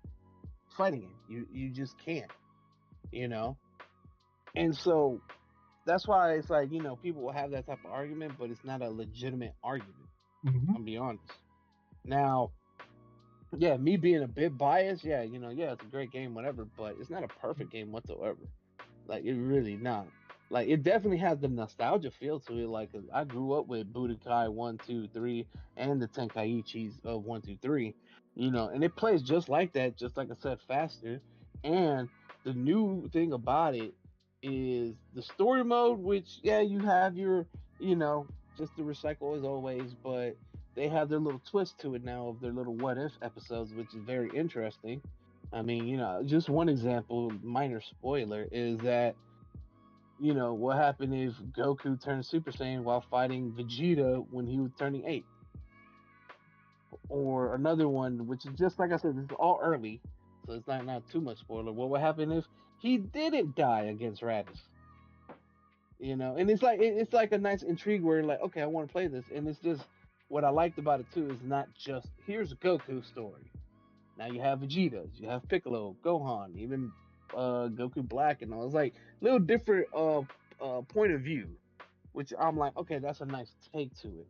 fighting game. You just can't, you know? And so that's why it's like, people will have that type of argument, but it's not a legitimate argument. Mm-hmm. I'll be honest. Now, yeah, me being a bit biased, yeah, yeah, it's a great game, whatever, but it's not a perfect game whatsoever. Like it really not. Like it definitely has the nostalgia feel to it. Like 'cause I grew up with Budokai 1, 2, 3 and the Tenkaichis of 1, 2, 3. And it plays just like that, just like I said, faster. And the new thing about it is the story mode, which yeah, you have your, you know, just to recycle as always, but they have their little twist to it now of their little what if episodes, which is very interesting. I mean, just one example, minor spoiler, is that, what happened if Goku turned Super Saiyan while fighting Vegeta when he was turning 8? Or another one, which is just like I said, this is all early, so it's not too much spoiler. What would happen if he didn't die against Raditz? And it's like a nice intrigue where you're like, okay, I want to play this, and it's just what I liked about it too is not just here's Goku's story. Now you have Vegeta's, you have Piccolo, Gohan, even Goku Black, and all. It's like little different point of view, which I'm like, okay, that's a nice take to it.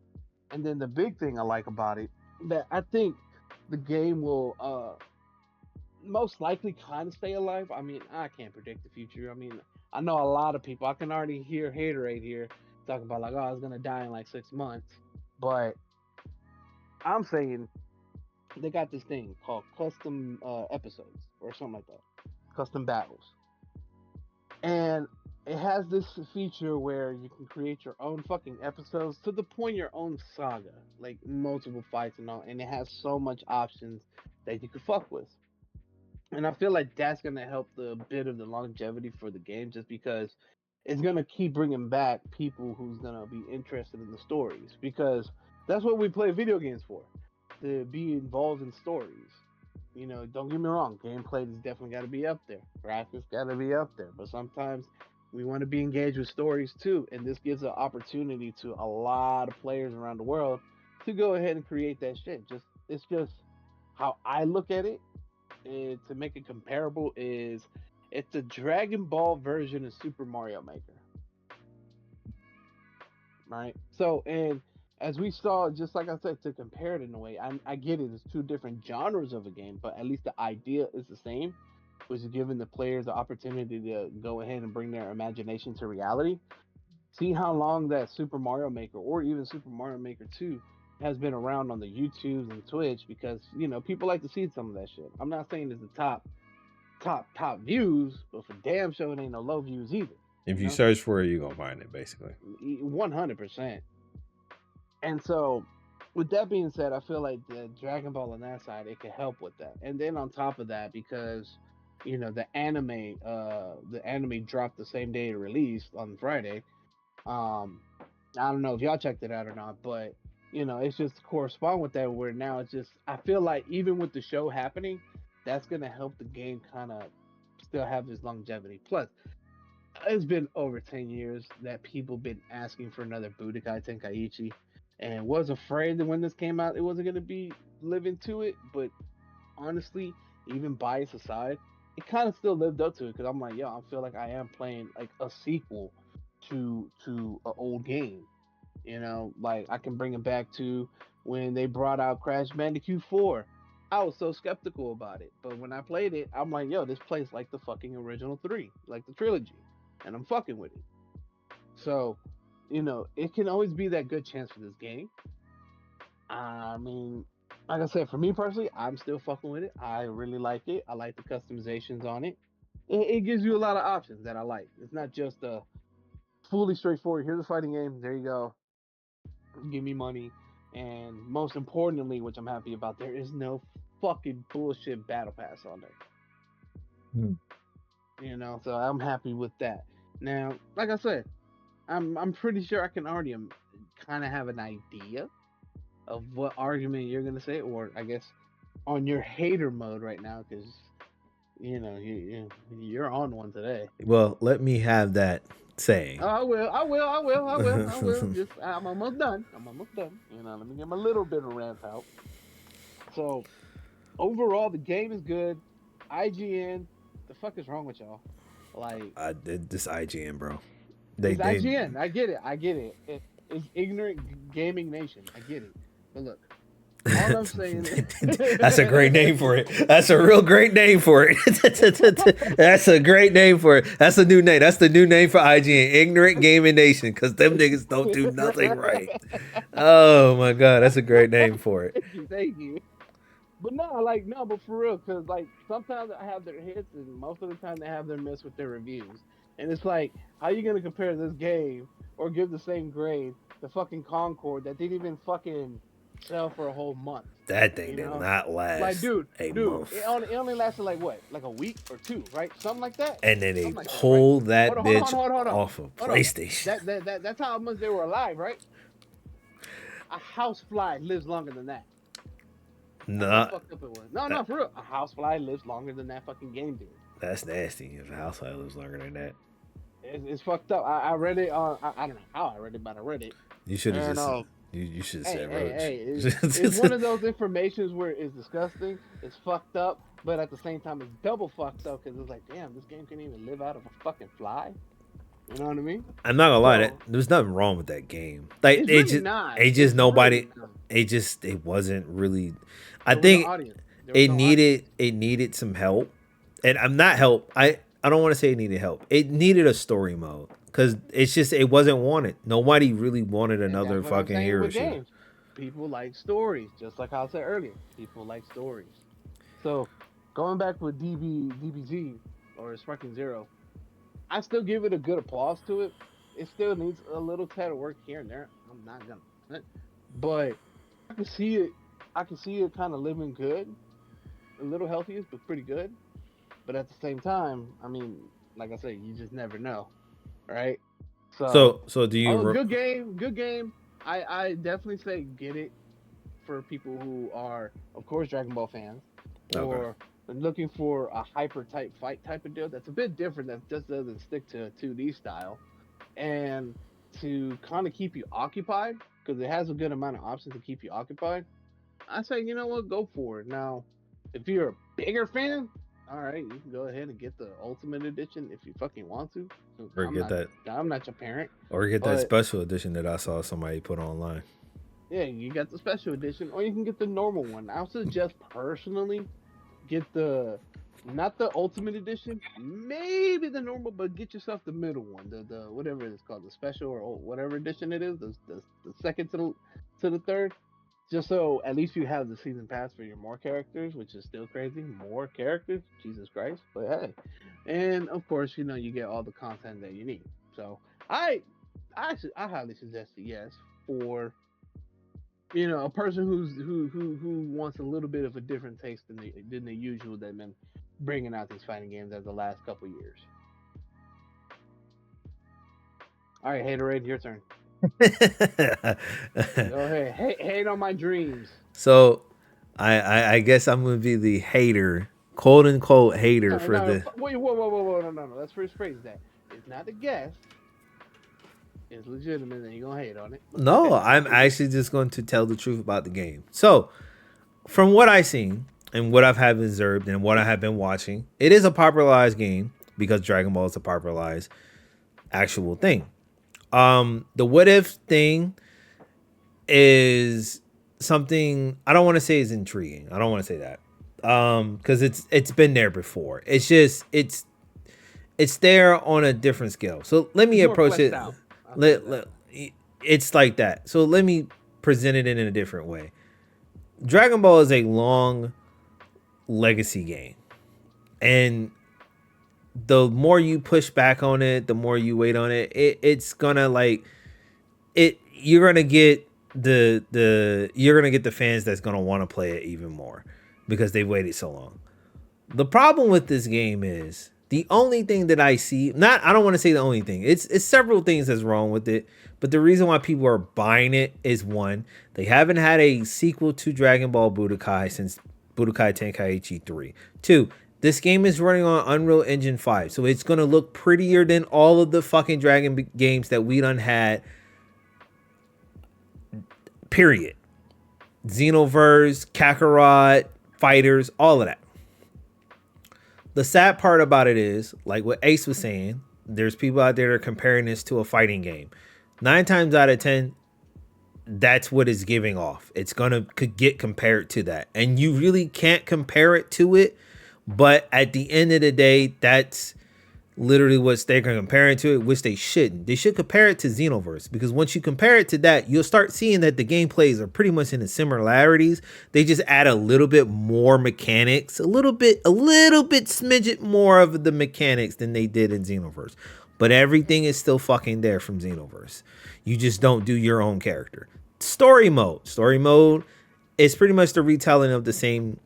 And then the big thing I like about it that I think the game will most likely kind of stay alive. I mean, I can't predict the future. I mean, I know a lot of people. I can already hear haterade here talking about like, oh, it's gonna die in like 6 months, but I'm saying they got this thing called custom episodes or something like that, custom battles, and it has this feature where you can create your own fucking episodes to the point your own saga, like multiple fights and all, and it has so much options that you could fuck with. And I feel like that's gonna help the bit of the longevity for the game, just because it's gonna keep bringing back people who's gonna be interested in the stories, because that's what we play video games for, to be involved in stories. Don't get me wrong, gameplay has definitely got to be up there, graphics got to be up there, but sometimes we want to be engaged with stories too, and this gives an opportunity to a lot of players around the world to go ahead and create that shit. It's just how I look at it, and to make it comparable is it's a Dragon Ball version of Super Mario Maker, right? So, and as we saw, just like I said, to compare it in a way, I get it. It's two different genres of a game, but at least the idea is the same, which is giving the players the opportunity to go ahead and bring their imagination to reality. See how long that Super Mario Maker or even Super Mario Maker 2 has been around on the YouTubes and Twitch, because people like to see some of that shit. I'm not saying it's the top views, but for damn sure it ain't no low views either. If You you know, search for it, you're gonna find it basically. 100%. And so, with that being said, I feel like the Dragon Ball on that side it could help with that. And then on top of that, because the anime dropped the same day it released on Friday. Um, I don't know if y'all checked it out or not, but it's just to correspond with that. Where now it's just I feel like even with the show happening, that's gonna help the game kind of still have its longevity. Plus, it's been over 10 years that people been asking for another Budokai Tenkaichi, and was afraid that when this came out, it wasn't gonna be living to it. But honestly, even bias aside, it kind of still lived up to it, because I'm like, yo, I feel like I am playing like a sequel to an old game. Like I can bring it back to when they brought out Crash Bandicoot 4. I was so skeptical about it. But when I played it, I'm like, yo, this plays like the fucking original three, like the trilogy. And I'm fucking with it. So, it can always be that good chance for this game. I mean, like I said, for me personally, I'm still fucking with it. I really like it. I like the customizations on it. It gives you a lot of options that I like. It's not just a fully straightforward. Here's a fighting game. There you go. Give me money. And most importantly, which I'm happy about, there is no fucking bullshit battle pass on there. Hmm. So I'm happy with that. Now, like I said, I'm pretty sure I can already kind of have an idea of what argument you're gonna say, or I guess on your hater mode right now, because you're on one today. Well, let me have that saying. Oh, I will. Just I'm almost done. I'm almost done. Let me get my little bit of rant out. So overall, the game is good. IGN, the fuck is wrong with y'all? Like, This IGN, bro. it's IGN. I get it. It's ignorant gaming nation. I get it. But look, all I'm saying is That's a great name for it. That's a real great name for it. That's a great name for it. That's a new name. That's the new name for IGN, Ignorant Gaming Nation, because them niggas don't do nothing right. Oh my god, that's a great name for it. Thank you. But no, but for real, because like sometimes I have their hits, and most of the time they have their miss with their reviews. And it's like, how you gonna compare this game or give the same grade to fucking Concord that didn't even fucking sell for a whole month? That thing did not last Like, dude, month. it only lasted like what, like a week or two, right? Something like that. And then they Something like pulled that Hold on, bitch hold on. off of Hold on. PlayStation. That's how much they were alive, right? A housefly lives longer than that. That's how Nah, fucked up it was. No, for real. A housefly lives longer than that fucking game did. that's nasty. If a house fire lives longer than that, It's fucked up. I read it. I don't know how I read it, but I read it. you should have And just you should have said Roach. it's one of those informations where it's disgusting, it's fucked up, but at the same time it's double fucked up because it's like, damn, this game can't even live out of a fucking fly. You know what I mean? I'm not gonna lie, So, there's nothing wrong with that game. Like it's it really just, not. it just It's nobody. really not. It wasn't really. I There was no think audience. There was it no needed some help, and I'm not help. I don't want to say it needed help. It needed a story mode because it wasn't wanted. Nobody really wanted And another that's what I'm fucking saying hero with shooter. games. People like stories, just like I said earlier. People like stories. So going back with DBZ or Sparking Zero, I still give it a good applause to it. It still needs a little tad of work here and there. I'm not gonna, but I can see it. I can see it kind of living good, a little healthier, but pretty good. But at the same time, I mean, like I said, you just never know, right? So, So do you? oh, good game, good game. I definitely say get it for people who are, of course, Dragon Ball fans, Okay. or looking for a hyper type fight type of deal. That's a bit different. That just doesn't stick to a 2D style, and to kind of keep you occupied because it has a good amount of options to keep you occupied. I say, you know what, go for it. Now, if you're a bigger fan, all right, you can go ahead and get the Ultimate Edition if you fucking want to. Or I'm get not, that, I'm not your parent, or get that but special edition that I saw somebody put online. yeah, you got the special edition, or you can get the normal one. I would suggest personally get the not the ultimate edition, maybe the normal, but get yourself the middle one, the whatever it's called, the special or whatever edition it is, the second to the third. Just so at least you have the season pass for your more characters, which is still crazy. More characters, Jesus Christ! But hey, and of course you get all the content that you need. So I I highly suggest it. Yes, for a person who wants a little bit of a different taste than the usual that been bringing out these fighting games as the last couple years. All right, Haterade, your turn. Go ahead, hate on my dreams. So, I guess I'm gonna be the hater, quote unquote hater No, for no, the. wait, whoa, no. Let's rephrase that. It's not a guess. It's legitimate, and you're gonna hate on it. No, I'm actually just going to tell the truth about the game. So, from what I've seen and what I've have observed and what I have been watching, it is a popularized game because Dragon Ball is a popularized actual thing. The what if thing is something I don't want to say is intriguing. I don't want to say that. Because it's been there before. It's just it's there on a different scale. So let me It's more approach it. fleshed out. I'll say Let, that. let, it's like that. So let me present it in a different way. Dragon Ball is a long legacy game. And the more you push back on it, the more you wait on it, it's gonna like it you're gonna get you're gonna get the fans that's gonna want to play it even more because they've waited so long. The problem with this game is the only thing that I see, not I don't want to say the only thing. It's several things that's wrong with it, but the reason why people are buying it is one, they haven't had a sequel to Dragon Ball Budokai since Budokai Tenkaichi 3. Two, this game is running on Unreal Engine 5, so it's going to look prettier than all of the fucking Dragon games that we done had. Period. Xenoverse, Kakarot, Fighters, all of that. The sad part about it is, like what Ace was saying, there's people out there that are comparing this to a fighting game. 9 times out of 10, that's what it's giving off. It's gonna get compared to that, and you really can't compare it to it. But at the end of the day, that's literally what they're comparing to it, which they shouldn't. They should compare it to Xenoverse, because once you compare it to that, you'll start seeing that the gameplays are pretty much in the similarities. They just add a little bit more mechanics, a little bit smidget more of the mechanics than they did in Xenoverse. But everything is still fucking there from Xenoverse. You just don't do your own character. Story mode is pretty much the retelling of the same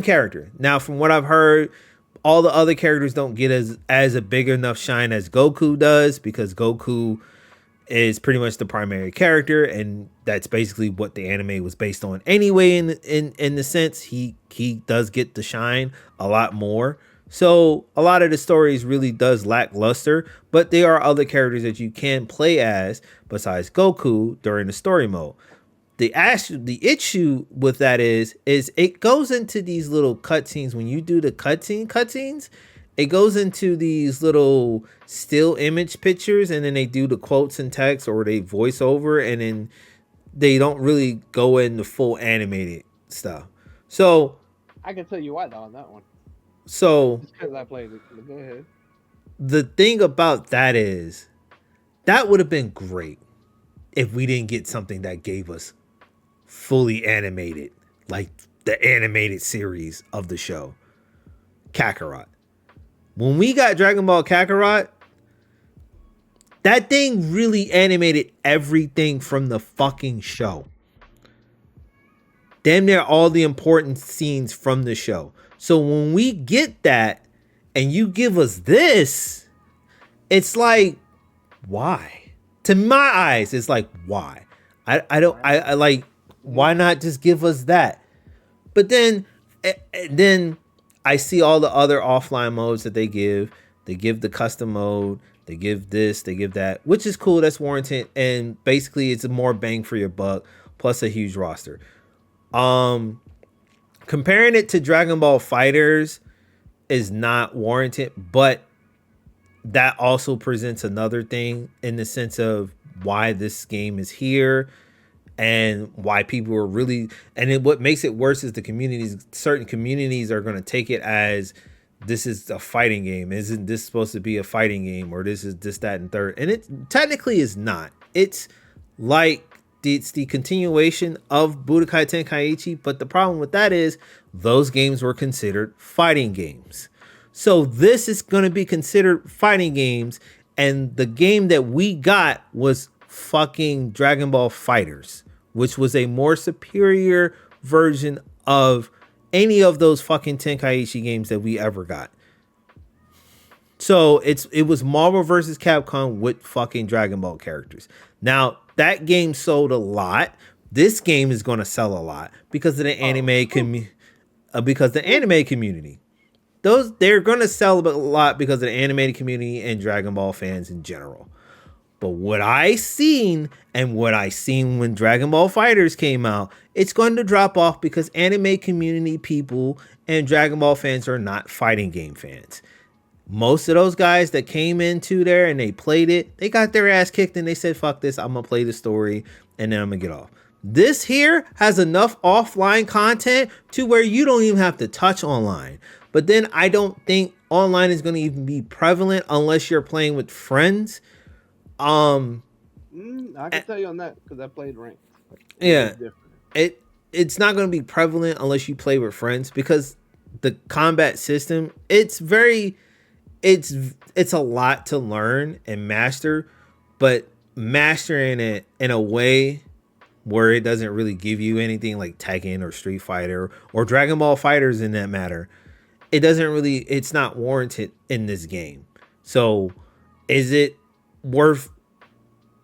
character. Now, from what I've heard, all the other characters don't get as a big enough shine as Goku does, because Goku is pretty much the primary character, and that's basically what the anime was based on anyway. In the sense, he does get the shine a lot more. So a lot of the stories really does lackluster, but there are other characters that you can play as besides Goku during the story mode. The issue with that is it goes into these little cutscenes. When you do the cutscenes, it goes into these little still image pictures, and then they do the quotes and text, or they voice over, and then they don't really go into full animated stuff. So I can tell you why though on that one. So Just because I played it. But go ahead. the thing about that is that would have been great if we didn't get something that gave us fully animated, like the animated series of the show, Kakarot. When we got Dragon Ball Kakarot, that thing really animated everything from the fucking show. Damn near all the important scenes from the show. So when we get that and you give us this, it's like, why? To my eyes, it's like, why? I like, why not just give us that? But then I see all the other offline modes that they give. They give the custom mode, they give this, they give that, which is cool. That's warranted. And basically it's a more bang for your buck, plus a huge roster. Comparing it to Dragon Ball Fighters is not warranted, but that also presents another thing in the sense of why this game is here and why people are really, and then what makes it worse is the communities. Certain communities are going to take it as this is a fighting game. Isn't this supposed to be a fighting game? Or this is this, that, and third. And it technically is not. It's like it's the continuation of Budokai Tenkaichi, but the problem with that is those games were considered fighting games. So this is going to be considered fighting games, and the game that we got was fucking Dragon Ball Fighters, which was a more superior version of any of those fucking Tenkaichi games that we ever got. So it was Marvel versus Capcom with fucking Dragon Ball characters. Now that game sold a lot. This game is going to sell a lot because of the anime community. Because the anime community, they're going to sell a lot because of the animated community and Dragon Ball fans in general. But what I seen when Dragon Ball Fighters came out, it's going to drop off because anime community people and Dragon Ball fans are not fighting game fans. Most of those guys that came into there and they played it, they got their ass kicked and they said, fuck this, I'm going to play the story. and then I'm gonna get off. This here has enough offline content to where you don't even have to touch online. But then I don't think online is gonna even be prevalent unless you're playing with friends. I can tell you on that because I played ranked. Yeah, it's not going to be prevalent unless you play with friends because the combat system it's a lot to learn and master, but mastering it in a way where it doesn't really give you anything like Tekken or Street Fighter or Dragon Ball Fighters in that matter, it's not warranted in this game. So is it worth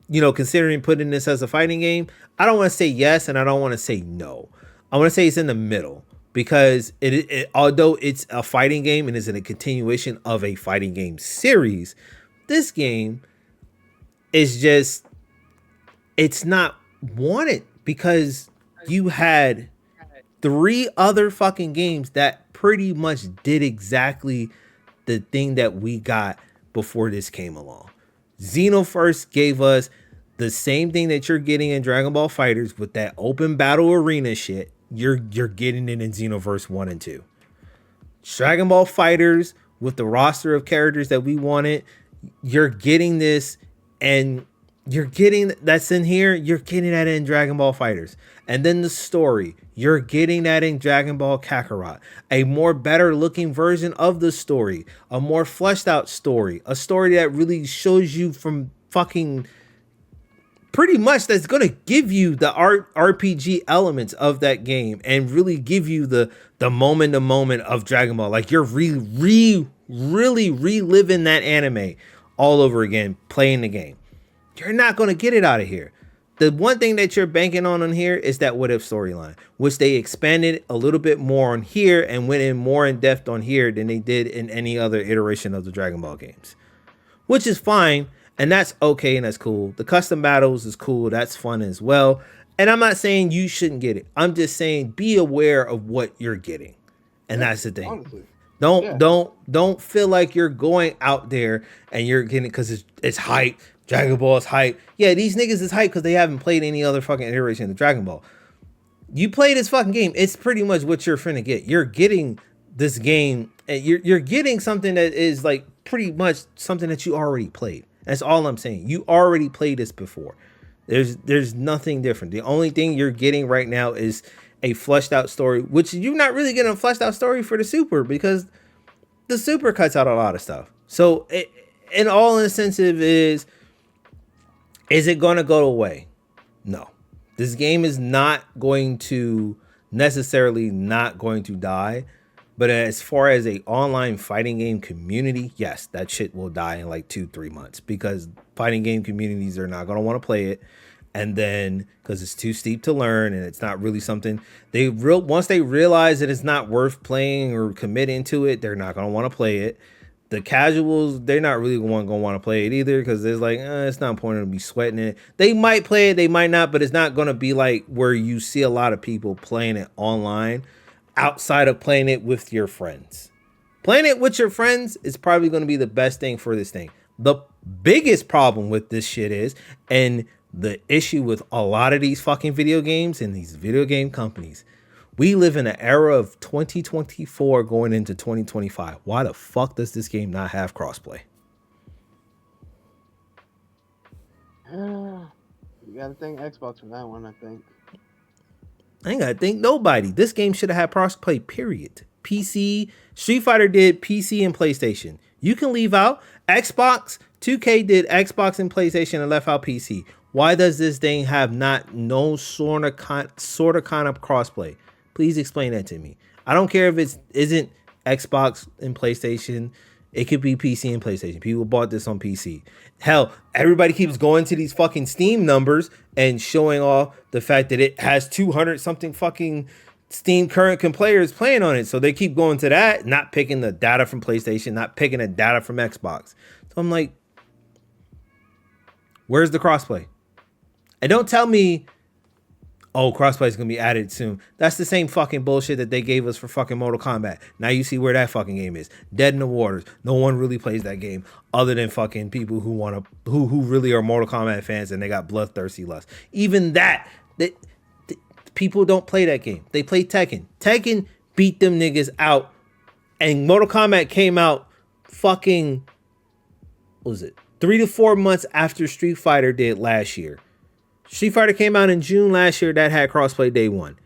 considering putting this as a fighting game? I don't want to say yes and I don't want to say no. I want to say it's in the middle because although it's a fighting game and is in a continuation of a fighting game series, this game is just, it's not wanted because you had 3 other fucking games that pretty much did exactly the thing that we got before this came along. Xenoverse gave us the same thing that you're getting in Dragon Ball Fighters with that open battle arena shit. You're getting it in Xenoverse 1 and 2. Dragon Ball Fighters with the roster of characters that we wanted, you're getting this, and you're getting that's in here, you're getting that in Dragon Ball Fighters. And then the story, you're getting that in Dragon Ball Kakarot. A more better looking version of the story, a more fleshed out story, a story that really shows you from fucking pretty much that's going to give you the RPG elements of that game and really give you the moment to moment of Dragon Ball. Like you're really reliving that anime all over again, playing the game. You're not going to get it out of here. The one thing that you're banking on here is that what if storyline, which they expanded a little bit more on here and went in more in depth on here than they did in any other iteration of the Dragon Ball games, which is fine. And that's okay. And that's cool. The custom battles is cool. That's fun as well. And I'm not saying you shouldn't get it. I'm just saying be aware of what you're getting. And that's the thing. Honestly. Don't feel like you're going out there and you're getting it because it's hype. Dragon Ball is hype. Yeah, these niggas is hype because they haven't played any other fucking iteration of Dragon Ball. You play this fucking game, it's pretty much what you're finna get. You're getting this game, and you're getting something that is like pretty much something that you already played. That's all I'm saying. You already played this before. There's nothing different. The only thing you're getting right now is a fleshed out story, which you're not really getting a fleshed out story for the Super because the Super cuts out a lot of stuff. So in all insensitive is it going to go away? No. This game is not going to necessarily not going to die. But as far as a online fighting game community, yes, that shit will die in like 2-3 months because fighting game communities are not going to want to play it. And then because it's too steep to learn and it's not really something once they realize that it's not worth playing or committing to it, they're not going to want to play it. The casuals, they're not really going to want to play it either because there's like, it's not important to be sweating it. They might play it, they might not, but it's not going to be like where you see a lot of people playing it online outside of playing it with your friends. Playing it with your friends is probably going to be the best thing for this thing. The biggest problem with this shit is, and the issue with a lot of these fucking video games and these video game companies, we live in an era of 2024 going into 2025. Why the fuck does this game not have crossplay? You gotta thank Xbox for that one, I think. I ain't gotta thank nobody. This game should have had crossplay, period. PC, Street Fighter did PC and PlayStation. You can leave out Xbox. 2K did Xbox and PlayStation and left out PC. Why does this thing have no sort of kind of crossplay? Please explain that to me. I don't care if it isn't Xbox and PlayStation. It could be PC and PlayStation. People bought this on PC. Hell, everybody keeps going to these fucking Steam numbers and showing off the fact that it has 200 something fucking Steam current players playing on it. So they keep going to that, not picking the data from PlayStation, not picking the data from Xbox. So I'm like, where's the crossplay? And don't tell me oh, crossplay is gonna be added soon. That's the same fucking bullshit that they gave us for fucking Mortal Kombat. Now you see where that fucking game is. Dead in the waters. No one really plays that game other than fucking people who really are Mortal Kombat fans and they got bloodthirsty lust. Even that, people don't play that game. They play Tekken. Tekken beat them niggas out. And Mortal Kombat came out fucking, what was it, 3 to 4 months after Street Fighter did last year. Street Fighter came out in June last year. That had crossplay day one.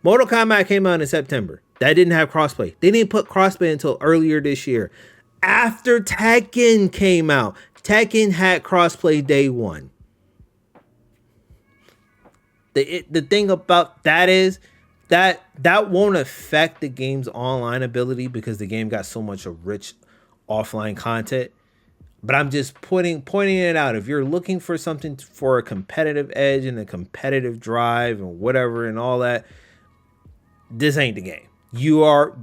Mortal Kombat came out in September. That didn't have crossplay. They didn't put crossplay until earlier this year. After Tekken came out, Tekken had crossplay day one. The thing about that is that won't affect the game's online ability because the game got so much rich offline content. But I'm just pointing it out. If you're looking for something for a competitive edge and a competitive drive and whatever and all that, this ain't the game.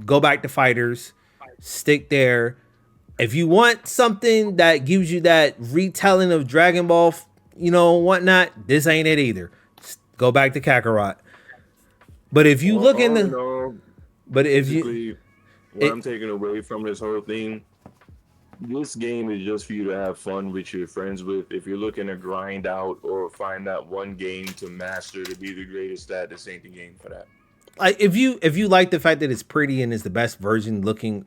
Go back to fighters, stick there. If you want something that gives you that retelling of Dragon Ball, whatnot, this ain't it either. Go back to Kakarot. But if you look in the, no, but if you, what I'm taking away from this whole thing, this game is just for you to have fun with your friends with. If you're looking to grind out or find that one game to master to be the greatest at, this ain't the game for that. Like if you like the fact that it's pretty and it's the best version looking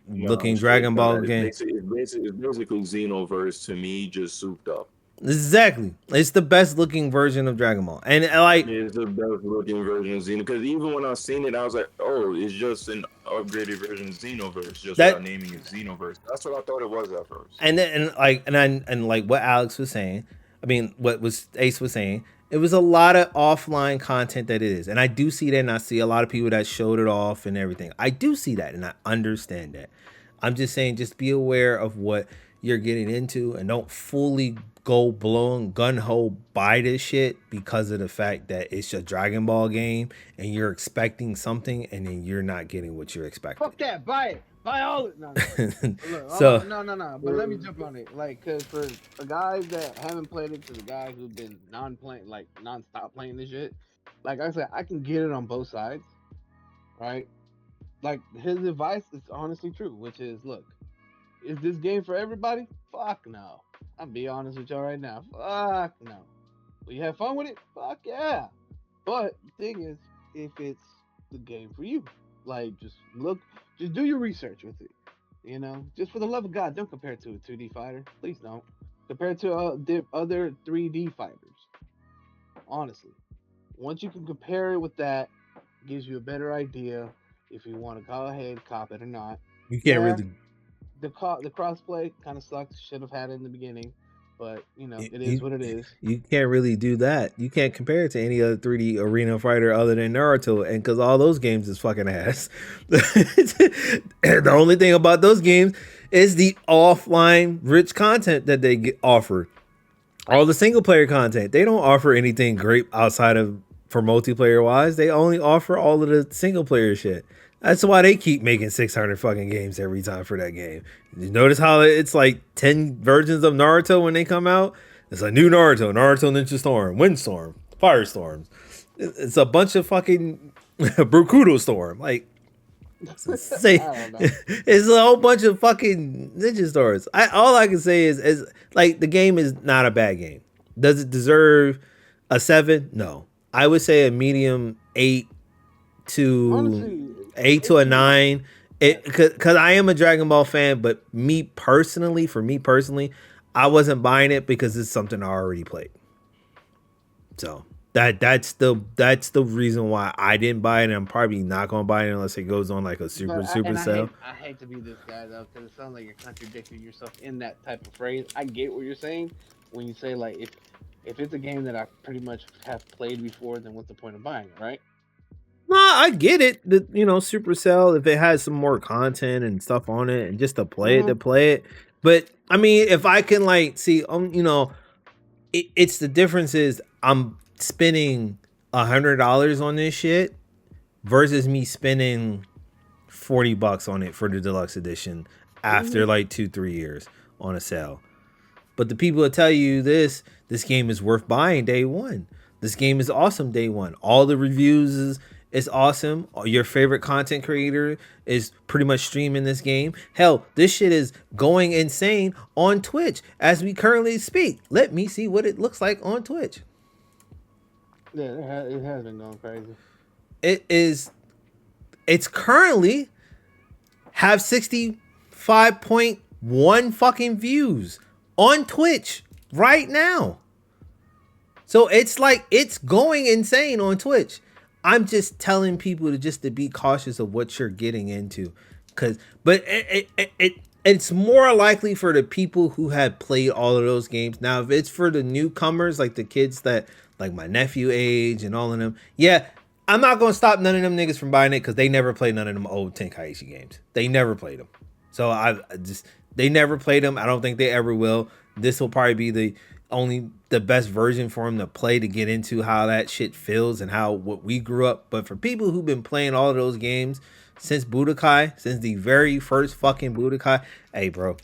Dragon Ball game, it's basically Xenoverse to me, just souped up. Exactly, it's the best looking version of Dragon Ball, and like it's the best looking version of Xeno. Because even when I seen it, I was like, oh, it's just an upgraded version of Xenoverse, just without naming it Xenoverse. That's what I thought it was at first. And like what Alex was saying, what Ace was saying. It was a lot of offline content that it is. And I do see that, and I see a lot of people that showed it off and everything. I do see that, and I understand that. I'm just saying, just be aware of what you're getting into and don't fully go blowing gun-ho buy this shit because of the fact that it's a Dragon Ball game and you're expecting something and then you're not getting what you're expecting. Fuck that, buy it. Buy all it. No. So no. But let me jump on it. Like, cause for the guys that haven't played it, to the guys who've been non-stop playing this shit, like I said, I can get it on both sides, right? Like his advice is honestly true, which is, look, is this game for everybody? Fuck no. I'll be honest with y'all right now. Fuck no. Will you have fun with it? Fuck yeah. But the thing is, if it's the game for you, like just do your research with it. Just for the love of God, don't compare it to a 2D fighter. Please don't. Compare it to the other 3D fighters. Honestly. Once you can compare it with that, it gives you a better idea if you want to go ahead, cop it or not. You can't really. The crossplay kind of sucks. Should have had it in the beginning. But, it is what it is. You can't really do that. You can't compare it to any other 3D arena fighter other than Naruto, and because all those games is fucking ass. The only thing about those games is the offline rich content that they offer. All the single player content, they don't offer anything great outside of for multiplayer wise. They only offer all of the single player shit. That's why they keep making 600 fucking games every time for that game. You notice how it's like 10 versions of Naruto when they come out? It's a new Naruto Ninja Storm, Windstorm, Firestorm. It's a bunch of fucking Brukudo Storm. Like, it's a whole bunch of fucking Ninja Stars. All I can say is like the game is not a bad game. Does it deserve a 7? No. I would say a medium 8 to... Honestly, 8 to a 9, because I am a Dragon Ball fan, but for me personally, I wasn't buying it because it's something I already played. So that's the reason why I didn't buy it, and I'm probably not gonna buy it unless it goes on like a super sale. I hate to be this guy though, because it sounds like you're contradicting yourself in that type of phrase. I get what you're saying when you say like if it's a game that I pretty much have played before, then what's the point of buying it, right? No, I get it. Supercell, if it has some more content and stuff on it, and just to play it. But I mean, if I can like see, it's the difference is I'm spending $100 on this shit versus me spending $40 on it for the deluxe edition after like 2-3 years on a sale. But the people that tell you this game is worth buying day one. This game is awesome day one. All the reviews is awesome. Your favorite content creator is pretty much streaming this game. Hell, this shit is going insane on Twitch as we currently speak. Let me see what it looks like on Twitch. Yeah, it has been going crazy. It's currently have 65.1 fucking views on Twitch right now. So it's like it's going insane on Twitch. I'm just telling people to be cautious of what you're getting into, but it's more likely for the people who had played all of those games. Now, if it's for the newcomers, like the kids that like my nephew age and all of them, yeah, I'm not gonna stop none of them niggas from buying it because they never played none of them old Tenkaichi games. They never played them, so they never played them. I don't think they ever will. This will probably be the best version for them to play to get into how that shit feels and what we grew up. But for people who've been playing all of those games since Budokai, since the very first fucking Budokai, hey bro,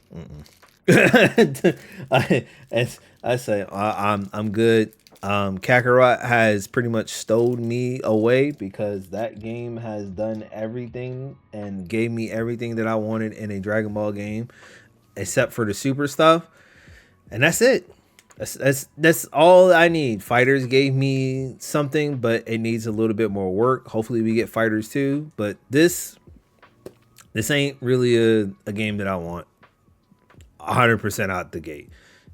I say I'm good. Kakarot has pretty much stowed me away because that game has done everything and gave me everything that I wanted in a Dragon Ball game, except for the super stuff, and that's it. That's all I need. Fighters gave me something, but it needs a little bit more work. Hopefully we get Fighters too, but this ain't really a game that I want 100% out the gate.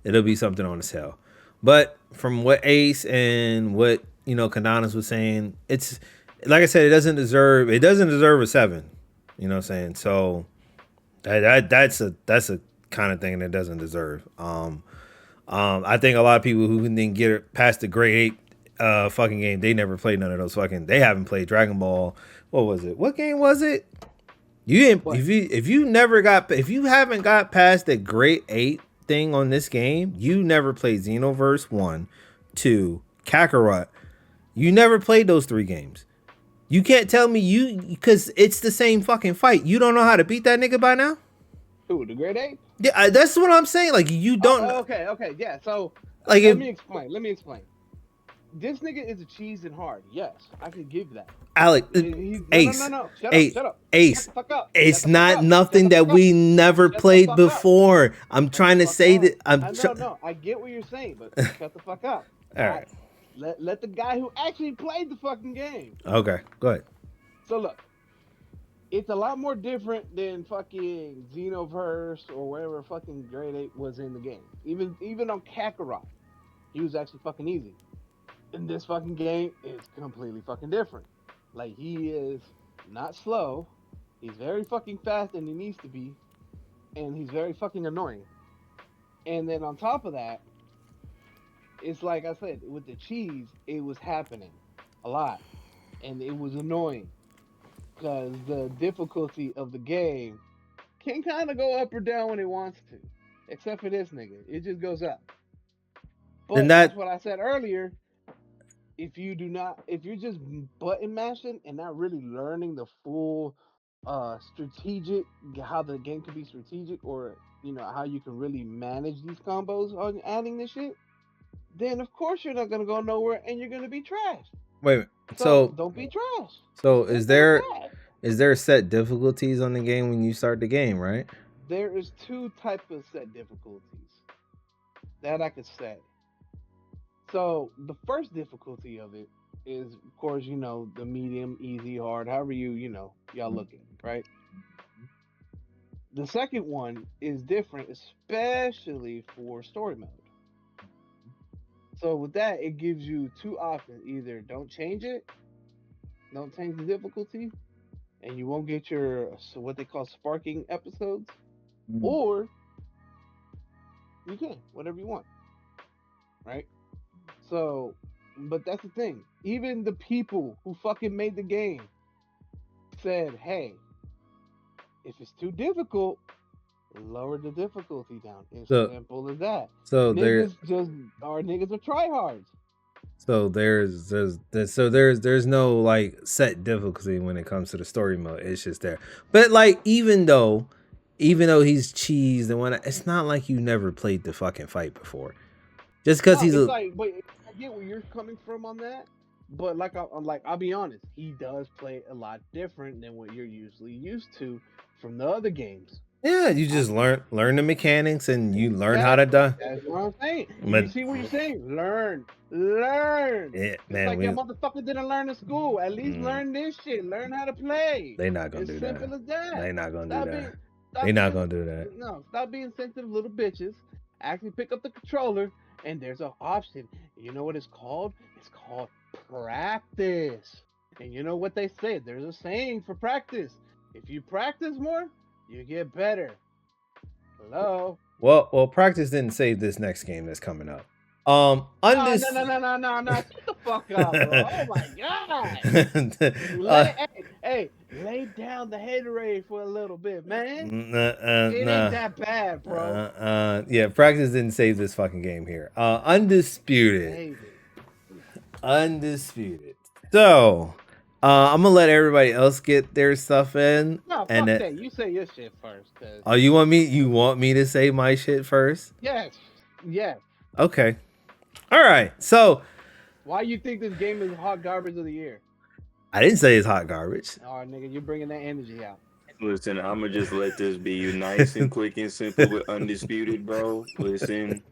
It'll be something on the sale. But from what Ace and what Kananas was saying, it's like I said, it doesn't deserve a 7. You know what I'm saying? So that's a kind of thing that doesn't deserve. I think a lot of people who didn't get it past the grade 8 fucking game, they never played none of those they haven't played Dragon Ball. What was it? What game was it? You didn't what? if you haven't got past the grade 8 thing on this game, you never played Xenoverse 1, 2, Kakarot. You never played those 3 games. You can't tell me because it's the same fucking fight. You don't know how to beat that nigga by now? Who, the grade 8? Yeah, that's what I'm saying. Like, you don't. Okay, yeah. So like, let me explain. This nigga is a cheese and hard. Yes, I can give that. Alec, Ace, no. Shut up. Ace. It's not nothing that we never played before. I'm trying to say that. No, I get what you're saying, but shut the fuck up. All right. Let the guy who actually played the fucking game. Okay, go ahead. So look, it's a lot more different than fucking Xenoverse or whatever fucking grade 8 was in the game. Even on Kakarot, he was actually fucking easy. In this fucking game, it's completely fucking different. Like, he is not slow. He's very fucking fast, and he needs to be. And he's very fucking annoying. And then on top of that, it's like I said, with the cheese, it was happening a lot. And it was annoying. Because the difficulty of the game can kind of go up or down when it wants to. Except for this nigga. It just goes up. But that's what I said earlier. If you're just button mashing and not really learning the full strategic, how the game can be strategic, or how you can really manage these combos on adding this shit, then of course you're not gonna go nowhere and you're gonna be trash. Wait, so don't be trash. So is there set difficulties on the game when you start the game, right? There is 2 types of set difficulties that I could say. So the first difficulty of it is, of course, the medium, easy, hard, however y'all look at it, right? The second one is different, especially for story mode. So with that, it gives you 2 options. Either don't change the difficulty, and you won't get your what they call sparking episodes, or you can, whatever you want, right? So, but that's the thing. Even the people who fucking made the game said, hey, if it's too difficult, lower the difficulty down. It's simple as that. So niggas are tryhards. So there's no like set difficulty when it comes to the story mode. It's just there. But like even though he's cheesed and whatnot, it's not like you never played the fucking fight before. Just because No, he's it's a like, but I get where you're coming from on that. But I'll be honest, he does play a lot different than what you're usually used to from the other games. yeah. You I, just learn the mechanics and you learn how to exactly, die. that's what I'm saying. You But see what you're saying? Learn. yeah, Just man, like that motherfucker didn't learn in school. At least mm, learn this shit. Learn how to play. they not gonna It's do that. simple as that. They not gonna do Stop that. being, They stop not being, gonna do that. no, stop being sensitive little bitches. Actually pick up the controller, and there's an option. You know what it's called? It's called practice. And you know what they say? There's a saying for practice. If you practice more, you get better. Hello. Well, practice didn't save this next game that's coming up. No, no, no, no, no, no, no. Shut the fuck up, bro. Oh my god. Lay down the haterade for a little bit, man. It ain't that bad, bro. Yeah, practice didn't save this fucking game here. Undisputed. Save it. Undisputed. So, I'm gonna let everybody else get their stuff in. No, and fuck that. You say your shit first, cause oh, you want me? You want me to say my shit first? yes, yes. Okay. All right. So, Why you think this game is hot garbage of the year? I didn't say it's hot garbage. Oh, nigga, you're bringing that energy out. Listen, I'm gonna just let this be nice and quick and simple with Undisputed, bro. Listen,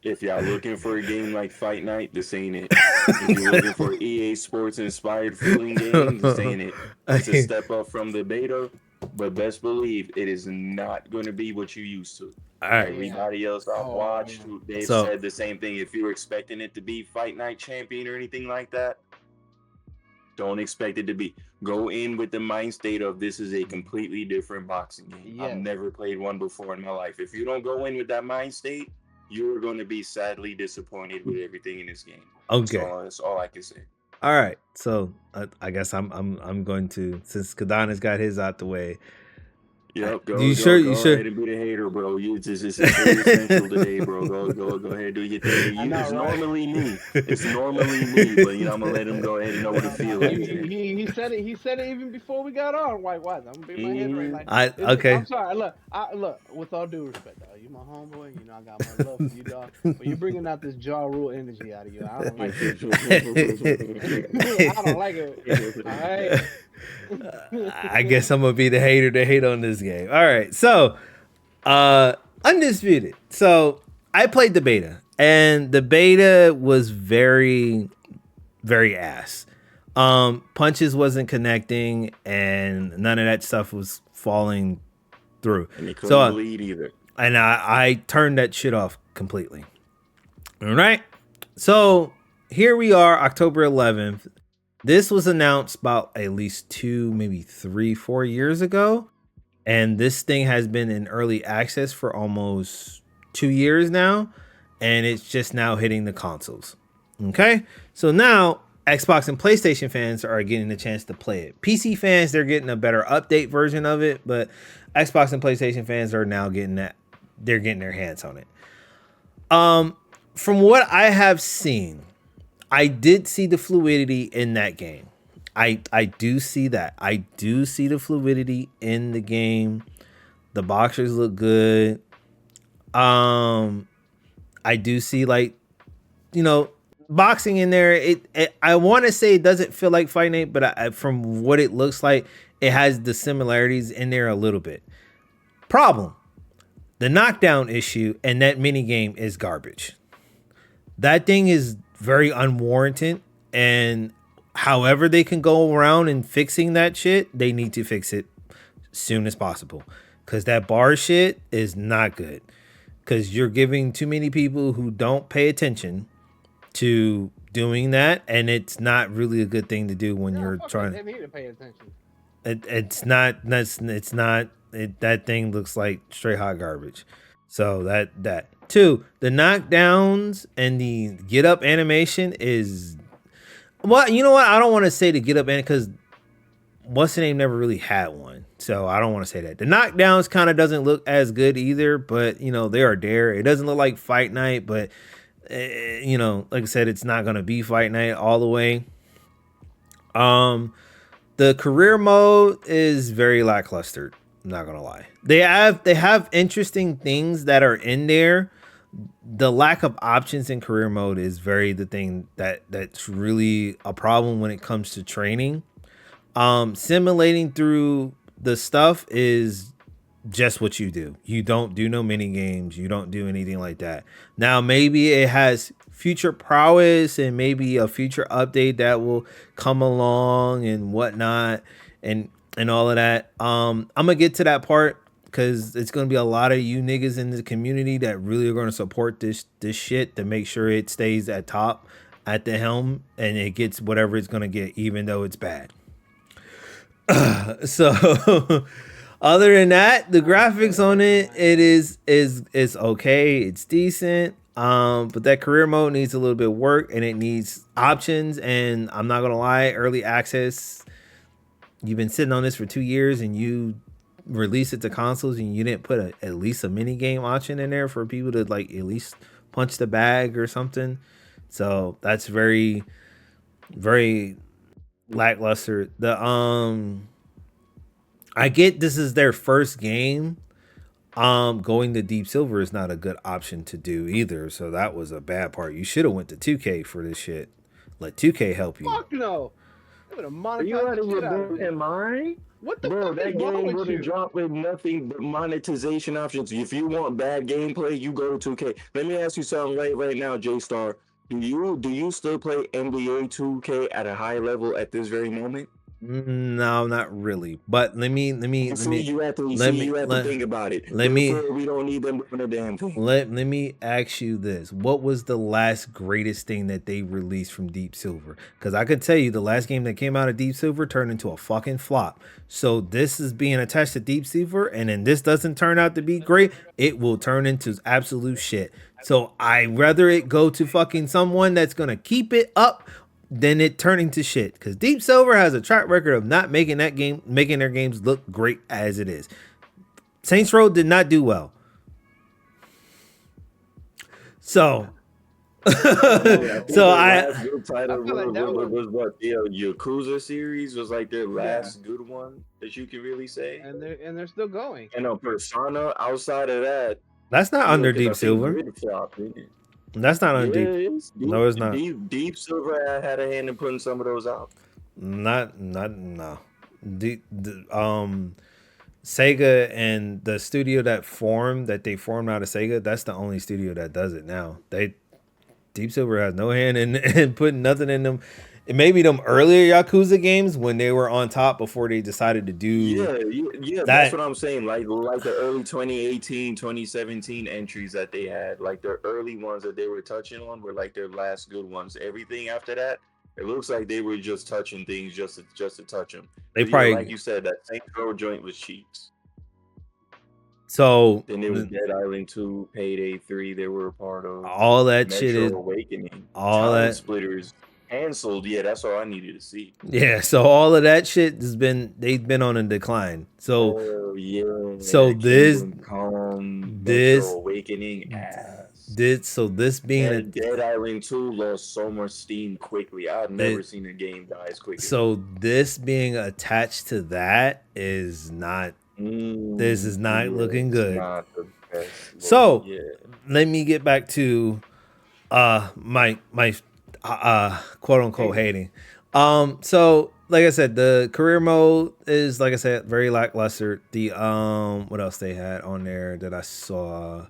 if y'all looking for a game like Fight Night, this ain't it. If you're looking for EA Sports inspired feeling games, this ain't it. It's a step up from the beta, but best believe it is not going to be what you used to. All right. Everybody else I've watched, they've So- said the same thing. If you're expecting it to be Fight Night Champion or anything like that, don't expect it to be. Go in with the mind state of this is a completely different boxing game. Yes. I've never played one before in my life. If you don't go in with that mind state, you're going to be sadly disappointed with everything in this game. Okay. That's all I can say. All right. So I guess I'm going to, since Kadana's got his out the way. Yep, go You go sure- go you sure- ahead and be the hater, bro. You just it's very essential today, bro. Go ahead and do your thing. I know, It's right? normally me. It's normally me, but I'm gonna let him go ahead and know what it feels like. He said it. He said it even before we got on. White Wise. I'm gonna be my head right. Like, Okay. I'm sorry. Look. With all due respect, dog, you my homeboy. You know I got my love for you, dog. But you're bringing out this jaw rule energy out of you. I don't like it. I don't like it. All right. I guess I'm gonna be the hater to hate on this game. All right, so Undisputed. So I played the beta, and the beta was very, very ass. Punches wasn't connecting, and none of that stuff was falling through. And he couldn't So bleed either. and I turned that shit off completely. All right. So here we are, October 11th. This was announced about at least 2, maybe 3, 4 years ago. And this thing has been in early access for almost 2 years now. And it's just now hitting the consoles. Okay. So now Xbox and PlayStation fans are getting the chance to play it. PC fans, they're getting a better update version of it. But Xbox and PlayStation fans are now getting that. They're getting their hands on it. From what I have seen, I did see the fluidity in that game. I do see that. I do see the fluidity in the game. The boxers look good. I do see boxing in there. I want to say it doesn't feel like Fight Night, but from what it looks like, it has the similarities in there a little bit. Problem. The knockdown issue and that mini game is garbage. That thing is very unwarranted, and however they can go around and fixing that shit, they need to fix it soon as possible, because that bar shit is not good, because you're giving too many people who don't pay attention to doing that, and it's not really a good thing to do when you're trying. They need to pay attention. That thing looks like straight hot garbage. So that two, the knockdowns and the get up animation is, well, you know what? I don't want to say the get up because what's the name never really had one. So I don't want to say that. The knockdowns kind of doesn't look as good either, but they are there. It doesn't look like Fight Night, but like I said, it's not going to be Fight Night all the way. The career mode is very lackluster. I'm not gonna lie. They have interesting things that are in there. the lack of options in career mode is very the thing that's really a problem when it comes to training. Simulating through the stuff is just what you do. You don't do no mini games. You don't do anything like that. Now maybe it has future prowess and maybe a future update that will come along and whatnot and all of that. I'm gonna get to that part because it's gonna be a lot of you niggas in the community that really are gonna support this shit to make sure it stays at top at the helm and it gets whatever it's gonna get, even though it's bad. So other than that, the graphics on it is okay. It's decent. But that career mode needs a little bit of work and it needs options. And I'm not gonna lie, early access. You've been sitting on this for 2 years and you release it to consoles and you didn't put at least a mini game option in there for people to like at least punch the bag or something. So that's very, very lackluster. I get this is their first game. Going to Deep Silver is not a good option to do either. So that was a bad part. You should have went to 2K for this shit. Let 2K help you. Fuck no. Are you out of your damn mind? What the Bro, fuck that is wrong game with would you? have dropped with nothing but monetization options. If you want bad gameplay, you go to 2K. Let me ask you something right now, J-Star. Do you still play NBA 2K at a high level at this very moment? No, not really. But let me You have to think about it. Therefore, we don't need them doing a damn thing. let me ask you this. What was the last greatest thing that they released from Deep Silver? Because I could tell you the last game that came out of Deep Silver turned into a fucking flop. So this is being attached to Deep Silver, and then this doesn't turn out to be great, it will turn into absolute shit. So I'd rather it go to fucking someone that's gonna keep it up than it turning to shit. Because Deep Silver has a track record of not making their games look great as it is. Saints Row did not do well. So so I good title was what the Yakuza series was like their last good one that you can really say. And they're still going. And Persona outside of that. That's not under Deep Silver. That's not on Deep. No, it's not. Deep Silver had a hand in putting some of those out. No. Sega and the studio that they formed out of Sega, that's the only studio that does it now. Deep Silver has no hand in putting nothing in them. It may be them earlier Yakuza games when they were on top before they decided to do. Yeah, that's what I'm saying. Like the early 2018, 2017 entries that they had, like the early ones that they were touching on were like their last good ones. Everything after that, it looks like they were just touching things just to touch them. They probably, like you said, that Saints Row joint was cheeks. So then there was Dead Island 2, Payday 3. They were a part of all that Metro shit. Is Awakening, all that Splitters. Canceled, yeah, that's all I needed to see. Yeah, so all of that shit they've been on a decline. So so this Awakening this being Dead Island 2 lost so much steam quickly. I've never seen a game die as quickly. So this being attached to that is not this is not looking good. Not the best so let me get back to my quote unquote hating. So like I said, the career mode is, like I said, very lackluster. The what else they had on there that I saw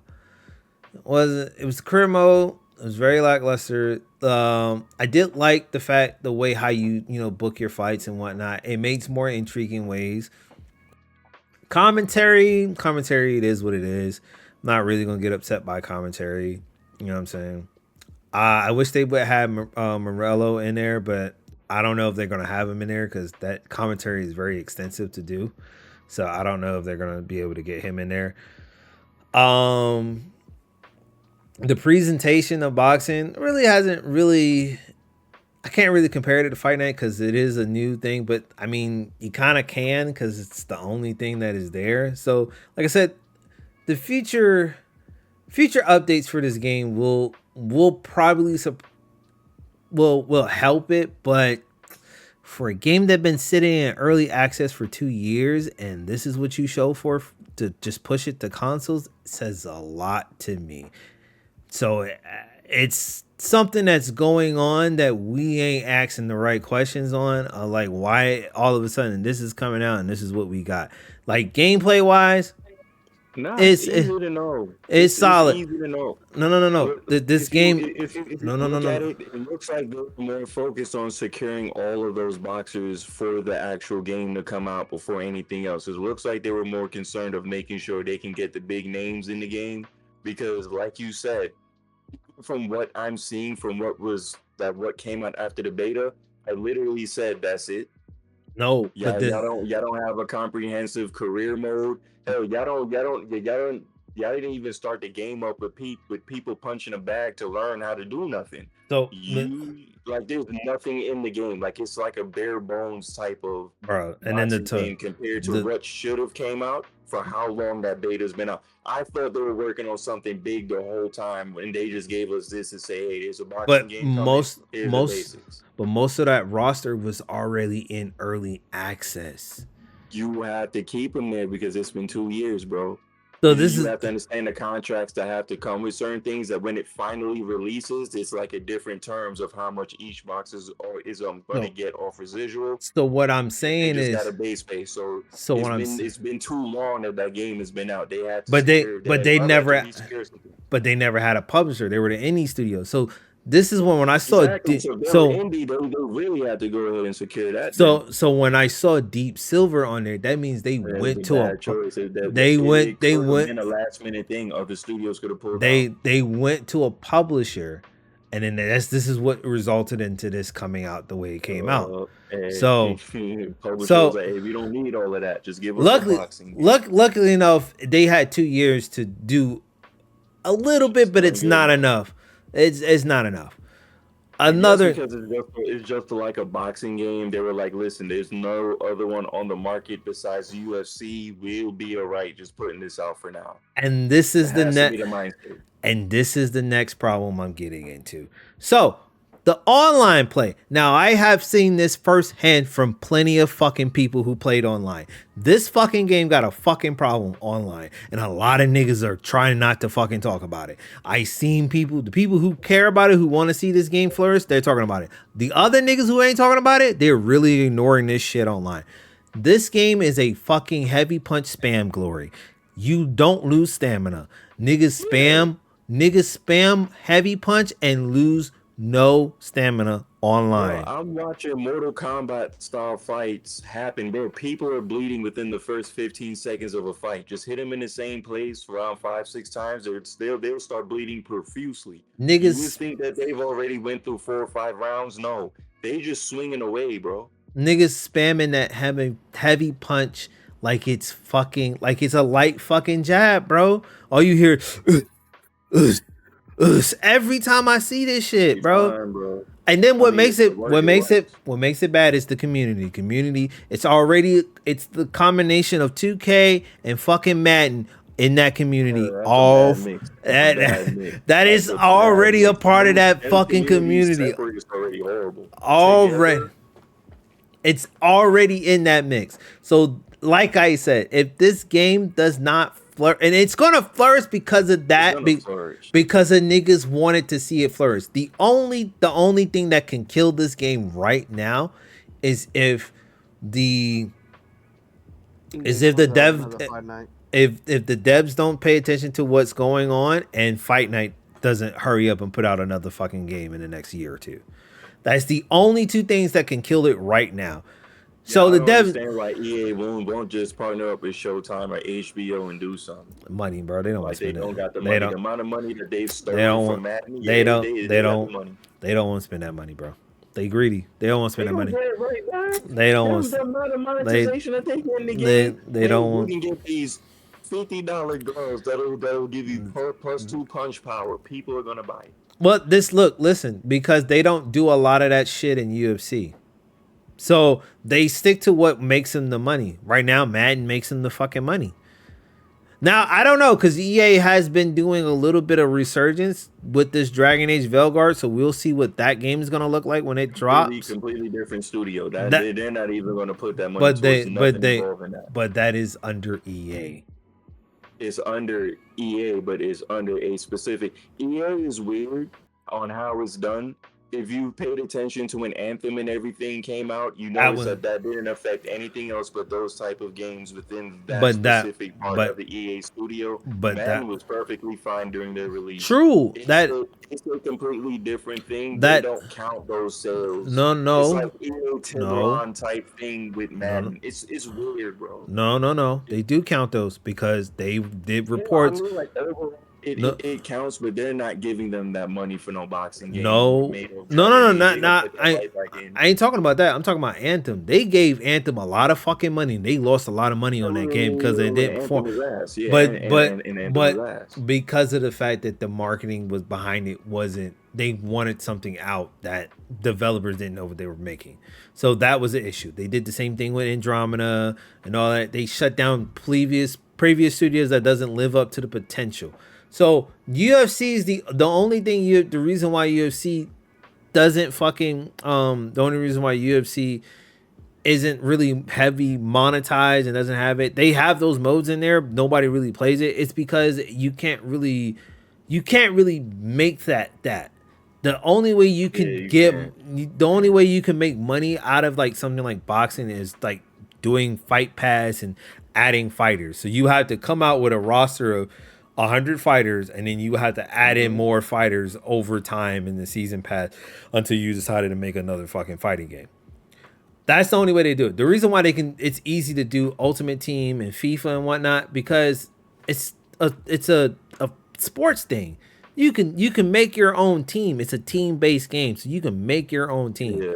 it was the career mode. It was very lackluster. I did like the way how you book your fights and whatnot. It makes more intriguing ways. Commentary, it is what it is. I'm not really gonna get upset by commentary. You know what I'm saying? I wish they would have Morello in there, but I don't know if they're going to have him in there because that commentary is very extensive to do. So I don't know if they're going to be able to get him in there. The presentation of boxing really hasn't really... I can't really compare it to Fight Night because it is a new thing, but I mean, you kind of can because it's the only thing that is there. So like I said, the future updates for this game will probably will help it, but for a game that's been sitting in early access for 2 years and this is what you show for to just push it to consoles, it says a lot to me. So it's something that's going on that we ain't asking the right questions on. Like why all of a sudden this is coming out and this is what we got. Like gameplay wise, Nah, it's it's easy to know. it's It's solid. easy to know. No. Look, This game, if you no. look at it, it looks like they're more focused on securing all of those boxers for the actual game to come out before anything else. It looks like they were more concerned of making sure they can get the big names in the game because, like you said, from what I'm seeing from what came out after the beta, I literally said that's it. No, Yeah, but the y'all don't have a comprehensive career mode. Hell, y'all didn't even start the game up with people punching a bag to learn how to do nothing. so You like there's nothing in the game. Like it's like a bare bones type of bro, and then boxing game compared to the what should have came out for how long that beta's been out. I thought they were working on something big the whole time when they just gave us this to say, hey, there's a boxing but game coming. Here's the most basics. but most of that roster was already in early access. You have to keep them there because it's been 2 years, bro. So You have to understand the contracts that have to come with certain things that when it finally releases, it's like a different terms of how much each box is going to get off residual. So what I'm They saying just is, got a base space. So what it's been too long that game has been out. They had to but secure. they never something. but they never had a publisher. They were the indie studio. So this is when I saw Exactly. So indie, they really had to go ahead and secure that. so when I saw Deep Silver on there, that means they went to a choice. they went been a last minute thing. Other studios could have pulled out. they went to a publisher, and then this is what resulted into this coming out the way it came out. So publishers like, hey, we don't need all of that. Just give us a boxing. Luckily enough, they had 2 years to do a little bit, but it's not enough. It's not enough. Another because it's just like a boxing game. They were like, listen, there's no other one on the market besides UFC. We'll be all right just putting this out for now. And this is the next problem I'm getting into. So the online play. Now I have seen this firsthand from plenty of fucking people who played online. This fucking game got a fucking problem online, and a lot of niggas are trying not to fucking talk about it. I seen the people who care about it, who want to see this game flourish, they're talking about it. The other niggas who ain't talking about it, they're really ignoring this shit online. This game is a fucking heavy punch spam glory. You don't lose stamina. Niggas spam heavy punch and lose no stamina online. Bro, I'm watching Mortal Kombat style fights happen, bro. People are bleeding within the first 15 seconds of a fight. Just hit them in the same place around 5-6 times, or they'll start bleeding profusely. Niggas, you think that they've already went through 4 or 5 rounds? No, they just swinging away, bro. Niggas spamming that heavy punch like it's a light fucking jab, bro. All you hear. Every time I see this shit, bro. And then what makes it bad is the community. It's the combination of 2K and fucking Madden in that community. That is already a part of that fucking community. Already. It's already in that mix. So like I said, if this game does not and it's gonna flourish because of that, because of niggas wanted to see it flourish. The only thing that can kill this game right now is if the devs don't pay attention to what's going on, and Fight Night doesn't hurry up and put out another fucking game in the next year or two. That's the only two things that can kill it right now. So the devs understand why EA won't just partner up with Showtime or HBO and do something. Money, bro. They don't want to spend that. They don't got the money. The amount of money that they've stolen from Madden. They don't want to spend that money, bro. They greedy. They don't want to spend that money. They don't want the amount of monetization that they get in the game. They don't want. You can get these $50 gloves that'll give you plus 2 punch power. People are gonna buy it. Well, listen, because they don't do a lot of that shit in UFC. So they stick to what makes them the money. Right now, Madden makes them the fucking money. Now, I don't know, because EA has been doing a little bit of resurgence with this Dragon Age Veilguard, so we'll see what that game is going to look like when it drops. Completely different studio. They're not even going to put that money towards nothing involving that. But that is under EA. It's under EA, but it's under a specific. EA is weird on how it's done. If you paid attention to when Anthem and everything came out, you That notice was, that didn't affect anything else but those type of games within that but that, specific part of but the EA studio. but that Madden was perfectly fine during their release. true. It's a completely different thing. They That don't count those sales. no It's like no EA no Tiburon type thing with no Madden. It's weird, bro. no. They do count those because they did Yeah, I reports. mean, like overall, No it counts, but they're not giving them that money for no boxing game no made of no no no Germany. not They don't not put that light back in. I ain't talking about that. I'm talking about Anthem. They gave Anthem a lot of fucking money. They lost a lot of money on that game because they didn't Anthem perform. is ass. Yeah, But but and Anthem is but ass. because of the fact that the marketing was behind it wasn't, they wanted something out that developers didn't know what they were making. So that was the issue. They did the same thing with Andromeda and all that. They shut down previous studios that doesn't live up to the potential. So UFC is the only thing the reason why UFC doesn't fucking the only reason why UFC isn't really heavy monetized and doesn't have it. They have those modes in there. Nobody really plays it. It's because you can't really make that. The only way you can the only way you can make money out of like something like boxing is like doing Fight Pass and adding fighters. So you have to come out with a roster of 100 fighters, and then you have to add in more fighters over time in the season pass until you decided to make another fucking fighting game. That's the only way they do it. The reason why it's easy to do Ultimate Team and FIFA and whatnot, because it's a sports thing. You can make your own team. It's a team-based game, so you can make your own team. Yeah.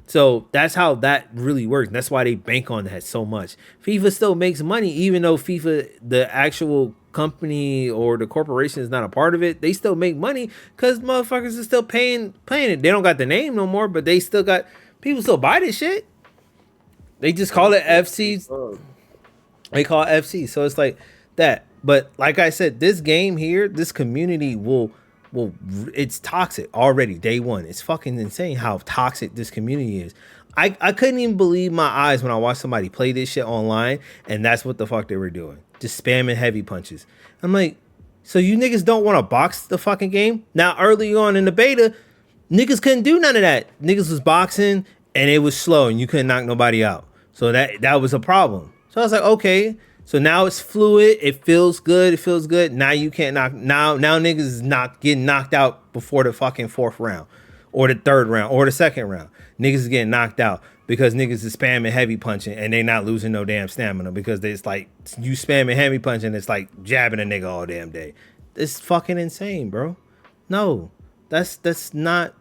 So that's how that really works. And that's why they bank on that so much. FIFA still makes money, even though FIFA, the actual company or the corporation, is not a part of it. They still make money because motherfuckers are still playing it. They don't got the name no more, but they still got people still buy this shit. They just call it FC. They call it FC. So it's like that. But like I said, this game here, this community will it's toxic already day one. It's fucking insane how toxic this community is. I couldn't even believe my eyes when I watched somebody play this shit online, and that's what the fuck they were doing. Just spamming heavy punches. I'm like, so you niggas don't want to box the fucking game? Now, early on in the beta, niggas couldn't do none of that. Niggas was boxing and it was slow and you couldn't knock nobody out. So that was a problem. So I was like, okay. So now it's fluid. It feels good. It feels good. Now you can't knock. Now niggas is not getting knocked out before the fucking fourth round, or the third round, or the second round. Niggas is getting knocked out because niggas is spamming heavy punching and they not losing no damn stamina because it's like you spamming heavy punching. It's like jabbing a nigga all damn day. It's fucking insane, bro. No, that's not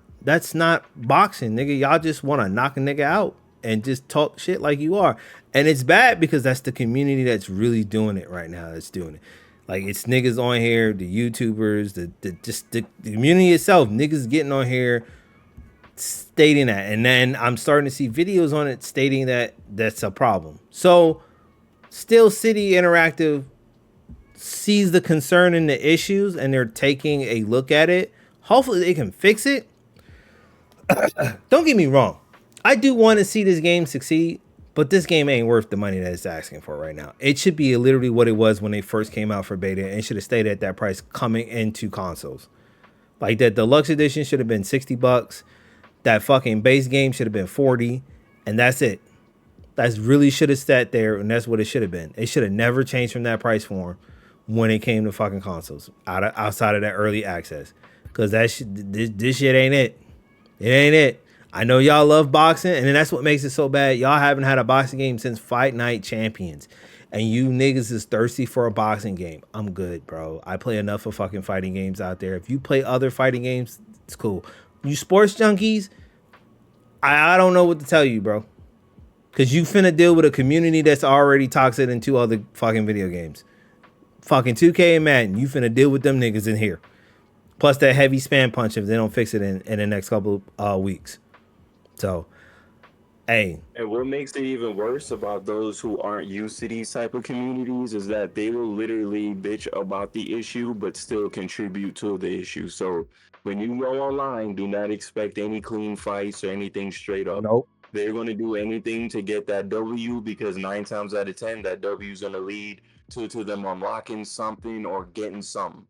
boxing, nigga. Y'all just want to knock a nigga out and just talk shit like you are. And it's bad because that's the community that's really doing it right now. That's doing it. Like, it's niggas on here, the YouTubers, the community itself, niggas getting on here stating that. And then I'm starting to see videos on it stating that that's a problem. So Steel City Interactive sees the concern and the issues, and they're taking a look at it. Hopefully they can fix it. Don't get me wrong. I do want to see this game succeed, but this game ain't worth the money that it's asking for right now. It should be literally what it was when they first came out for beta, and it should have stayed at that price coming into consoles. Like, that deluxe edition should have been $60. That fucking base game should have been $40, and that's it. That's really should have sat there, and that's what it should have been. It should have never changed from that price form when it came to fucking consoles outside of that early access, because this shit ain't it. It ain't it. I know y'all love boxing, and then that's what makes it so bad. Y'all haven't had a boxing game since Fight Night Champions, and you niggas is thirsty for a boxing game. I'm good, bro. I play enough of fucking fighting games out there. If you play other fighting games, it's cool. You sports junkies, I don't know what to tell you, bro. Because you finna deal with a community that's already toxic in 2 other fucking video games. Fucking 2K and Madden. You finna deal with them niggas in here. Plus that heavy spam punch if they don't fix it in the next couple weeks. So, hey. And what makes it even worse about those who aren't used to these type of communities is that they will literally bitch about the issue but still contribute to the issue. So when you go online, do not expect any clean fights or anything straight up. Nope. They're going to do anything to get that W, because 9 times out of 10, that W is going to lead to them unlocking something or getting something.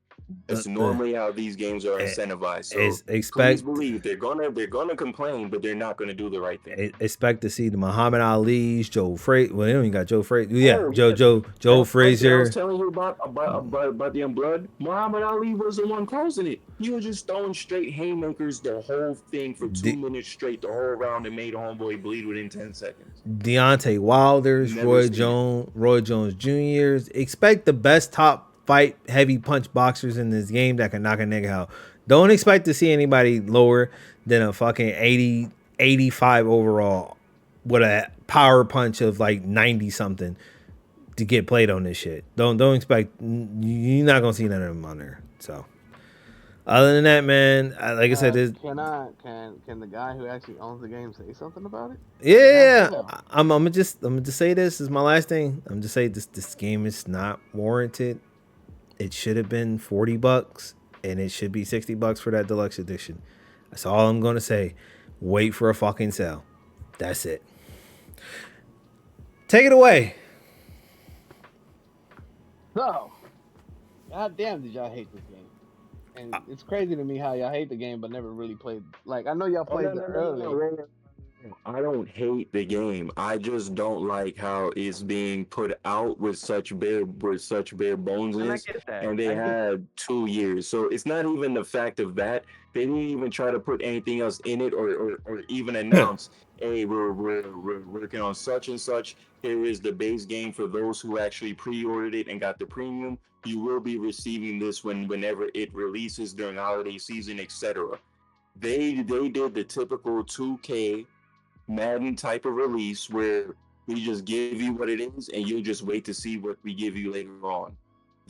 That's The normally how these games are eh, incentivized. So is please expect believe they're gonna complain, but they're not gonna do the right thing. expect to see the Muhammad Ali's, Joe Frazier. Well, they don't even got Joe Frazier. Yeah, Oh yeah, Joe that fight that I was Frazier. telling you about the blood. Muhammad Ali was the one closing it. He was just throwing straight haymakers the whole thing for two De- minutes straight, the whole round, and made homeboy bleed within 10 seconds. Deontay Wilder's, Never seen it. Roy Jones Jr.'s. Expect the best top fight heavy punch boxers in this game that can knock a nigga out. Don't expect to see anybody lower than a fucking 80, 85 overall with a power punch of like 90 something to get played on this shit. Don't expect, you're not gonna see none of them on there. So other than that, man, like I said, this, Can the guy who actually owns the game say something about it? yeah, Goddamn. I'm gonna just say this is my last thing. I'm just say this game is not warranted. It should have been $40 and it should be $60 for that deluxe edition. That's all I'm gonna say. Wait for a fucking sale. That's it. Take it away. So, goddamn, did y'all hate this game? And it's crazy to me how y'all hate the game but never really played. Like, I know y'all Oh no played the no no no early. no! I don't hate the game. I just don't like how it's being put out with such bare And I bonesness. get that. And they I get had 2 years, so it's not even the fact of that. They didn't even try to put anything else in it, or even announce, hey, we're working on such and such. Here is the base game for those who actually pre-ordered it and got the premium. You will be receiving this whenever it releases during holiday season, etc. They did the typical 2K Madden type of release where we just give you what it is and you'll just wait to see what we give you later on.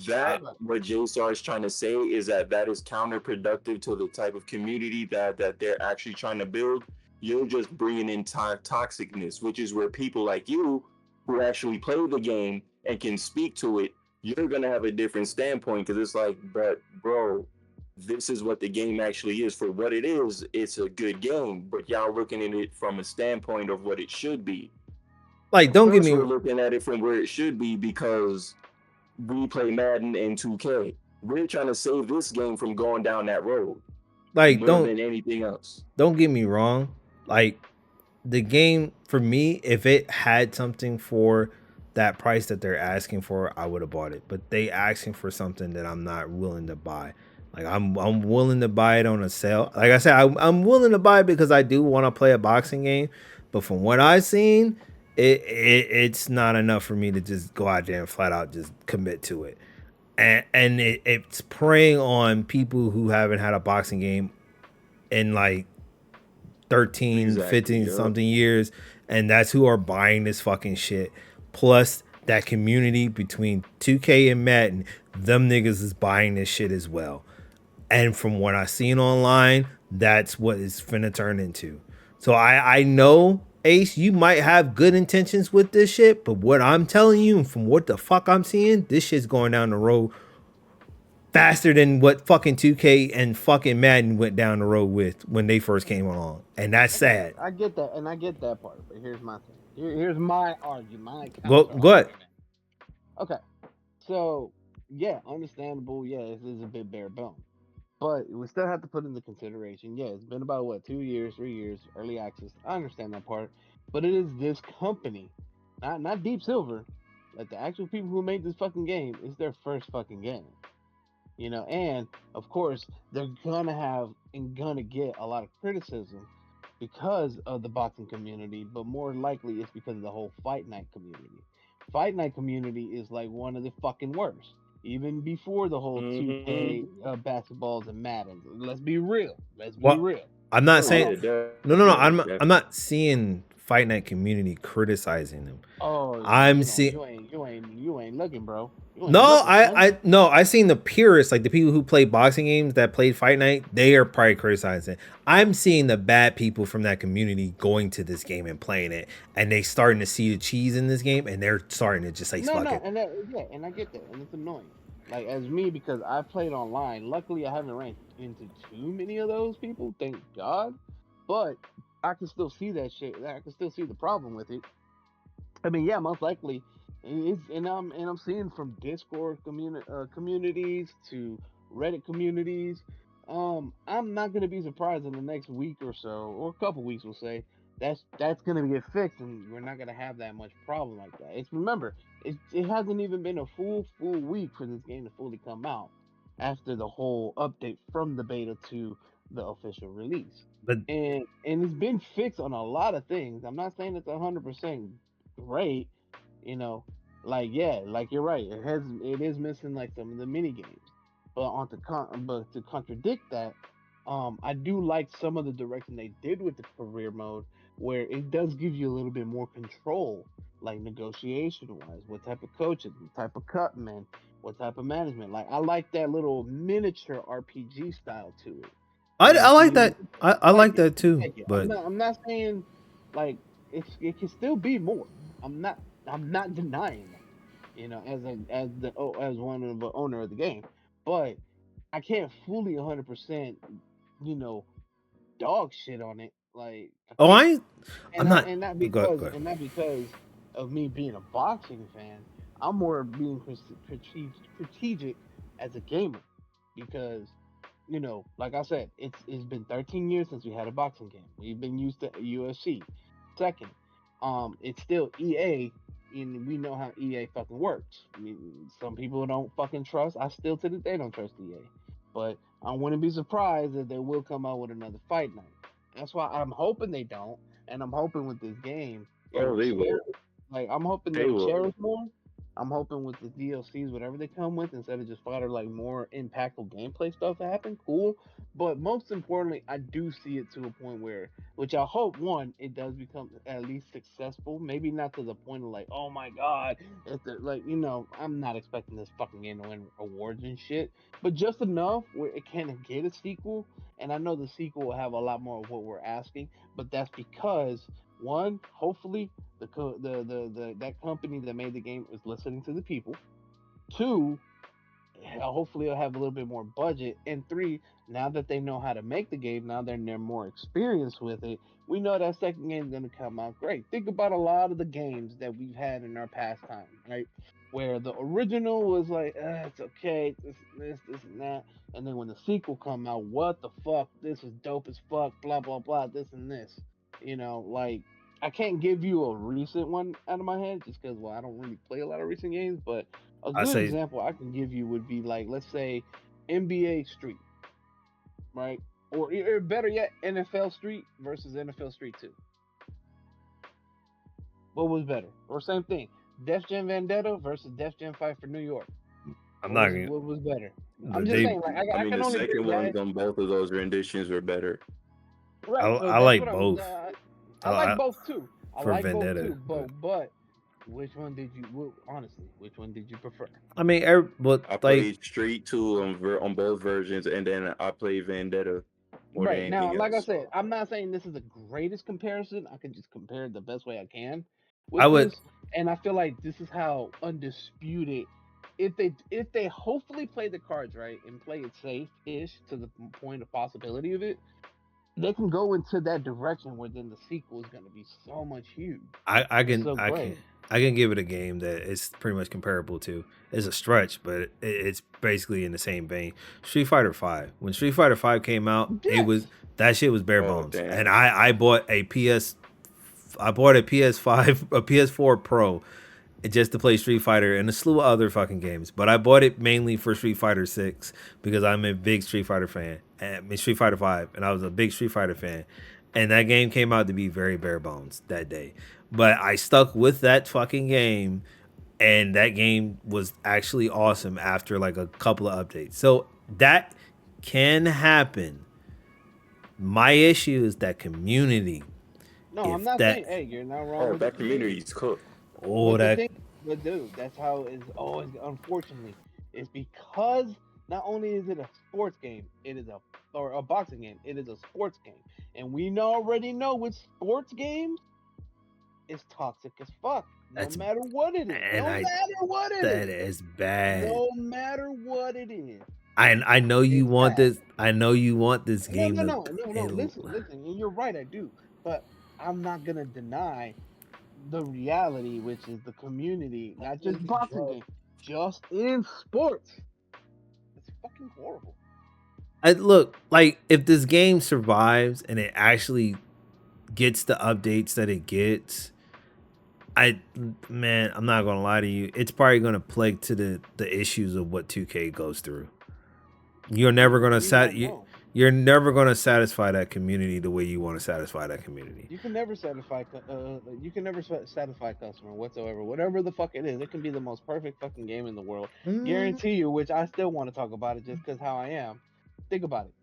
That it. what JStar is trying to say is that is counterproductive to the type of community that they're actually trying to build. You're just bringing in toxicness, which is where people like you who actually play the game and can speak to it, you're gonna have a different standpoint because it's like, but bro, this is what the game actually is. For what it is, it's a good game, but y'all looking at it from a standpoint of what it should be. Like, At don't get first, me we're looking at it from where it should be because we play Madden and 2K. We're trying to save this game from going down that road like more than anything else. don't get me wrong. Like, the game for me, if it had something for that price that they're asking for, I would have bought it. But they asking for something that I'm not willing to buy. Like, I'm willing to buy it on a sale. Like I said, I'm willing to buy it because I do want to play a boxing game. But from what I've seen, it's not enough for me to just go out there and flat out just commit to it. And it's preying on people who haven't had a boxing game in like 13, Exactly. 15 Yep. something years, and that's who are buying this fucking shit. Plus that community between 2K and Madden, them niggas is buying this shit as well. And from what I seen online, that's what it's finna turn into. So I know, Ace, you might have good intentions with this shit, but what I'm telling you, from what the fuck I'm seeing, this shit's going down the road faster than what fucking 2K and fucking Madden went down the road with when they first came along. And that's sad. I get that, and I get that part. But here's my thing. Here's my argument, my counter Go ahead. argument. Okay, so yeah, understandable. Yeah, this is a bit bare bones, but we still have to put into consideration. Yeah, it's been about what 2 years, 3 years, early access. I understand that part, but it is this company, not Deep Silver, like the actual people who made this fucking game. It's their first fucking game. And of course they're gonna have and gonna get a lot of criticism because of the boxing community, but more likely it's because of the whole fight night community. Fight night community is like one of the fucking worst, even before the whole Mm-hmm. 2K basketballs and Maddens. Let's be real. Let's be Well, real. I'm not Oh saying yeah, no. definitely, I'm definitely. not seeing Fight Night community criticizing them. Oh, I'm seeing you ain't looking, bro. You ain't no, looking, son. I seen the purists, like the people who play boxing games that played Fight Night. They are probably criticizing. I'm seeing the bad people from that community going to this game and playing it, and they starting to see the cheese in this game, and they're starting to just say No, fuck no, it. and yeah, and I get that, and it's annoying. Like as me, because I played online. Luckily, I haven't ran into too many of those people, thank God. But I can still see that shit. I can still see the problem with it. I mean, yeah, most likely And I'm seeing from Discord communities to Reddit communities. I'm not gonna be surprised in the next week or so, or a couple weeks, we'll say that's gonna get fixed, and we're not gonna have that much problem like that. It's remember, it hasn't even been a full week for this game to fully come out after the whole update from the beta to the official release, But and it's been fixed on a lot of things. I'm not saying it's 100% great, you know, like yeah, like you're right. It is missing like some of the mini games, but but to contradict that, I do like some of the direction they did with the career mode, where it does give you a little bit more control, like negotiation wise, what type of coaches, what type of cutmen, what type of management. Like I like that little miniature RPG style to it. I To like me, that. I I like like it. that I too. like it. But I'm not saying like it can still be more. I'm not I'm not denying that. As one of the owner of the game, but I can't fully 100%, you know, dog shit on it. Like I oh, can't, I'm not. Go ahead. and not because of me being a boxing fan. I'm more being strategic as a gamer because like I said, it's been 13 years since we had a boxing game. We've been used to UFC. Second, it's still EA, and we know how EA fucking works. I mean, some people don't fucking trust. I still to this day don't trust EA, but I wouldn't be surprised if they will come out with another fight night. That's why I'm hoping they don't, and I'm hoping with this game it Oh, will they will. cherish. Like I'm hoping They they'll will. cherish more. I'm hoping with the DLCs, whatever they come with, instead of just fodder, like more impactful gameplay stuff to happen. Cool, but most importantly, I do see it to a point where, which I hope, one, it does become at least successful. Maybe not to the point of like, oh my god, like I'm not expecting this fucking game to win awards and shit, but just enough where it can get a sequel. And I know the sequel will have a lot more of what we're asking, but that's because one, hopefully the that company that made the game is listening to the people. Two, hopefully it'll have a little bit more budget. And three, now that they know how to make the game, now they're more experienced with it, we know that second game is going to come out great. Think about a lot of the games that we've had in our past time, right? Where the original was like, it's okay, this, and that. And then when the sequel come out, what the fuck? This is dope as fuck, blah, blah, blah, this and this. Like, I can't give you a recent one out of my head just because, well, I don't really play a lot of recent games, but a I good say example I can give you would be like, let's say, NBA Street, right? Or better yet, NFL Street versus NFL Street 2. What was better? Or same thing, Def Jam Vendetta versus Def Jam Fight for New York. I'm not gonna. What was better? I'm just They saying, like, I I mean, can the only second pick ones that. on both of those renditions were better. Right. So I that's like what I'm. both. I like I both too. I for like both Vendetta, too. But which one did you? Honestly, which one did you prefer? I mean, but I like played Street 2 on both versions, and then I played Vendetta more than Right now, anything like I else. said, I'm not saying this is the greatest comparison. I can just compare it the best way I can I with would. this, and I feel like this is how undisputed. If they hopefully play the cards right and play it safe-ish to the point of possibility of it, they can go into that direction where then the sequel is going to be so much huge I and can so I great. can I can give it a game that is pretty much comparable to. It's a stretch, but it's basically in the same vein. Street Fighter Five. When Street Fighter Five came out, it Yes, was that shit was bare Oh bones, and damn! I bought a PS. I bought a PS5, a PS4 Pro, just to play Street Fighter and a slew of other fucking games. But I bought it mainly for Street Fighter 6 because I'm a big Street Fighter fan. I mean, Street Fighter 5, and I was a big Street Fighter fan. And that game came out to be very bare bones that day. But I stuck with that fucking game, and that game was actually awesome after like a couple of updates. So that can happen. My issue is that community. no, I'm If not that, saying. Hey, you're not wrong Oh, with the that community. community's cooked. oh, But the that, thing, but dude, that's how it's always. Unfortunately, it's because not only is it a sports game, it is a boxing game. It is a sports game, and we already know with sports games, it's toxic as fuck. No that's, matter what it is. and No I, matter what it that is. is bad. No matter what it is. I know you It's want bad. this. I know you want this No, game no, to. no, no, no. It, Listen, and you're right, I do. But I'm not gonna deny the reality, which is the community, not just boxing game, just in sports. It's fucking horrible. I look like if this game survives and it actually gets the updates that it gets, I man, I'm not gonna lie to you. It's probably gonna plague to the issues of what 2K goes through. You're never gonna We won't know. you're never gonna satisfy that community the way you want to satisfy that community. You can never satisfy. You can never satisfy a customer whatsoever. Whatever the fuck it is, it can be the most perfect fucking game in the world. Guarantee you. Which I still want to talk about it just because how I am. Think about it.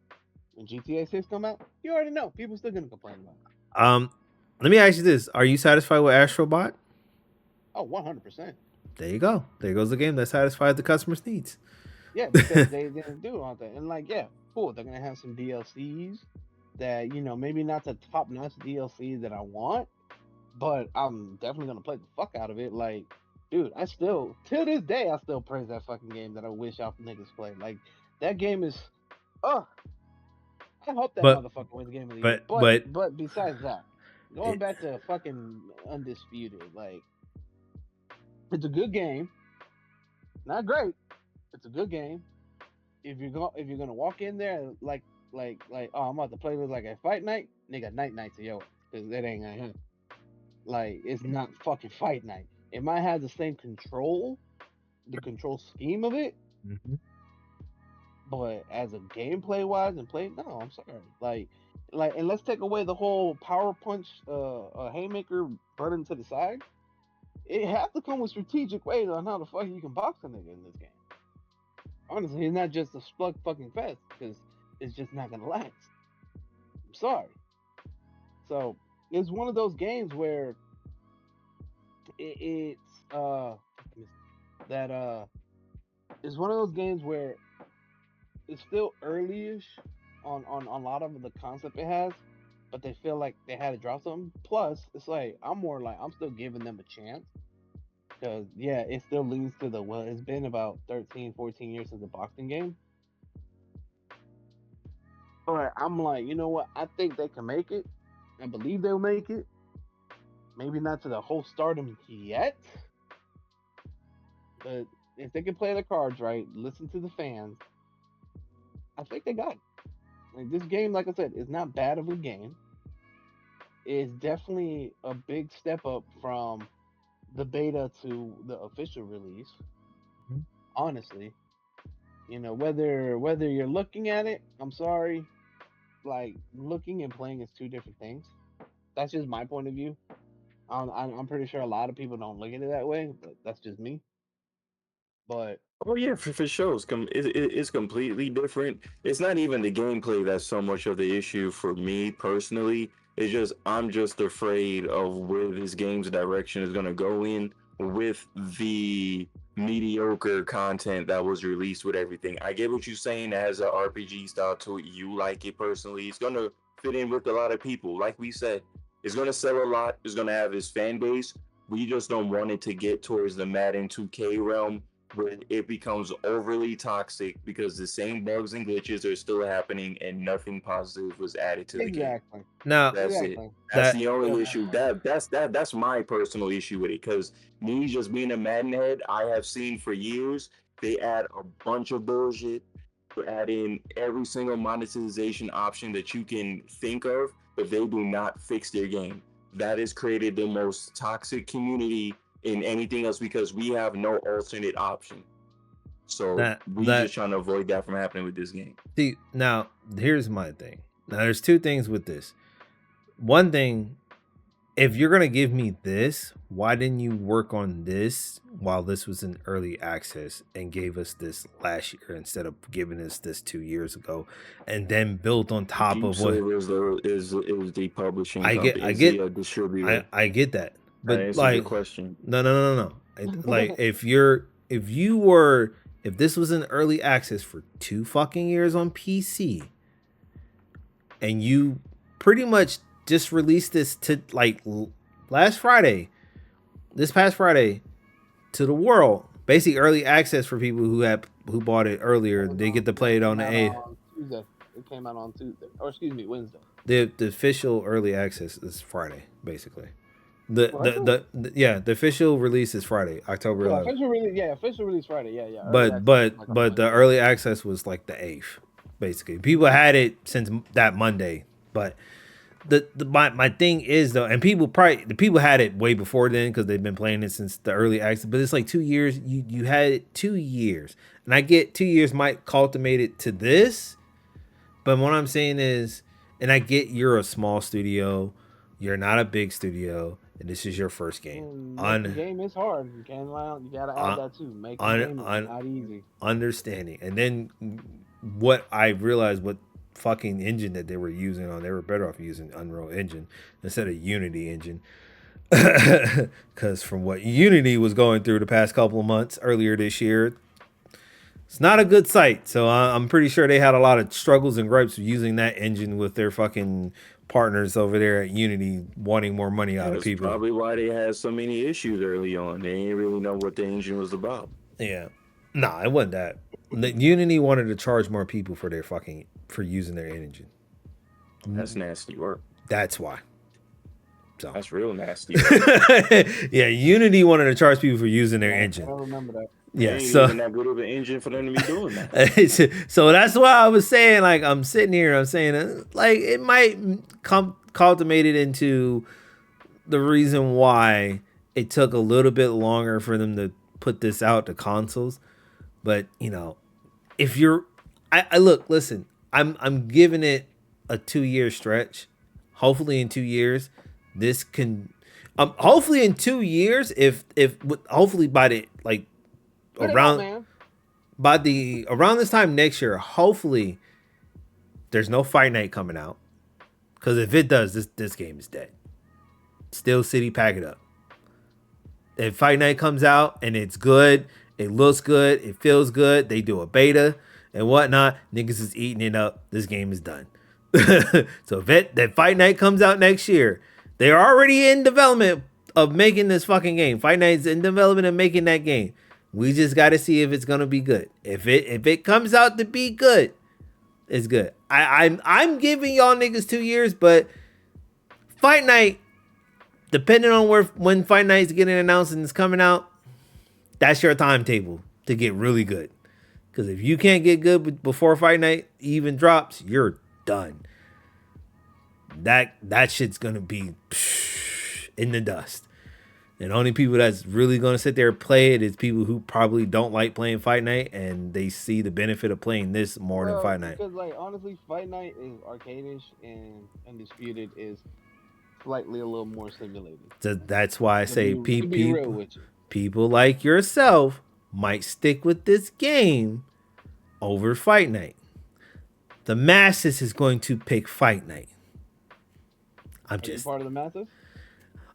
When GTA 6 come out, you already know people still gonna complain about it. Let me ask you this: are you satisfied with Astrobot? Oh, 100%. There you go. There goes the game that satisfies the customer's needs. Yeah, because they didn't do all that. And like, yeah, cool. They're gonna have some DLCs that maybe not the top notch DLC that I want, but I'm definitely gonna play the fuck out of it. Like, dude, I still till this day I still praise that fucking game that I wish y'all niggas played. Like, that game is, oh, I hope that But motherfucker wins Game of the Year. but But besides that, going it, back to fucking undisputed, like, it's a good game, not great. It's a good game. If you're gonna walk in there like oh, I'm about to play this like a fight night, nigga, night to yo, because that ain't gonna happen. Like, it's not fucking fight night. It might have the same control, the control scheme of it, Mhm. but as a gameplay wise and play, no, I'm sorry. And let's take away the whole power punch, haymaker button to the side. It has to come with strategic ways on how the fuck you can box a nigga in this game. Honestly, it's not just a slug fucking fest because it's just not gonna last. I'm sorry. So it's one of those games where it's that it's one of those games where it's still early-ish on a lot of the concept it has, but they feel like they had to drop something. Plus, it's like I'm more like I'm still giving them a chance because yeah, it still leads to the well. It's been about 13, 14 years since the boxing game. But I'm like, you know what? I think they can make it. I believe they'll make it. Maybe not to the whole stardom yet, but if they can play the cards right, listen to the fans, I think they got it. Like, this game, like I said, is not bad of a game. It's definitely a big step up from the beta to the official release. Mhm. Honestly, whether you're looking at it, I'm sorry, like looking and playing is two different things. That's just my point of view. I'm pretty sure a lot of people don't look at it that way, but that's just me. But Oh yeah, for sure. It's completely different. It's not even the gameplay that's so much of the issue for me personally. It's just I'm just afraid of where this game's direction is gonna go in with the mediocre content that was released with everything. I get what you're saying. It has an RPG style to it. You like it personally. It's gonna fit in with a lot of people. Like we said, it's gonna sell a lot. It's gonna have its fan base. We just don't want it to get towards the Madden 2K realm where it becomes overly toxic because the same bugs and glitches are still happening and nothing positive was added to the game. exactly, Now That's it. exactly. That's that the Yeah, only issue. That's my personal issue with it. Because me just being a Madden head, I have seen for years they add a bunch of bullshit. They add in every single monetization option that you can think of, but they do not fix their game. That has created the most toxic community in anything else because we have no alternate option. So that we that just trying to avoid that from happening with this game. see now here's my thing. Now there's two things with this. One thing, if you're gonna give me this, why didn't you work on this while this was in early access and gave us this last year instead of giving us this 2 years ago, and then built on top Deep of what Silver is the publishing I get? company, I is get. the distributor. I get that, That but answers your like, question. no. Like, if this was in early access for 2 fucking years on PC, and you pretty much just released this to like last Friday, this past Friday, to the world, basically early access for people who bought it earlier, they get to play it on came the out A. on Tuesday. It came out on Tuesday, or excuse me, Wednesday. The official early access is Friday, basically. The official release is Friday, October Yeah, 11th. official release Friday. Yeah. Early But access is but like on but the Monday. early access was like the 8th, basically. People had it since that Monday, but my thing is though, and the people had it way before then because they've been playing it since the early access. But it's like 2 years. You had it 2 years, and I get 2 years might cultivate it to this, but what I'm saying is, and I get you're a small studio, you're not a big studio, and this is your first game. And making Un, game is hard. You can't lie. You gotta add un, that too. Making un, game is un, not easy. understanding, and then what I realized what fucking engine that they were using on, they were better off using Unreal Engine instead of Unity Engine. Because from what Unity was going through the past couple of months earlier this year, it's not a good site. So I'm pretty sure they had a lot of struggles and gripes using that engine with their fucking partners over there at Unity wanting more money out of That's people. probably why they had so many issues early on. They didn't really know what the engine was about. Yeah. Nah, it wasn't that. Unity wanted to charge more people for their fucking for using their engine. That's nasty work. That's why. So That's real nasty work. yeah, Unity wanted to charge people for using their Yeah, engine. I remember that. Yeah, Ain't so even that good of an engine for them to be doing that. so that's why I was saying, like, I'm sitting here, I'm saying, like, it might come cultivate it into the reason why it took a little bit longer for them to put this out to consoles. But if you're, I look, listen, I'm giving it a 2 year stretch. Hopefully in 2 years, this can, hopefully in 2 years, if hopefully by the like Put it out, around man. around this time next year, hopefully there's no Fight Night coming out. Because if it does, this game is dead. Steel City, pack it up. If Fight Night comes out and it's good, it looks good, it feels good, they do a beta and whatnot, niggas is eating it up. This game is done. So if that Fight Night comes out next year, they're already in development of making this fucking game. Fight Night's in development of making that game. We just got to see if it's gonna be good. If it comes out to be good, it's good. I'm giving y'all niggas 2 years, but Fight Night, depending on when Fight Night's getting announced and it's coming out, that's your timetable to get really good. Because if you can't get good before Fight Night even drops, you're done. That shit's gonna be in the dust. And only people that's really gonna sit there and play it is people who probably don't like playing Fight Night and they see the benefit of playing this more than Fight Night. Because like honestly, Fight Night is arcadish and Undisputed is slightly a little more simulated. So that's why I say To be real with you. people like yourself might stick with this game over Fight Night. The masses is going to pick Fight Night. I'm Are you just part of the masses?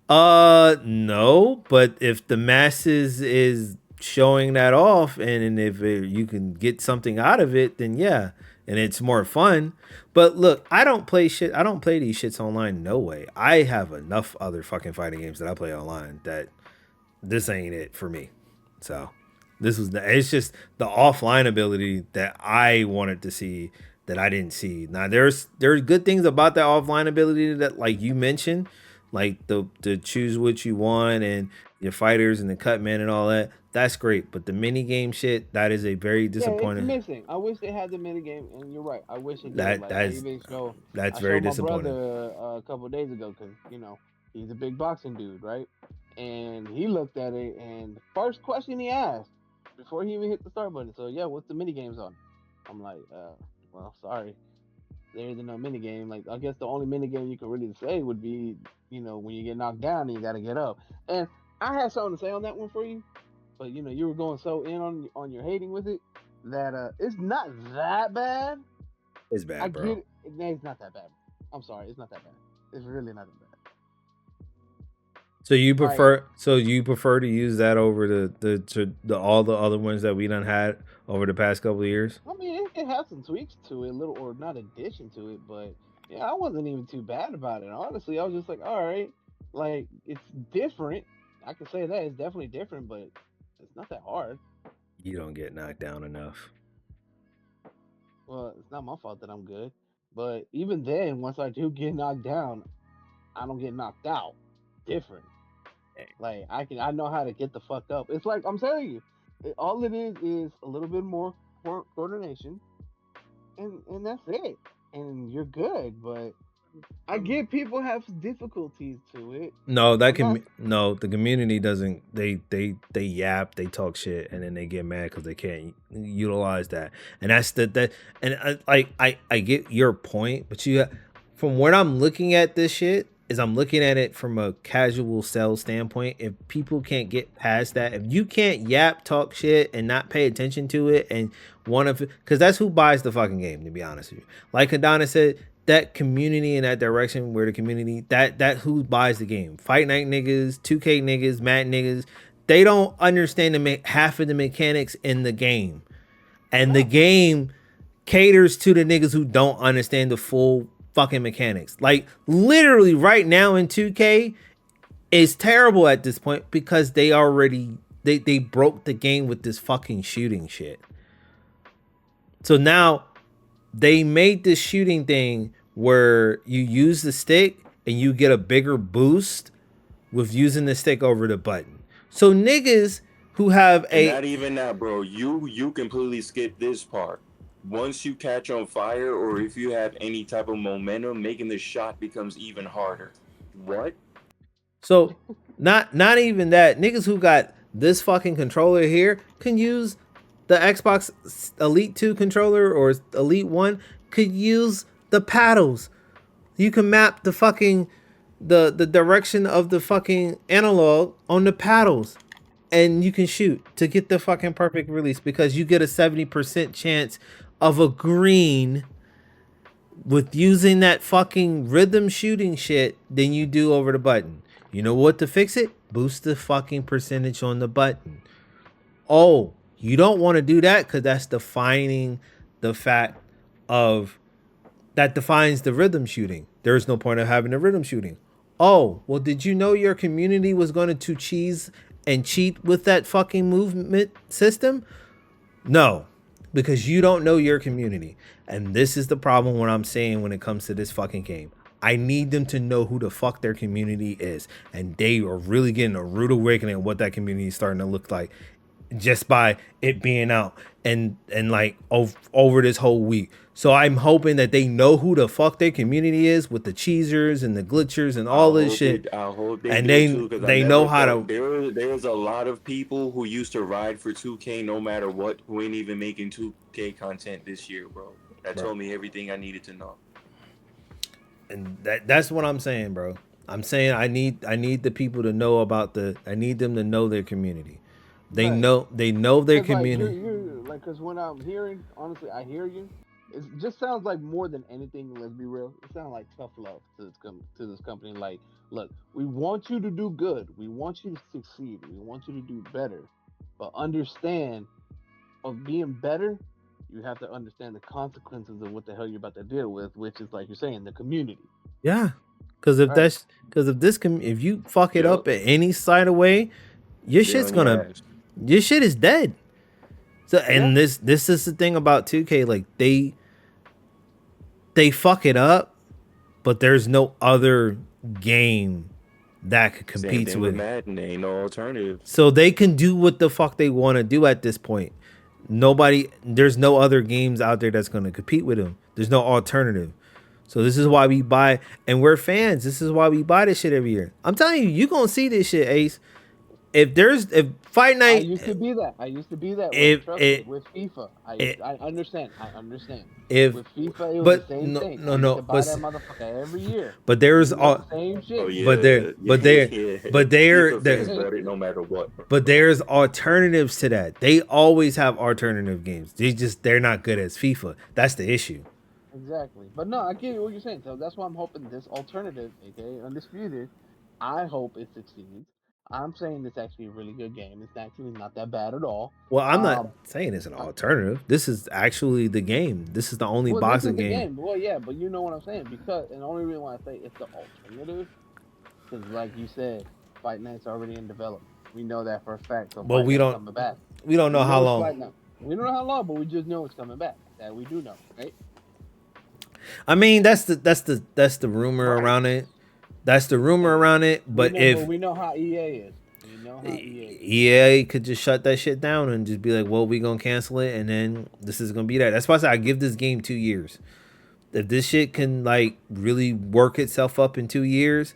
no, but if the masses is showing that off and if you can get something out of it, then yeah, and it's more fun. But look, I don't play these shits online. No way. I have enough other fucking fighting games that I play online that this ain't it for me. So it's just the offline ability that I wanted to see that I didn't see. Now there's good things about that offline ability that like you mentioned, like the to choose what you want and your fighters and the cut man and all that. That's great, but the mini game shit, that is a very Yeah, it's disappointing. missing. I wish they had the mini game, and you're right. I wish it did. That Like that's that's I very showed my disappointing. brother a couple of days ago because he's a big boxing dude, right? And he looked at it, and the first question he asked before he even hit the start button, so yeah, what's the mini games on? I'm like, well, sorry, there isn't no mini game. Like I guess the only mini game you could really say would be, when you get knocked down and you got to get up. And I had something to say on that one for you, but you were going so in on your hating with it that it's not that bad. It's I bad, get bro. it. It's not that bad. I'm sorry, it's not that bad. It's really not that bad. So you Like, prefer to use that over the all the other ones that we done had over the past couple of years? I mean, it has some tweaks to it, little or not addition to it, but yeah, I wasn't even too bad about it. Honestly, I was just like, all right, like it's different. I can say that it's definitely different, but it's not that hard. You don't get knocked down enough. Well, it's not my fault that I'm good, but even then, once I do get knocked down, I don't get knocked out. Different. Like I know how to get the fuck up. It's like I'm telling you, all it is a little bit more coordination, and that's it, and you're good. But I get people have difficulties to it. No, that I'm not. can no. The community doesn't. They yap, they talk shit, and then they get mad because they can't utilize that. And that's that. And I get your point, but from what I'm looking at this shit is I'm looking at it from a casual sales standpoint. If people can't get past that, if you can't yap, talk shit, and not pay attention to it, and one of because that's who buys the fucking game. To be honest with you, like Adonis said, that community in that direction where the community that who buys the game. Fight Night niggas, 2K niggas, Matt niggas, they don't understand half of the mechanics in the game. And the game caters to the niggas who don't understand the full fucking mechanics. Like literally right now in 2K is terrible at this point because they already they broke the game with this fucking shooting shit. So now they made this shooting thing where you use the stick and you get a bigger boost with using the stick over the button. So niggas who have and not even that, bro. You completely skip this part. Once you catch on fire, or if you have any type of momentum, making the shot becomes even harder. What? So not even that. Niggas who got this fucking controller here can use the Xbox Elite 2 controller or Elite 1 could use the paddles. You can map the fucking the direction of the fucking analog on the paddles and you can shoot to get the fucking perfect release because you get a 70% chance of a green with using that fucking rhythm shooting shit than you do over the button. You know what to fix it? Boost the fucking percentage on the button. Oh, you don't want to do that because that's defining the fact of that defines the rhythm shooting. There's no point of having the rhythm shooting. Oh, well, did you know your community was going to cheese and cheat with that fucking movement system? No, because you don't know your community. And this is the problem what I'm saying when it comes to this fucking game. I need them to know who the fuck their community is. And they are really getting a rude awakening of what that community is starting to look like just by it being out and like over this whole week. So I'm hoping that they know who the fuck their community is with the cheesers and the glitchers and all this shit. I hope and they know how to. There's a lot of people who used to ride for 2K no matter what, who ain't even making 2K content this year, bro. That told me everything I needed to know. And that's what I'm saying, bro. I'm saying I need the people to know about I need them to know their community. They know their community. Like, you're like, because when I'm hearing, honestly, I hear you. It just sounds like more than anything. Let's be real. It sounds like tough love to this company. Like, look, we want you to do good. We want you to succeed. We want you to do better. But understand, of being better, you have to understand the consequences of what the hell you're about to deal with, which is like you're saying, the community. Yeah, because if you fuck it up in any side of way, your shit is dead. So and this is the thing about 2K, like they fuck it up, but there's no other game that could compete with Madden. Ain't no alternative. So they can do what the fuck they want to do at this point. There's no other games out there that's going to compete with them. There's no alternative. So this is why we buy, and we're fans. This is why we buy this shit every year. I'm telling you gonna see this shit, Ace. If Fight Night, I used to be that with FIFA. I understand. With FIFA, it was the same thing. I used to buy that motherfucker every year. But there's same shit. Oh, yeah, no matter what. But there's alternatives to that. They always have alternative games. They're not good as FIFA. That's the issue. Exactly. But no, I get what you're saying. So that's why I'm hoping this alternative, aka Undisputed, I hope it succeeds. I'm saying it's actually a really good game. It's actually not that bad at all. Well, I'm not saying it's an alternative. This is actually the game. This is the only boxing game. Well, yeah, but you know what I'm saying. Because, and the only reason why I say it's the alternative, because like you said, Fight Night's already in development. We know that for a fact. So but we don't. Coming back. We don't know how long. We don't know how long, but we just know it's coming back. That we do know, right? I mean, that's the rumor around it. That's the rumor around it. But if we know how EA is. We know how EA is. EA could just shut that shit down and just be like, well, we gonna cancel it, and then this is gonna be that. That's why I say I give this game 2 years. If this shit can like really work itself up in 2 years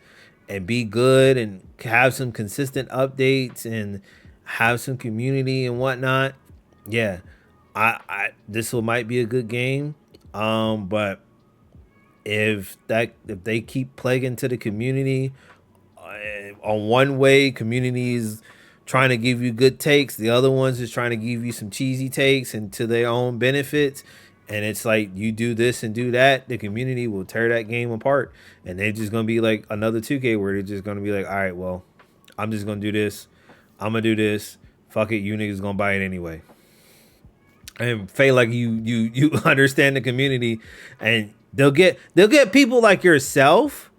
and be good and have some consistent updates and have some community and whatnot, yeah, I this will might be a good game. But if they keep plaguing to the community on one way, communities trying to give you good takes, the other ones is trying to give you some cheesy takes and to their own benefits, and it's like you do this and do that, the community will tear that game apart, and they're just gonna be like another 2K where they're just gonna be like, all right, well, I'm just gonna do this, I'm gonna do this, fuck it, you niggas gonna buy it anyway. And feel like you understand the community, and they'll get people like yourself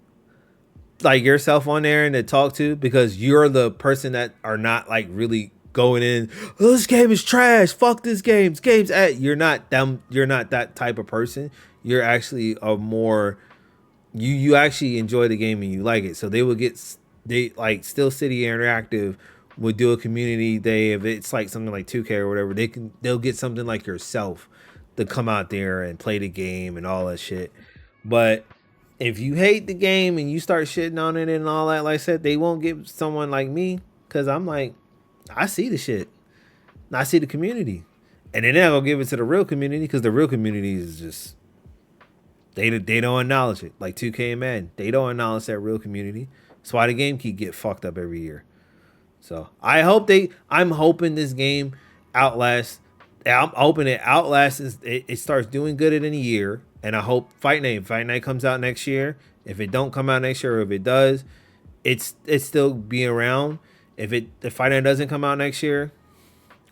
on there and to talk to, because you're the person that are not like really going in, oh, this game is trash, fuck this game's at. You're not that type of person. You're actually a more you actually enjoy the game and you like it. So they like Steel City Interactive would do a community day. If it's like something like 2K or whatever, they'll get something like yourself to come out there and play the game and all that shit. But if you hate the game and you start shitting on it and all that, like I said, they won't get someone like me, because I'm like, I see the shit. I see the community. And then they're going to give it to the real community, because the real community is just, they don't acknowledge it. Like 2K and Madden, they don't acknowledge that real community. That's why the game keep get fucked up every year. So I'm hoping this game outlasts. I'm hoping it outlasts. It starts doing good in a year, and I hope Fight Night comes out next year. If it don't come out next year, or if it does, it's still be around. If Fight Night doesn't come out next year,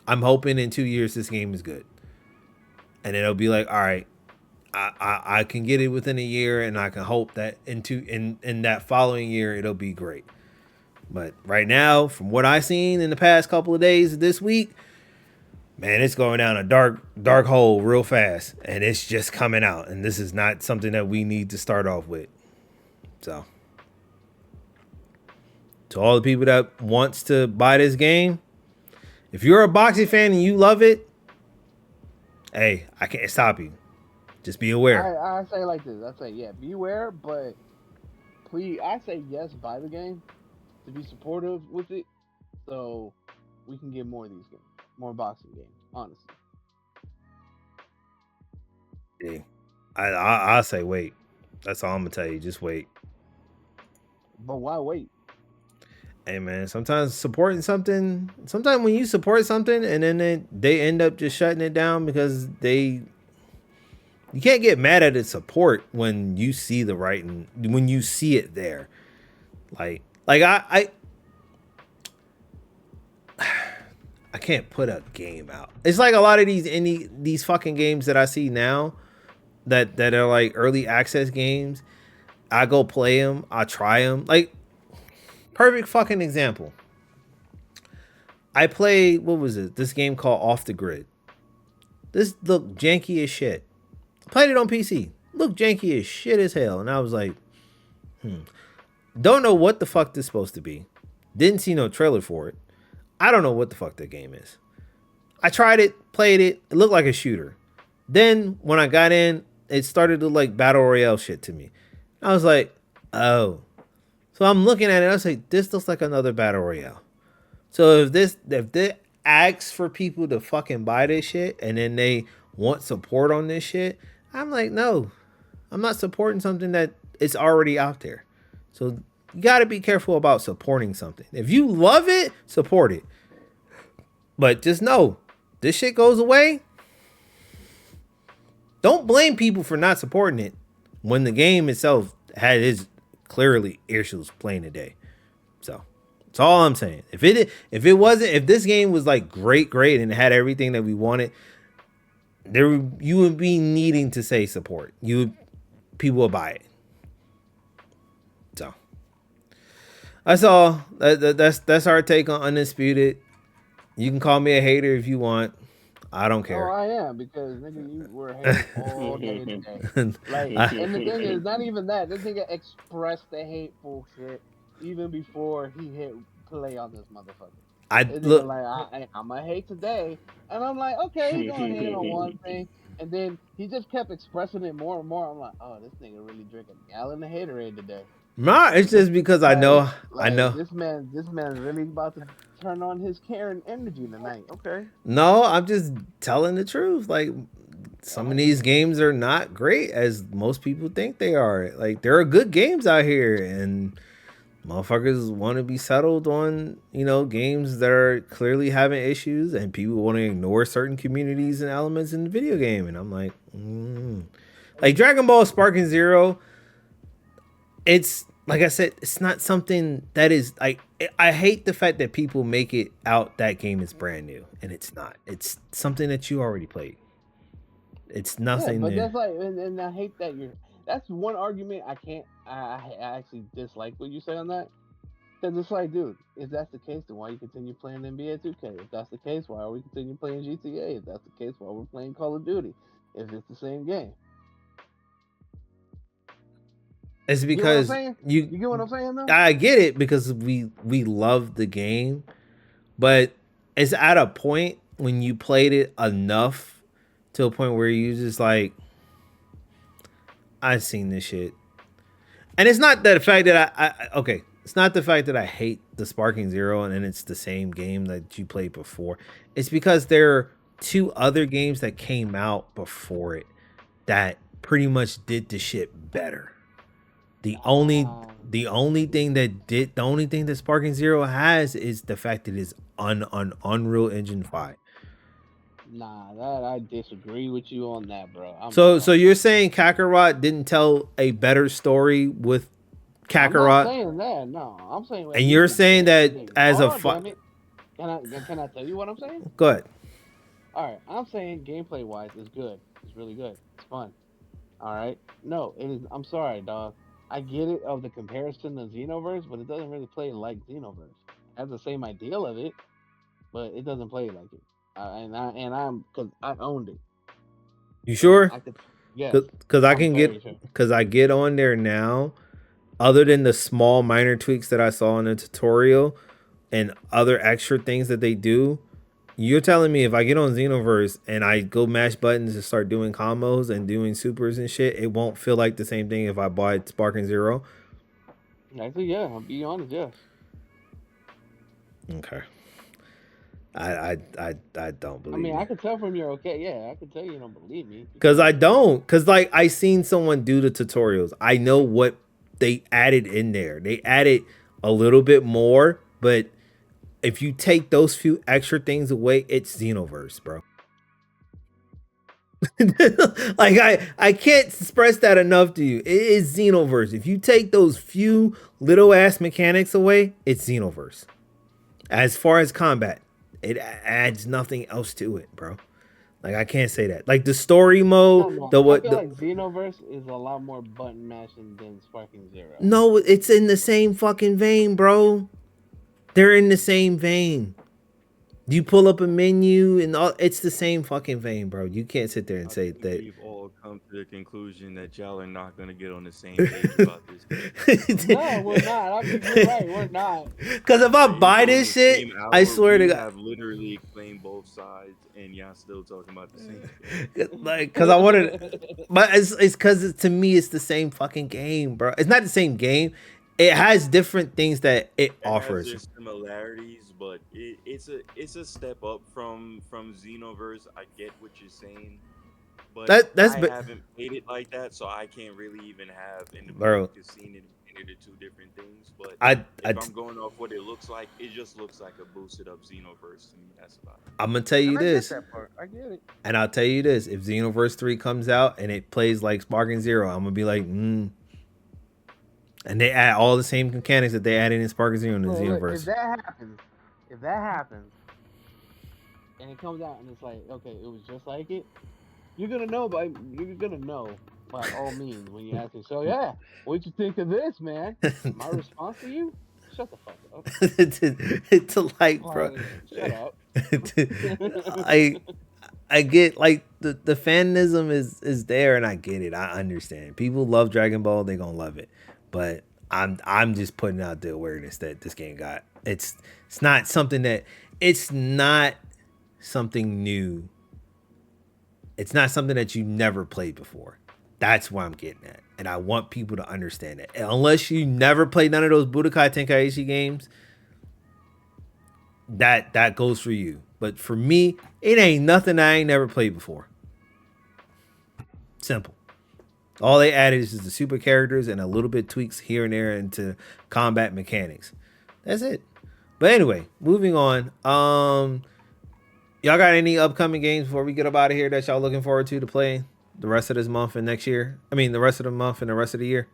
I'm hoping in 2 years this game is good, and it'll be like, all right, I can get it within a year, and I can hope that in that following year it'll be great. But right now, from what I've seen in the past couple of days this week, man, it's going down a dark hole real fast, and it's just coming out. And this is not something that we need to start off with. So, to all the people that wants to buy this game, if you're a boxing fan and you love it, hey, I can't stop you. Just be aware. I say like this. I say, yeah, beware, but please, I say yes, buy the game to be supportive with it, so we can get more of these games, more boxing games, honestly. Yeah. I'll say wait. That's all I'm gonna tell you. Just wait. But why wait? Hey man, sometimes when you support something and then they end up just shutting it down because you can't get mad at its support when you see the writing, when you see it there. Like I can't put a game out. It's like a lot of these fucking games that I see now that are like early access games. I go play them, I try them. Like, perfect fucking example. I played, what was it? This game called Off the Grid. This looked janky as shit. Played it on PC. Looked janky as shit as hell. And I was like, don't know what the fuck this is supposed to be. Didn't see no trailer for it. I don't know what the fuck that game is. I tried it, played it. It looked like a shooter. Then when I got in, it started to look like Battle Royale shit to me. I was like, oh. So I'm looking at it. I was like, this looks like another Battle Royale. So if they asks for people to fucking buy this shit and then they want support on this shit, I'm like, no. I'm not supporting something that is already out there. So you got to be careful about supporting something. If you love it, support it. But just know, this shit goes away. Don't blame people for not supporting it when the game itself had its clearly issues playing today. So that's all I'm saying. If this game was like great and it had everything that we wanted, you would be needing to say support. People will buy it. So that's all. That's our take on Undisputed. You can call me a hater if you want. I don't Oh, care. I am because nigga, you were hating all day today. Like, I, and the thing is, not even that. This nigga expressed the hateful shit even before he hit play on this motherfucker. I This nigga look. like, I'm gonna hate today, and I'm like, okay, he gonna hate on one thing, and then he just kept expressing it more and more. I'm like, oh, this nigga really drinking a gallon of haterade today. Nah, it's just because I Like, know. I like know. this man's really about to turn on his Karen energy tonight. Okay. No, I'm just telling the truth. Like some of these games are not great as most people think they are. Like there are good games out here, and motherfuckers want to be settled on games that are clearly having issues, and people want to ignore certain communities and elements in the video game. And I'm like Dragon Ball Sparking Zero. It's like I said, it's not something that is like. I hate the fact that people make it out that game is brand new, and it's not. It's something that you already played. It's Yeah, nothing but new. that's like, and I hate that you're. That's one argument I can't. I actually dislike what you say on that. Because it's like, dude, if that's the case, then why you continue playing NBA 2K? If that's the case, why are we continue playing GTA? If that's the case, why we're playing Call of Duty? If it's the same game, It's you get what I'm because saying? you. You get what I'm saying, though? I get it because we love the game, but it's at a point when you played it enough to a point where you just like, I've seen this shit, and it's not the fact that okay, it's not the fact that I hate the Sparking Zero and it's the same game that you played before. It's because there are two other games that came out before it that pretty much did the shit better. The only the only thing that did the only thing that Sparking Zero has is the fact that it's on Unreal Engine 5. Nah, that I disagree with you on that, bro. I'm So sorry. you're saying Kakarot didn't tell a better story with I'm not Kakarot, saying that. No, I'm saying at and least you're saying that as a damn it. Can I tell you what I'm saying? go ahead. All right, I'm saying gameplay wise, it's good. It's really good. It's fun. All right. No, it is. I'm sorry, dog. I get it of the comparison to Xenoverse, but it doesn't really play like Xenoverse. It has the same ideal of it, but it doesn't play like it. I'm because I owned it, You and sure? I could. Yes, Because I I'm can very get sure. because I get on there now. Other than the small minor tweaks that I saw in the tutorial and other extra things that they do, you're telling me if I get on Xenoverse and I go mash buttons and start doing combos and doing supers and shit, it won't feel like the same thing if I bought Sparking Zero? Actually, yeah. I'll be honest. Yes. Okay. I don't I believe mean, I you. could tell from your okay. Yeah, I could tell you don't believe me Cause because I don't. Cause like I seen someone do the tutorials. I know what they added in there. They added a little bit more, but if you take those few extra things away, it's Xenoverse, bro. Like I can't express that enough to you. It is Xenoverse. If you take those few little ass mechanics away, it's Xenoverse. As far as combat, it adds nothing else to it, bro. Like I can't say that. Like the story I mode, don't know. the I what feel the like Xenoverse is a lot more button mashing than Sparking Zero. no, it's in the same fucking vein, bro. They're in the same vein. You pull up a menu and all it's the same fucking vein, bro. You can't sit there and I say think that. we've all come to the conclusion that y'all are not gonna get on the same page about this game. No, we're not. I mean, you're right. We're not. Cause if I Even buy though in this the shit, same I hour swear to we God, have literally explained both sides, and y'all still talking about the same thing. like, cause I wanted, but it's cause to me it's the same fucking game, bro. It's not the same game. It has different things that it It has offers. their similarities, but it's a step up from Xenoverse. I get what you're saying, but That's I haven't played it like that, so I can't really even have an opinion bro. because seeing it and it are two different things. But I if I'm going off what it looks like, it just looks like a boosted up Xenoverse to me. That's about it. I'm gonna tell you And I get this, that part. I get it. and I'll tell you this: if Xenoverse 3 comes out and it plays like Sparking Zero, I'm gonna be like, And they add all the same mechanics that they added in Sparking Zero in the Look, Xenoverse. if that happens, and it comes out and it's like, okay, it was just like it, you're gonna know by all means when you ask me. So yeah, what'd you think of this, man? My response to you, shut the fuck up. It's like, bro. Like, shut up. I I get like the fanism is there, and I get it. I understand. People love Dragon Ball; they gonna love it. But I'm just putting out the awareness that this game got. It's not something that it's not something new. It's not something that you never played before. That's what I'm getting at, and I want people to understand that. Unless you never played none of those Budokai Tenkaichi games, that goes for you. But for me, it ain't nothing I ain't never played before. Simple. All they added is just the super characters and a little bit tweaks here and there into combat mechanics. That's it. But anyway, moving on. Y'all got any upcoming games before we get up out of here that y'all looking forward to play the rest of this month and next year? I mean, the rest of the month and the rest of the year.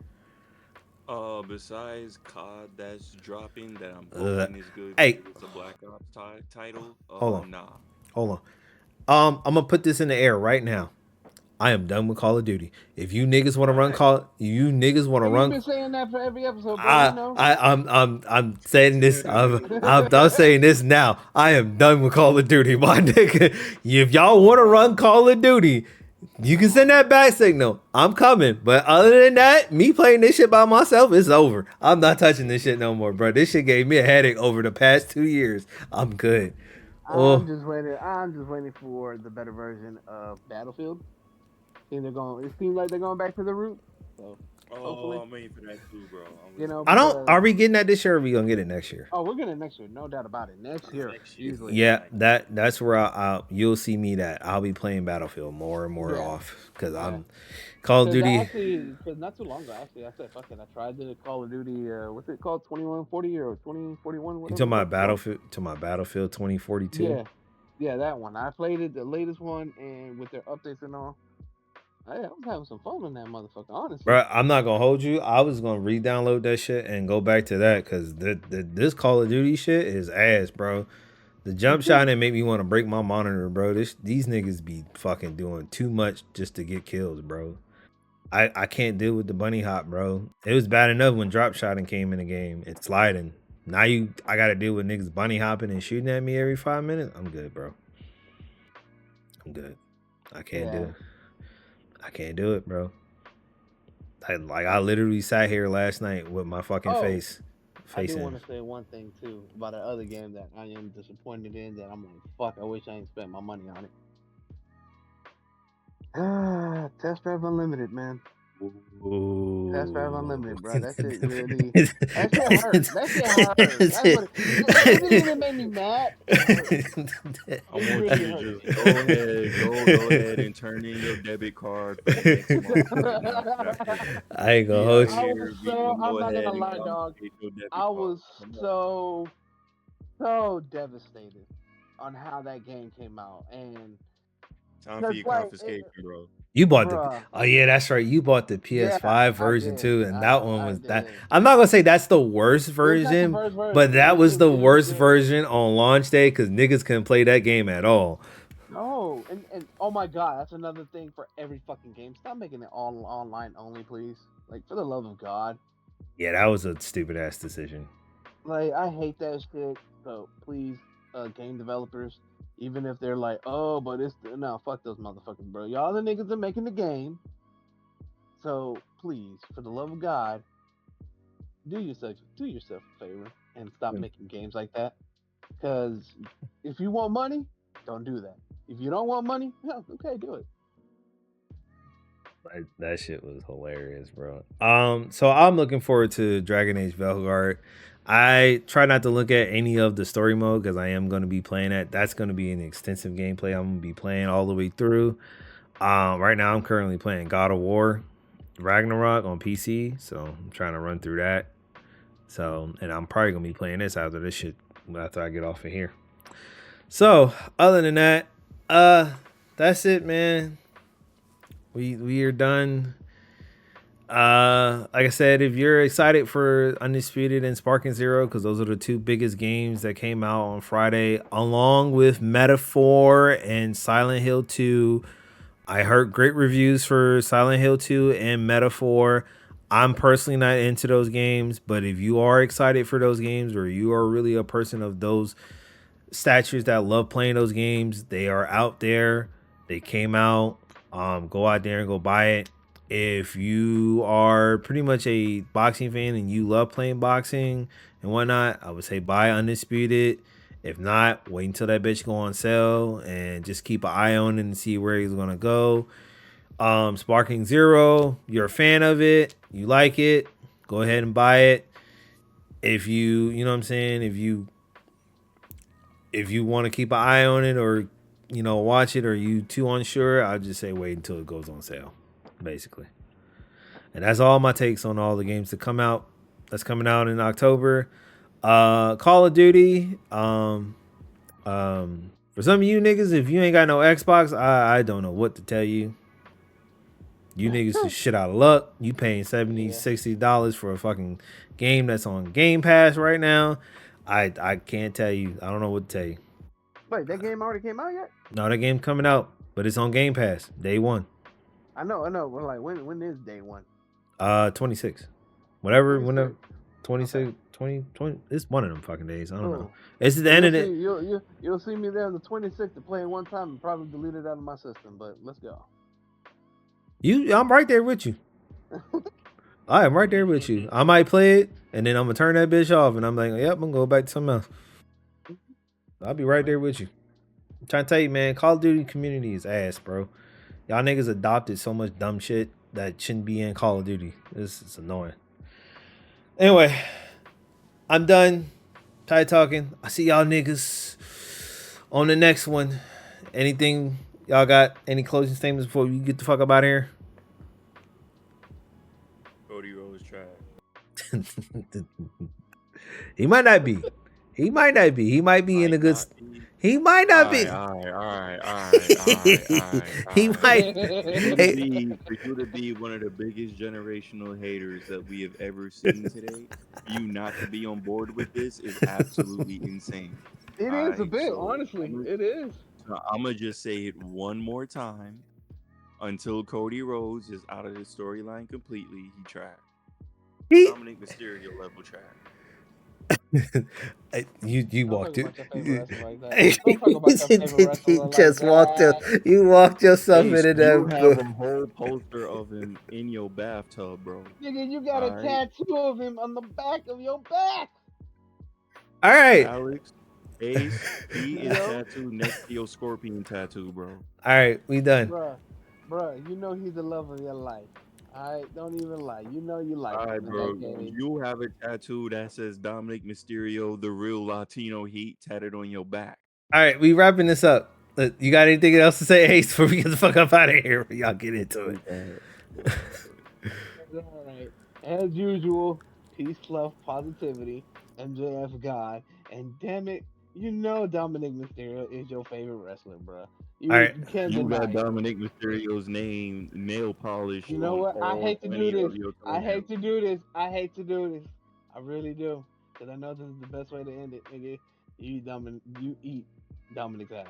Besides COD that's dropping that I'm hoping is good. Hey, It's a Black Ops title. hold on. Nah. Hold on. I'm gonna put this in the air right now. I am done with Call of Duty. If you niggas want to run you niggas want to You've run. been saying that for every episode, bro. You know. I'm saying this. I'm saying this now. I am done with Call of Duty, my nigga. If y'all want to run Call of Duty, you can send that back signal. I'm coming. But other than that, me playing this shit by myself, it's over. I'm not touching this shit no more, bro. This shit gave me a headache over the past 2 years. I'm good. I'm just waiting for the better version of Battlefield. It seems like they're going back to the roots. So hopefully, I'm waiting for that too, bro. you know. I don't. Are we getting that this year? Or are we gonna get it next year? Oh, we're getting it next year, no doubt about it. Next year, easily. Yeah, that's where you'll see me. That I'll be playing Battlefield more and more off because I'm Call of Duty. Because not too long ago, actually, I said, "Fuck it." I tried the Call of Duty. What's it called? 2140 or 2041? You talking about Battlefield? To my Battlefield 2042? Yeah, that one. I played it, the latest one, and with their updates and all. I was having some fun in that motherfucker, honestly. Bro, I'm not gonna hold you. I was gonna re-download that shit and go back to that because this Call of Duty shit is ass, bro. The jump shot and make me want to break my monitor, bro. These niggas be fucking doing too much just to get kills, bro. I can't deal with the bunny hop, bro. It was bad enough when drop shotting came in the game. It's sliding. Now I gotta deal with niggas bunny hopping and shooting at me every 5 minutes. I'm good, bro. I'm good. I can't do it. I can't do it, bro. I literally sat here last night with my fucking face. I do want to say one thing too about another game that I am disappointed in. That I'm like, fuck. I wish I ain't spent my money on it. Test Drive Unlimited, man. Ooh. Test Drive Unlimited, bro. That shit really. That shit hurt. That shit hurt. It didn't even make me mad. I want you to just go ahead and turn in your debit card. I ain't gonna hold you. I'm not gonna lie, dog. I was so devastated on how that game came out, and time for your confiscation, bro. You bought that's right. You bought the PS5 version too, and that one was that. I'm not gonna say that's the worst version, but that was the worst version on launch day because niggas couldn't play that game at all. No, and oh my god, that's another thing for every fucking game. Stop making it all online only, please. Like, for the love of God. Yeah, that was a stupid ass decision. Like, I hate that shit. So please, game developers. Even if they're like, oh, but no, fuck those motherfuckers, bro. Y'all the niggas are making the game. So please, for the love of God, do yourself a favor and stop making games like that. Because if you want money, don't do that. If you don't want money, no, okay, do it. That shit was hilarious, bro. So I'm looking forward to Dragon Age Velgard. I try not to look at any of the story mode because I am going to be playing that. That's going to be an extensive gameplay. I'm going to be playing all the way through. Right now, I'm currently playing God of War Ragnarok on PC, so I'm trying to run through that. So, and I'm probably going to be playing this after I get off of here. So, other than that, that's it, man. We are done. Like I said, if you're excited for Undisputed and Sparking Zero, because those are the two biggest games that came out on Friday, along with Metaphor and Silent Hill 2. I heard great reviews for Silent Hill 2 and Metaphor. I'm personally not into those games, but if you are excited for those games or you are really a person of those statures that love playing those games, they are out there. They came out. Go out there and go buy it. If you are pretty much a boxing fan and you love playing boxing and whatnot, I would say buy Undisputed. If not, wait until that bitch go on sale and just keep an eye on it and see where he's gonna go. Sparking Zero, you're a fan of it, you like it, go ahead and buy it. If you know what I'm saying, if you want to keep an eye on it or watch it, or you too unsure, I'll just say wait until it goes on sale, basically. And that's all my takes on all the games that come out. That's coming out in October. Call of Duty. For some of you niggas, if you ain't got no Xbox, I don't know what to tell you. You niggas is shit out of luck. You paying $70, $60 for a fucking game that's on Game Pass right now. I can't tell you. I don't know what to tell you. Wait, that game already came out yet? No, that game coming out, but it's on Game Pass day one. I know. But like, when is day one? 26. Whatever, 26. whenever. 26, 20. It's one of them fucking days. I don't know. It's the end of it. You'll see me there on the 26th to play it one time and probably delete it out of my system. But let's go. I'm right there with you. I am right there with you. I might play it and then I'm gonna turn that bitch off and I'm like, yep, I'm gonna go back to something else. I'll be right there with you. I'm trying to tell you, man, Call of Duty community is ass, bro. Y'all niggas adopted so much dumb shit that shouldn't be in Call of Duty. This is annoying. Anyway, I'm done. Tired talking. I see y'all niggas on the next one. Anything y'all got? Any closing statements before we get the fuck up out of here? Cody Rhodes trash. He might not be. He might be in a good. He might not be. All right. He might. For you to be one of the biggest generational haters that we have ever seen today, you not to be on board with this is absolutely insane. It is a bit, honestly. It is. So I'm going to just say it one more time. Until Cody Rhodes is out of the storyline completely, he trash. Dominic Mysterio level trash. You walked it. You You walked yourself into that. You have a whole poster of him in your bathtub, bro. Nigga, you got a tattoo of him on the back of your back. All right. Alex, Ace, he is tattooed next to your scorpion tattoo, bro. All right, we done. Bruh, you know he's the love of your life. Alright, don't even lie. You know you like Alright, him. bro. You have a tattoo that says Dominic Mysterio, the real Latino Heat, tatted on your back. All right, we wrapping this up. You got anything else to say, Ace, before we get the fuck up out of here? Y'all get into it. All right. As usual, peace, love, positivity, MJF God, and damn it, you know Dominic Mysterio is your favorite wrestler, bro. You can't You deny got it. Dominic Mysterio's name nail polish. You know what? I hate to do this. I hate to do this. I really do. Because I know this is the best way to end it, nigga. You eat Dominic's ass.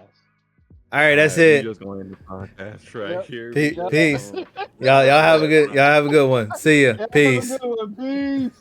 All right, that's it. We're just going to end the podcast right here. Peace. Y'all have a good one. See ya. Peace. Peace.